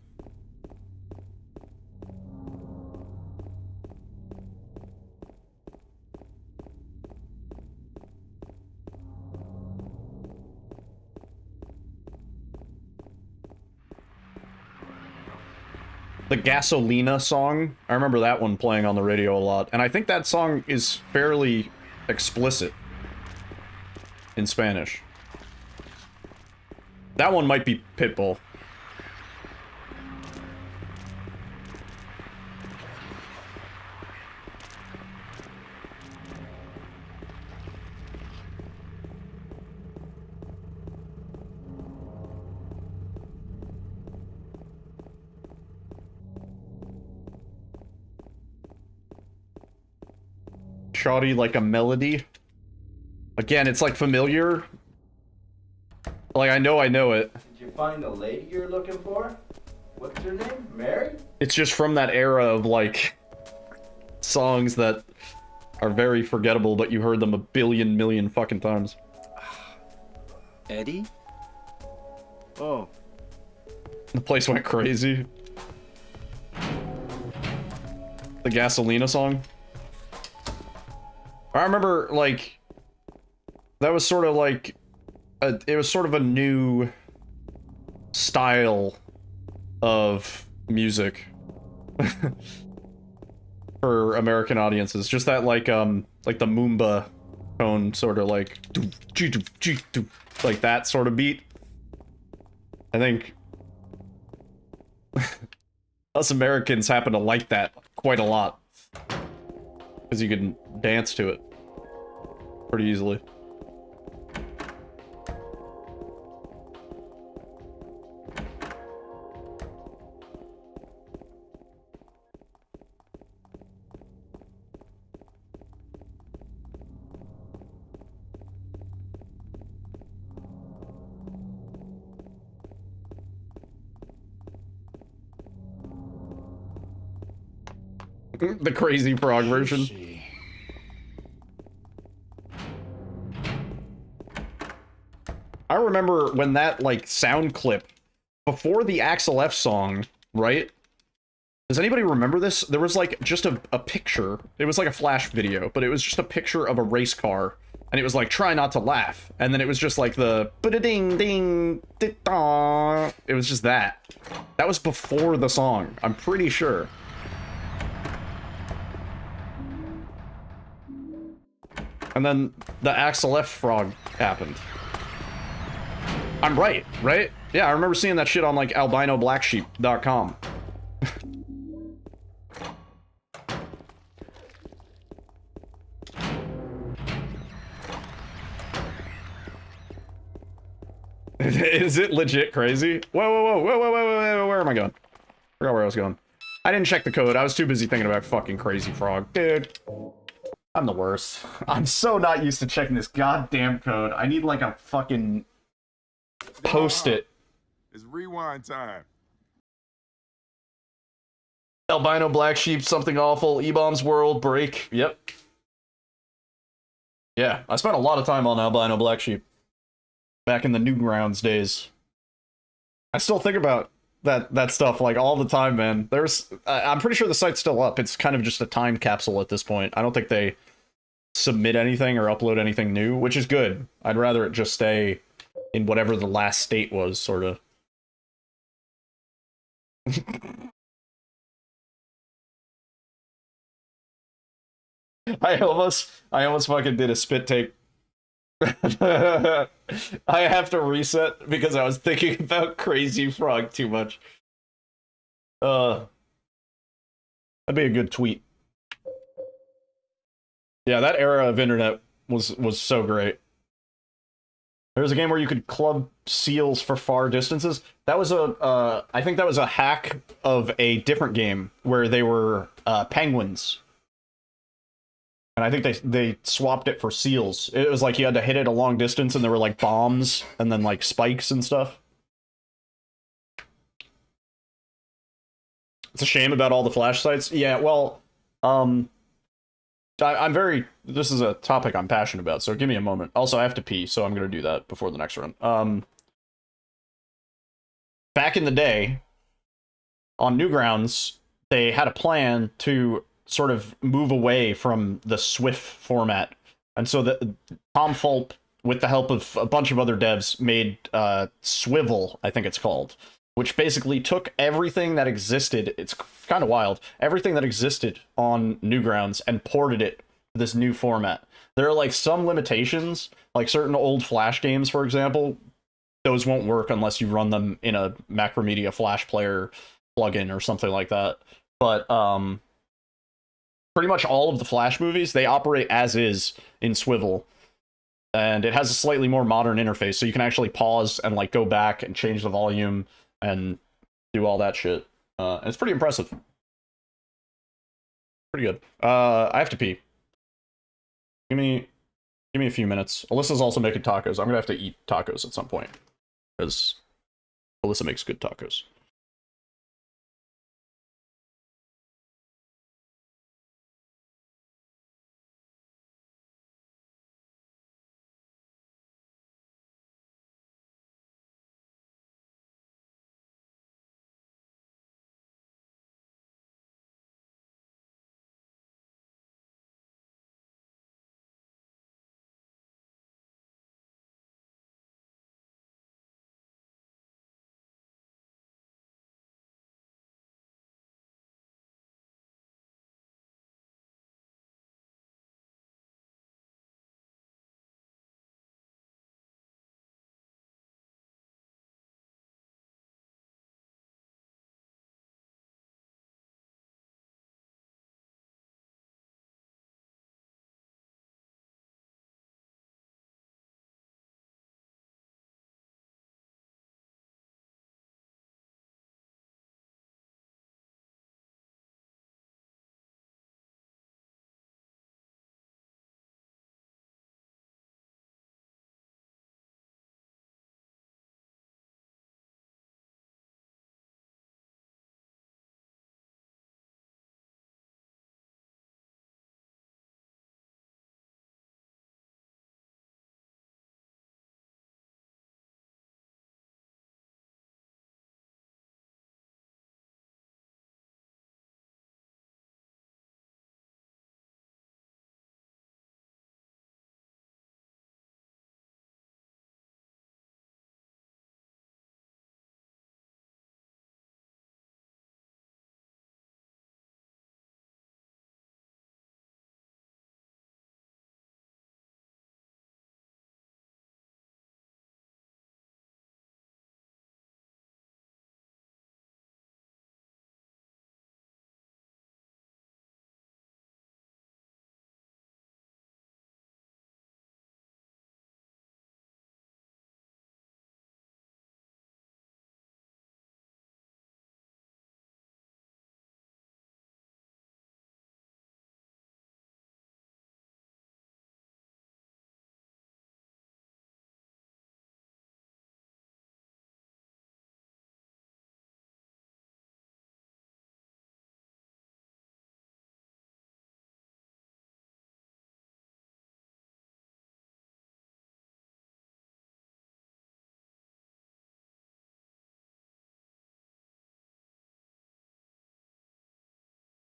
Speaker 4: The Gasolina song, I remember that one playing on the radio a lot, and I think that song is fairly explicit in Spanish. That one might be Pitbull. Shoddy like a melody. Again, it's like familiar. Like I know it.
Speaker 5: Did you find the lady you're looking for? What's her name? Mary?
Speaker 4: It's just from that era of like songs that are very forgettable, but you heard them a billion million fucking times.
Speaker 6: Eddie?
Speaker 5: Oh.
Speaker 4: The place went crazy. The Gasolina song. I remember, like, that was sort of like it was sort of a new style of music for American audiences. Just that like the Moomba tone, sort of like that sort of beat. I think us Americans happen to like that quite a lot because you can dance to it pretty easily. The Crazy Frog version. I remember when that, like, sound clip, before the Axel F song, right? Does anybody remember this? There was, like, just a picture. It was like a flash video, but it was just a picture of a race car. And it was like, try not to laugh. And then it was just like the ba-da-ding, ding, da-da. It was just that. That was before the song, I'm pretty sure. And then the Axel F frog happened. I'm right? Yeah, I remember seeing that shit on, like, albinoblacksheep.com. Is it legit crazy? Whoa, where am I going? Forgot where I was going. I didn't check the code. I was too busy thinking about fucking Crazy Frog. Dude. I'm the worst. I'm so not used to checking this goddamn code. I need, like, a fucking post-it.
Speaker 8: It's rewind time.
Speaker 4: Albino Black Sheep, Something Awful, E-Bombs World, Break. Yep. Yeah, I spent a lot of time on Albino Black Sheep. Back in the Newgrounds days. I still think about that stuff, like, all the time, man. I'm pretty sure the site's still up. It's kind of just a time capsule at this point. I don't think they submit anything or upload anything new, which is good. I'd rather it just stay in whatever the last state was, sort of. I almost fucking did a spit take. I have to reset because I was thinking about Crazy Frog too much. That'd be a good tweet. Yeah, that era of internet was so great. There was a game where you could club seals for far distances. That was I think that was a hack of a different game where they were penguins. And I think they swapped it for seals. It was like you had to hit it a long distance and there were like bombs and then like spikes and stuff. It's a shame about all the flash sites. Yeah, well, this is a topic I'm passionate about, so give me a moment. Also, I have to pee, so I'm going to do that before the next run. Back in the day, on Newgrounds, they had a plan to sort of move away from the Swift format. And so Tom Fulp, with the help of a bunch of other devs, made Swivel, I think it's called, which basically took everything that existed, it's kind of wild, everything that existed on Newgrounds and ported it to this new format. There are like some limitations, like certain old Flash games, for example, those won't work unless you run them in a Macromedia Flash Player plugin or something like that. But pretty much all of the Flash movies, they operate as is in Swivel. And it has a slightly more modern interface, so you can actually pause and like go back and change the volume and do all that shit. It's pretty impressive. Pretty good. I have to pee. Give me a few minutes. Alyssa's also making tacos. I'm gonna have to eat tacos at some point, because Alyssa makes good tacos.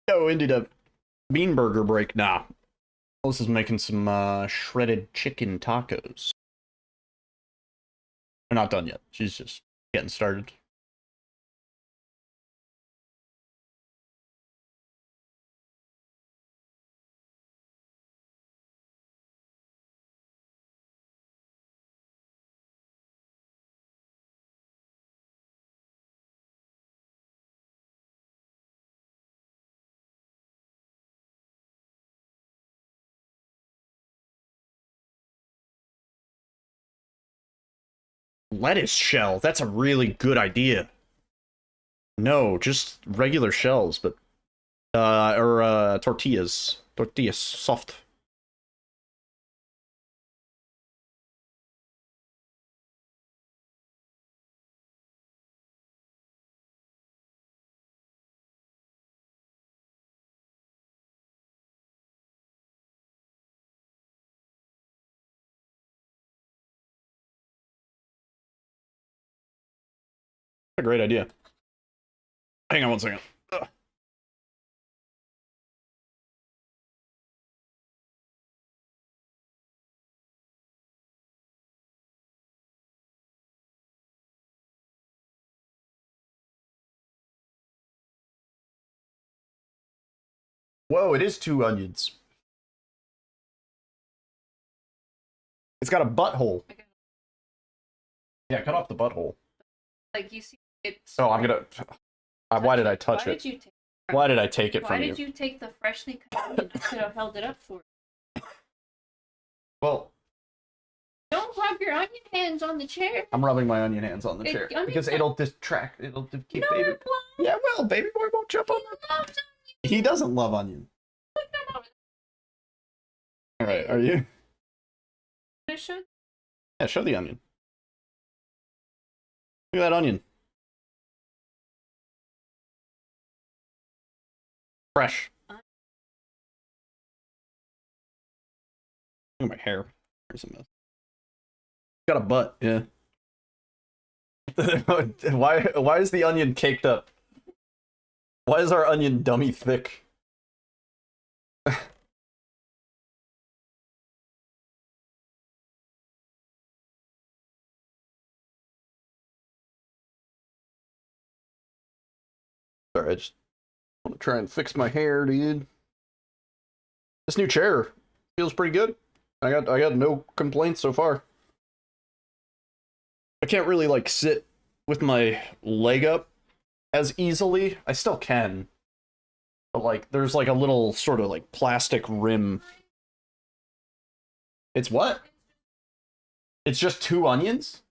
Speaker 4: Yo, ended a bean burger break. Nah. Melissa's making some shredded chicken tacos. They're not done yet. She's just getting started. Lettuce shell. That's a really good idea. No, just regular shells, but tortillas. Tortillas, soft. A great idea. Hang on one second. Ugh. Whoa, it is 2 onions. It's got a butthole. Yeah, cut off the butthole.
Speaker 7: Like you see, it's.
Speaker 4: Oh, I'm gonna. Why did I touch
Speaker 7: Why
Speaker 4: it?
Speaker 7: did you take?
Speaker 4: Why did I take it
Speaker 7: Why
Speaker 4: from
Speaker 7: did
Speaker 4: you?
Speaker 7: you take the freshly cut onion? I could have held it up for you.
Speaker 4: Well,
Speaker 7: Don't rub your onion hands on the chair.
Speaker 4: I'm rubbing my onion hands on the
Speaker 7: It-
Speaker 4: chair
Speaker 7: onions
Speaker 4: because
Speaker 7: are-
Speaker 4: it'll distract. It'll keep
Speaker 7: No,
Speaker 4: baby.
Speaker 7: it won't.
Speaker 4: Yeah, well, baby boy won't jump on.
Speaker 7: Loves
Speaker 4: He doesn't love onion.
Speaker 7: onion.
Speaker 4: All right, are you?
Speaker 7: I should.
Speaker 4: Yeah, show the onion. Look at that onion. Fresh. Look at my hair. There's a mess. Got a butt, yeah. Why is the onion caked up? Why is our onion dummy thick? Sorry, I just want to try and fix my hair, dude. This new chair feels pretty good. I got no complaints so far. I can't really like sit with my leg up as easily. I still can. But like there's like a little sort of like plastic rim. It's what? It's just 2 onions?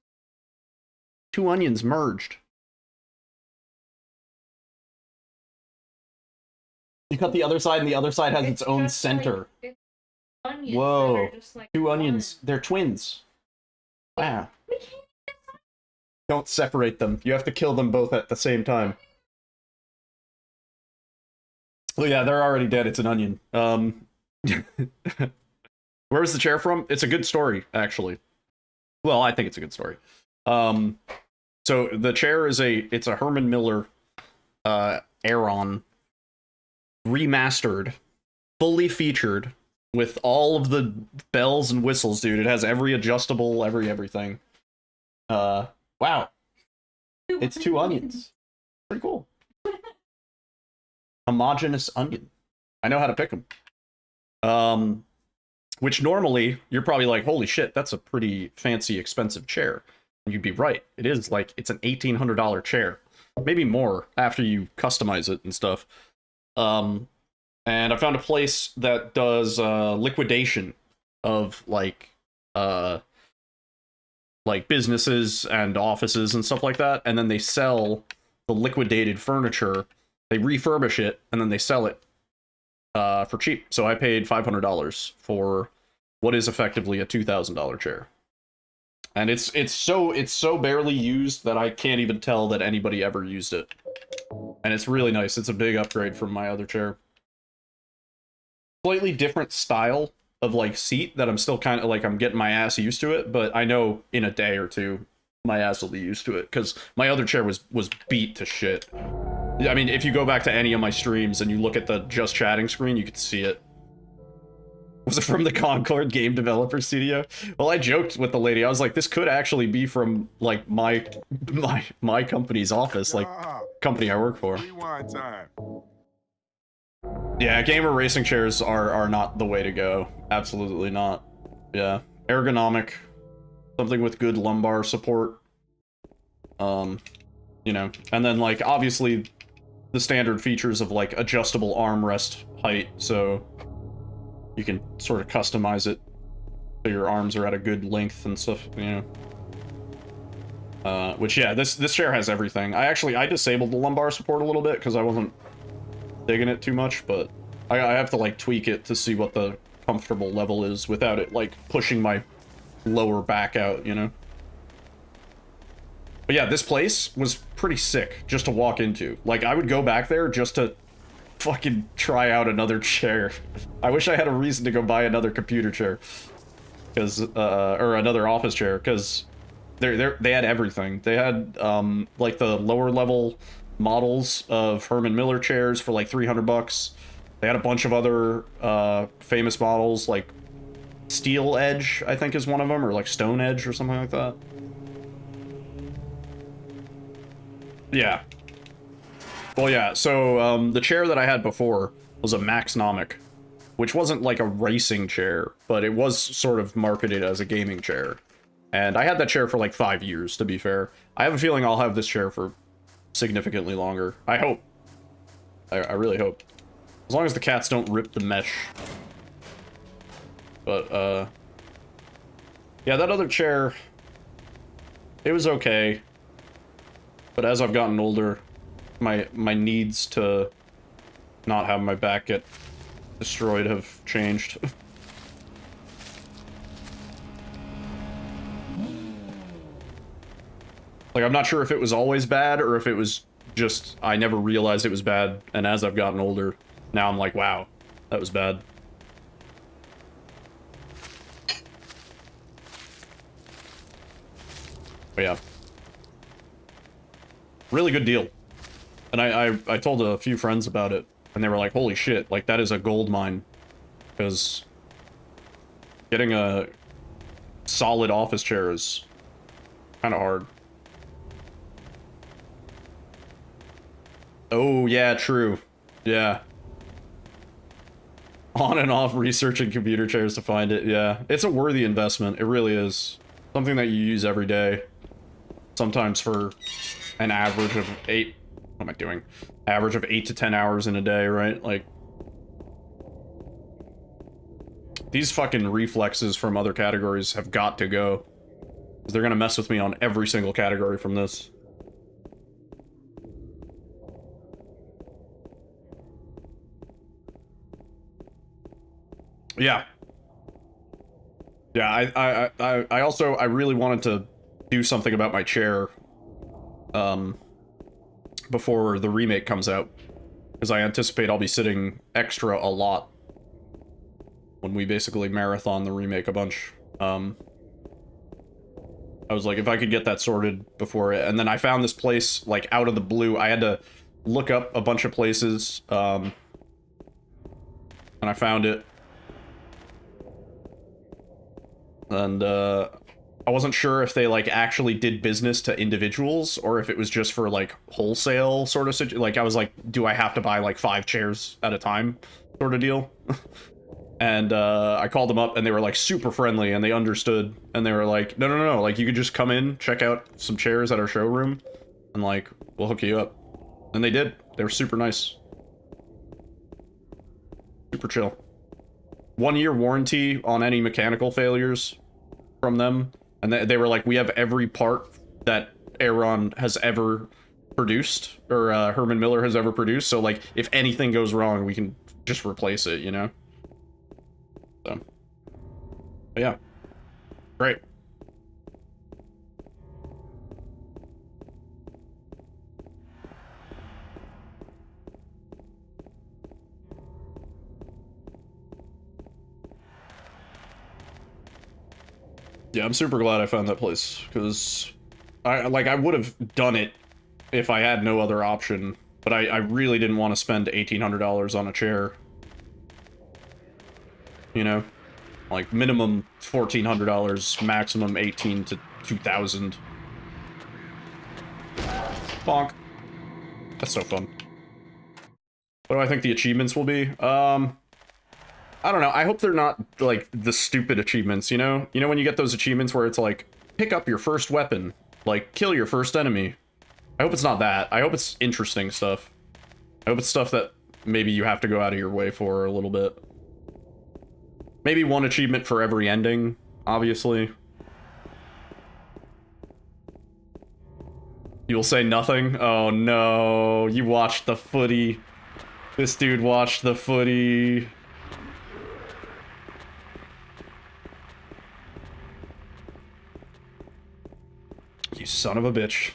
Speaker 4: 2 onions merged. You cut the other side and the other side has its own center.
Speaker 7: Like, onions
Speaker 4: Whoa.
Speaker 7: that are just like
Speaker 4: 2
Speaker 7: one.
Speaker 4: onions. They're twins. Wow.
Speaker 7: We can't.
Speaker 4: Don't separate them. You have to kill them both at the same time. Oh yeah, they're already dead. It's an onion. Where's the chair from? It's a good story, actually. Well, I think it's a good story. So the chair is it's a Herman Miller Aeron remastered, fully featured with all of the bells and whistles, dude. It has every adjustable, everything. Wow. It's 2 onions. Pretty cool. Homogeneous onion. I know how to pick them. Which normally, you're probably like, holy shit, that's a pretty fancy, expensive chair. And you'd be right. It is like, it's an $1,800 chair. Maybe more after you customize it and stuff. And I found a place that does liquidation of like businesses and offices and stuff like that, and then they sell the liquidated furniture, they refurbish it, and then they sell it for cheap. So I paid $500 for what is effectively a $2,000 chair. And it's so barely used that I can't even tell that anybody ever used it. And it's really nice. It's a big upgrade from my other chair. Slightly different style of like seat that I'm still kind of like, I'm getting my ass used to it, but I know in a day or two my ass will be used to it because my other chair was beat to shit. Yeah, I mean, if you go back to any of my streams and you look at the just chatting screen, you could see it. Was it from the Concord Game Developer Studio? Well, I joked with the lady. I was like, this could actually be from like my company's office, like company I work for.
Speaker 8: Rewind time.
Speaker 4: Yeah, gamer racing chairs are not the way to go. Absolutely not. Yeah, ergonomic, something with good lumbar support. You know, and then like obviously the standard features of like adjustable armrest height, so you can sort of customize it so your arms are at a good length and stuff, you know. Which, yeah, this chair has everything. I disabled the lumbar support a little bit because I wasn't digging it too much, but I have to like tweak it to see what the comfortable level is without it like pushing my lower back out, you know. But yeah, this place was pretty sick just to walk into. Like, I would go back there just to fucking try out another chair. I wish I had a reason to go buy another computer chair. Because, or another office chair, because they had everything. They had, like, the lower level models of Herman Miller chairs for, like, 300 bucks. They had a bunch of other, famous models, like Steel Edge, I think is one of them, or, like, Stone Edge or something like that. Yeah. Well, yeah, so, the chair that I had before was a Maxnomic, which wasn't like a racing chair, but it was sort of marketed as a gaming chair. And I had that chair for like 5 years, to be fair. I have a feeling I'll have this chair for significantly longer. I hope. I really hope. As long as the cats don't rip the mesh. But, yeah, that other chair, it was okay. But as I've gotten older, my needs to not have my back get destroyed have changed. Like, I'm not sure if it was always bad or if it was just I never realized it was bad, and as I've gotten older, now I'm like, wow, that was bad. But yeah. Really good deal. And I told a few friends about it, and they were like, holy shit, like, that is a gold mine. Because getting a solid office chair is kind of hard. Oh, yeah, true. Yeah. On and off researching computer chairs to find it, yeah. It's a worthy investment, it really is. Something that you use every day. Sometimes for an average of 8... What am I doing? Average of 8 to 10 hours in a day, right? Like... These fucking reflexes from other categories have got to go. They're gonna mess with me on every single category from this. Yeah. Yeah, I also, I really wanted to do something about my chair, before the remake comes out. Because I anticipate I'll be sitting extra a lot when we basically marathon the remake a bunch. I was like, if I could get that sorted before it, and then I found this place, like, out of the blue. I had to look up a bunch of places, and I found it. And, I wasn't sure if they, like, actually did business to individuals, or if it was just for, like, wholesale sort of situation. Like, I was like, do I have to buy, like, 5 chairs at a time sort of deal? And, I called them up, and they were, like, super friendly, and they understood. And they were like, no, like, you could just come in, check out some chairs at our showroom, and, like, we'll hook you up. And they did. They were super nice. Super chill. 1-year warranty on any mechanical failures from them. And they were like, we have every part that Aaron has ever produced, or Herman Miller has ever produced, so, like, if anything goes wrong, we can just replace it, you know? So. But yeah. Great. Yeah, I'm super glad I found that place, because I would have done it if I had no other option, But I really didn't want to spend $1,800 on a chair. You know? Like, minimum $1,400, maximum $1,800 to $2,000. Bonk. That's so fun. What do I think the achievements will be? I don't know. I hope they're not, like, the stupid achievements, you know? You know when you get those achievements where it's like, pick up your first weapon. Like, kill your first enemy. I hope it's not that. I hope it's interesting stuff. I hope it's stuff that maybe you have to go out of your way for a little bit. Maybe one achievement for every ending, obviously. You'll say nothing? Oh no, you watched the footy. This dude watched the footy. You son of a bitch.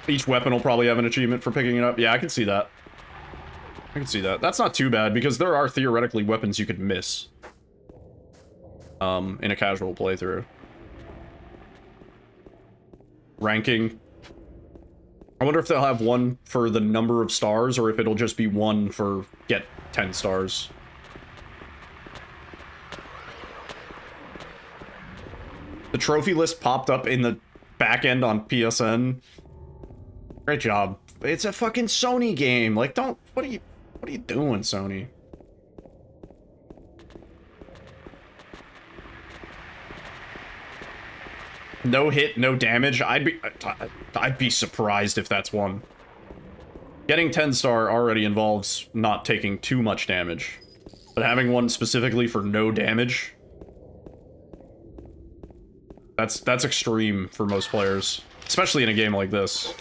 Speaker 4: Each weapon will probably have an achievement for picking it up. Yeah, I can see that. I can see that. That's not too bad, because there are theoretically weapons you could miss. In a casual playthrough. Ranking. I wonder if they'll have one for the number of stars, or if it'll just be one for get 10 stars. The trophy list popped up in the back end on PSN. Great job. It's a fucking Sony game. Like, don't... What are you doing, Sony? No hit, no damage. I'd be surprised if that's one. Getting 10-star already involves not taking too much damage. But having one specifically for no damage... That's extreme for most players. Especially in a game like this.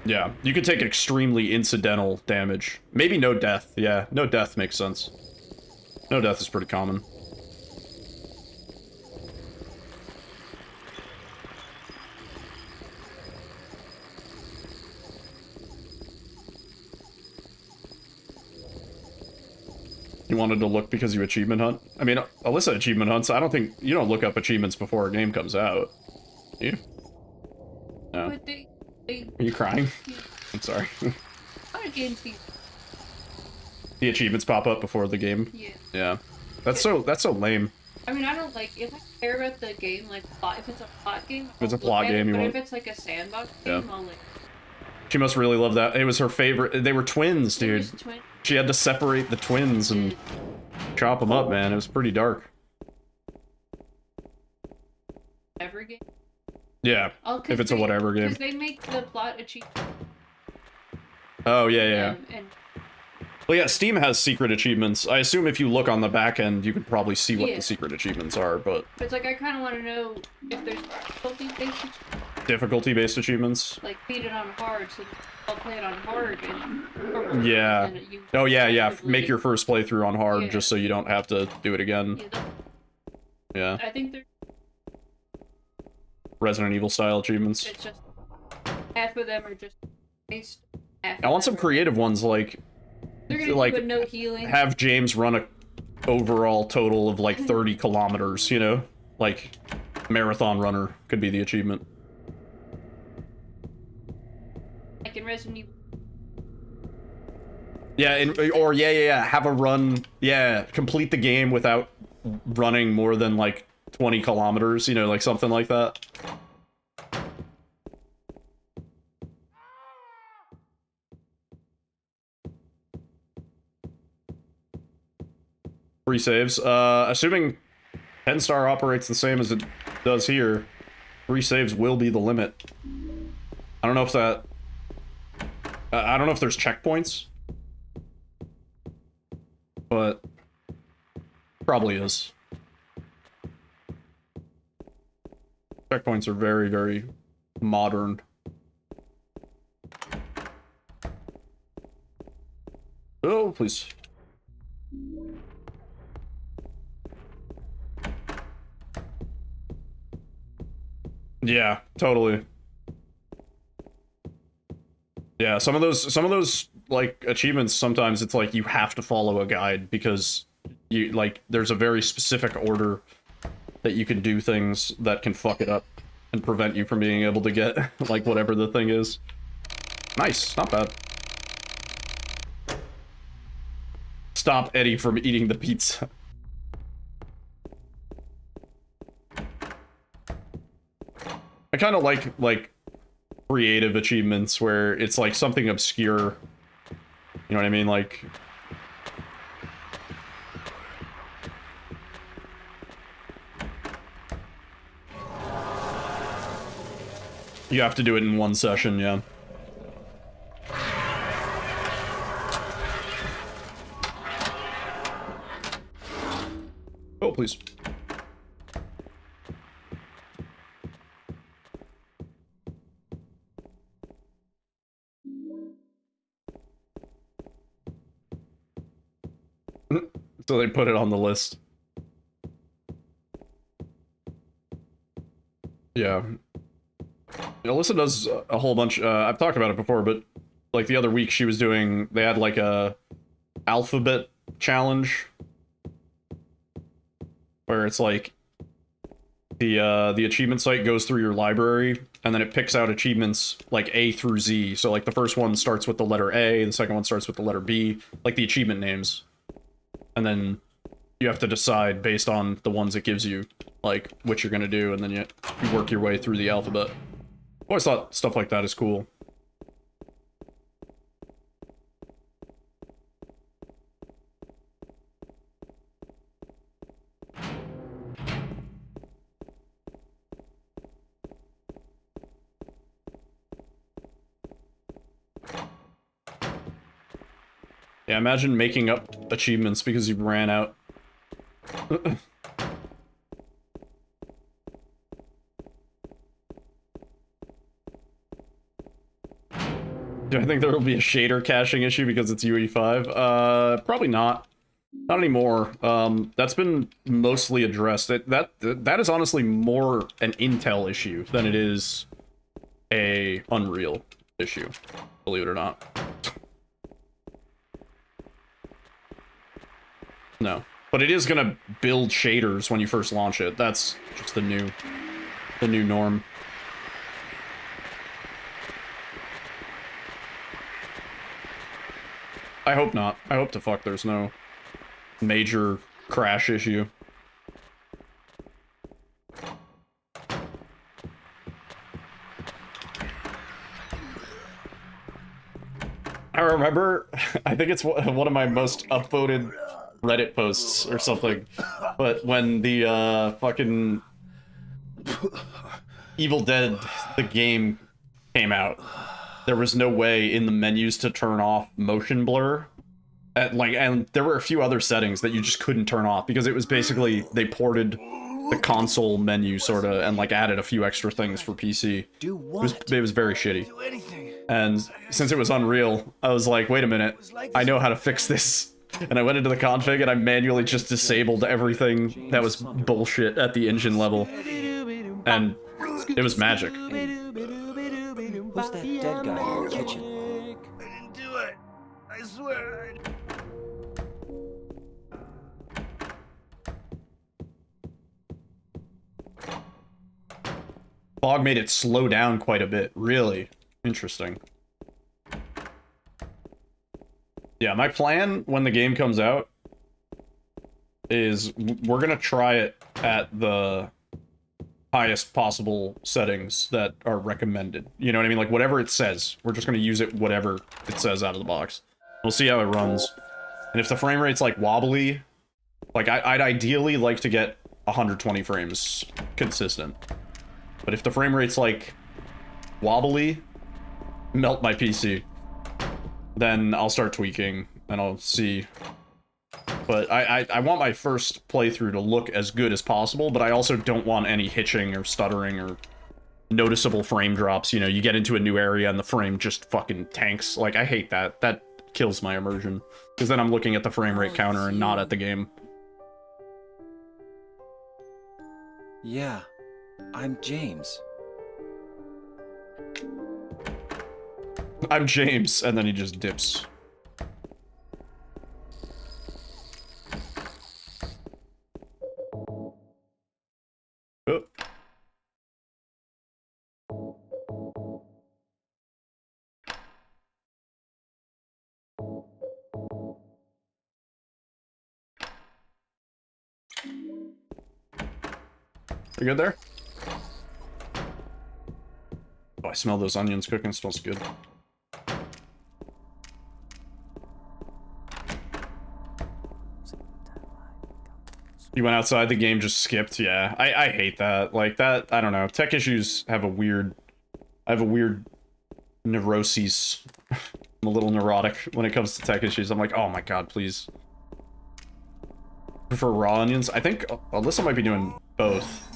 Speaker 4: Yeah, you could take extremely incidental damage. Maybe no death. Yeah, no death makes sense. No death is pretty common. You wanted to look because you achievement hunt? I mean, Alyssa achievement hunts. I don't think... You don't look up achievements before a game comes out. Do you? No.
Speaker 7: But they
Speaker 4: Are you crying?
Speaker 7: Yeah.
Speaker 4: I'm sorry. The achievements pop up before the game?
Speaker 7: Yeah.
Speaker 4: Yeah. That's so lame.
Speaker 7: I mean, I don't like, if I care about the game, like, if it's a plot game,
Speaker 4: If it's a plot game, you
Speaker 7: but
Speaker 4: won't.
Speaker 7: if it's like a sandbox game, I'll like...
Speaker 4: She must really love that. It was her favorite. They were twins,
Speaker 7: It
Speaker 4: dude.
Speaker 7: was twin.
Speaker 4: She had to separate the twins and chop them up, man. It was pretty dark.
Speaker 7: Every game?
Speaker 4: Yeah, if it's a whatever game.
Speaker 7: Because they make the plot achievement.
Speaker 4: Oh, yeah.
Speaker 7: And
Speaker 4: Well, yeah, Steam has secret achievements. I assume if you look on the back end, you could probably see what
Speaker 7: Yeah.
Speaker 4: the secret achievements are, but...
Speaker 7: it's like, I kind of want to know if there's
Speaker 4: Difficulty-based achievements?
Speaker 7: like, beat it on hard, so I'll play it on hard, and...
Speaker 4: Yeah.
Speaker 7: and you
Speaker 4: Oh, yeah.
Speaker 7: actively-
Speaker 4: Make your first playthrough on hard,
Speaker 7: Yeah.
Speaker 4: just so you don't have to do it again.
Speaker 7: Yeah,
Speaker 4: Yeah.
Speaker 7: I think they're...
Speaker 4: Resident Evil style achievements.
Speaker 7: It's just... half of them are just based...
Speaker 4: I want some creative ones, like...
Speaker 7: They're gonna
Speaker 4: like,
Speaker 7: do a no healing.
Speaker 4: have James run a overall total of, like, 30 kilometers, you know? Like, marathon runner could be the achievement.
Speaker 7: Like in Resident Evil.
Speaker 4: Yeah, have a run, complete the game without running more than, like, 20 kilometers, you know, like something like that. Free saves. Assuming 10-star operates the same as it does here, free saves will be the limit. I don't know if that... I don't know if there's checkpoints. But... probably is. Checkpoints are very, very modern. Oh, please. Yeah, totally. Yeah, some of those like achievements, sometimes it's like you have to follow a guide because you like there's a very specific order that you can do things that can fuck it up and prevent you from being able to get like whatever the thing is. Nice, not bad. Stop Eddie from eating the pizza. I kind of like creative achievements where it's like something obscure. You know what I mean? Like you have to do it in one session, yeah. Oh, please. So they put it on the list. Yeah. Alyssa does a whole bunch, I've talked about it before, but like the other week she was doing, they had like a alphabet challenge where it's like the achievement site goes through your library and then it picks out achievements like A through Z. So like the first one starts with the letter A, the second one starts with the letter B, like the achievement names. And then you have to decide based on the ones it gives you, like what you're gonna do, and then you work your way through the alphabet. Always thought stuff like that is cool. Yeah, imagine making up achievements because you ran out. Do I think there will be a shader caching issue because it's UE5? Probably not. Not anymore. That's been mostly addressed. That is honestly more an Intel issue than it is a Unreal issue, believe it or not. No. But it is gonna build shaders when you first launch it. That's just the new norm. I hope not. I hope to fuck there's no major crash issue. I remember, I think it's one of my most upvoted Reddit posts or something, but when the fucking Evil Dead, the game, came out, there was no way in the menus to turn off motion blur. And there were a few other settings that you just couldn't turn off because it was basically, they ported the console menu sorta and like added a few extra things for PC.
Speaker 5: Do what?
Speaker 4: It was very shitty.
Speaker 5: Do anything.
Speaker 4: And since it was Unreal, I was like, wait a minute, I know how to fix this. And I went into the config and I manually just disabled everything that was bullshit at the engine level. And it was magic.
Speaker 6: Who's that dead guy in the kitchen?
Speaker 5: I didn't do it. I swear.
Speaker 4: Fog made it slow down quite a bit. Really interesting. Yeah, my plan when the game comes out is we're gonna try it at the highest possible settings that are recommended. You know what I mean? Like whatever it says, we're just gonna use it whatever it says out of the box. We'll see how it runs. And if the frame rate's like wobbly, like I'd ideally like to get 120 frames consistent. But if the frame rate's like wobbly, melt my PC, then I'll start tweaking and I'll see. But I want my first playthrough to look as good as possible, but I also don't want any hitching or stuttering or noticeable frame drops. You know, you get into a new area and the frame just fucking tanks. Like, I hate that. That kills my immersion. Because then I'm looking at the frame rate counter and not at the game.
Speaker 6: Yeah, I'm James.
Speaker 4: I'm James, and then he just dips. We good there? Oh, I smell those onions cooking. Smells good. You went outside, the game just skipped. Yeah, I hate that. Like that, I don't know. Tech issues have a weird... I have a weird neuroses. I'm a little neurotic when it comes to tech issues. I'm like, oh my god, please. Prefer raw onions? I think Alyssa might be doing both.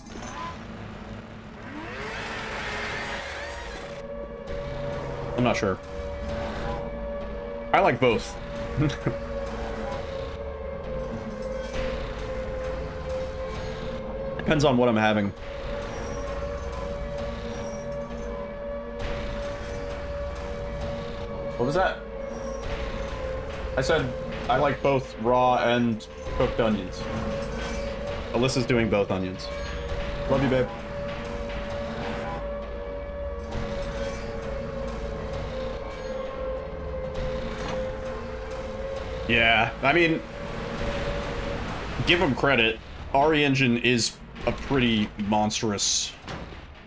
Speaker 4: I'm not sure. I like both. Depends on what I'm having. What was that? I said I like both raw and cooked onions. Alyssa's doing both onions. Love you, babe. Yeah, I mean, give them credit. RE Engine is a pretty monstrous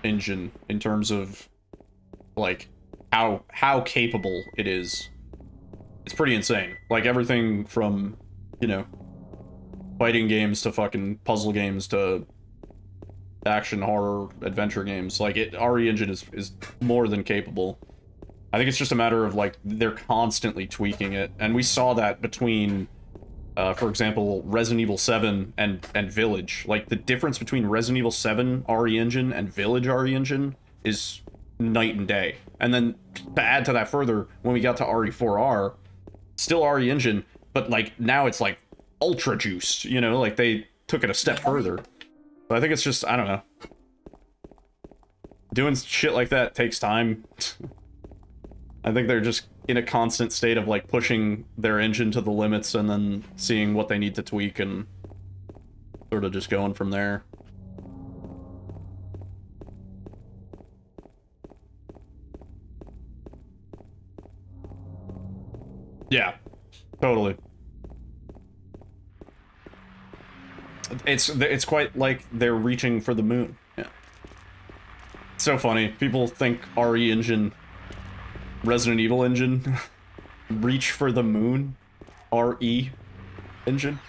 Speaker 4: engine in terms of, like, how capable it is. It's pretty insane. Like, everything from, you know, fighting games to fucking puzzle games to action, horror, adventure games. Like, RE Engine is more than capable. I think it's just a matter of, like, they're constantly tweaking it. And we saw that between, for example, Resident Evil 7 and Village. Like, the difference between Resident Evil 7 RE Engine and Village RE Engine is night and day. And then, to add to that further, when we got to RE4R, still RE Engine, but, like, now it's, like, ultra juiced, you know? Like, they took it a step further. But I think it's just, I don't know. Doing shit like that takes time. I think they're just in a constant state of, like, pushing their engine to the limits and then seeing what they need to tweak and sort of just going from there. Yeah, totally. It's quite like they're reaching for the moon. Yeah. It's so funny. People think RE Engine, Resident Evil Engine, reach for the moon, RE Engine.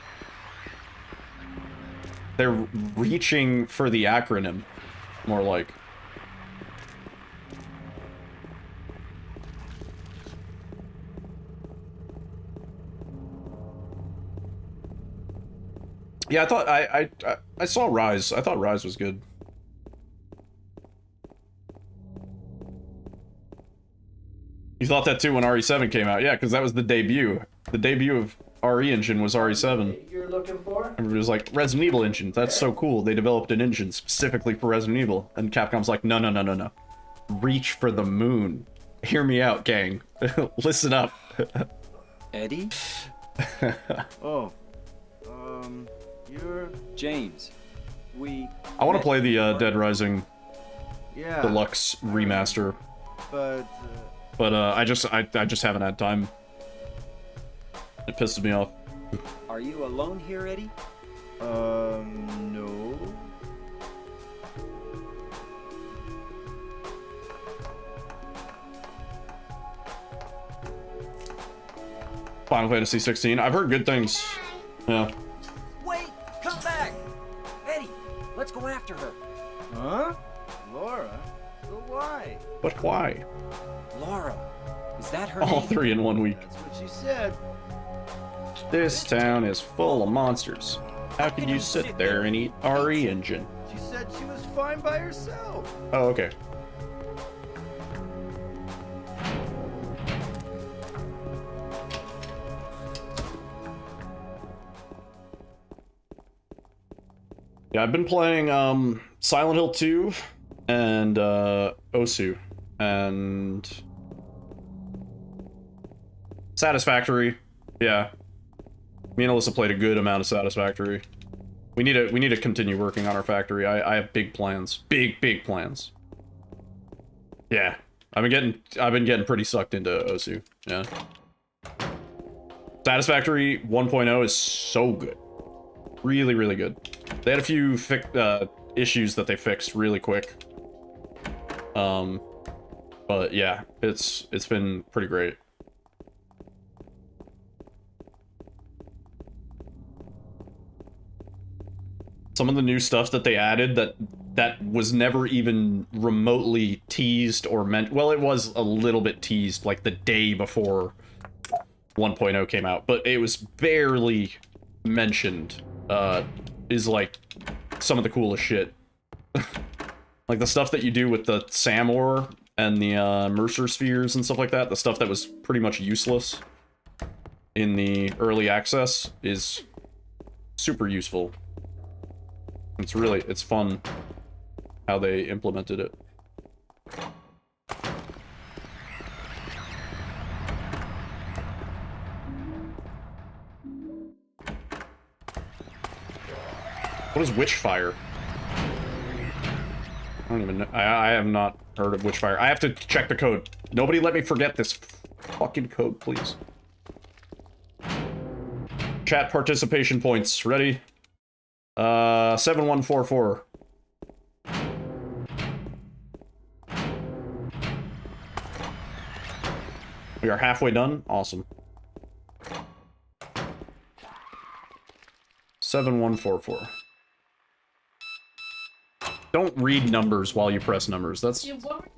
Speaker 4: They're reaching for the acronym, more like. Yeah, I thought I saw Rise. I thought Rise was good. You thought that too when RE7 came out, yeah, because that was the debut. The debut of RE Engine was RE7.
Speaker 10: You're looking for?
Speaker 4: Everybody was like, Resident Evil Engine, that's so cool. They developed an engine specifically for Resident Evil. And Capcom's like, no, no, no, no, no. Reach for the moon. Hear me out, gang. Listen up.
Speaker 6: Eddie?
Speaker 5: Oh. You're...
Speaker 6: James.
Speaker 4: I want to play the Dead Rising
Speaker 5: Yeah.
Speaker 4: Deluxe remaster.
Speaker 5: But,
Speaker 4: I just haven't had time. It pisses me off.
Speaker 6: Are you alone here, Eddie?
Speaker 5: no.
Speaker 4: Final Fantasy 16. I've heard good things. Yeah.
Speaker 6: Wait! Come back! Eddie, let's go after her.
Speaker 5: Huh? Laura? But why?
Speaker 4: But why?
Speaker 6: Laura. Is that her
Speaker 4: All
Speaker 6: name?
Speaker 4: 3 in 1 week.
Speaker 5: That's what she said.
Speaker 4: This town is full of monsters. How can you sit there and eat RE Engine?
Speaker 5: She said she was fine by herself.
Speaker 4: Oh, okay. Yeah, I've been playing Silent Hill 2 and Osu and Satisfactory. Yeah. Me and Alyssa played a good amount of Satisfactory. We need to continue working on our factory. I have big plans. Big plans. Yeah. I've been getting pretty sucked into Osu. Yeah. Satisfactory 1.0 is so good. Really, really good. They had a few issues that they fixed really quick. But yeah, it's been pretty great. Some of the new stuff that they added that was never even remotely teased or meant. Well, it was a little bit teased like the day before 1.0 came out, but it was barely mentioned. Is like some of the coolest shit. Like the stuff that you do with the SAM ore and the Mercer spheres and stuff like that, the stuff that was pretty much useless in the early access is super useful. It's fun how they implemented it. What is Witchfire? I don't even know. I have not heard of Witchfire. I have to check the code. Nobody let me forget this fucking code, please. Chat participation points. Ready? 7144. We are halfway done. Awesome. 7144. Don't read numbers while you press numbers. That's... What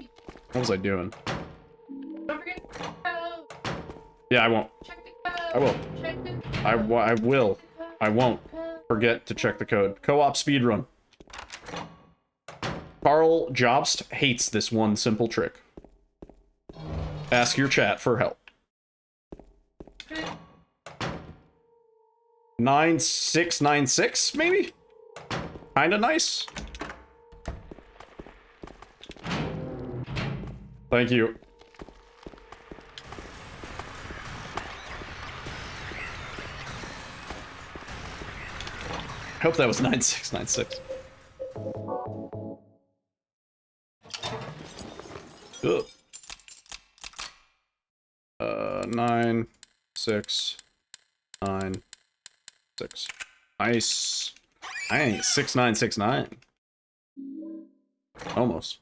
Speaker 4: was I doing?
Speaker 7: Don't forget the code.
Speaker 4: Yeah, I won't.
Speaker 7: Check the code.
Speaker 4: I will.
Speaker 7: Check the code.
Speaker 4: I will. I won't forget to check the code. Co-op speedrun. Carl Jobst hates this one simple trick. Ask your chat for help. 9696, maybe? Kinda nice. Thank you. I hope that was 9696. Ugh. 9696. Nice. I ain't 6969. Almost.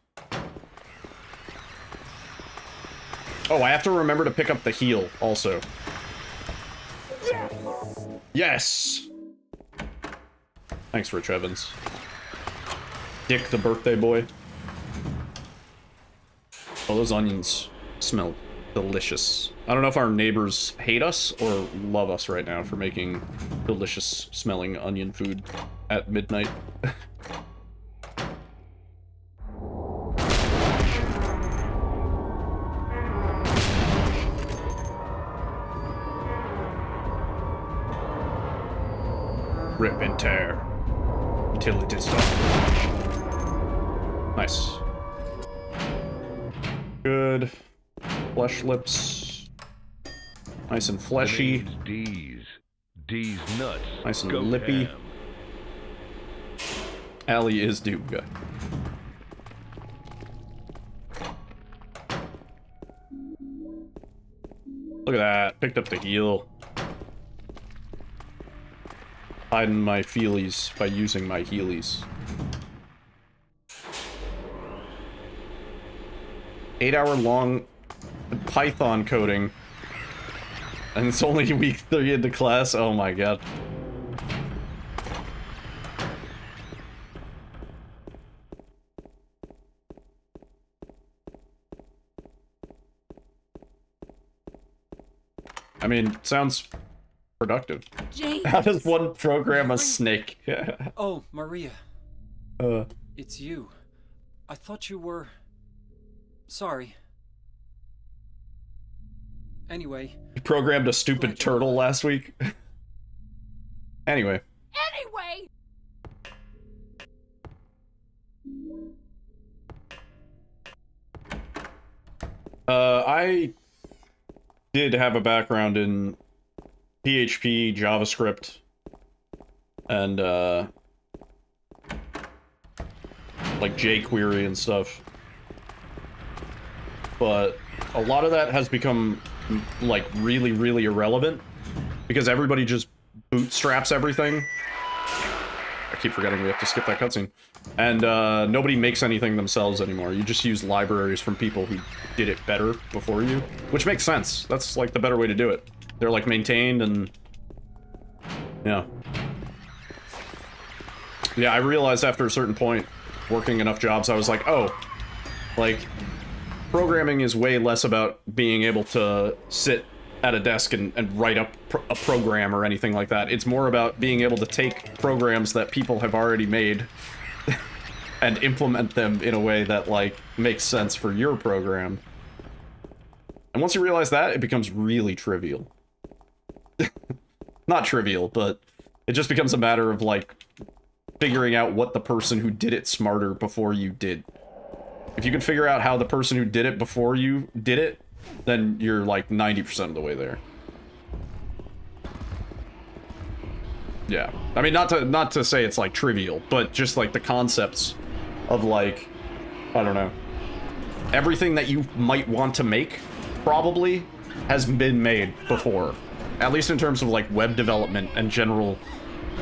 Speaker 4: Oh, I have to remember to pick up the heal also. Yes! Thanks, Rich Evans. Dick the birthday boy. Oh, those onions smell delicious. I don't know if our neighbors hate us or love us right now for making delicious smelling onion food at midnight. Rip and tear until it is done. Nice. Good. Flesh lips. Nice and fleshy.
Speaker 8: D's nuts.
Speaker 4: Nice and lippy.
Speaker 8: Ham.
Speaker 4: Allie is Doom Guy. Look at that. Picked up the heal. Hiding my feelies by using my healies. 8-hour long Python coding. And it's only week 3 into class. Oh my god. I mean, sounds productive.
Speaker 6: James.
Speaker 4: How does one program a snake?
Speaker 6: Oh, Maria. It's you. I thought you were... Sorry. Anyway.
Speaker 4: You programmed a stupid turtle last week. Anyway.
Speaker 9: Anyway!
Speaker 4: I did have a background in PHP, JavaScript, and, like jQuery and stuff. But a lot of that has become, like, really, really irrelevant, because everybody just bootstraps everything. I keep forgetting we have to skip that cutscene. And nobody makes anything themselves anymore. You just use libraries from people who did it better before you, which makes sense. That's like the better way to do it. They're like maintained and yeah. Yeah, I realized after a certain point, working enough jobs, I was like, oh, like programming is way less about being able to sit at a desk and write up a program or anything like that. It's more about being able to take programs that people have already made and implement them in a way that, like, makes sense for your program. And once you realize that, it becomes really trivial. Not trivial, but it just becomes a matter of, like, figuring out what the person who did it smarter before you did. If you can figure out how the person who did it before you did it, then you're like 90% of the way there. Yeah. I mean, not to say it's like trivial, but just like the concepts of like, I don't know. Everything that you might want to make probably has been made before. At least in terms of like web development and general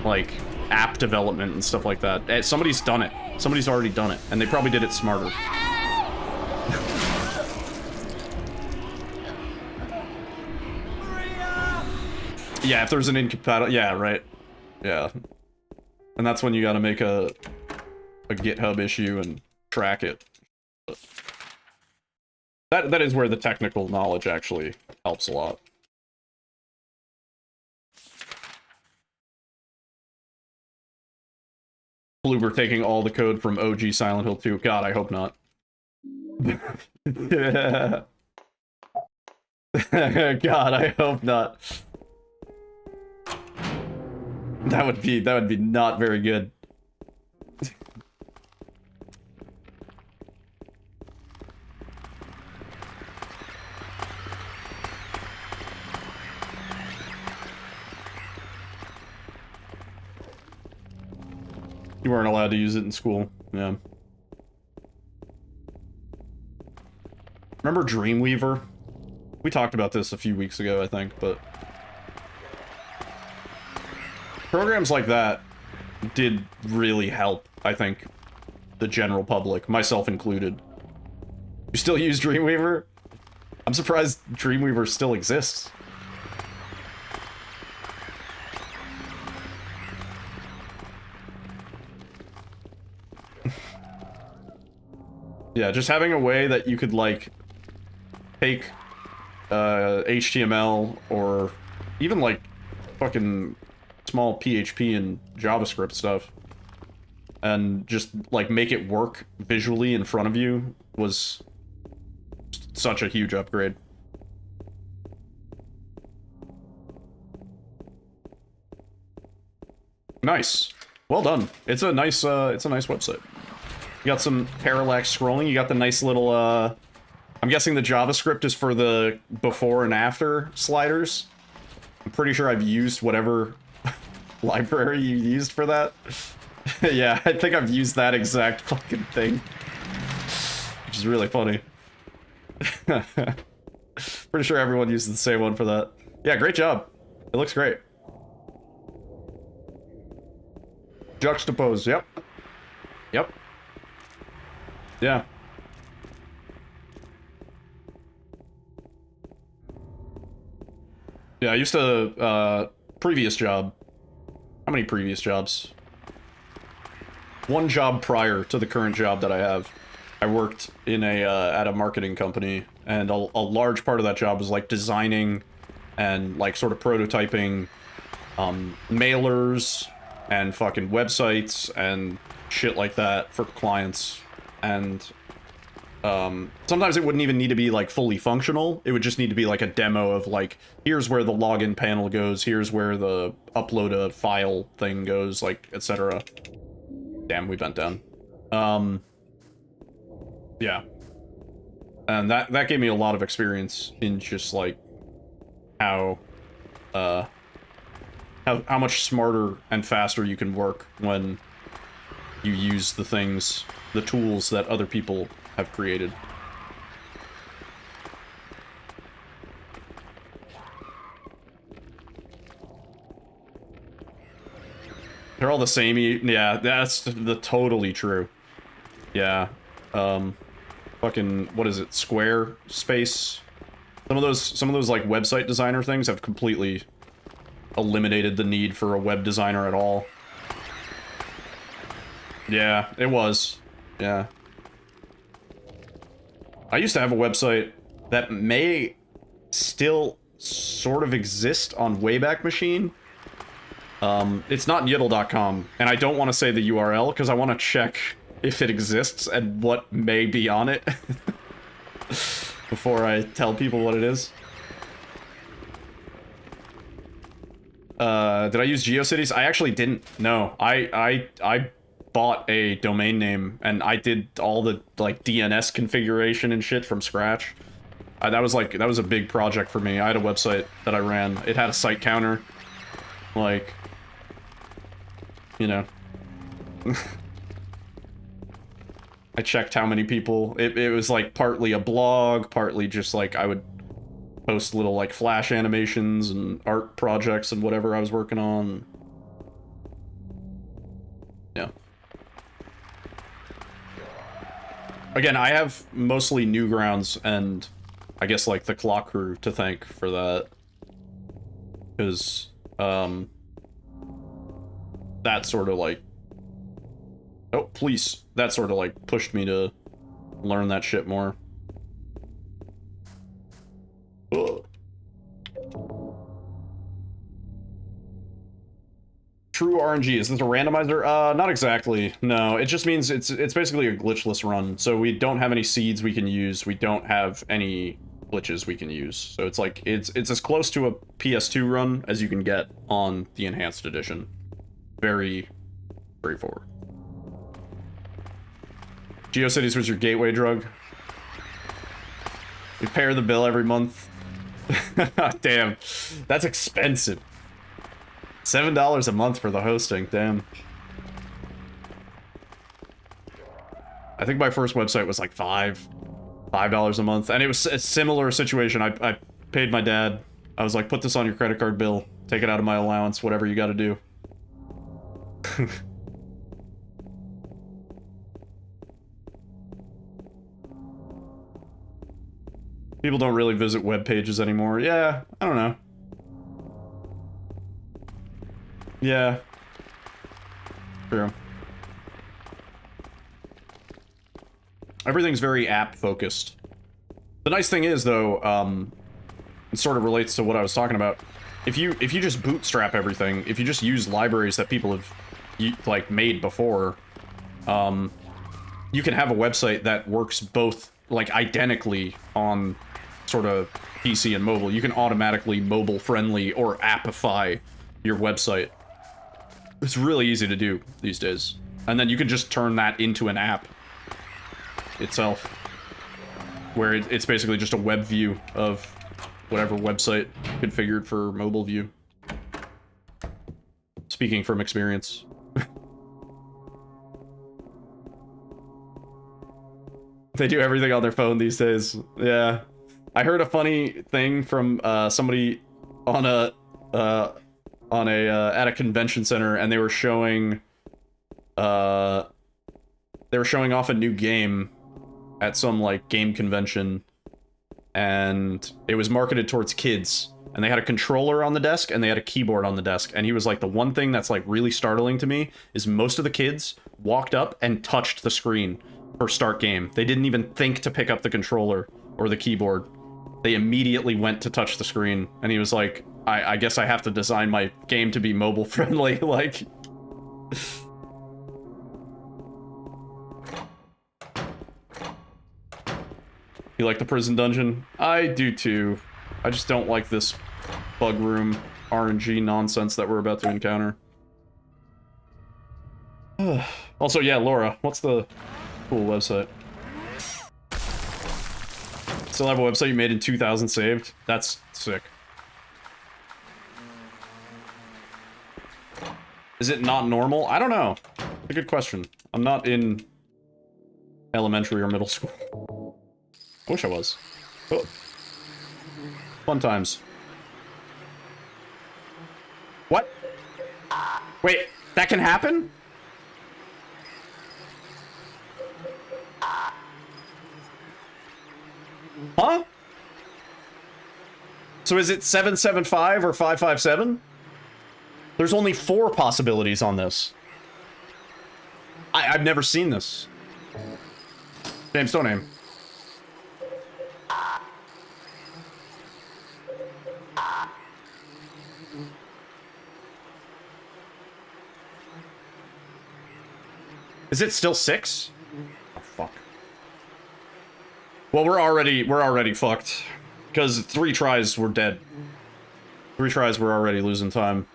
Speaker 4: like app development and stuff like that. Somebody's done it. Somebody's already done it, and they probably did it smarter. Yeah, if there's an incompatible... Yeah, right. Yeah. And that's when you gotta make a GitHub issue and track it. That is where the technical knowledge actually helps a lot. Bloober taking all the code from OG Silent Hill 2. God, I hope not. Yeah. God, I hope not. That would be not very good. You weren't allowed to use it in school. Yeah. Remember Dreamweaver? We talked about this a few weeks ago, I think, but programs like that did really help, I think, the general public, myself included. You still use Dreamweaver? I'm surprised Dreamweaver still exists. Yeah, just having a way that you could, like, take HTML or even, like, fucking small PHP and JavaScript stuff and just, like, make it work visually in front of you was such a huge upgrade. Nice. Well done. It's a nice website. You got some parallax scrolling. You got the nice little, I'm guessing the JavaScript is for the before and after sliders. I'm pretty sure I've used whatever library you used for that. Yeah, I think I've used that exact fucking thing. Which is really funny. Pretty sure everyone uses the same one for that. Yeah, great job. It looks great. Juxtapose, yep. Yep. Yeah. Yeah, I used to, previous job. How many previous jobs? One job prior to the current job that I have. I worked in a, at a marketing company, and a large part of that job was, like, designing and, like, sort of prototyping, mailers and fucking websites and shit like that for clients. And sometimes it wouldn't even need to be like fully functional. It would just need to be like a demo of like, here's where the login panel goes, here's where the upload a file thing goes, like, etc. Damn, we bent down. Yeah. And that gave me a lot of experience in just like how much smarter and faster you can work when you use the things, the tools that other people have created. They're all the same. Yeah, that's totally true. Yeah. Fucking, what is it? Squarespace? Some of those like website designer things have completely eliminated the need for a web designer at all. Yeah, it was. Yeah. I used to have a website that may still sort of exist on Wayback Machine. It's not yiddle.com, and I don't want to say the URL because I want to check if it exists and what may be on it before I tell people what it is. Did I use GeoCities? I actually didn't. No, I bought a domain name and I did all the like DNS configuration and shit from scratch. That was a big project for me. I had a website that I ran. It had a site counter, like, you know. I checked how many people. It was like partly a blog, partly just like I would post little like flash animations and art projects and whatever I was working on. Yeah. Again, I have mostly Newgrounds and I guess like the Clock Crew to thank for that. Because that sort of like, oh, police. That sort of like pushed me to learn that shit more. Ugh. True RNG, is this a randomizer? Not exactly. No, it just means it's basically a glitchless run. So we don't have any seeds we can use. We don't have any glitches we can use. So it's like, it's as close to a PS2 run as you can get on the Enhanced Edition. Very straightforward. GeoCities was your gateway drug. We pay the bill every month. Damn, that's expensive. $7 a month for the hosting, damn. I think my first website was like $5 a month, and it was a similar situation. I paid my dad. I was like, put this on your credit card bill, take it out of my allowance, whatever you gotta do. People don't really visit web pages anymore. Yeah, I don't know. Yeah. True. Everything's very app focused. The nice thing is though, it sort of relates to what I was talking about. If you just bootstrap everything, if you just use libraries that people have like made before, you can have a website that works both like identically on sort of PC and mobile. You can automatically mobile friendly or appify your website. It's really easy to do these days. And then you can just turn that into an app itself, where it's basically just a web view of whatever website configured for mobile view. Speaking from experience. They do everything on their phone these days. Yeah. I heard a funny thing from somebody on at a convention center, and they were showing off a new game at some like game convention, and it was marketed towards kids, and they had a controller on the desk and they had a keyboard on the desk, and he was like, the one thing that's like really startling to me is most of the kids walked up and touched the screen for start game. They didn't even think to pick up the controller or the keyboard. They immediately went to touch the screen, and he was like, I guess I have to design my game to be mobile friendly, like. You like the prison dungeon? I do too. I just don't like this bug room RNG nonsense that we're about to encounter. Also, yeah, Laura, what's the cool website? Still have a website you made in 2000 saved? That's sick. Is it not normal? I don't know. A good question. I'm not in elementary or middle school. I wish I was. Oh. Fun times. What? Wait. That can happen? Huh? So is it 775 or 557? There's only 4 possibilities on this. I've never seen this. James, don't aim. Is it still 6? Oh, fuck. Well, we're already fucked. Because 3 tries, we're dead. 3 tries, we're already losing time.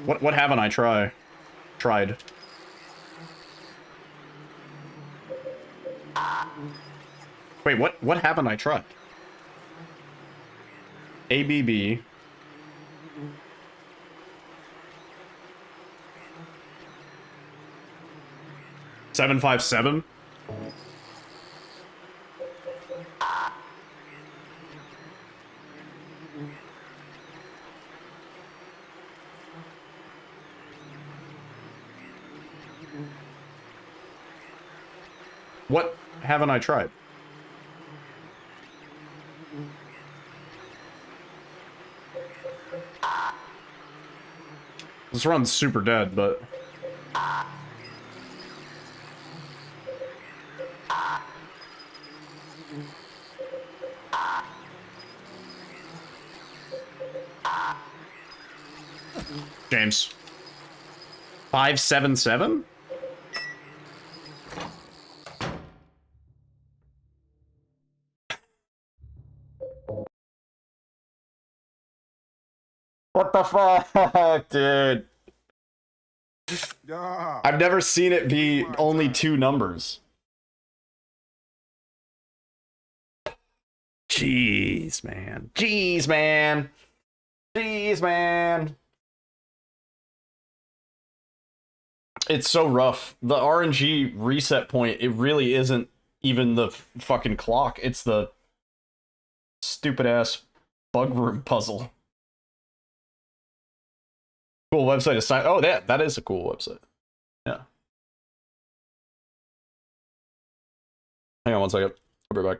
Speaker 4: What haven't I tried? Wait, what haven't I tried? ABB. $757? What haven't I tried? This run's super dead, but... James. 577? What the fuck, dude? I've never seen it be only 2 numbers. Jeez, man. Jeez, man. Jeez, man. It's so rough. The RNG reset point, it really isn't even the fucking clock. It's the stupid-ass bug room puzzle. Cool website to sign. Oh, that is a cool website. Yeah. Hang on one second. I'll be back.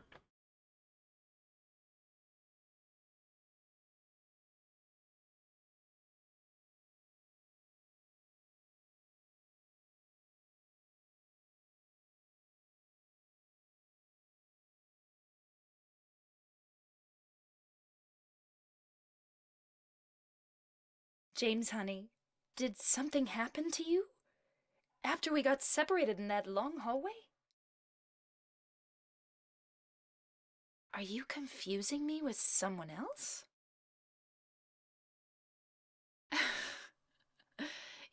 Speaker 9: James, honey, did something happen to you? After we got separated in that long hallway? Are you confusing me with someone else?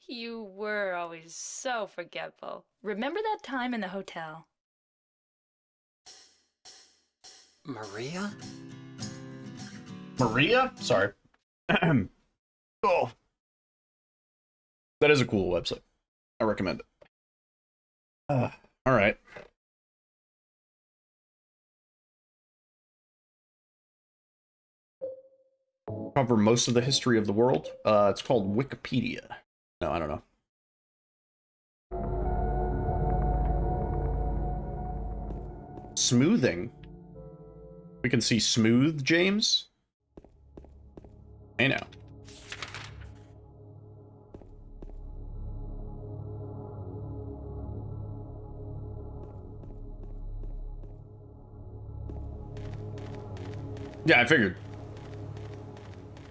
Speaker 9: You were always so forgetful. Remember that time in the hotel?
Speaker 6: Maria?
Speaker 4: Maria? Sorry. Oh. That is a cool website. I recommend it. Alright. Cover most of the history of the world. It's called Wikipedia. No, I don't know. Smoothing. We can see smooth, James. Hey now. Yeah, I figured.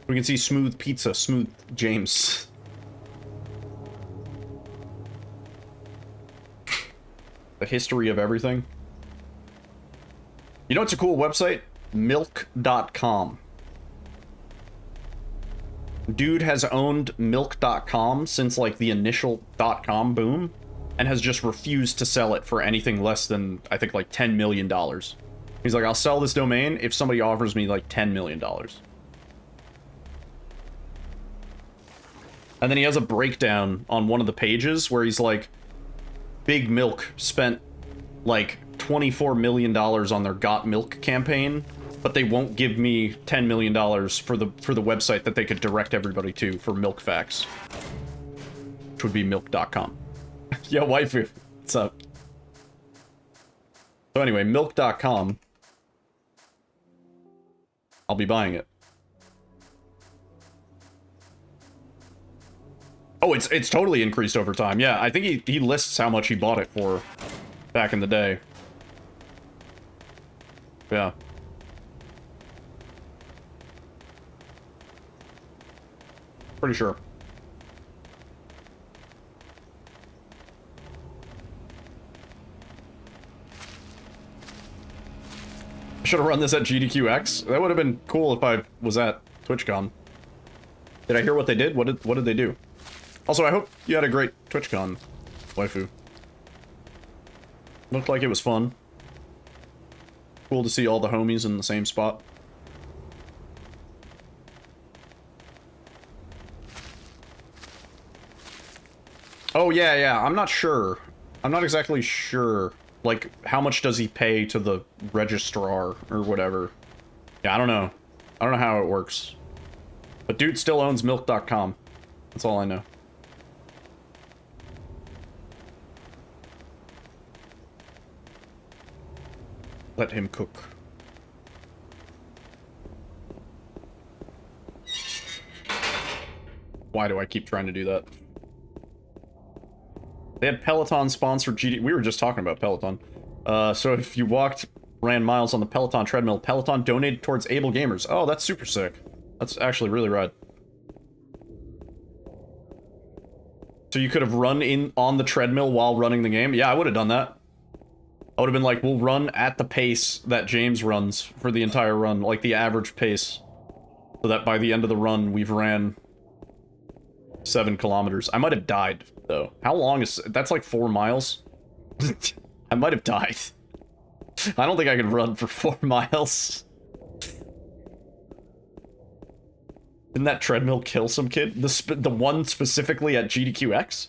Speaker 4: We can see smooth pizza, smooth James. The history of everything. You know what's a cool website? Milk.com. Dude has owned Milk.com since like the initial .com boom and has just refused to sell it for anything less than, I think, like $10 million. He's like, I'll sell this domain if somebody offers me like $10 million. And then he has a breakdown on one of the pages where he's like, Big Milk spent like $24 million on their Got Milk campaign but they won't give me $10 million for the website that they could direct everybody to for milk facts, which would be milk.com. Yo, waifu, what's up? So anyway, milk.com. I'll be buying it. Oh, it's totally increased over time. Yeah, I think he lists how much he bought it for back in the day. Yeah. Pretty sure. I should have run this at GDQX. That would have been cool if I was at TwitchCon. Did I hear what they did? What did they do? Also, I hope you had a great TwitchCon, waifu. Looked like it was fun. Cool to see all the homies in the same spot. Oh, yeah, I'm not sure. I'm not exactly sure. Like, how much does he pay to the registrar or whatever? Yeah, I don't know. I don't know how it works. But dude still owns milk.com. That's all I know. Let him cook. Why do I keep trying to do that? They had Peloton sponsored GD. We were just talking about Peloton. So if you ran miles on the Peloton treadmill, Peloton donated towards able gamers. Oh, that's super sick. That's actually really rad. So you could have run on the treadmill while running the game? Yeah, I would have done that. I would have been like, we'll run at the pace that James runs for the entire run, like the average pace. So that by the end of the run, we've ran 7 kilometers. I might have died, though. How long is... That's like 4 miles? I might have died. I don't think I could run for 4 miles. Didn't that treadmill kill some kid? The one specifically at GDQX?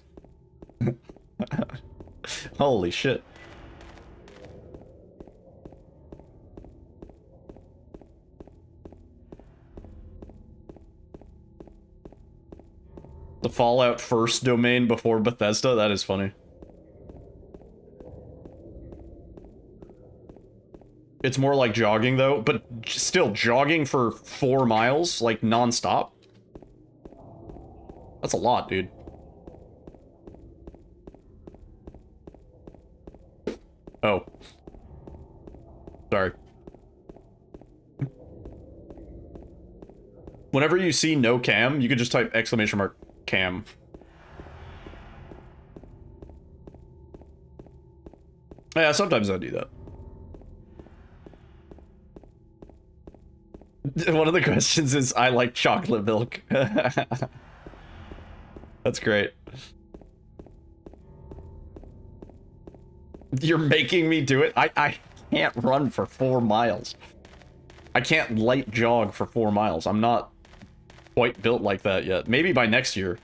Speaker 4: Holy shit. The Fallout first domain before Bethesda? That is funny. It's more like jogging, though, but still, jogging for 4 miles, like, non-stop? That's a lot, dude. Oh. Sorry. Whenever you see no cam, you could just type !cam. Yeah, sometimes I do that. One of the questions is, I like chocolate milk. That's great. You're making me do it? I can't run for 4 miles. I can't light jog for 4 miles. I'm not quite built like that yet. Maybe by next year.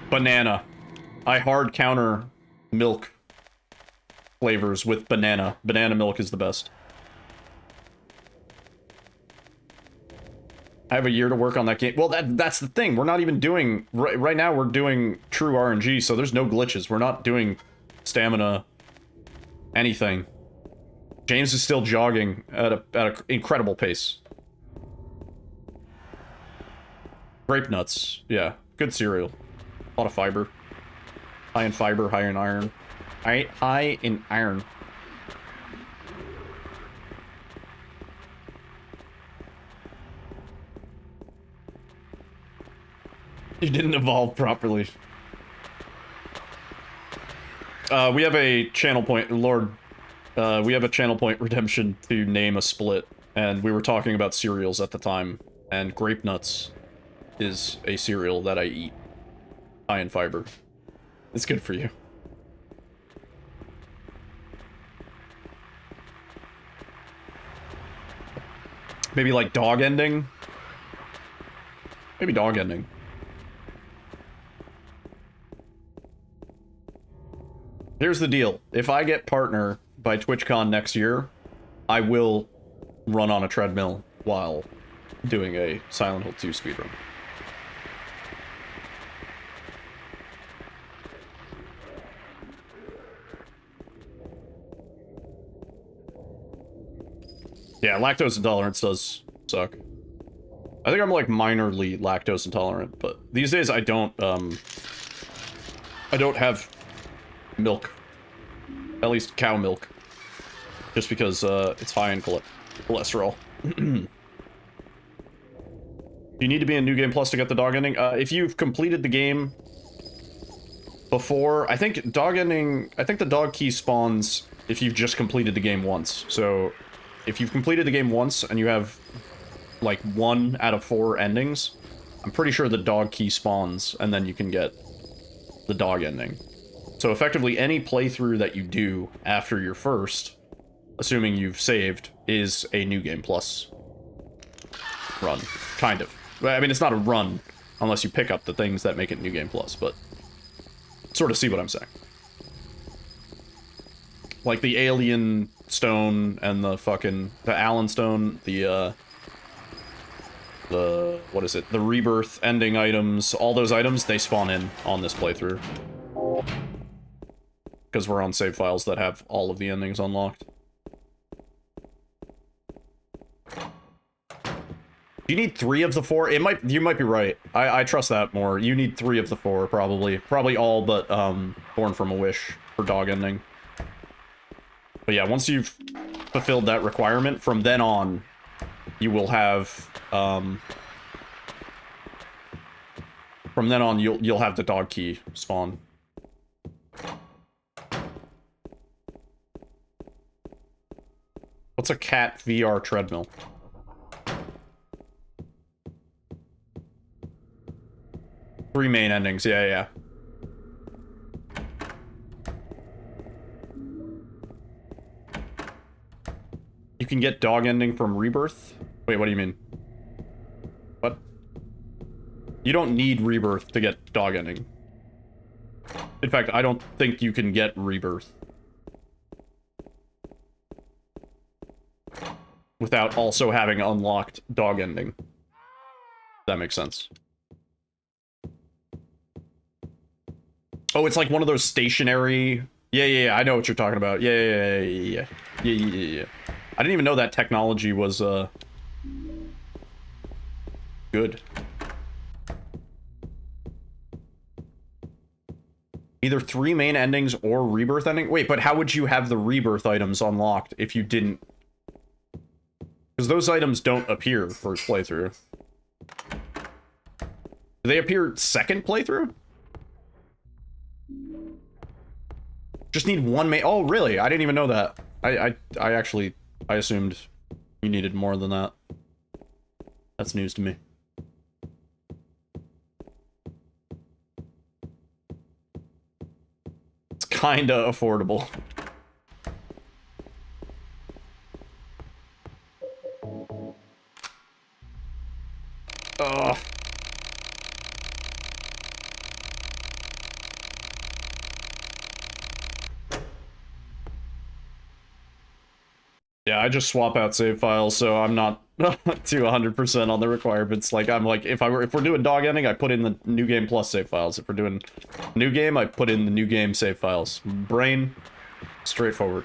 Speaker 4: Banana. I hard counter milk flavors with banana. Banana milk is the best. I have a year to work on that game. Well, that's the thing. We're not even doing... Right now, we're doing true RNG, so there's no glitches. We're not doing stamina, anything. James is still jogging at an incredible pace. Grape nuts. Yeah, good cereal. A lot of fiber. High in fiber, high in iron. High in iron. You didn't evolve properly. We have a channel point, Lord. We have a channel point redemption to name a split, and we were talking about cereals at the time, and grape nuts is a cereal that I eat. High in fiber. It's good for you. Maybe like dog ending? Maybe dog ending. Here's the deal. If I get partner by TwitchCon next year, I will run on a treadmill while doing a Silent Hill 2 speedrun. Yeah, lactose intolerance does suck. I think I'm like minorly lactose intolerant, but these days I don't have milk. At least cow milk. Just because it's high in cholesterol. You need to be in New Game Plus to get the dog ending. If you've completed the game before, I think the dog key spawns if you've just completed the game once. So if you've completed the game once and you have like 1 out of 4 endings, I'm pretty sure the dog key spawns and then you can get the dog ending. So effectively any playthrough that you do after your first, assuming you've saved, is a New Game Plus run. Kind of. I mean, it's not a run unless you pick up the things that make it New Game Plus, but sort of see what I'm saying. Like the Alien Stone and the Allen Stone, the what is it? The Rebirth ending items, all those items, they spawn in on this playthrough. Because we're on save files that have all of the endings unlocked. You need 3 of the 4? You might be right. I trust that more. You need 3 of the 4, probably. Probably all but Born from a Wish for dog ending. But yeah, once you've fulfilled that requirement, from then on, you will have from then on you'll have the dog key spawn. What's a cat VR treadmill? Three main endings, yeah. You can get dog ending from Rebirth? Wait, what do you mean? What? You don't need Rebirth to get dog ending. In fact, I don't think you can get Rebirth without also having unlocked dog ending. That makes sense. Oh, it's like one of those stationary... Yeah, I know what you're talking about. Yeah. I didn't even know that technology was, good. Either 3 main endings or Rebirth ending? Wait, but how would you have the Rebirth items unlocked if you didn't... Because those items don't appear first playthrough. Do they appear second playthrough? Just need 1 main... Oh, really? I didn't even know that. I assumed you needed more than that. That's news to me. It's kinda affordable. Ugh. Yeah, I just swap out save files, so I'm not to 100% on the requirements. Like, I'm like, if we're doing dog ending, I put in the New Game Plus save files. If we're doing New Game, I put in the New Game save files. Brain, straightforward.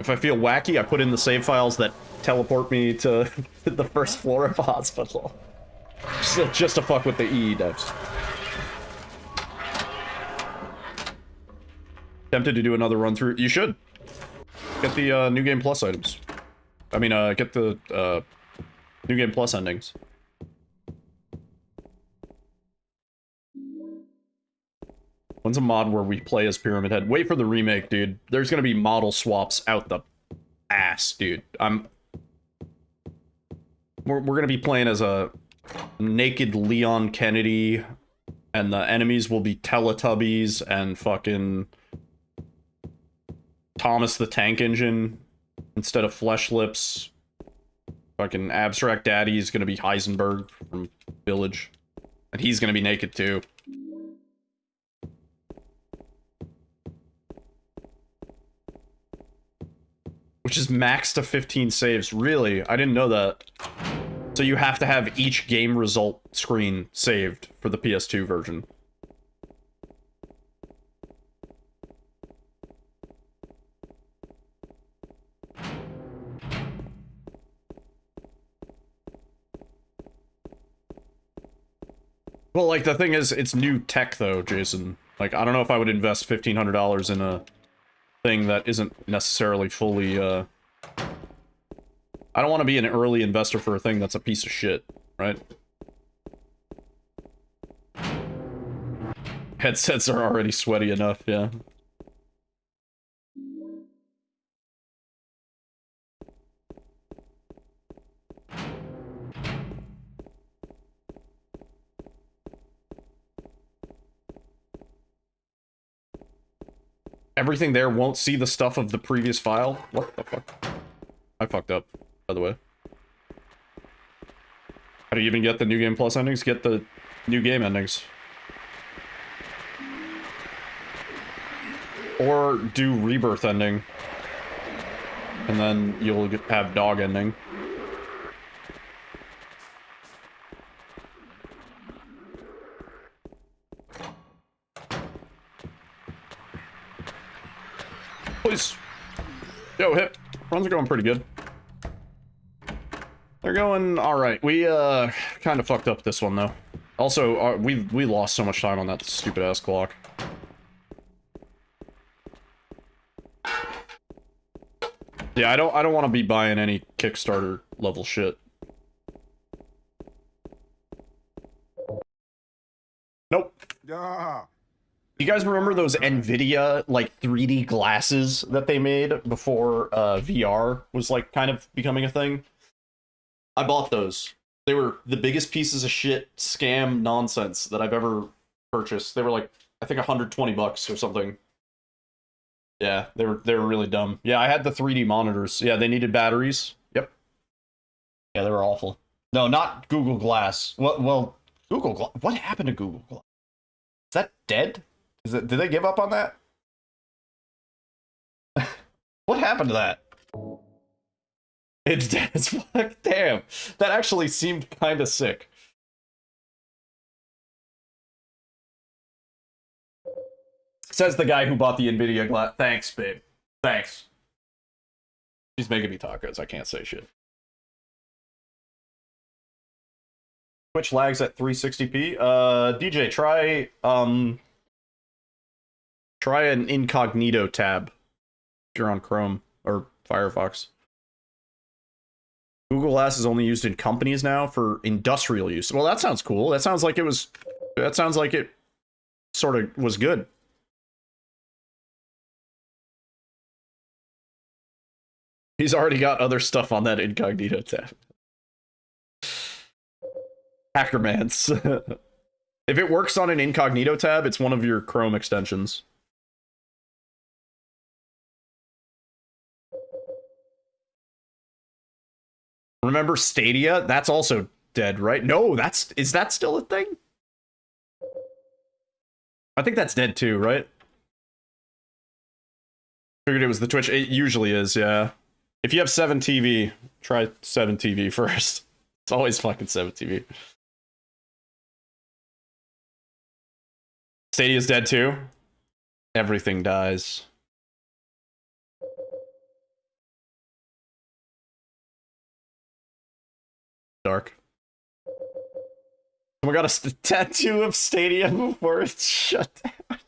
Speaker 4: If I feel wacky, I put in the save files that teleport me to the first floor of a hospital. Just to fuck with the EE devs. Tempted to do another run through. You should get the New Game Plus items. I mean, get the New Game Plus endings. When's a mod where we play as Pyramid Head? Wait for the remake, dude. There's gonna be model swaps out the ass, dude. We're gonna be playing as a naked Leon Kennedy, and the enemies will be Teletubbies and fucking Thomas the Tank Engine instead of Flesh Lips. Fucking Abstract Daddy is gonna be Heisenberg from Village. And he's gonna be naked too. Which is max to 15 saves. Really? I didn't know that. So you have to have each game result screen saved for the PS2 version. Well, like, the thing is, it's new tech, though, Jason. Like, I don't know if I would invest $1,500 in a thing that isn't necessarily fully, I don't want to be an early investor for a thing that's a piece of shit, right? Headsets are already sweaty enough, yeah. Everything there won't see the stuff of the previous file? What the fuck? I fucked up, by the way. How do you even get the New Game Plus endings? Get the New Game endings. Or do Rebirth ending. And then you'll have Dog ending. Please. Yo, hit. Runs are going pretty good. They're going alright. We, kind of fucked up this one, though. Also, we lost so much time on that stupid-ass clock. Yeah, I don't want to be buying any Kickstarter level shit. Nope.
Speaker 8: Yeah.
Speaker 4: You guys remember those NVIDIA, like, 3D glasses that they made before VR was, like, kind of becoming a thing? I bought those. They were the biggest pieces of shit scam nonsense that I've ever purchased. They were, like, I think $120 or something. Yeah, they were really dumb. Yeah, I had the 3D monitors. Yeah, they needed batteries. Yep. Yeah, they were awful. No, not Google Glass. Well, Google Glass. What happened to Google Glass? Is that dead? Did they give up on that? What happened to that? It's dead as fuck. Damn. That actually seemed kind of sick. Says the guy who bought the NVIDIA glass. Thanks, babe. Thanks. She's making me tacos. I can't say shit. Twitch lags at 360p. DJ, try an incognito tab if you're on Chrome or Firefox. Google Glass is only used in companies now for industrial use. Well, that sounds cool. That sounds like it sort of was good. He's already got other stuff on that incognito tab. Hackermans. If it works on an incognito tab, it's one of your Chrome extensions. Remember Stadia? That's also dead, right? No, is that still a thing? I think that's dead too, right? Figured it was the Twitch. It usually is, yeah. If you have 7TV, try 7TV first. It's always fucking 7TV. Stadia's dead too. Everything dies. Dark. We got a tattoo of Stadia before it's shut down.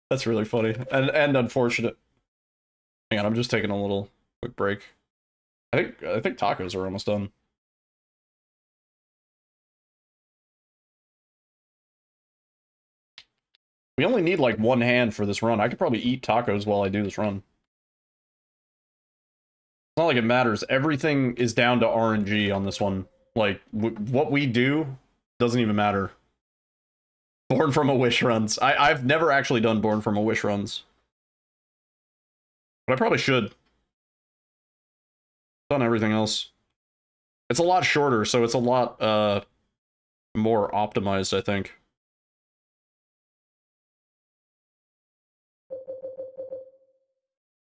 Speaker 4: That's really funny and unfortunate. Hang on, I'm just taking a little quick break. I think tacos are almost done. We only need like one hand for this run. I could probably eat tacos while I do this run. It's not like it matters. Everything is down to RNG on this one. Like, what we do doesn't even matter. Born from a Wish runs. I've never actually done Born from a Wish runs. But I probably should. Done everything else. It's a lot shorter, so it's a lot more optimized, I think.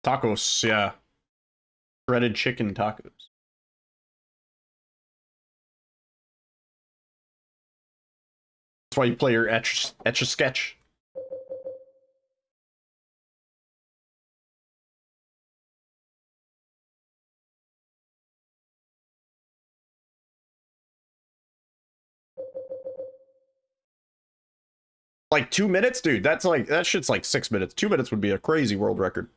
Speaker 4: Tacos, yeah. Shredded chicken tacos. That's why you play your Etch-a-Sketch. Like 2 minutes? Dude, that's like, that shit's like 6 minutes. 2 minutes would be a crazy world record.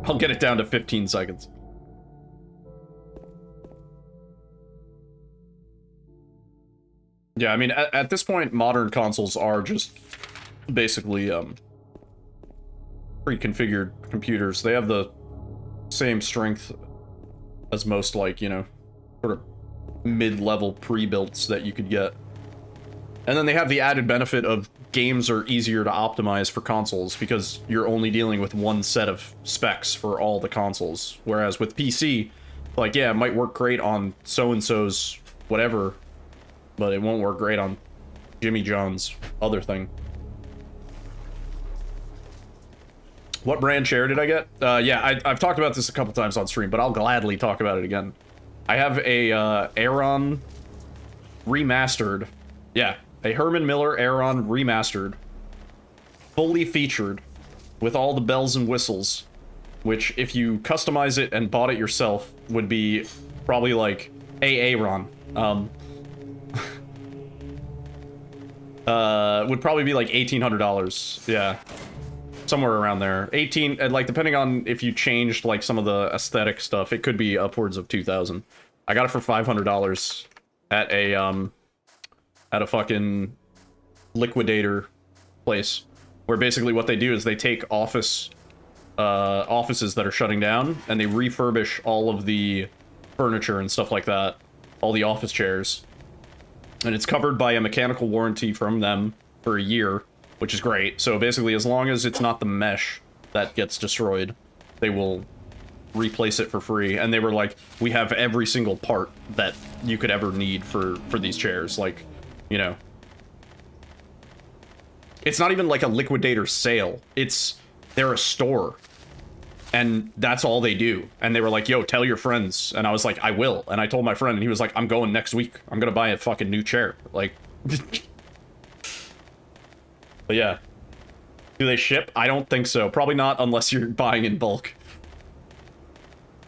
Speaker 4: I'll get it down to 15 seconds. Yeah, I mean, at this point, modern consoles are just basically pre-configured computers. They have the same strength as most, like, you know, sort of mid-level pre-builts that you could get. And then they have the added benefit of games are easier to optimize for consoles because you're only dealing with one set of specs for all the consoles. Whereas with PC, like, yeah, it might work great on so-and-so's whatever, but it won't work great on Jimmy John's other thing. What brand chair did I get? Yeah, I've talked about this a couple times on stream, but I'll gladly talk about it again. I have a Aeron remastered. Yeah, a Herman Miller Aeron remastered. Fully featured with all the bells and whistles, which if you customize it and bought it yourself would be probably like Aeron. Would probably be like $1,800. Yeah. Somewhere around there. 18, and like depending on if you changed like some of the aesthetic stuff, it could be upwards of 2,000. I got it for $500 at a fucking liquidator place, where basically what they do is they take offices that are shutting down and they refurbish all of the furniture and stuff like that, all the office chairs, and it's covered by a mechanical warranty from them for a year, which is great. So basically, as long as it's not the mesh that gets destroyed, they will replace it for free. And they were like, we have every single part that you could ever need for these chairs. Like, you know, it's not even like a liquidator sale. They're a store. And that's all they do. And they were like, yo, tell your friends. And I was like, I will. And I told my friend, and he was like, I'm going next week. I'm gonna buy a fucking new chair. Like... But yeah. Do they ship? I don't think so. Probably not unless you're buying in bulk.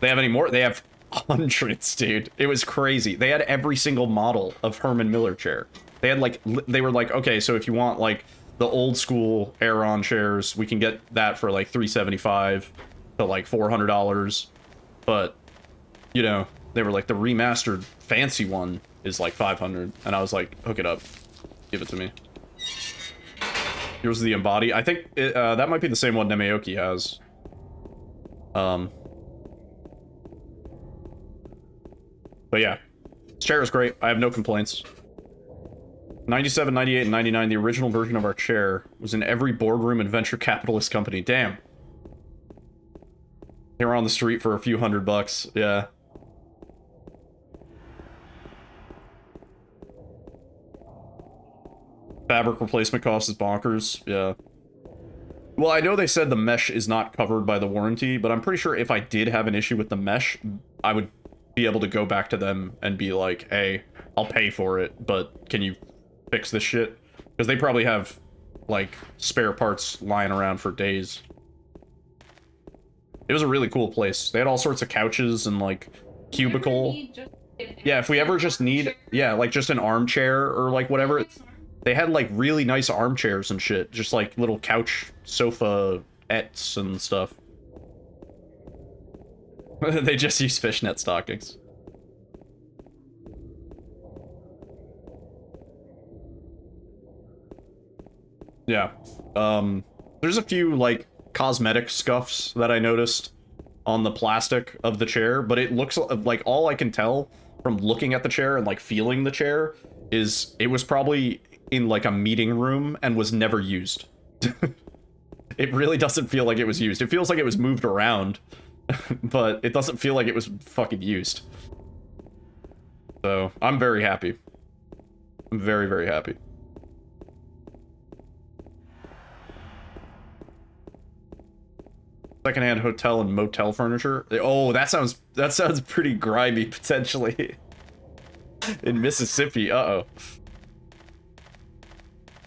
Speaker 4: They have any more? They have hundreds, dude. It was crazy. They had every single model of Herman Miller chair. They had like, they were like, okay, so if you want like the old school Aeron chairs, we can get that for like $375 to like $400. But, you know, they were like, the remastered fancy one is like $500. And I was like, hook it up. Give it to me. Here's the Embody. I think that might be the same one Nemayoki has. But yeah, this chair is great. I have no complaints. 97, 98, and 99, the original version of our chair was in every boardroom and venture capitalist company. Damn. They were on the street for a few $100. Yeah. Fabric replacement cost is bonkers. Yeah. Well, I know they said the mesh is not covered by the warranty, but I'm pretty sure if I did have an issue with the mesh, I would be able to go back to them and be like, hey, I'll pay for it, but can you fix this shit? Because they probably have, like, spare parts lying around for days. It was a really cool place. They had all sorts of couches and, like, cubicle. Yeah, if we ever just need, yeah, like, just an armchair or, like, whatever. They had, like, really nice armchairs and shit. Just, like, little couch sofa-ettes and stuff. They just use fishnet stockings. Yeah. There's a few, like, cosmetic scuffs that I noticed on the plastic of the chair, but it looks like all I can tell from looking at the chair and, like, feeling the chair is it was probably in, like, a meeting room and was never used. It really doesn't feel like it was used. It feels like it was moved around, but it doesn't feel like it was fucking used. So, I'm very happy. I'm very, very happy. Secondhand hotel and motel furniture. Oh, that sounds pretty grimy, potentially. In Mississippi, uh-oh.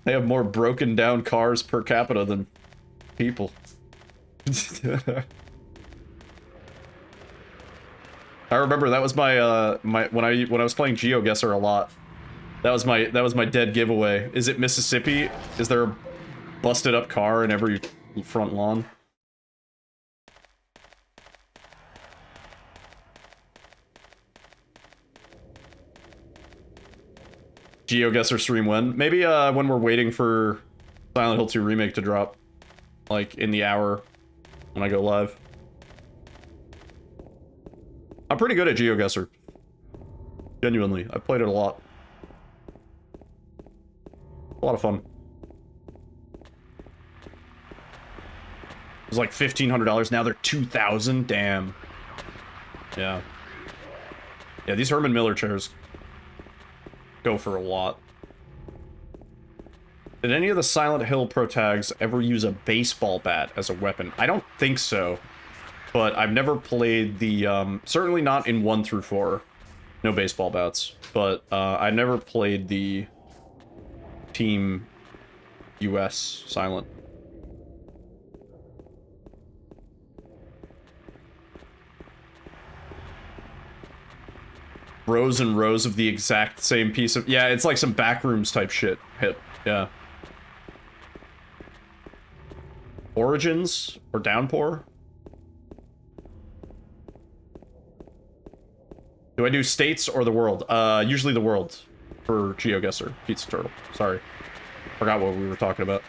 Speaker 4: They have more broken down cars per capita than people. I remember that was my when I was playing GeoGuessr a lot. That was my dead giveaway. Is it Mississippi? Is there a busted up car in every front lawn? GeoGuessr stream when? Maybe when we're waiting for Silent Hill 2 Remake to drop. Like, in the hour when I go live. I'm pretty good at GeoGuessr. Genuinely. I've played it a lot. A lot of fun. It was like $1,500. Now they're $2,000. Damn. Yeah. Yeah, these Herman Miller chairs go for a lot. Did any of the Silent Hill protags ever use a baseball bat as a weapon? I don't think so. But I've never played the, certainly not in 1 through 4. No baseball bats. But, I never played the Team US Silent. Rows and rows of the exact same piece of... Yeah, it's like some backrooms type shit. Hit. Yeah. Origins? Or Downpour? Do I do states or the world? Usually the world. For GeoGuessr. Pizza Turtle. Sorry. Forgot what we were talking about.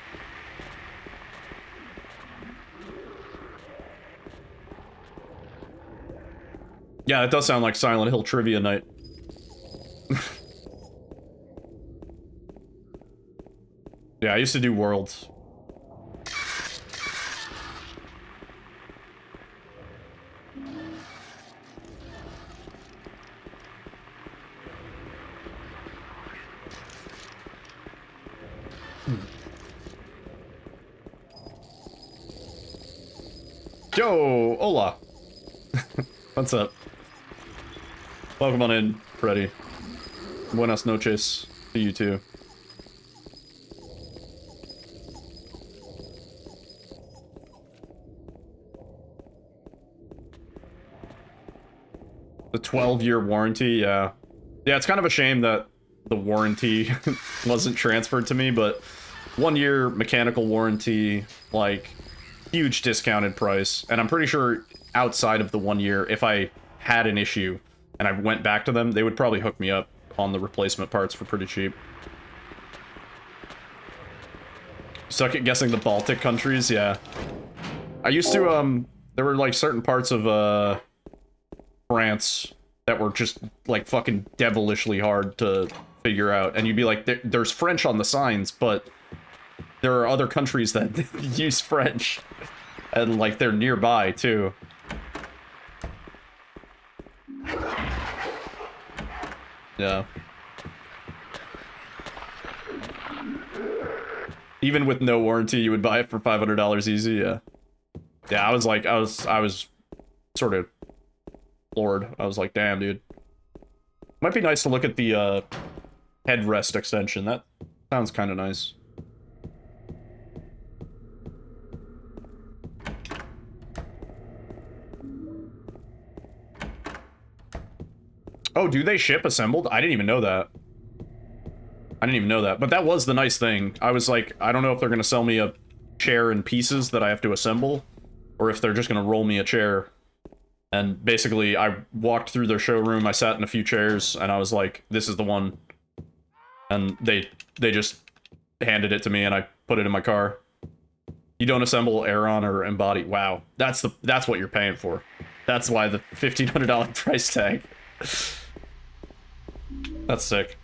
Speaker 4: Yeah, it does sound like Silent Hill trivia night. Yeah, I used to do worlds. Yo, hola. What's up? Welcome on in, Freddy. Buenas noches to you too. The 12-year warranty, yeah. Yeah, it's kind of a shame that the warranty wasn't transferred to me, but 1-year mechanical warranty, like, huge discounted price. And I'm pretty sure outside of the 1 year, if I had an issue and I went back to them, they would probably hook me up on the replacement parts for pretty cheap. Suck at guessing the Baltic countries, yeah. I used to, there were like certain parts of, France that were just like fucking devilishly hard to figure out. And you'd be like, there's French on the signs, but there are other countries that use French. And like, they're nearby too. Yeah. Even with no warranty, you would buy it for $500 easy, yeah. Yeah, I was like, I was sort of floored. I was like, damn, dude. Might be nice to look at the, headrest extension. That sounds kind of nice. Oh, do they ship assembled? I didn't even know that. I didn't even know that. But that was the nice thing. I was like, I don't know if they're going to sell me a chair in pieces that I have to assemble, or if they're just going to roll me a chair. And basically, I walked through their showroom, I sat in a few chairs, and I was like, this is the one. And they just handed it to me, and I put it in my car. You don't assemble Aeron or embody. Wow, that's what you're paying for. That's why the $1,500 price tag. That's sick.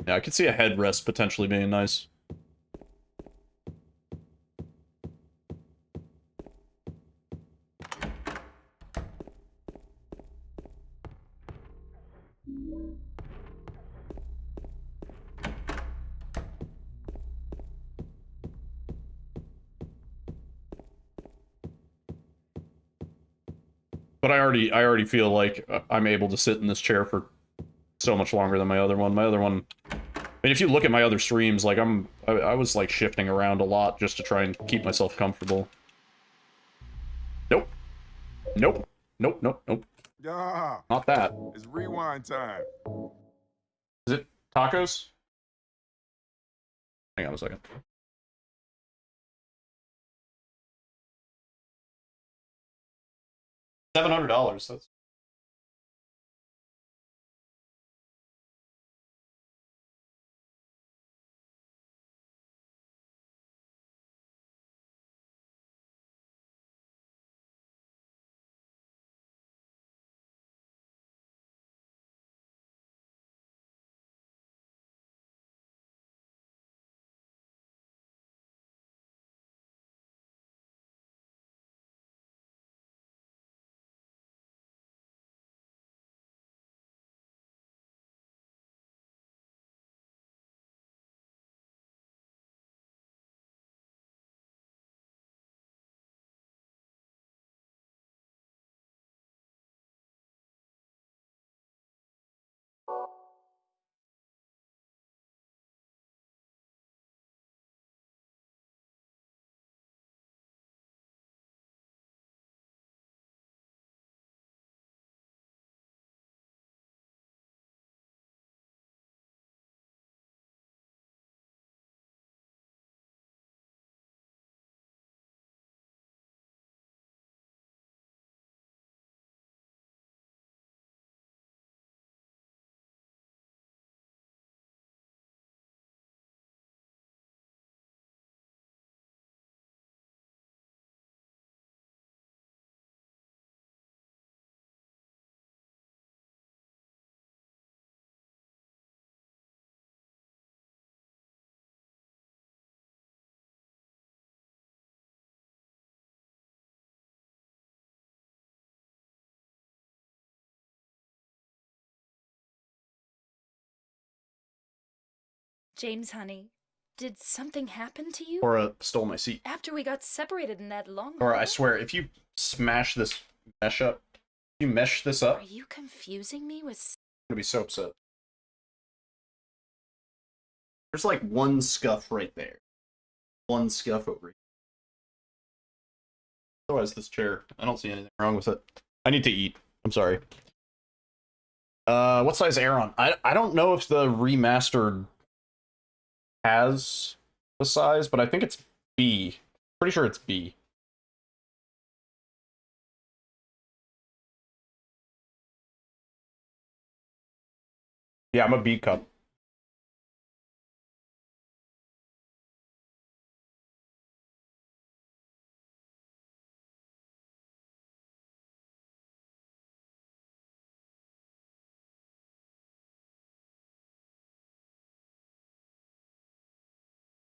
Speaker 4: Yeah, I could see a headrest potentially being nice. But I already feel like I'm able to sit in this chair for so much longer than my other one. My other one, I mean, if you look at my other streams, like I was like shifting around a lot just to try and keep myself comfortable. Nope. Nope. Nope. Nope. Nope.
Speaker 8: Yeah.
Speaker 4: Not that.
Speaker 8: It's rewind time.
Speaker 4: Is it tacos? Hang on a second. $700. That's.
Speaker 9: James, honey, did something happen to you?
Speaker 4: Or stole my seat.
Speaker 9: After we got separated in that long
Speaker 4: Or I
Speaker 9: hallway?
Speaker 4: swear, if you smash this mesh up, you mesh this up,
Speaker 9: Are you confusing me with...
Speaker 4: I'm gonna be so upset. There's like one scuff right there. One scuff over here. Otherwise, this chair, I don't see anything wrong with it. I need to eat. I'm sorry. What size Aeron? I don't know if the remastered has the size, but I think it's B. Pretty sure it's B. Yeah, I'm a B cup.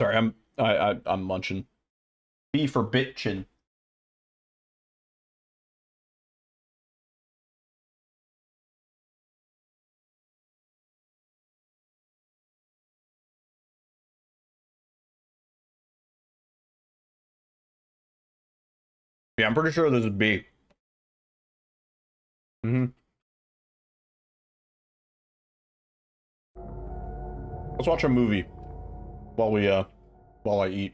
Speaker 4: Sorry, I'm munching. B for bitchin'. Yeah, I'm pretty sure this is B. Let's watch a movie while I eat.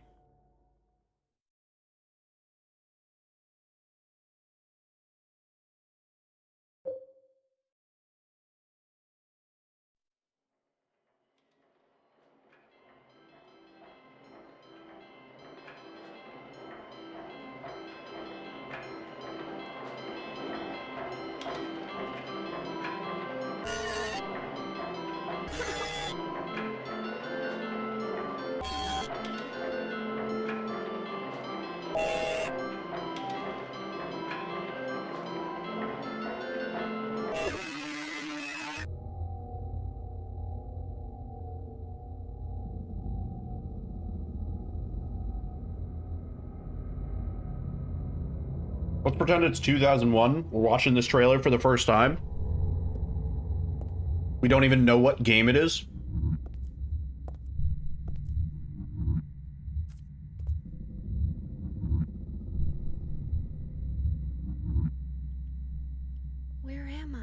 Speaker 4: Let's pretend it's 2001. We're watching this trailer for the first time. We don't even know what game it is.
Speaker 11: Where am I?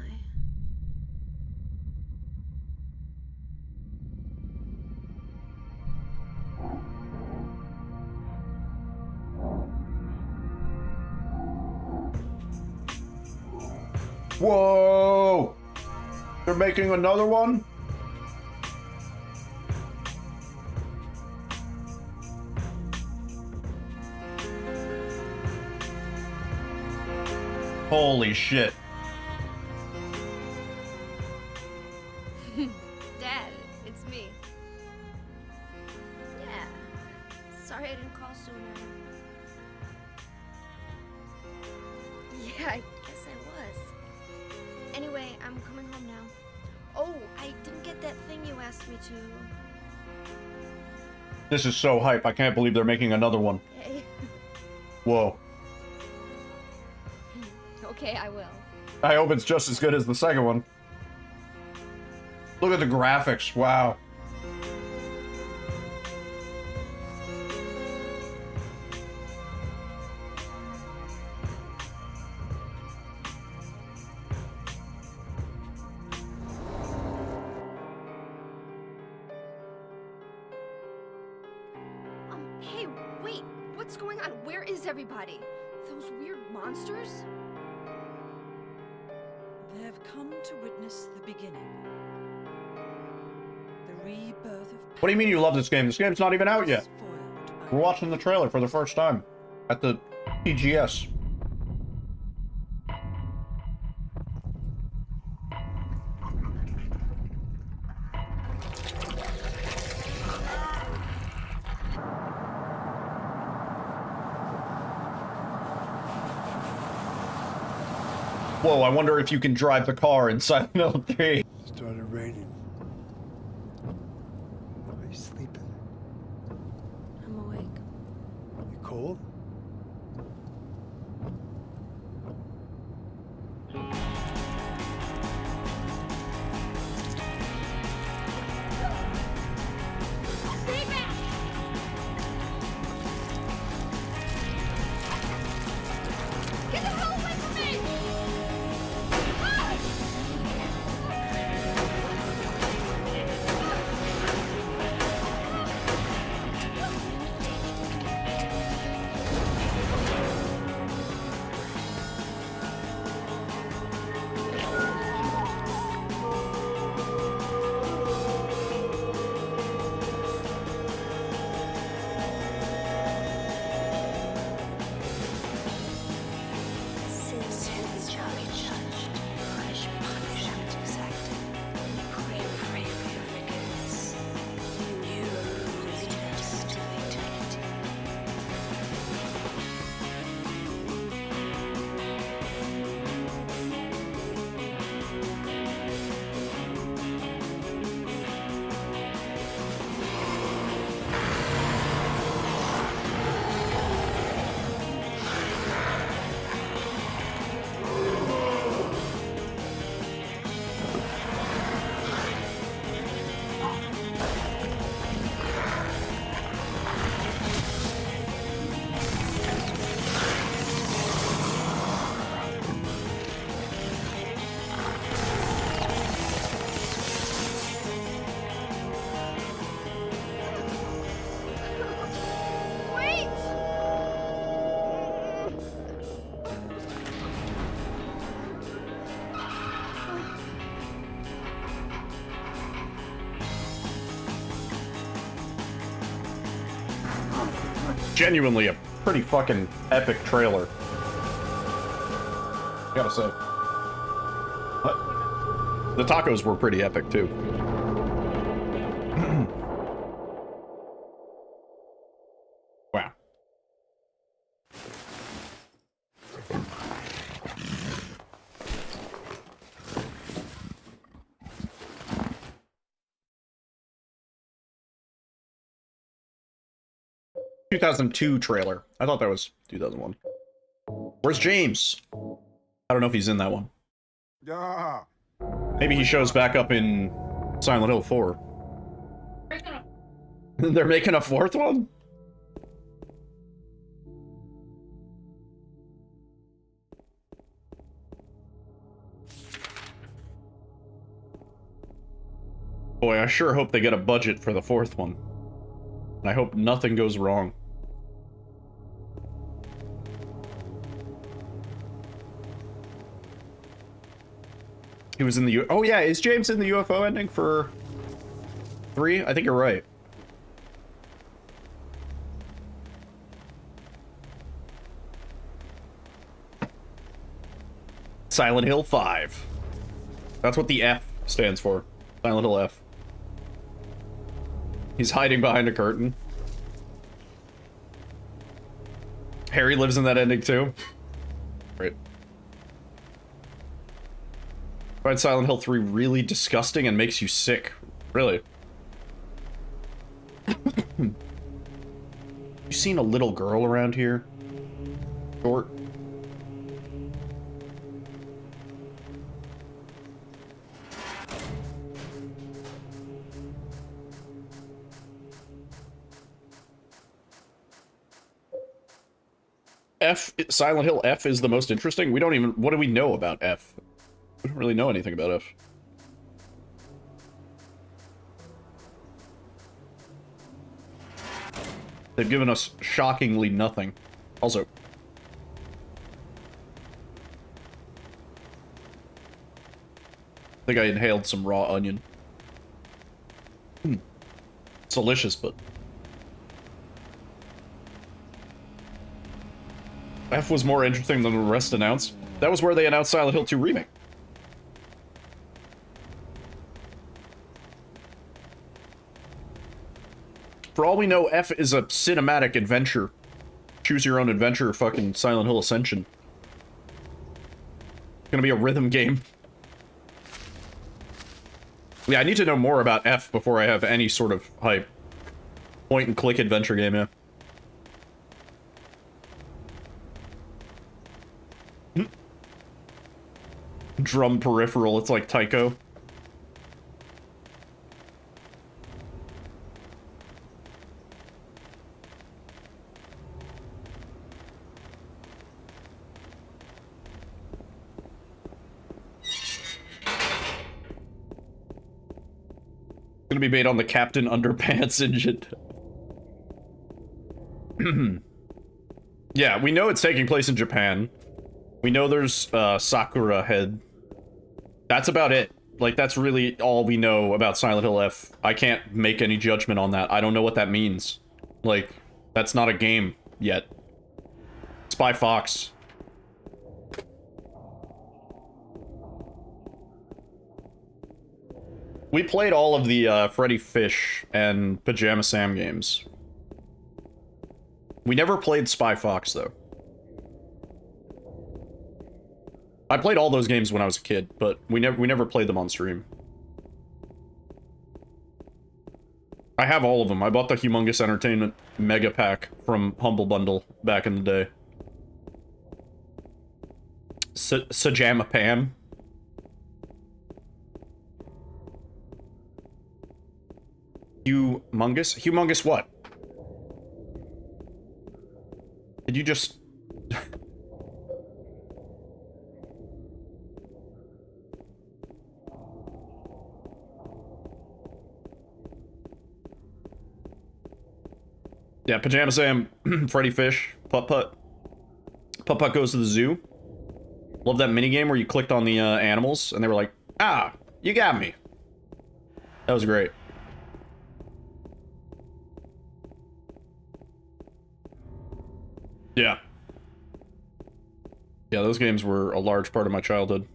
Speaker 4: Whoa! They're making another one? Holy shit.
Speaker 11: Dad, it's me. Yeah. Sorry I didn't call sooner. Yeah, I guess I was. Anyway, I'm coming home now. Oh, I didn't get that thing you asked me to.
Speaker 4: This is so hype. I can't believe they're making another one.
Speaker 11: Hey.
Speaker 4: Whoa.
Speaker 11: Okay, I will.
Speaker 4: I hope it's just as good as the second one. Look at the graphics. Wow.
Speaker 11: Hey, wait. What's going on? Where is everybody? Those weird monsters?
Speaker 12: They have come to witness the beginning. The rebirth of...
Speaker 4: What do you mean you love this game? This game's not even out yet. We're watching the trailer for the first time at the TGS. Whoa, I wonder if you can drive the car in Silent Hill 3.
Speaker 5: Started raining. Are you sleeping?
Speaker 11: I'm awake.
Speaker 5: You cold?
Speaker 11: Get the hell away from me!
Speaker 4: Genuinely a pretty fucking epic trailer. Gotta say. What? The tacos were pretty epic too. Wow. ...2002 trailer. I thought that was 2001. Where's James? I don't know if he's in that one.
Speaker 8: Yeah.
Speaker 4: Maybe he shows back up in Silent Hill 4. They're making a fourth one? Boy, I sure hope they get a budget for the fourth one. And I hope nothing goes wrong. He was in the oh yeah, is James in the UFO ending for 3? I think you're right. Silent Hill 5. That's what the F stands for. Silent Hill F. He's hiding behind a curtain. Harry lives in that ending too. Great. I find Silent Hill 3 really disgusting and makes you sick. Really. You seen a little girl around here? Short. Silent Hill F is the most interesting? We don't even... What do we know about F? We don't really know anything about F. They've given us shockingly nothing. Also... I think I inhaled some raw onion. It's delicious, but... F was more interesting than the rest announced. That was where they announced Silent Hill 2 Remake. For all we know, F is a cinematic adventure. Choose your own adventure, fucking Silent Hill Ascension. It's gonna be a rhythm game. Yeah, I need to know more about F before I have any sort of hype. Point and click adventure game, yeah. Drum peripheral, it's like Tycho. Gonna be made on the Captain Underpants engine. Yeah, we know it's taking place in Japan. We know there's Sakura head. That's about it. Like, that's really all we know about Silent Hill F. I can't make any judgment on that. I don't know what that means. Like, that's not a game yet. Spy Fox. We played all of the Freddy Fish and Pajama Sam games. We never played Spy Fox, though. I played all those games when I was a kid, but we never played them on stream. I have all of them. I bought the Humongous Entertainment Mega Pack from Humble Bundle back in the day. Sajama Pam. Humongous? Humongous what? Did you just... Yeah, Pajama Sam, Freddy Fish, Putt Putt. Putt Putt Goes to the Zoo. Love that minigame where you clicked on the animals and they were like, ah, you got me. That was great. Yeah. Yeah, those games were a large part of my childhood.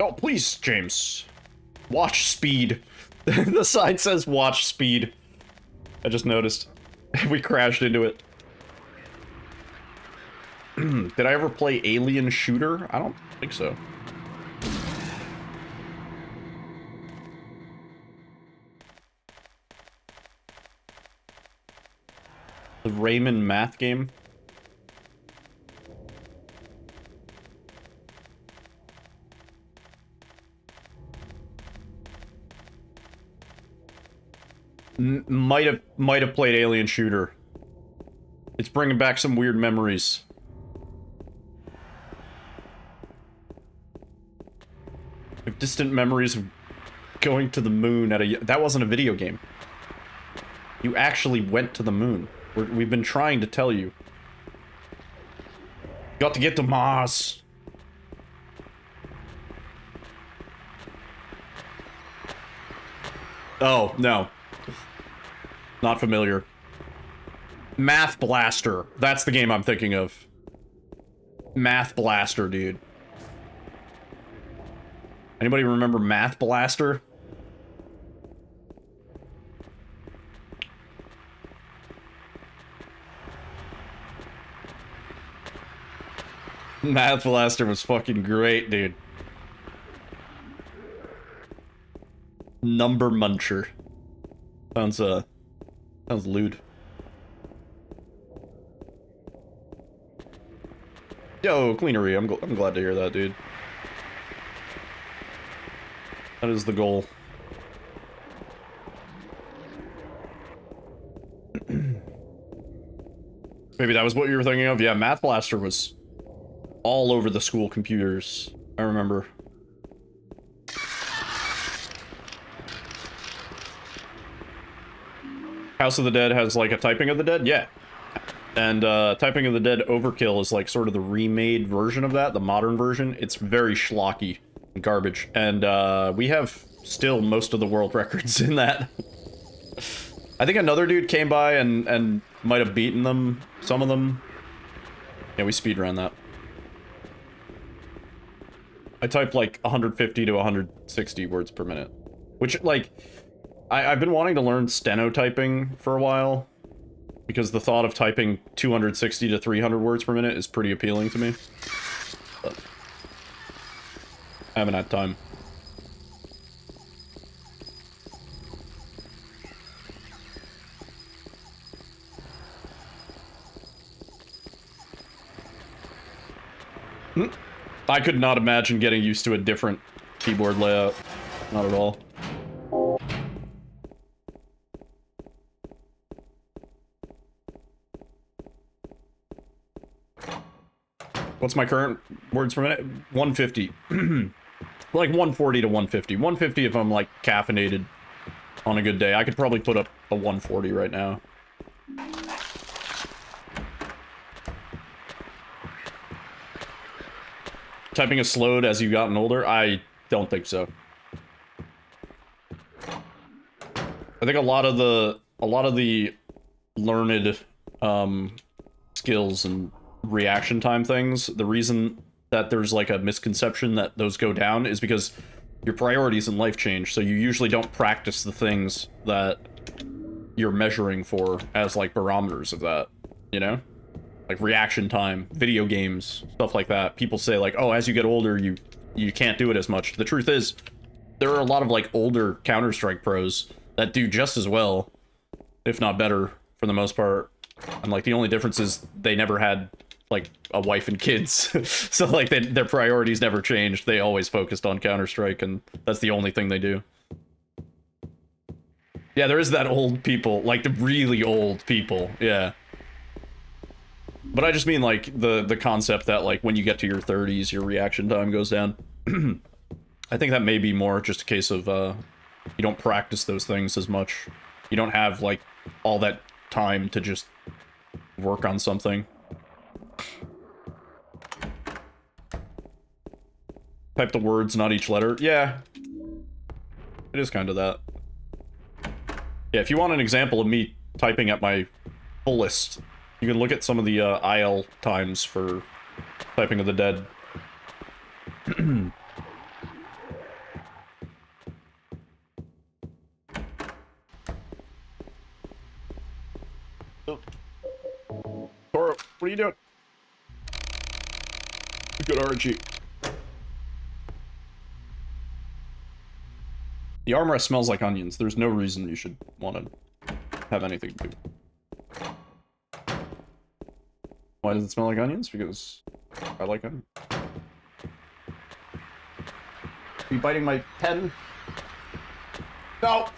Speaker 4: Oh, please, James. Watch speed. The sign says watch speed. I just noticed. We crashed into it. Did I ever play Alien Shooter? I don't think so. The Raymond math game. Might have played Alien Shooter. It's bringing back some weird memories. Like distant memories of going to the moon at a... That wasn't a video game. You actually went to the moon. We've been trying to tell you. Got to get to Mars. Oh, no. Not familiar. Math Blaster. That's the game I'm thinking of. Math Blaster, dude. Anybody remember Math Blaster? Math Blaster was fucking great, dude. Number Muncher. Sounds lewd. Yo, Cleanery, I'm glad to hear that, dude. That is the goal. Maybe that was what you were thinking of? Yeah, Math Blaster was all over the school computers. I remember. House of the Dead has like a Typing of the Dead? Yeah. And Typing of the Dead Overkill is like sort of the remade version of that, the modern version. It's very schlocky and garbage. And we have still most of the world records in that. I think another dude came by and might have beaten them, some of them. Yeah, we speedrun that. I type like 150 to 160 words per minute. Which, like, I've been wanting to learn stenotyping for a while. Because the thought of typing 260 to 300 words per minute is pretty appealing to me. But I haven't had time. I could not imagine getting used to a different keyboard layout. Not at all. What's my current words per minute? 150. Like 140 to 150. 150 if I'm like caffeinated on a good day. I could probably put up a 140 right now. Typing has slowed as you've gotten older? I don't think so. I think a lot of the learned skills and reaction time things, the reason that there's like a misconception that those go down is because your priorities in life change, so you usually don't practice the things that you're measuring for as like barometers of that, you know? Like reaction time, video games, stuff like that. People say like, oh, as you get older, you can't do it as much. The truth is, there are a lot of like older Counter-Strike pros that do just as well, if not better, for the most part. And like the only difference is they never had like a wife and kids. So like their priorities never changed. They always focused on Counter-Strike, and that's the only thing they do. Yeah, there is that old people, like the really old people, yeah. But I just mean like the concept that like when you get to your 30s, your reaction time goes down. I think that may be more just a case of you don't practice those things as much. You don't have like all that time to just work on something. Type the words, not each letter. Yeah. It is kind of that. Yeah, if you want an example of me typing at my fullest, you can look at some of the IL times for Typing of the Dead. Oh. Toro, what are you doing? Good RNG. The armrest smells like onions. There's no reason you should want to have anything to do. Why does it smell like onions? Because I like onions. Are you biting my pen? No!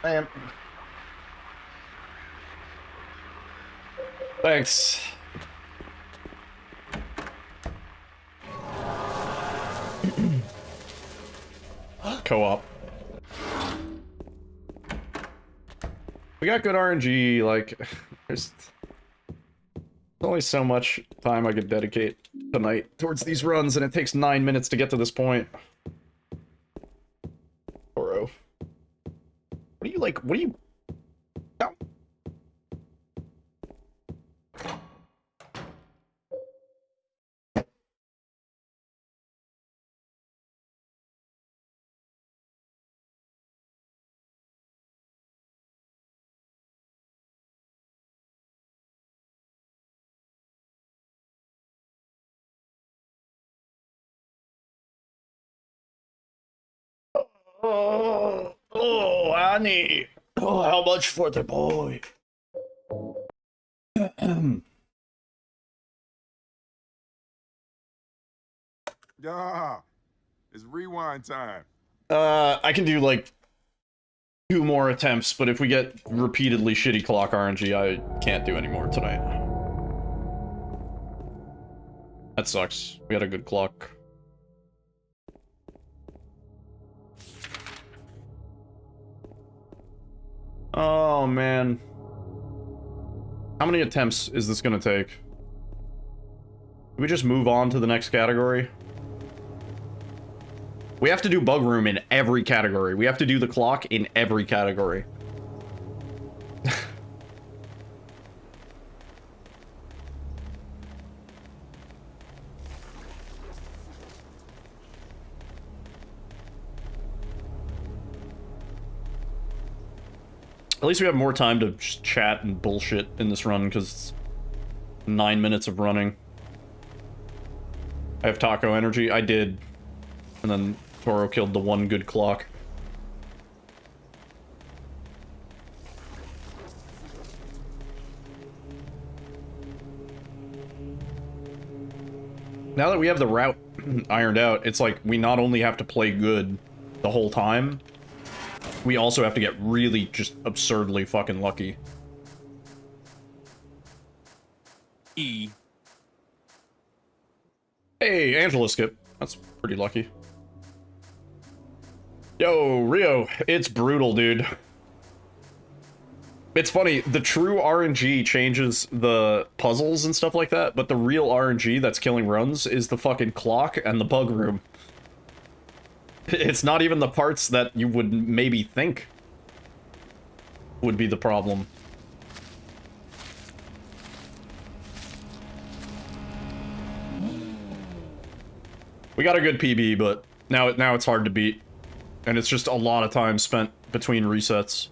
Speaker 4: I am. Thanks. Co-op. We got good RNG, like, there's only so much time I could dedicate tonight towards these runs, and it takes 9 minutes to get to this point. Toro. What do you like? What do you... No. Oh, Annie. Oh, how much for the boy?
Speaker 8: Yeah, it's rewind time.
Speaker 4: I can do like 2 more attempts, but if we get repeatedly shitty clock RNG, I can't do any more tonight. That sucks. We had a good clock. Oh, man. How many attempts is this gonna take? Can we just move on to the next category? We have to do bug room in every category. We have to do the clock in every category. At least we have more time to just chat and bullshit in this run, because it's 9 minutes of running. I have taco energy. I did. And then Toro killed the one good clock. Now that we have the route ironed out, it's like we not only have to play good the whole time, we also have to get really just absurdly fucking lucky.
Speaker 1: E.
Speaker 4: Hey, Angela skip. That's pretty lucky. Yo, Rio, it's brutal, dude. It's funny, the true RNG changes the puzzles and stuff like that, but the real RNG that's killing runs is the fucking clock and the bug room. It's not even the parts that you would maybe think would be the problem. We got a good PB, but now it's hard to beat. And it's just a lot of time spent between resets.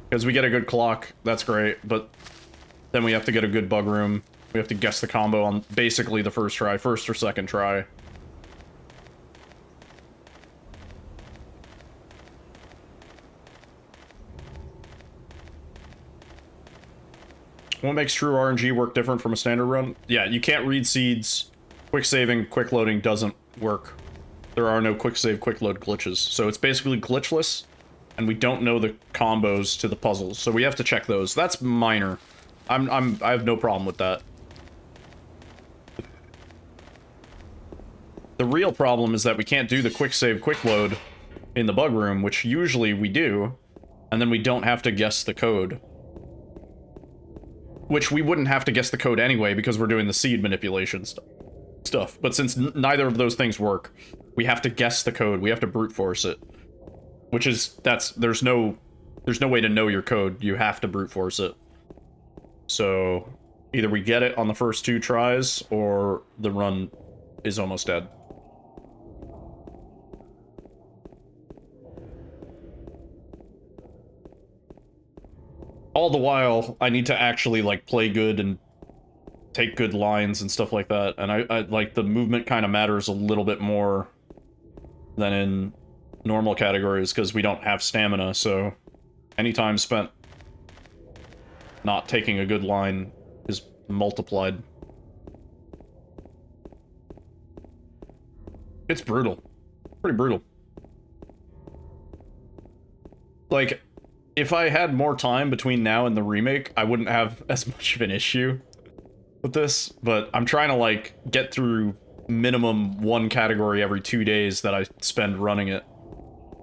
Speaker 4: Because we get a good clock, that's great, but then we have to get a good bug room. We have to guess the combo on basically the first try, first or second try. What makes true RNG work different from a standard run? Yeah, you can't read seeds. Quick saving, quick loading doesn't work. There are no quick save, quick load glitches. So it's basically glitchless, and we don't know the combos to the puzzles. So we have to check those. That's minor. I have no problem with that. The real problem is that we can't do the quick save, quick load in the bug room, which usually we do, and then we don't have to guess the code. Which we wouldn't have to guess the code anyway, because we're doing the seed manipulation stuff. But since neither of those things work, we have to guess the code. We have to brute force it. Which is, there's no way to know your code. You have to brute force it. So, either we get it on the first 2 tries, or the run is almost dead. All the while, I need to actually, like, play good and take good lines and stuff like that. And I like the movement kind of matters a little bit more than in normal categories because we don't have stamina, so any time spent not taking a good line is multiplied. It's brutal. Pretty brutal. Like, if I had more time between now and the remake, I wouldn't have as much of an issue with this, but I'm trying to, like, get through minimum one category every 2 days that I spend running it.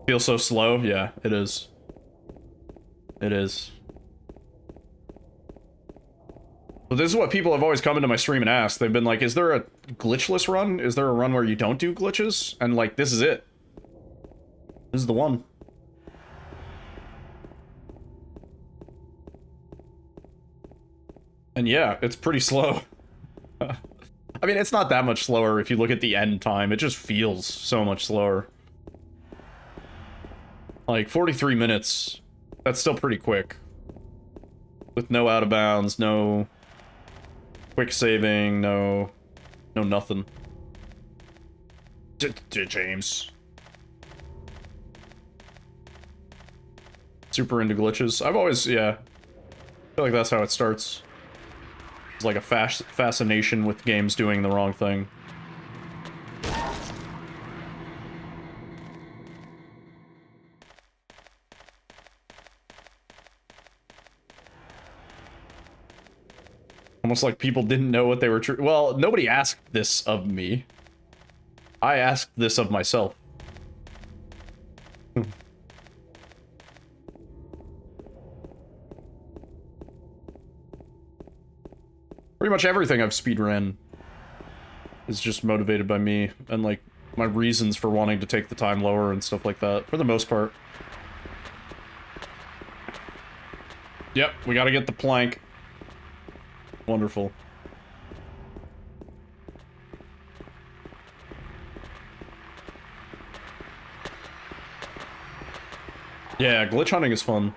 Speaker 4: Feels so slow? Yeah, it is. It is. But this is what people have always come into my stream and asked. They've been like, is there a glitchless run? Is there a run where you don't do glitches? And like, this is it. This is the one. And yeah, it's pretty slow. I mean, it's not that much slower if you look at the end time. It just feels so much slower. Like, 43 minutes. That's still pretty quick. With no out of bounds, no quick saving, no nothing. James. Super into glitches. I've always, yeah. I feel like that's how it starts. It's like a fascination with games doing the wrong thing. Almost like people didn't know what they were well, nobody asked this of me. I asked this of myself. Pretty much everything I've speedrun is just motivated by me and like my reasons for wanting to take the time lower and stuff like that, for the most part. Yep, we gotta get the plank. Wonderful. Yeah, glitch hunting is fun.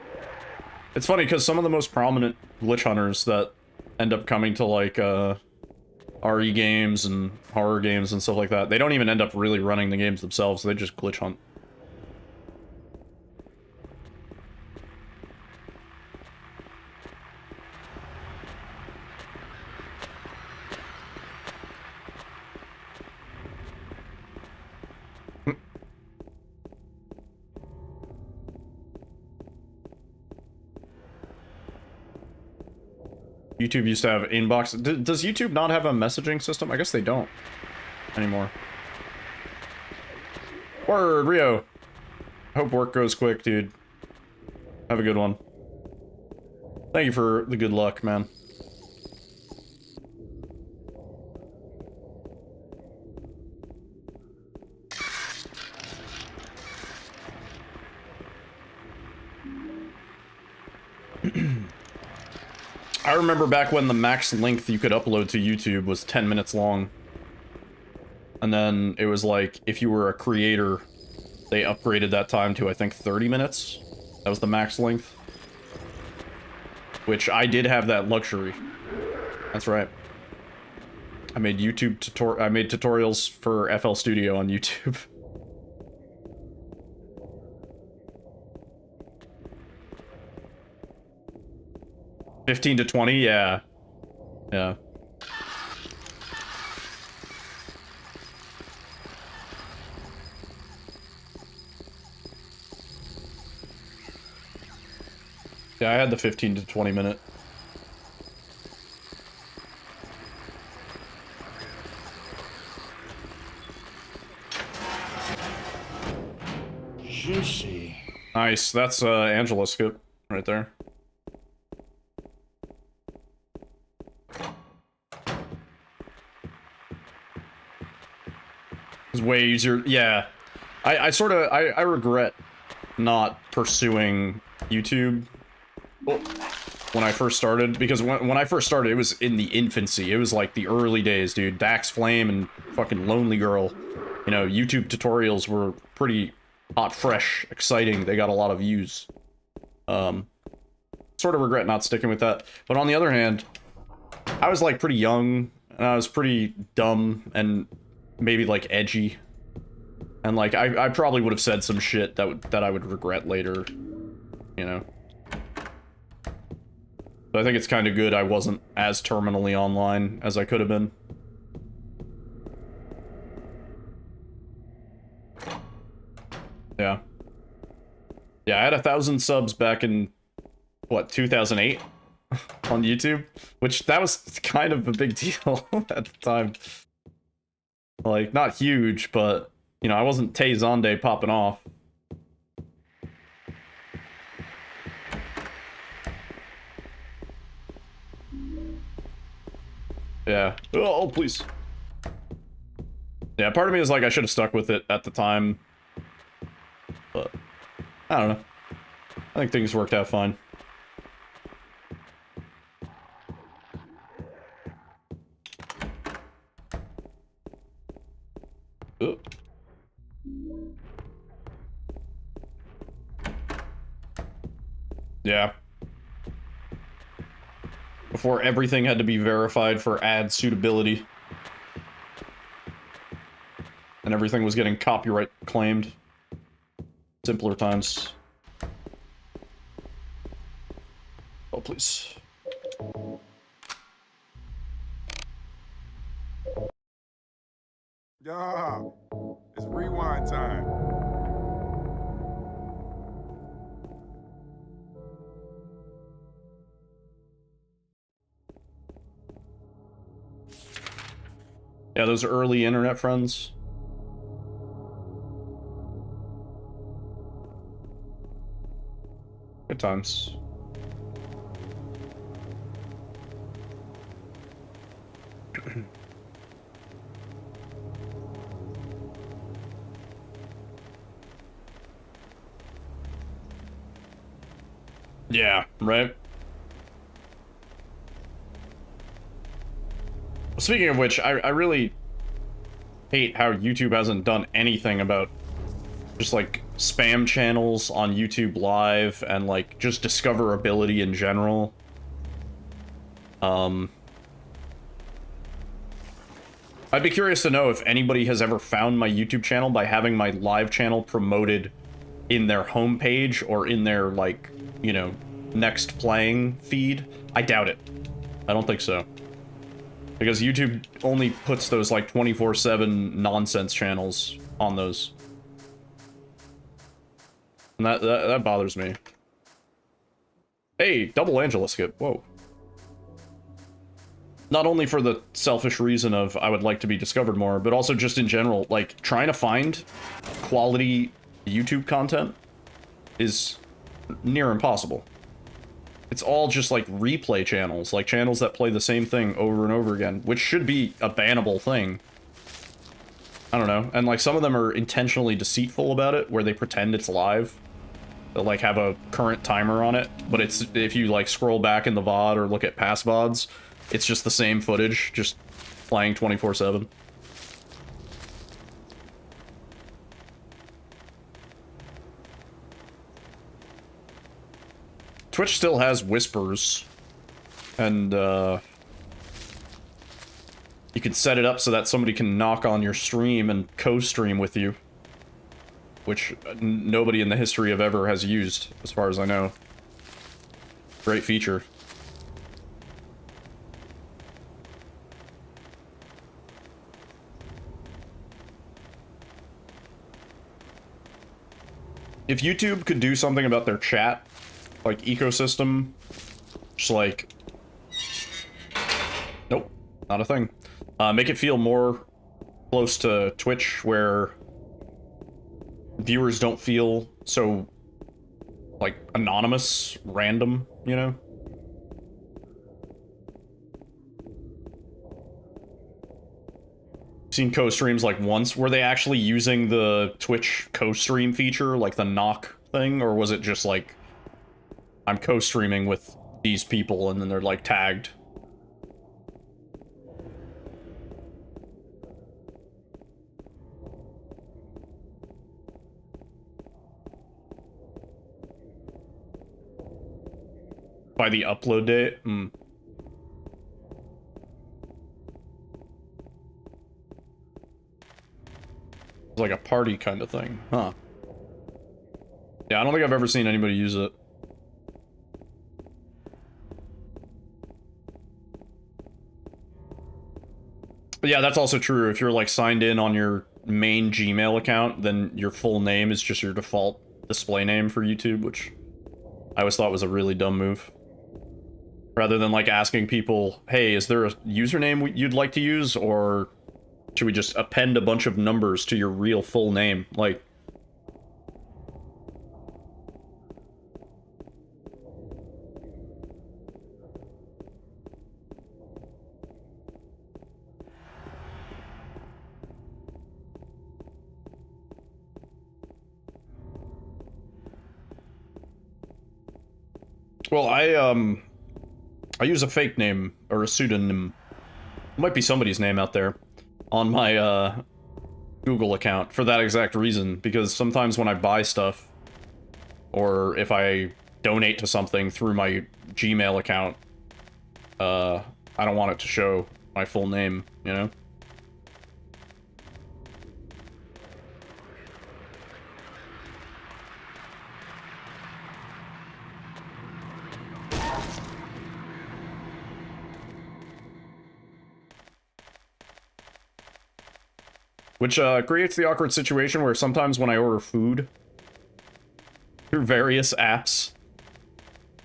Speaker 4: It's funny because some of the most prominent glitch hunters that end up coming to like RE games and horror games and stuff like that, they don't even end up really running the games themselves, they just glitch hunt. YouTube used to have inbox. Does YouTube not have a messaging system? I guess they don't anymore. Word, Rio. Hope work goes quick, dude. Have a good one. Thank you for the good luck, man. I remember back when the max length you could upload to YouTube was 10 minutes long. And then it was like, if you were a creator, they upgraded that time to, I think, 30 minutes. That was the max length. Which I did have that luxury. That's right. I made tutorials for FL Studio on YouTube. $15 to $20, yeah. Yeah. Yeah, I had the 15 to 20 minute.
Speaker 8: Juicy.
Speaker 4: Nice, that's Angela skip right there. It's way easier. Yeah, I sort of I regret not pursuing YouTube when I first started, because when I first started, it was in the infancy. It was like the early days, dude. Dax Flame and fucking Lonely Girl. You know, YouTube tutorials were pretty hot, fresh, exciting. They got a lot of views. Sort of regret not sticking with that. But on the other hand, I was like pretty young, and I was pretty dumb, and maybe like edgy. And like, I probably would have said some shit that I would regret later, you know? But I think it's kind of good I wasn't as terminally online as I could have been. Yeah. Yeah, I had 1,000 subs back in, what, 2008? On YouTube? Which, that was kind of a big deal at the time. Like, not huge, but, you know, I wasn't Tay Zonde popping off. Yeah. Oh, please. Yeah, part of me is like, I should have stuck with it at the time. But, I don't know. I think things worked out fine. Ooh. Yeah. Before everything had to be verified for ad suitability. And everything was getting copyright claimed. Simpler times. Oh, please.
Speaker 13: Yeah, it's rewind time.
Speaker 4: Yeah, those early internet friends. Good times. Yeah, right? Speaking of which, I really hate how YouTube hasn't done anything about just like spam channels on YouTube Live and like just discoverability in general. I'd be curious to know if anybody has ever found my YouTube channel by having my live channel promoted in their homepage or in their, like, you know, next playing feed. I doubt it. I don't think so. Because YouTube only puts those, like, 24/7 nonsense channels on those. And that bothers me. Hey, double Angela skip. Whoa. Not only for the selfish reason of I would like to be discovered more, but also just in general, like, trying to find quality YouTube content is near impossible. It's all just, like, replay channels, like channels that play the same thing over and over again, which should be a bannable thing. I don't know. And, like, some of them are intentionally deceitful about it, where they pretend it's live. They'll, like, have a current timer on it, but it's, if you, like, scroll back in the VOD or look at past VODs, it's just the same footage, just playing 24/7. Twitch still has whispers, and you can set it up so that somebody can knock on your stream and co-stream with you, which nobody in the history of ever has used, as far as I know. Great feature. If YouTube could do something about their chat, like, ecosystem, just like... Nope, not a thing. Make it feel more close to Twitch, where viewers don't feel so, like, anonymous, random, you know? Seen co-streams like once. Were they actually using the Twitch co-stream feature, like the knock thing, or was it just like, I'm co-streaming with these people and then they're like tagged? By the upload date? Hmm. It's like a party kind of thing, huh? Yeah, I don't think I've ever seen anybody use it. But yeah, that's also true. If you're like signed in on your main Gmail account, then your full name is just your default display name for YouTube, which I always thought was a really dumb move. Rather than like asking people, hey, is there a username you'd like to use, or should we just append a bunch of numbers to your real full name? Like, well, I use a fake name, or a pseudonym. It might be somebody's name out there on my, Google account for that exact reason, because sometimes when I buy stuff, or if I donate to something through my Gmail account, I don't want it to show my full name, you know? Which creates the awkward situation where sometimes when I order food through various apps,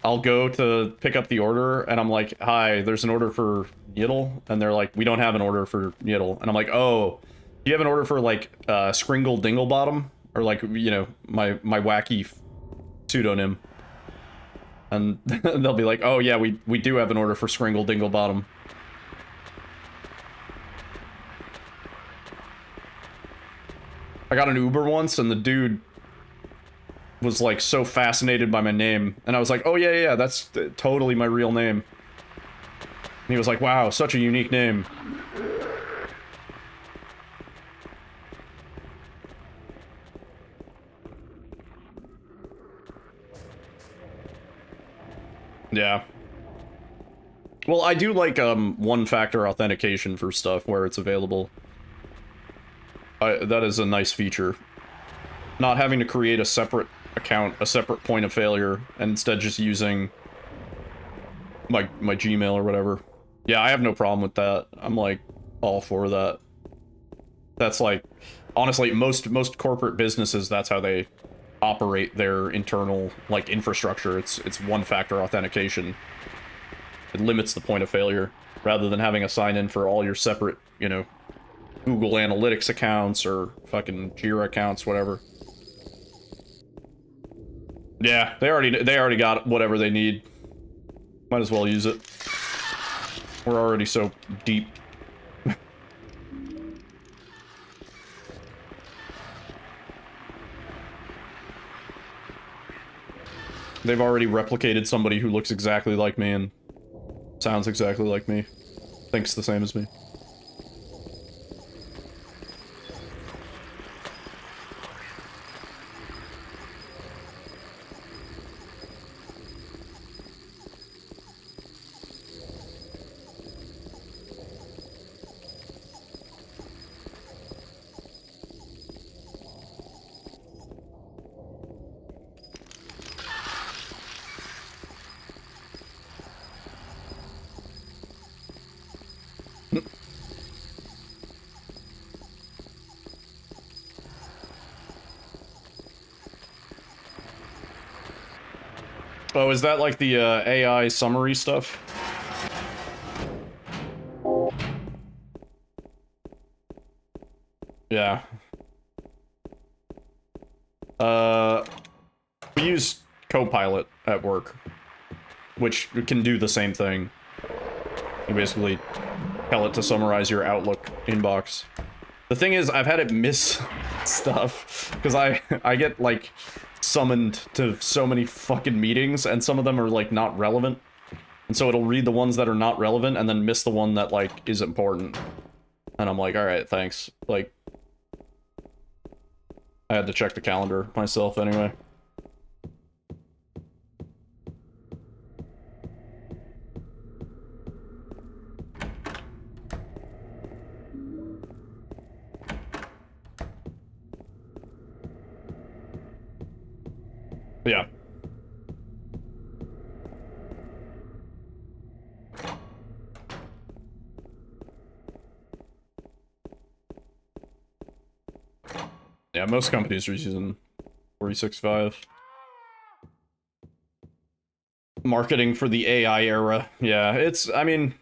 Speaker 4: I'll go to pick up the order and I'm like, hi, there's an order for Yiddle, and they're like, we don't have an order for Yiddle, and I'm like, oh, do you have an order for like Skringle Dinglebottom, or like, you know, my wacky pseudonym? And they'll be like, oh yeah, we do have an order for Skringle Dinglebottom. I got an Uber once, and the dude was like so fascinated by my name, and I was like, oh yeah, that's totally my real name. And he was like, wow, such a unique name. Yeah. Well, I do like one-factor authentication for stuff where it's available. That is a nice feature. Not having to create a separate account, a separate point of failure, and instead just using my Gmail or whatever. Yeah, I have no problem with that. I'm like all for that. That's like, honestly, most corporate businesses, that's how they operate their internal like infrastructure. It's one-factor authentication. It limits the point of failure rather than having a sign-in for all your separate, you know, Google Analytics accounts or fucking Jira accounts, whatever. Yeah, they already got whatever they need. Might as well use it. We're already so deep. They've already replicated somebody who looks exactly like me and sounds exactly like me. Thinks the same as me. Oh, is that like the AI summary stuff? Yeah. We use Copilot at work, which can do the same thing. You basically tell it to summarize your Outlook inbox. The thing is, I've had it miss stuff, because I get, like, summoned to so many fucking meetings, and some of them are, like, not relevant. And so it'll read the ones that are not relevant, and then miss the one that, like, is important. And I'm like, alright, thanks. Like, I had to check the calendar myself anyway. Yeah. Yeah, most companies are using 365. Marketing for the AI era. Yeah, I mean,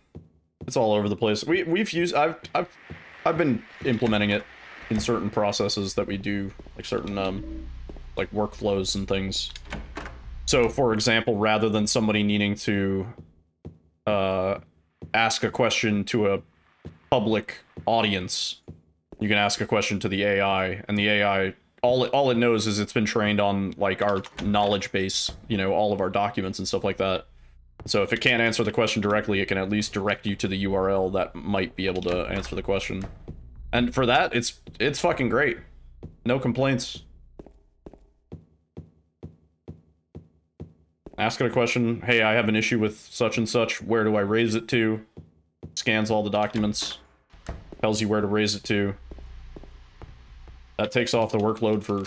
Speaker 4: it's all over the place. We've used, I've been implementing it in certain processes that we do, like certain, like workflows and things. So, for example, rather than somebody needing to, ask a question to a public audience, you can ask a question to the AI, and the AI, all it knows is it's been trained on, like, our knowledge base, you know, all of our documents and stuff like that. So if it can't answer the question directly, it can at least direct you to the URL that might be able to answer the question. And for that, it's fucking great. No complaints. Ask it a question, hey, I have an issue with such and such, where do I raise it to? Scans all the documents, tells you where to raise it to. That takes off the workload for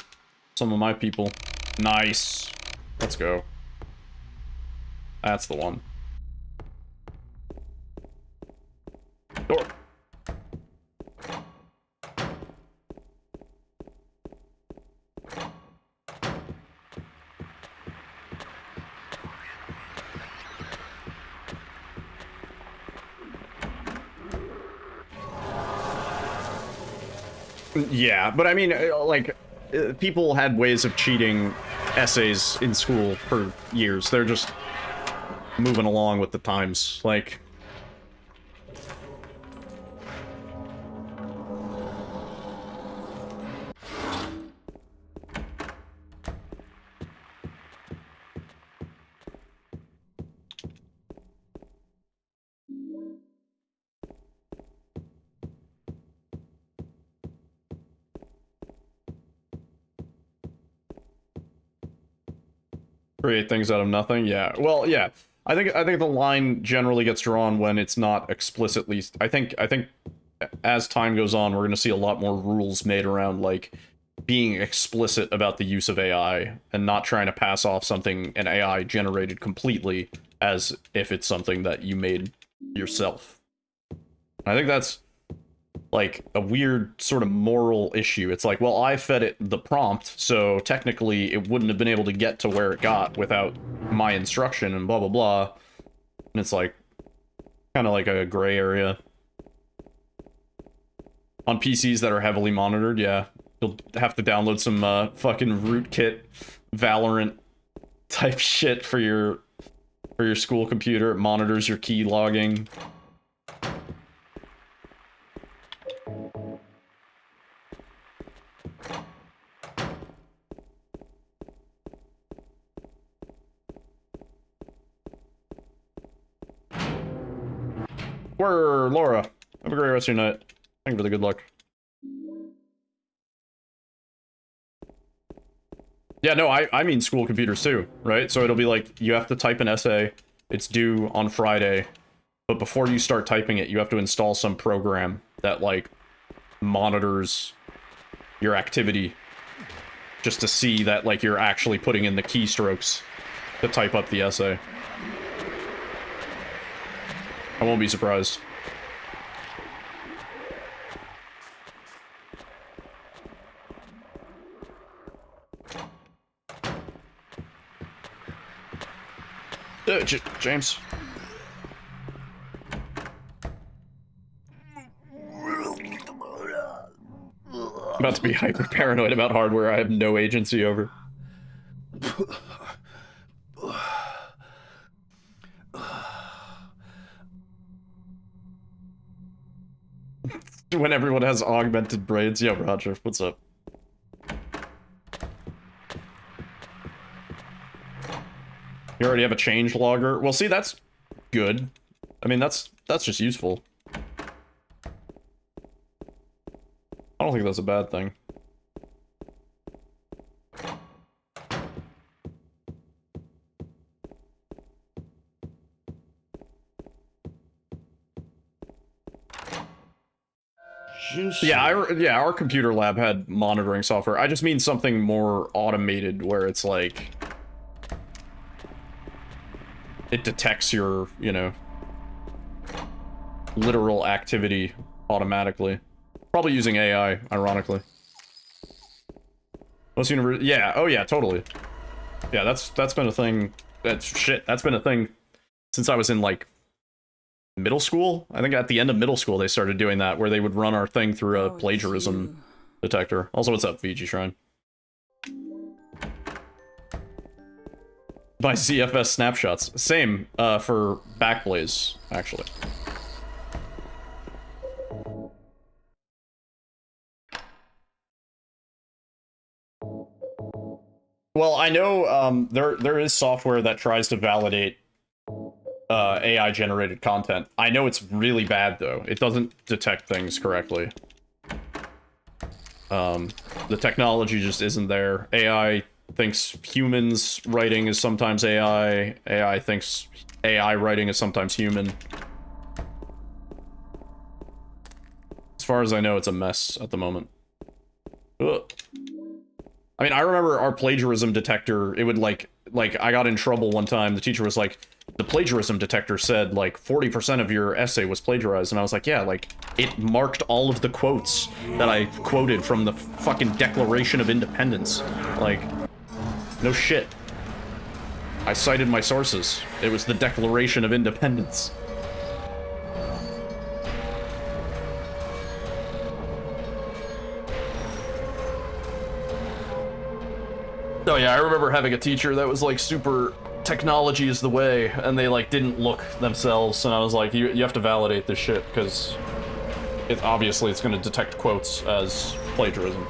Speaker 4: some of my people. Nice. Let's go. That's the one. Door. Yeah, but I mean, like, people had ways of cheating essays in school for years. They're just moving along with the times. Like, create things out of nothing. Yeah. Well, yeah. I think the line generally gets drawn when it's not explicitly. I think as time goes on, we're going to see a lot more rules made around, like, being explicit about the use of AI and not trying to pass off something an AI generated completely as if it's something that you made yourself. I think that's, like, a weird sort of moral issue. It's like, well, I fed it the prompt, so technically it wouldn't have been able to get to where it got without my instruction and blah, blah, blah. And it's like, kind of like a gray area. On PCs that are heavily monitored, yeah. You'll have to download some fucking rootkit Valorant type shit for your school computer. It monitors your key logging. Where, Laura? Have a great rest of your night. Thank you for the good luck. Yeah, no, I mean school computers too, right? So it'll be like, you have to type an essay, it's due on Friday, but before you start typing it, you have to install some program that, like, monitors your activity just to see that, like, you're actually putting in the keystrokes to type up the essay. I won't be surprised. James. I'm about to be hyper paranoid about hardware I have no agency over. When everyone has augmented brains. Yeah, Roger, what's up? You already have a change logger? Well, see, that's good. I mean, that's just useful. I don't think that's a bad thing. Yeah, our computer lab had monitoring software. I just mean something more automated where it's like, it detects your, you know, literal activity automatically. Probably using AI, ironically. Most yeah, oh yeah, totally. Yeah, that's been a thing. That's been a thing since I was in, like, middle school. I think at the end of middle school they started doing that, where they would run our thing through a plagiarism detector. Also, what's up, VG Shrine? By CFS snapshots. Same, for Backblaze, actually. Well, I know, there is software that tries to validate AI-generated content. I know it's really bad, though. It doesn't detect things correctly. The technology just isn't there. AI thinks humans writing is sometimes AI. AI thinks AI writing is sometimes human. As far as I know, it's a mess at the moment. Ugh. I mean, I remember our plagiarism detector, it would, like, I got in trouble one time. The teacher was like, the plagiarism detector said, like, 40% of your essay was plagiarized. And I was like, yeah, like, it marked all of the quotes that I quoted from the fucking Declaration of Independence. Like, no shit. I cited my sources. It was the Declaration of Independence. Oh yeah, I remember having a teacher that was like super technology is the way, and they like didn't look themselves, and I was like, you have to validate this shit, because obviously it's going to detect quotes as plagiarism.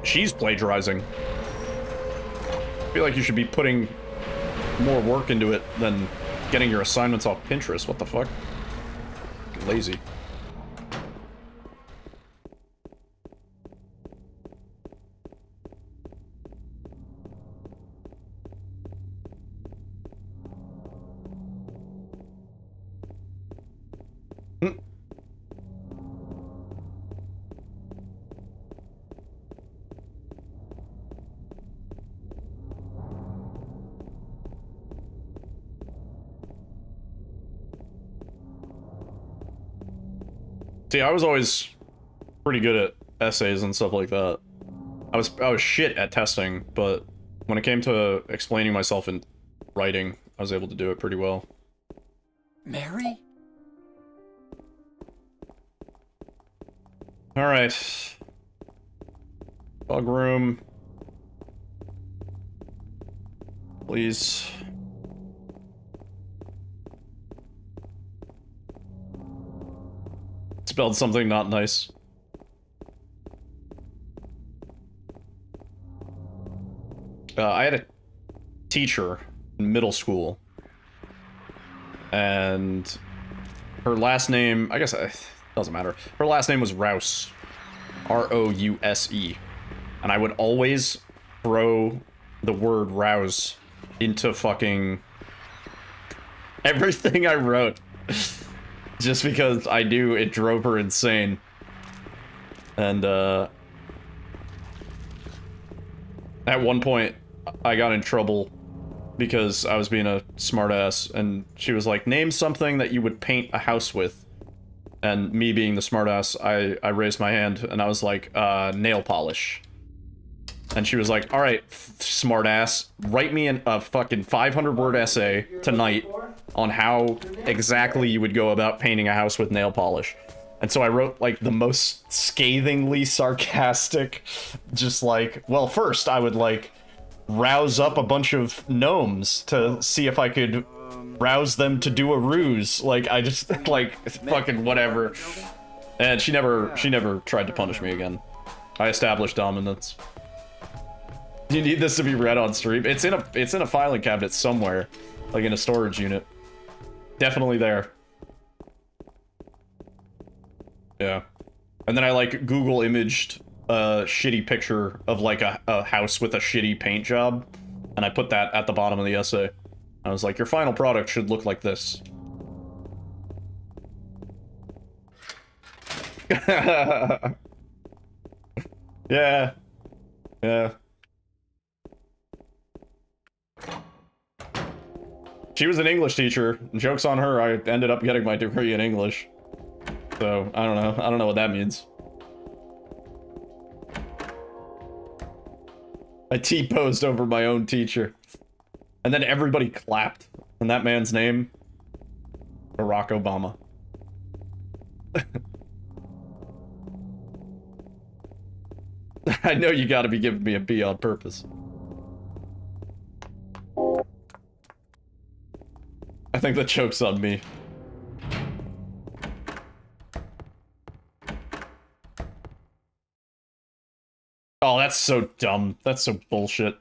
Speaker 4: She's plagiarizing. I feel like you should be putting more work into it than getting your assignments off Pinterest. What the fuck? Lazy. See, I was always pretty good at essays and stuff like that. I was shit at testing, but when it came to explaining myself in writing, I was able to do it pretty well.
Speaker 6: Mary?
Speaker 4: Alright. Bug room. Please. Spelled something not nice. I had a teacher in middle school, and her last name, I guess it doesn't matter. Her last name was Rouse. R-O-U-S-E. And I would always throw the word rouse into fucking everything I wrote. Just because I knew it drove her insane. And, at one point, I got in trouble because I was being a smartass, and she was like, name something that you would paint a house with. And me being the smartass, I raised my hand, and I was like, nail polish. And she was like, alright, smartass, write me a fucking 500-word essay tonight on how exactly you would go about painting a house with nail polish. And so I wrote, like, the most scathingly sarcastic, just like, well, first I would, like, rouse up a bunch of gnomes to see if I could rouse them to do a ruse. Like, I just, like, fucking whatever. And she never tried to punish me again. I established dominance. You need this to be read on stream? It's in a filing cabinet somewhere, like in a storage unit. Definitely there. Yeah. And then I like Google imaged a shitty picture of like a house with a shitty paint job, and I put that at the bottom of the essay. I was like, your final product should look like this. Yeah. Yeah. She was an English teacher. Joke's on her, I ended up getting my degree in English. So, I don't know. I don't know what that means. I T-posed over my own teacher. And then everybody clapped. And that man's name? Barack Obama. I know you gotta be giving me a B on purpose. I think the joke's on me. Oh, that's so dumb. That's so bullshit.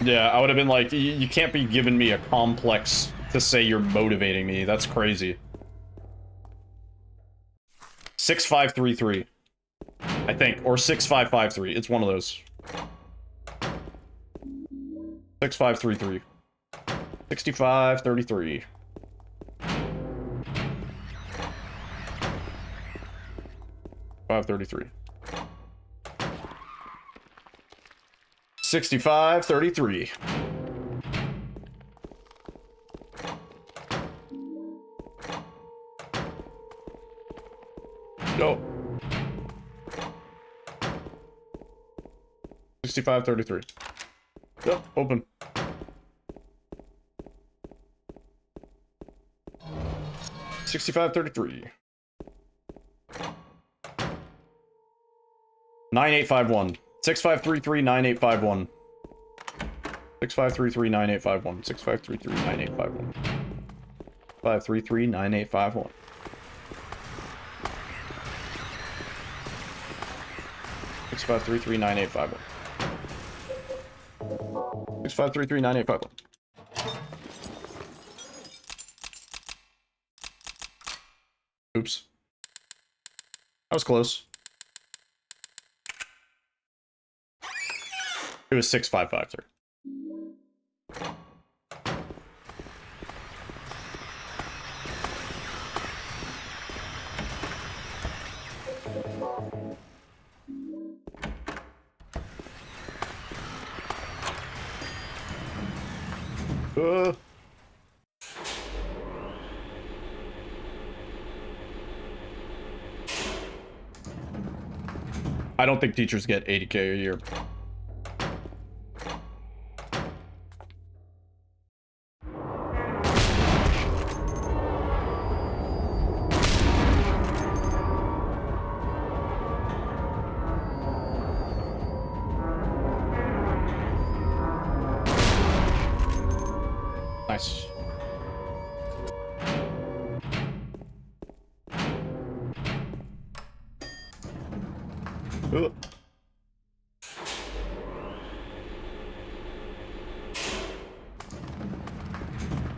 Speaker 4: Yeah, I would have been like, you can't be giving me a complex to say you're motivating me. That's crazy. 6533. I think. Or 6553. It's one of those. 6533. 6533. $533. 6533. Go. 6533. Yep, open. $6533. 9851. 6533-9851. 6533-9851. 6533-9851. 533-9851. 6533-9851. 6533-9851. Oops. That was close. It was 6553. I don't think teachers get 80K a year. Nice. Ooh.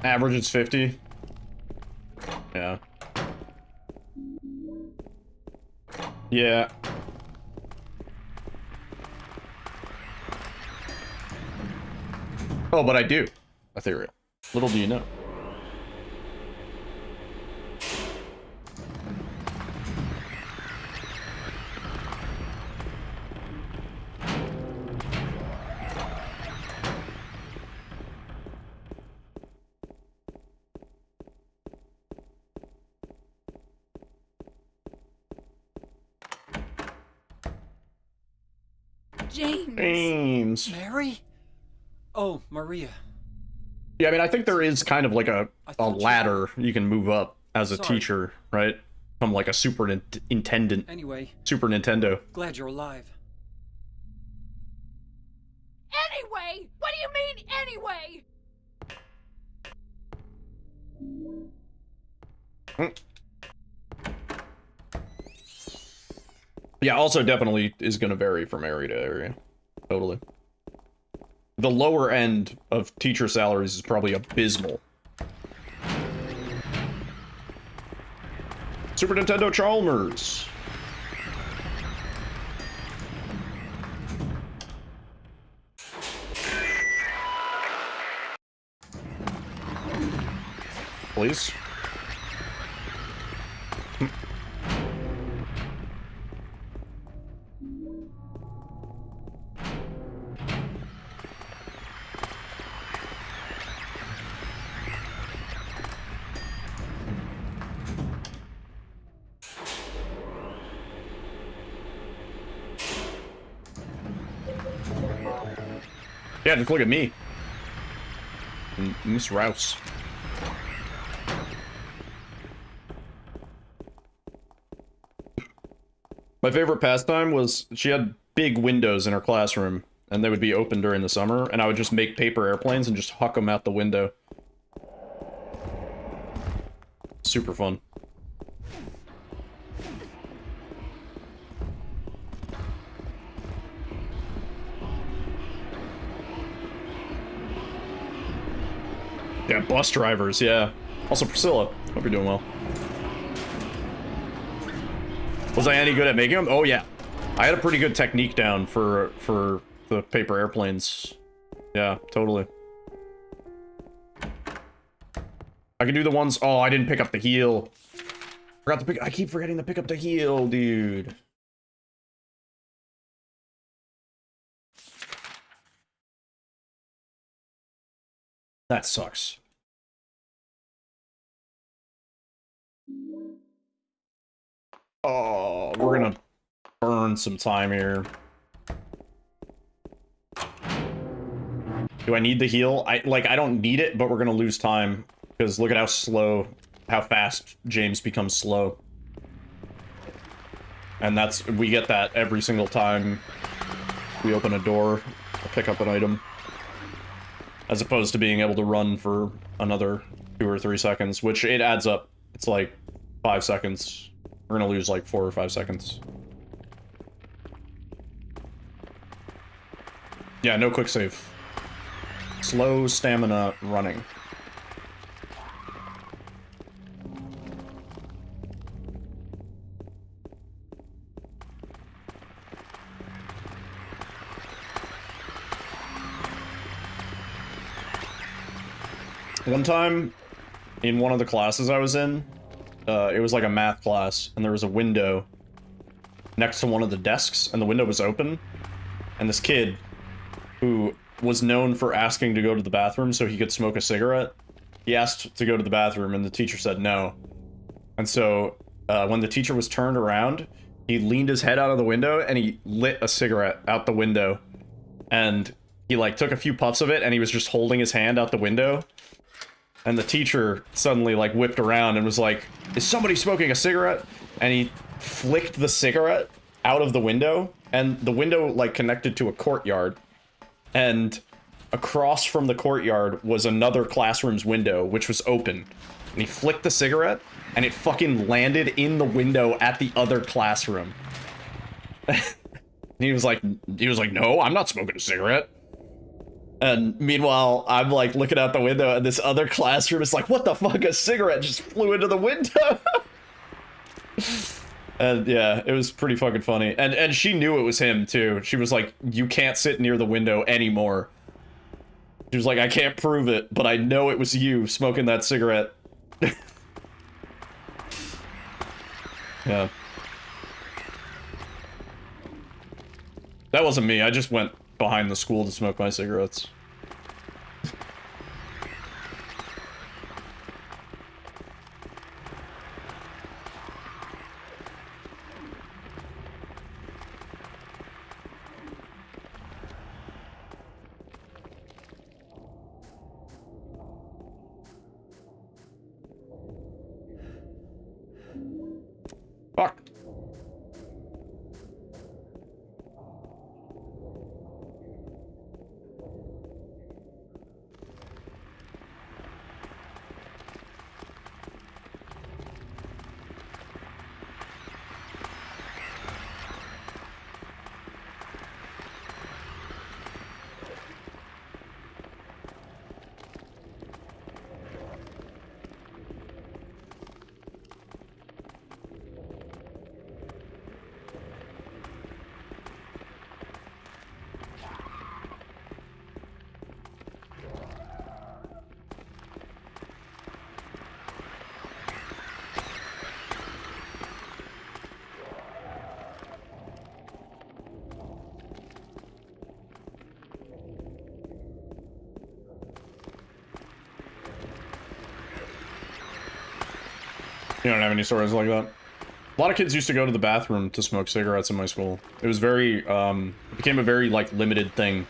Speaker 4: Average is 50. Yeah. Yeah. Oh, but I do. Ethereal. Little do you know. James.
Speaker 6: Mary? Oh, Maria.
Speaker 4: Yeah, I mean, I think there is kind of like a ladder you can move up as a teacher, right? From like a superintendent.
Speaker 6: Anyway.
Speaker 4: Super Nintendo.
Speaker 6: Glad you're alive.
Speaker 9: Anyway? What do you mean, anyway?
Speaker 4: Yeah, also definitely is going to vary from area to area. Totally. The lower end of teacher salaries is probably abysmal. Super Nintendo Chalmers. Please. Yeah, just look at me. Miss Rouse. My favorite pastime was she had big windows in her classroom, and they would be open during the summer, and I would just make paper airplanes and just huck them out the window. Super fun. Yeah, bus drivers, yeah. Also, Priscilla, hope you're doing well. Was I any good at making them? Oh, yeah. I had a pretty good technique down for the paper airplanes. Yeah, totally. I can do the ones... Oh, I didn't pick up the heel. Forgot to pick... I keep forgetting to pick up the heel, dude. That sucks. Oh, we're gonna burn some time here. Do I need the heal? I don't need it, but we're gonna lose time. Because look at how fast James becomes slow. And we get that every single time we open a door or pick up an item. As opposed to being able to run for another 2 or 3 seconds, which it adds up. It's like 5 seconds. We're gonna lose like 4 or 5 seconds. Yeah, no quick save. Slow stamina running. One time, in one of the classes I was in, it was like a math class, and there was a window next to one of the desks, and the window was open, and this kid, who was known for asking to go to the bathroom so he could smoke a cigarette, he asked to go to the bathroom, and the teacher said no. And so, when the teacher was turned around, he leaned his head out of the window, and he lit a cigarette out the window, and he, like, took a few puffs of it, and he was just holding his hand out the window. And the teacher suddenly, like, whipped around and was like, is somebody smoking a cigarette? And he flicked the cigarette out of the window, and the window, like, connected to a courtyard. And across from the courtyard was another classroom's window, which was open. And he flicked the cigarette, and it fucking landed in the window at the other classroom. He was like, no, I'm not smoking a cigarette. And meanwhile, I'm like looking out the window, and this other classroom is like, what the fuck? A cigarette just flew into the window. And yeah, it was pretty fucking funny. And she knew it was him too. She was like, you can't sit near the window anymore. She was like, I can't prove it, but I know it was you smoking that cigarette. Yeah. That wasn't me. I just went behind the school to smoke my cigarettes. Fuck. You don't have any stories like that? A lot of kids used to go to the bathroom to smoke cigarettes in my school. It was very, it became a very, like, limited thing.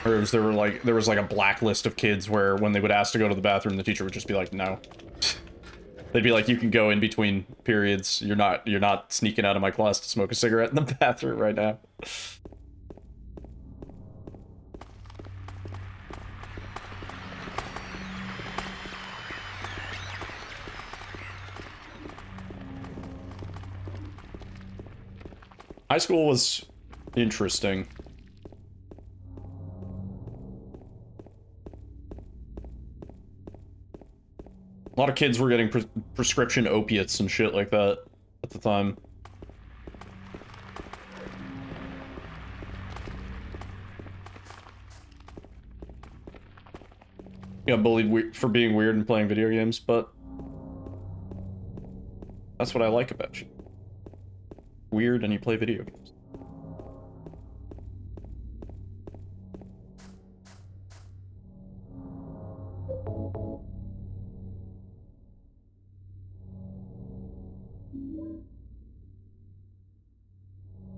Speaker 4: There was like a blacklist of kids where when they would ask to go to the bathroom, the teacher would just be like, no. They'd be like, you can go in between periods. You're not sneaking out of my class to smoke a cigarette in the bathroom right now. High school was interesting. A lot of kids were getting prescription opiates and shit like that at the time. Got bullied for being weird and playing video games, but that's what I like about you. Weird and you play video games.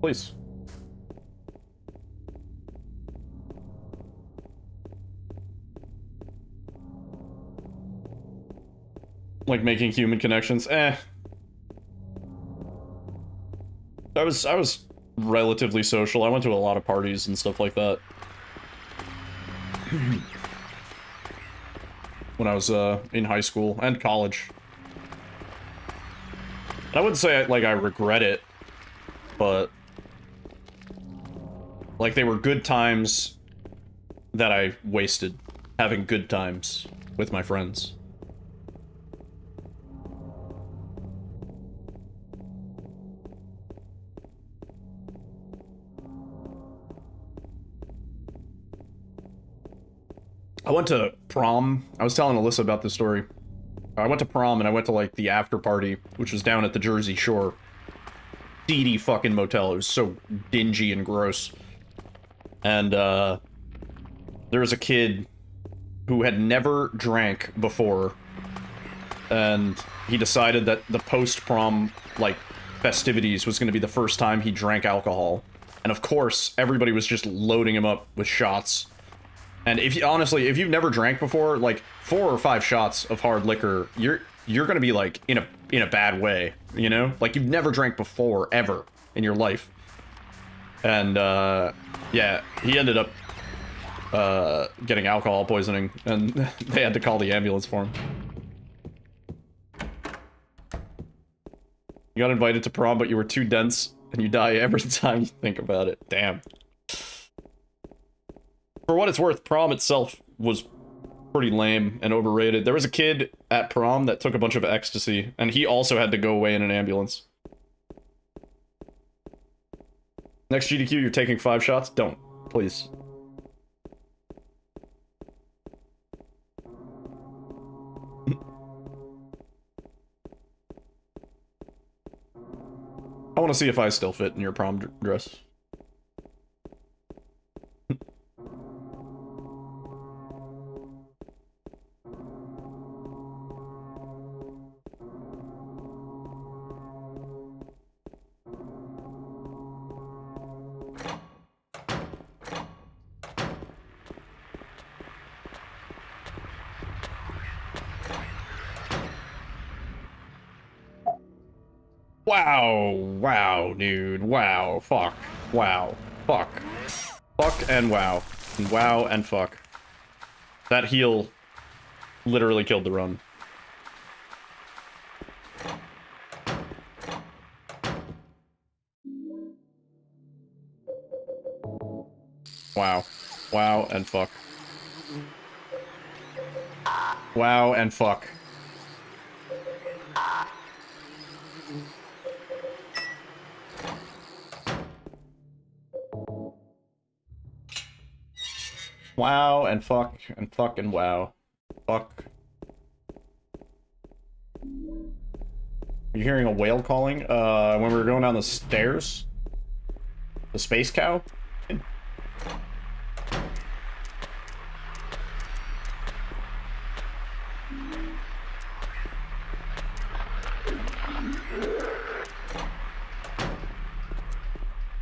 Speaker 4: Please. Like making human connections? Eh. I was relatively social. I went to a lot of parties and stuff like that. When I was in high school and college. I wouldn't say like I regret it, but like they were good times that I wasted having good times with my friends. I went to prom. I was telling Alyssa about this story. I went to prom and I went to like the after party, which was down at the Jersey Shore. Seedy fucking motel. It was so dingy and gross. And there was a kid who had never drank before, and he decided that the post-prom like festivities was going to be the first time he drank alcohol. And of course, everybody was just loading him up with shots. And if you honestly, if you've never drank before, like 4 or 5 shots of hard liquor, you're gonna be like in a bad way, you know? Like you've never drank before ever in your life. And yeah, he ended up getting alcohol poisoning, and they had to call the ambulance for him. You got invited to prom, but you were too dense, and you die every time you think about it. Damn. For what it's worth, prom itself was pretty lame and overrated. There was a kid at prom that took a bunch of ecstasy, and he also had to go away in an ambulance. Next GDQ, you're taking 5 shots? Don't. Please. I want to see if I still fit in your prom dress. Wow, wow, dude, wow, fuck, wow, fuck, fuck and wow, and fuck. That heal literally killed the run. Wow, wow and fuck. Wow and fuck. Wow and fuck and fuck and wow. Fuck. You're hearing a whale calling? When we were going down the stairs? The space cow?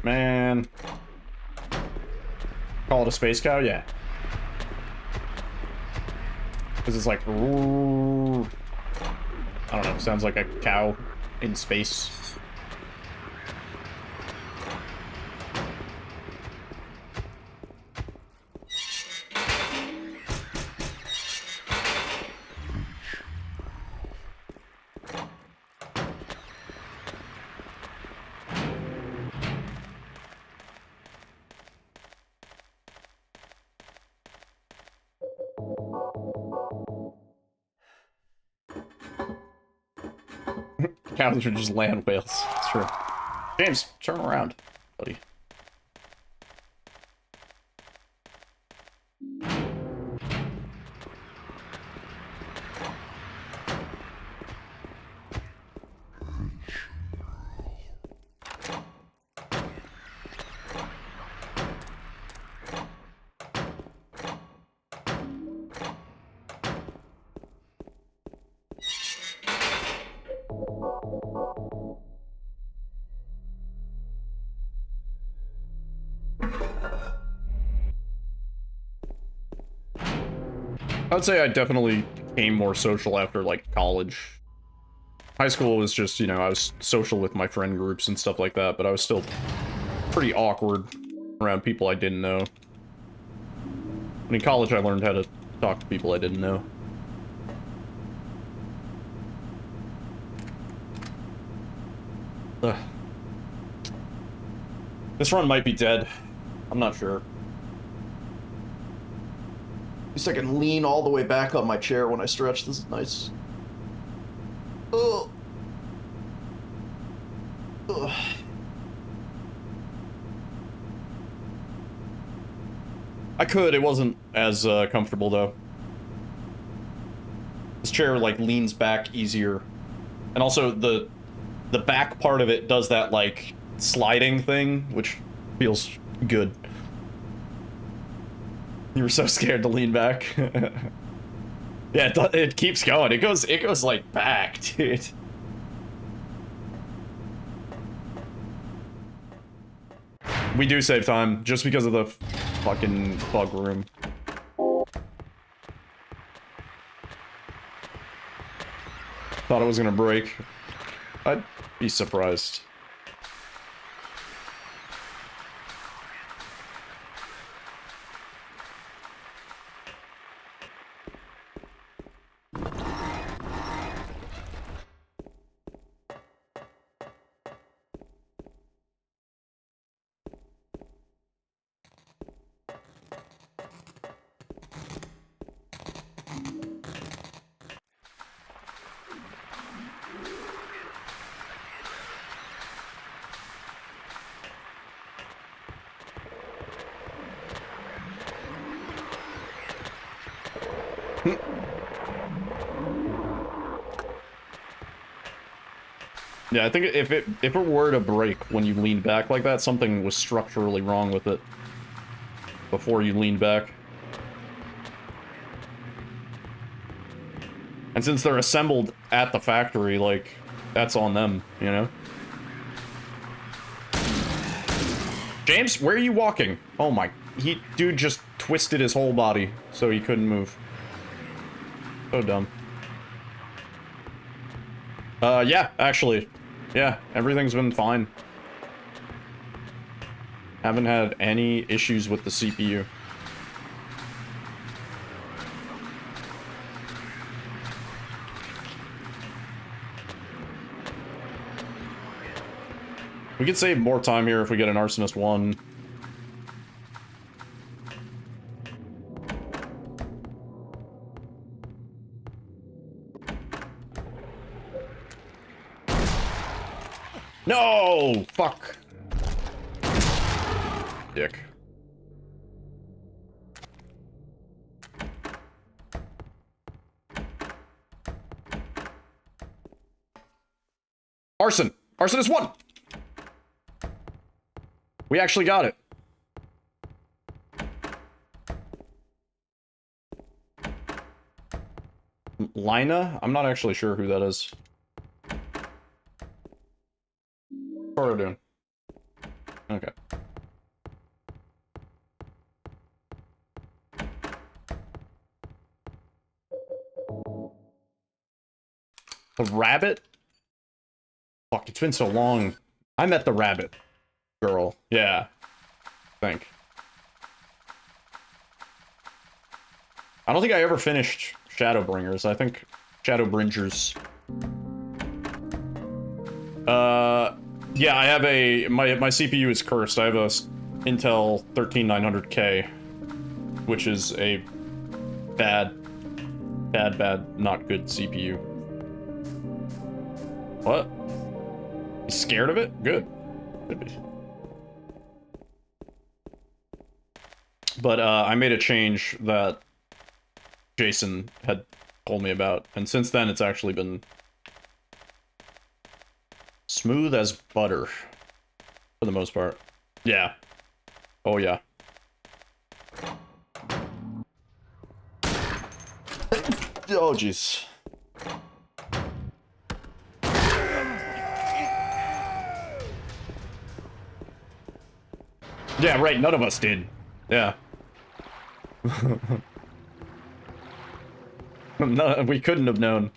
Speaker 4: Man. Call it a space cow? Yeah. Because it's like... Ooh. I don't know. Sounds like a cow in space. Cows are just land whales. It's true. James, turn around, buddy. I would say I definitely became more social after, like, college. High school was just, you know, I was social with my friend groups and stuff like that, but I was still pretty awkward around people I didn't know. And in college, I learned how to talk to people I didn't know. Ugh. This run might be dead. I'm not sure. At least I can lean all the way back on my chair when I stretch. This is nice. Ugh. Ugh. I could. It wasn't as comfortable though. This chair like leans back easier, and also the back part of it does that like sliding thing, which feels good. You were so scared to lean back. Yeah, it keeps going. It goes like back, dude. We do save time just because of the fucking bug room. Thought it was gonna break. I'd be surprised. Yeah, I think if it were to break when you lean back like that, something was structurally wrong with it before you lean back. And since they're assembled at the factory, like, that's on them, you know? James, where are you walking? Oh my, dude just twisted his whole body so he couldn't move. So dumb. Yeah, actually. Yeah, everything's been fine. Haven't had any issues with the CPU. We could save more time here if we get an Arsonist 1. No! Fuck. Dick. Arson! Arson is 1! We actually got it. Lina? I'm not actually sure who that is. What are we doing? Okay. The rabbit? Fuck, it's been so long. I met the rabbit girl. Yeah. I think. I don't think I ever finished Shadowbringers. I think Shadowbringers. Yeah, I have a... My CPU is cursed. I have a Intel 13900K, which is a bad, not good CPU. What? You scared of it? Good. Should be. But, I made a change that Jason had told me about, and since then it's actually been smooth as butter, for the most part. Yeah. Oh, yeah. Oh, jeez. Yeah, right, none of us did. Yeah. No, we couldn't have known.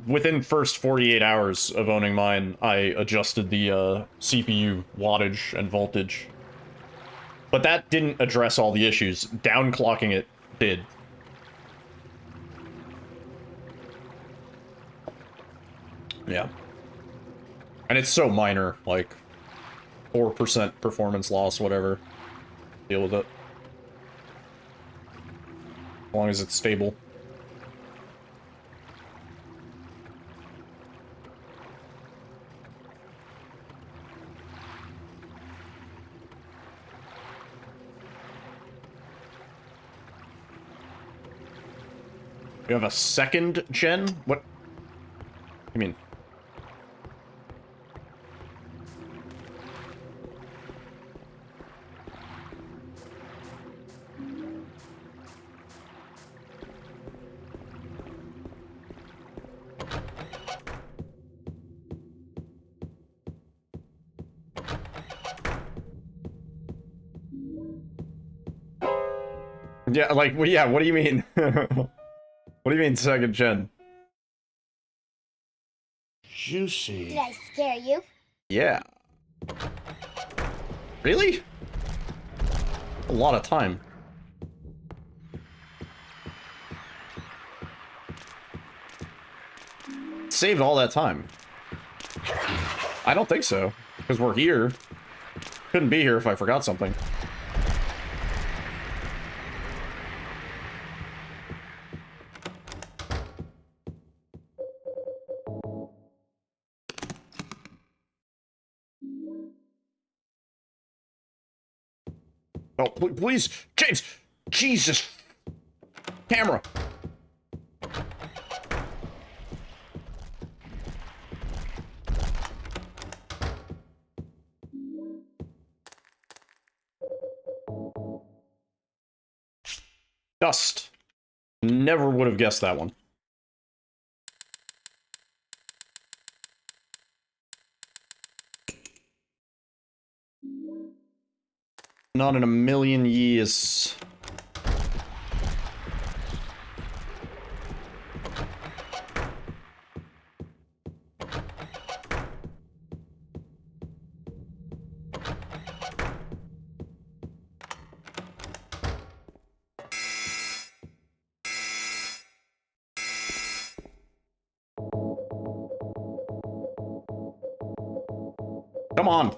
Speaker 4: Within first 48 hours of owning mine, I adjusted the CPU wattage and voltage. But that didn't address all the issues. Downclocking it did. Yeah. And it's so minor, like 4% performance loss, whatever. Deal with it. As long as it's stable. You have a second gen? What? I mean... Yeah, like, well, yeah, what do you mean? What do you mean, second gen? Juicy.
Speaker 11: Did I scare you?
Speaker 4: Yeah. Really? A lot of time. Saved all that time. I don't think so, because we're here. Couldn't be here if I forgot something. Oh, please, James! Jesus! Camera! Dust. Never would have guessed that one. Not in a million years. Come on.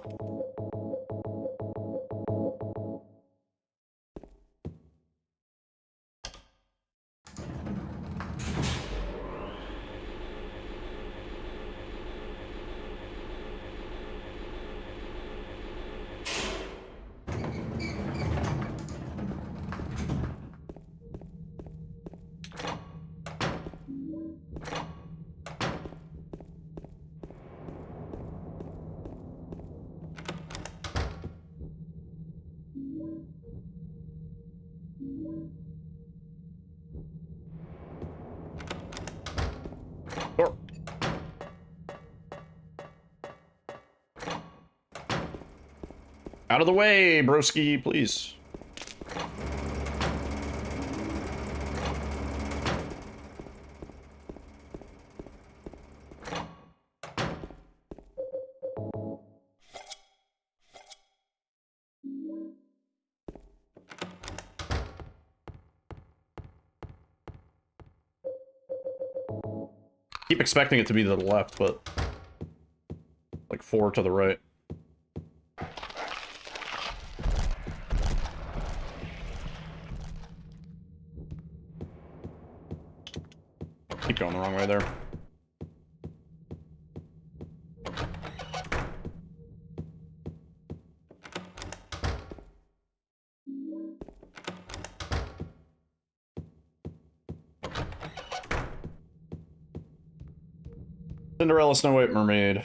Speaker 4: Door. Out of the way, broski, please. Keep expecting it to be to the left, but like 4 to the right. Keep going the wrong way there. Cinderella, Snow White, Mermaid.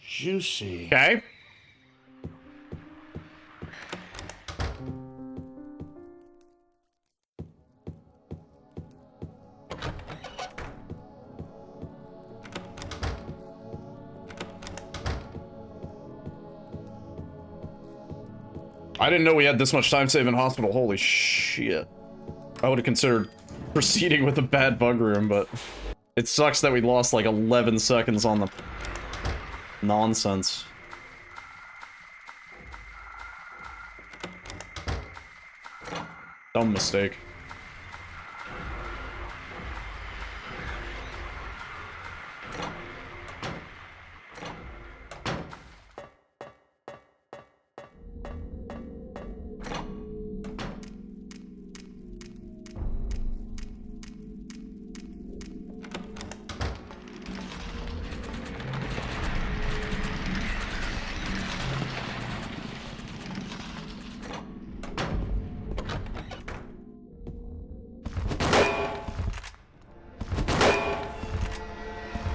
Speaker 8: Juicy.
Speaker 4: Okay. I didn't know we had this much time save in hospital. Holy shit. I would have considered proceeding with a bad bug room, but it sucks that we lost like 11 seconds on the nonsense. Dumb mistake.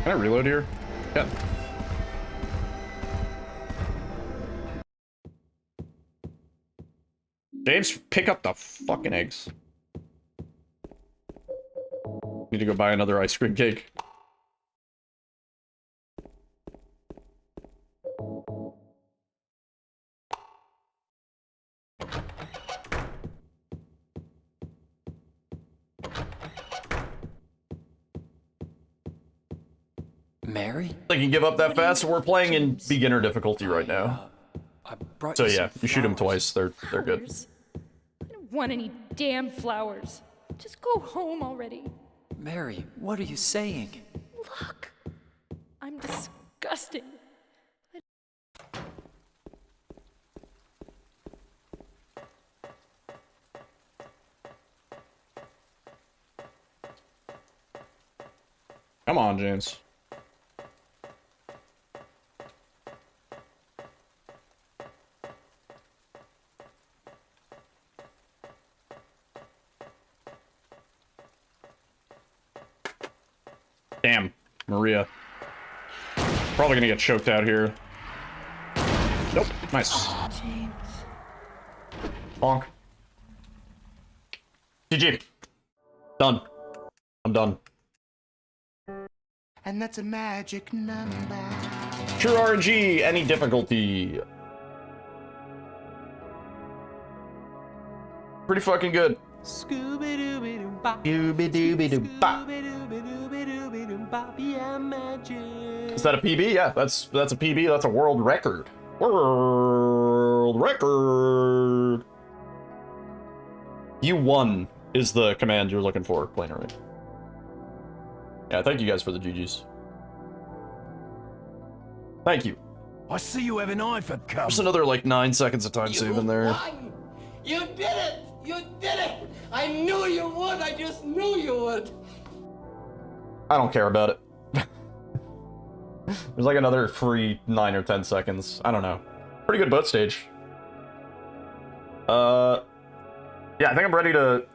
Speaker 4: Can I reload here? Yeah. James, pick up the fucking eggs. Need to go buy another ice cream cake.
Speaker 6: Mary?
Speaker 4: They can give up that fast, so we're playing in beginner difficulty right now. So yeah, you shoot them twice, they're good.
Speaker 9: I don't want any damn flowers. Just go home already.
Speaker 6: Mary, what are you saying?
Speaker 9: Look, I'm disgusting.
Speaker 4: Come on, James. Damn, Maria. Probably gonna get choked out here. Nope, nice.
Speaker 12: James.
Speaker 4: Bonk. GG. Done. I'm done.
Speaker 8: And that's a magic number.
Speaker 4: True RNG, any difficulty. Pretty fucking good.
Speaker 10: Scooby-Dooby-Doo-Bop.
Speaker 4: Scooby-Dooby-Doo-Bop.
Speaker 10: Scooby-Dooby-Doo-Bop. Yeah, magic.
Speaker 4: Is that a PB? Yeah, that's a PB. That's a world record. World record. U1 is the command you're looking for, Planery. Yeah, thank you guys for the GGs. Thank you.
Speaker 8: I see you have an eye for cover.
Speaker 4: There's another like 9 seconds of time save in there.
Speaker 10: You did it!
Speaker 14: You did it! I knew you would! I just knew you would!
Speaker 4: I don't care about it. There's like another free 9 or 10 seconds. I don't know. Pretty good boat stage. Yeah, I think I'm ready to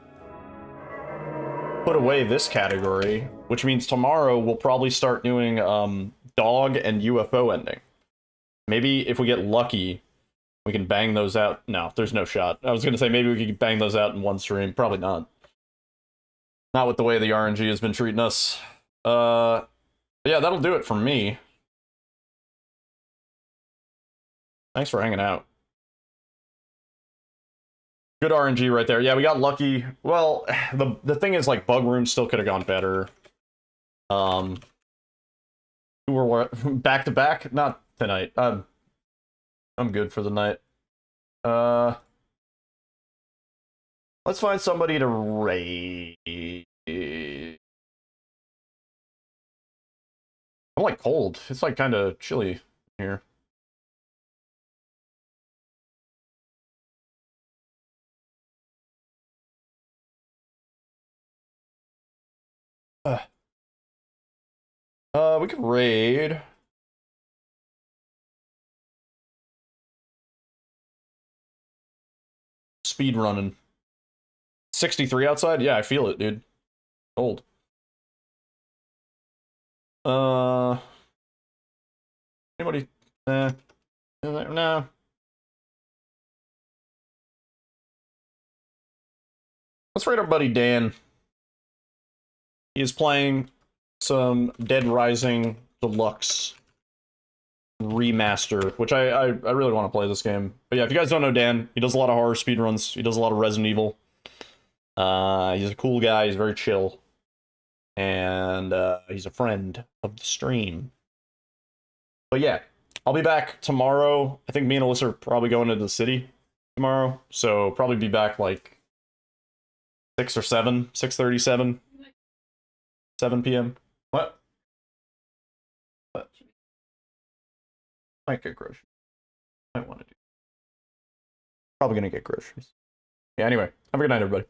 Speaker 4: put away this category, which means tomorrow we'll probably start doing dog and UFO ending. Maybe if we get lucky, we can bang those out. No, there's no shot. I was gonna say maybe we could bang those out in one stream. Probably not. Not with the way the RNG has been treating us. But yeah, that'll do it for me. Thanks for hanging out. Good RNG right there. Yeah, we got lucky. Well, the thing is, like, Bug Room still could have gone better. We were back to back? Not tonight. I'm good for the night. Let's find somebody to raid. I'm like cold. It's like kind of chilly here. We could raid. Speed running. 63 outside? Yeah, I feel it, dude. Cold. Anybody? No. Let's raid our buddy Dan. He is playing some Dead Rising Deluxe Remaster, which I really want to play this game. But yeah, if you guys don't know Dan, he does a lot of horror speedruns. He does a lot of Resident Evil. He's a cool guy. He's very chill. And he's a friend of the stream. But yeah, I'll be back tomorrow. I think me and Alyssa are probably going into the city tomorrow. So probably be back like 6 or 7, 6:37, 7 p.m. What? Might get groceries. Might want to do. Probably gonna get groceries. Yeah, anyway, have a good night, everybody.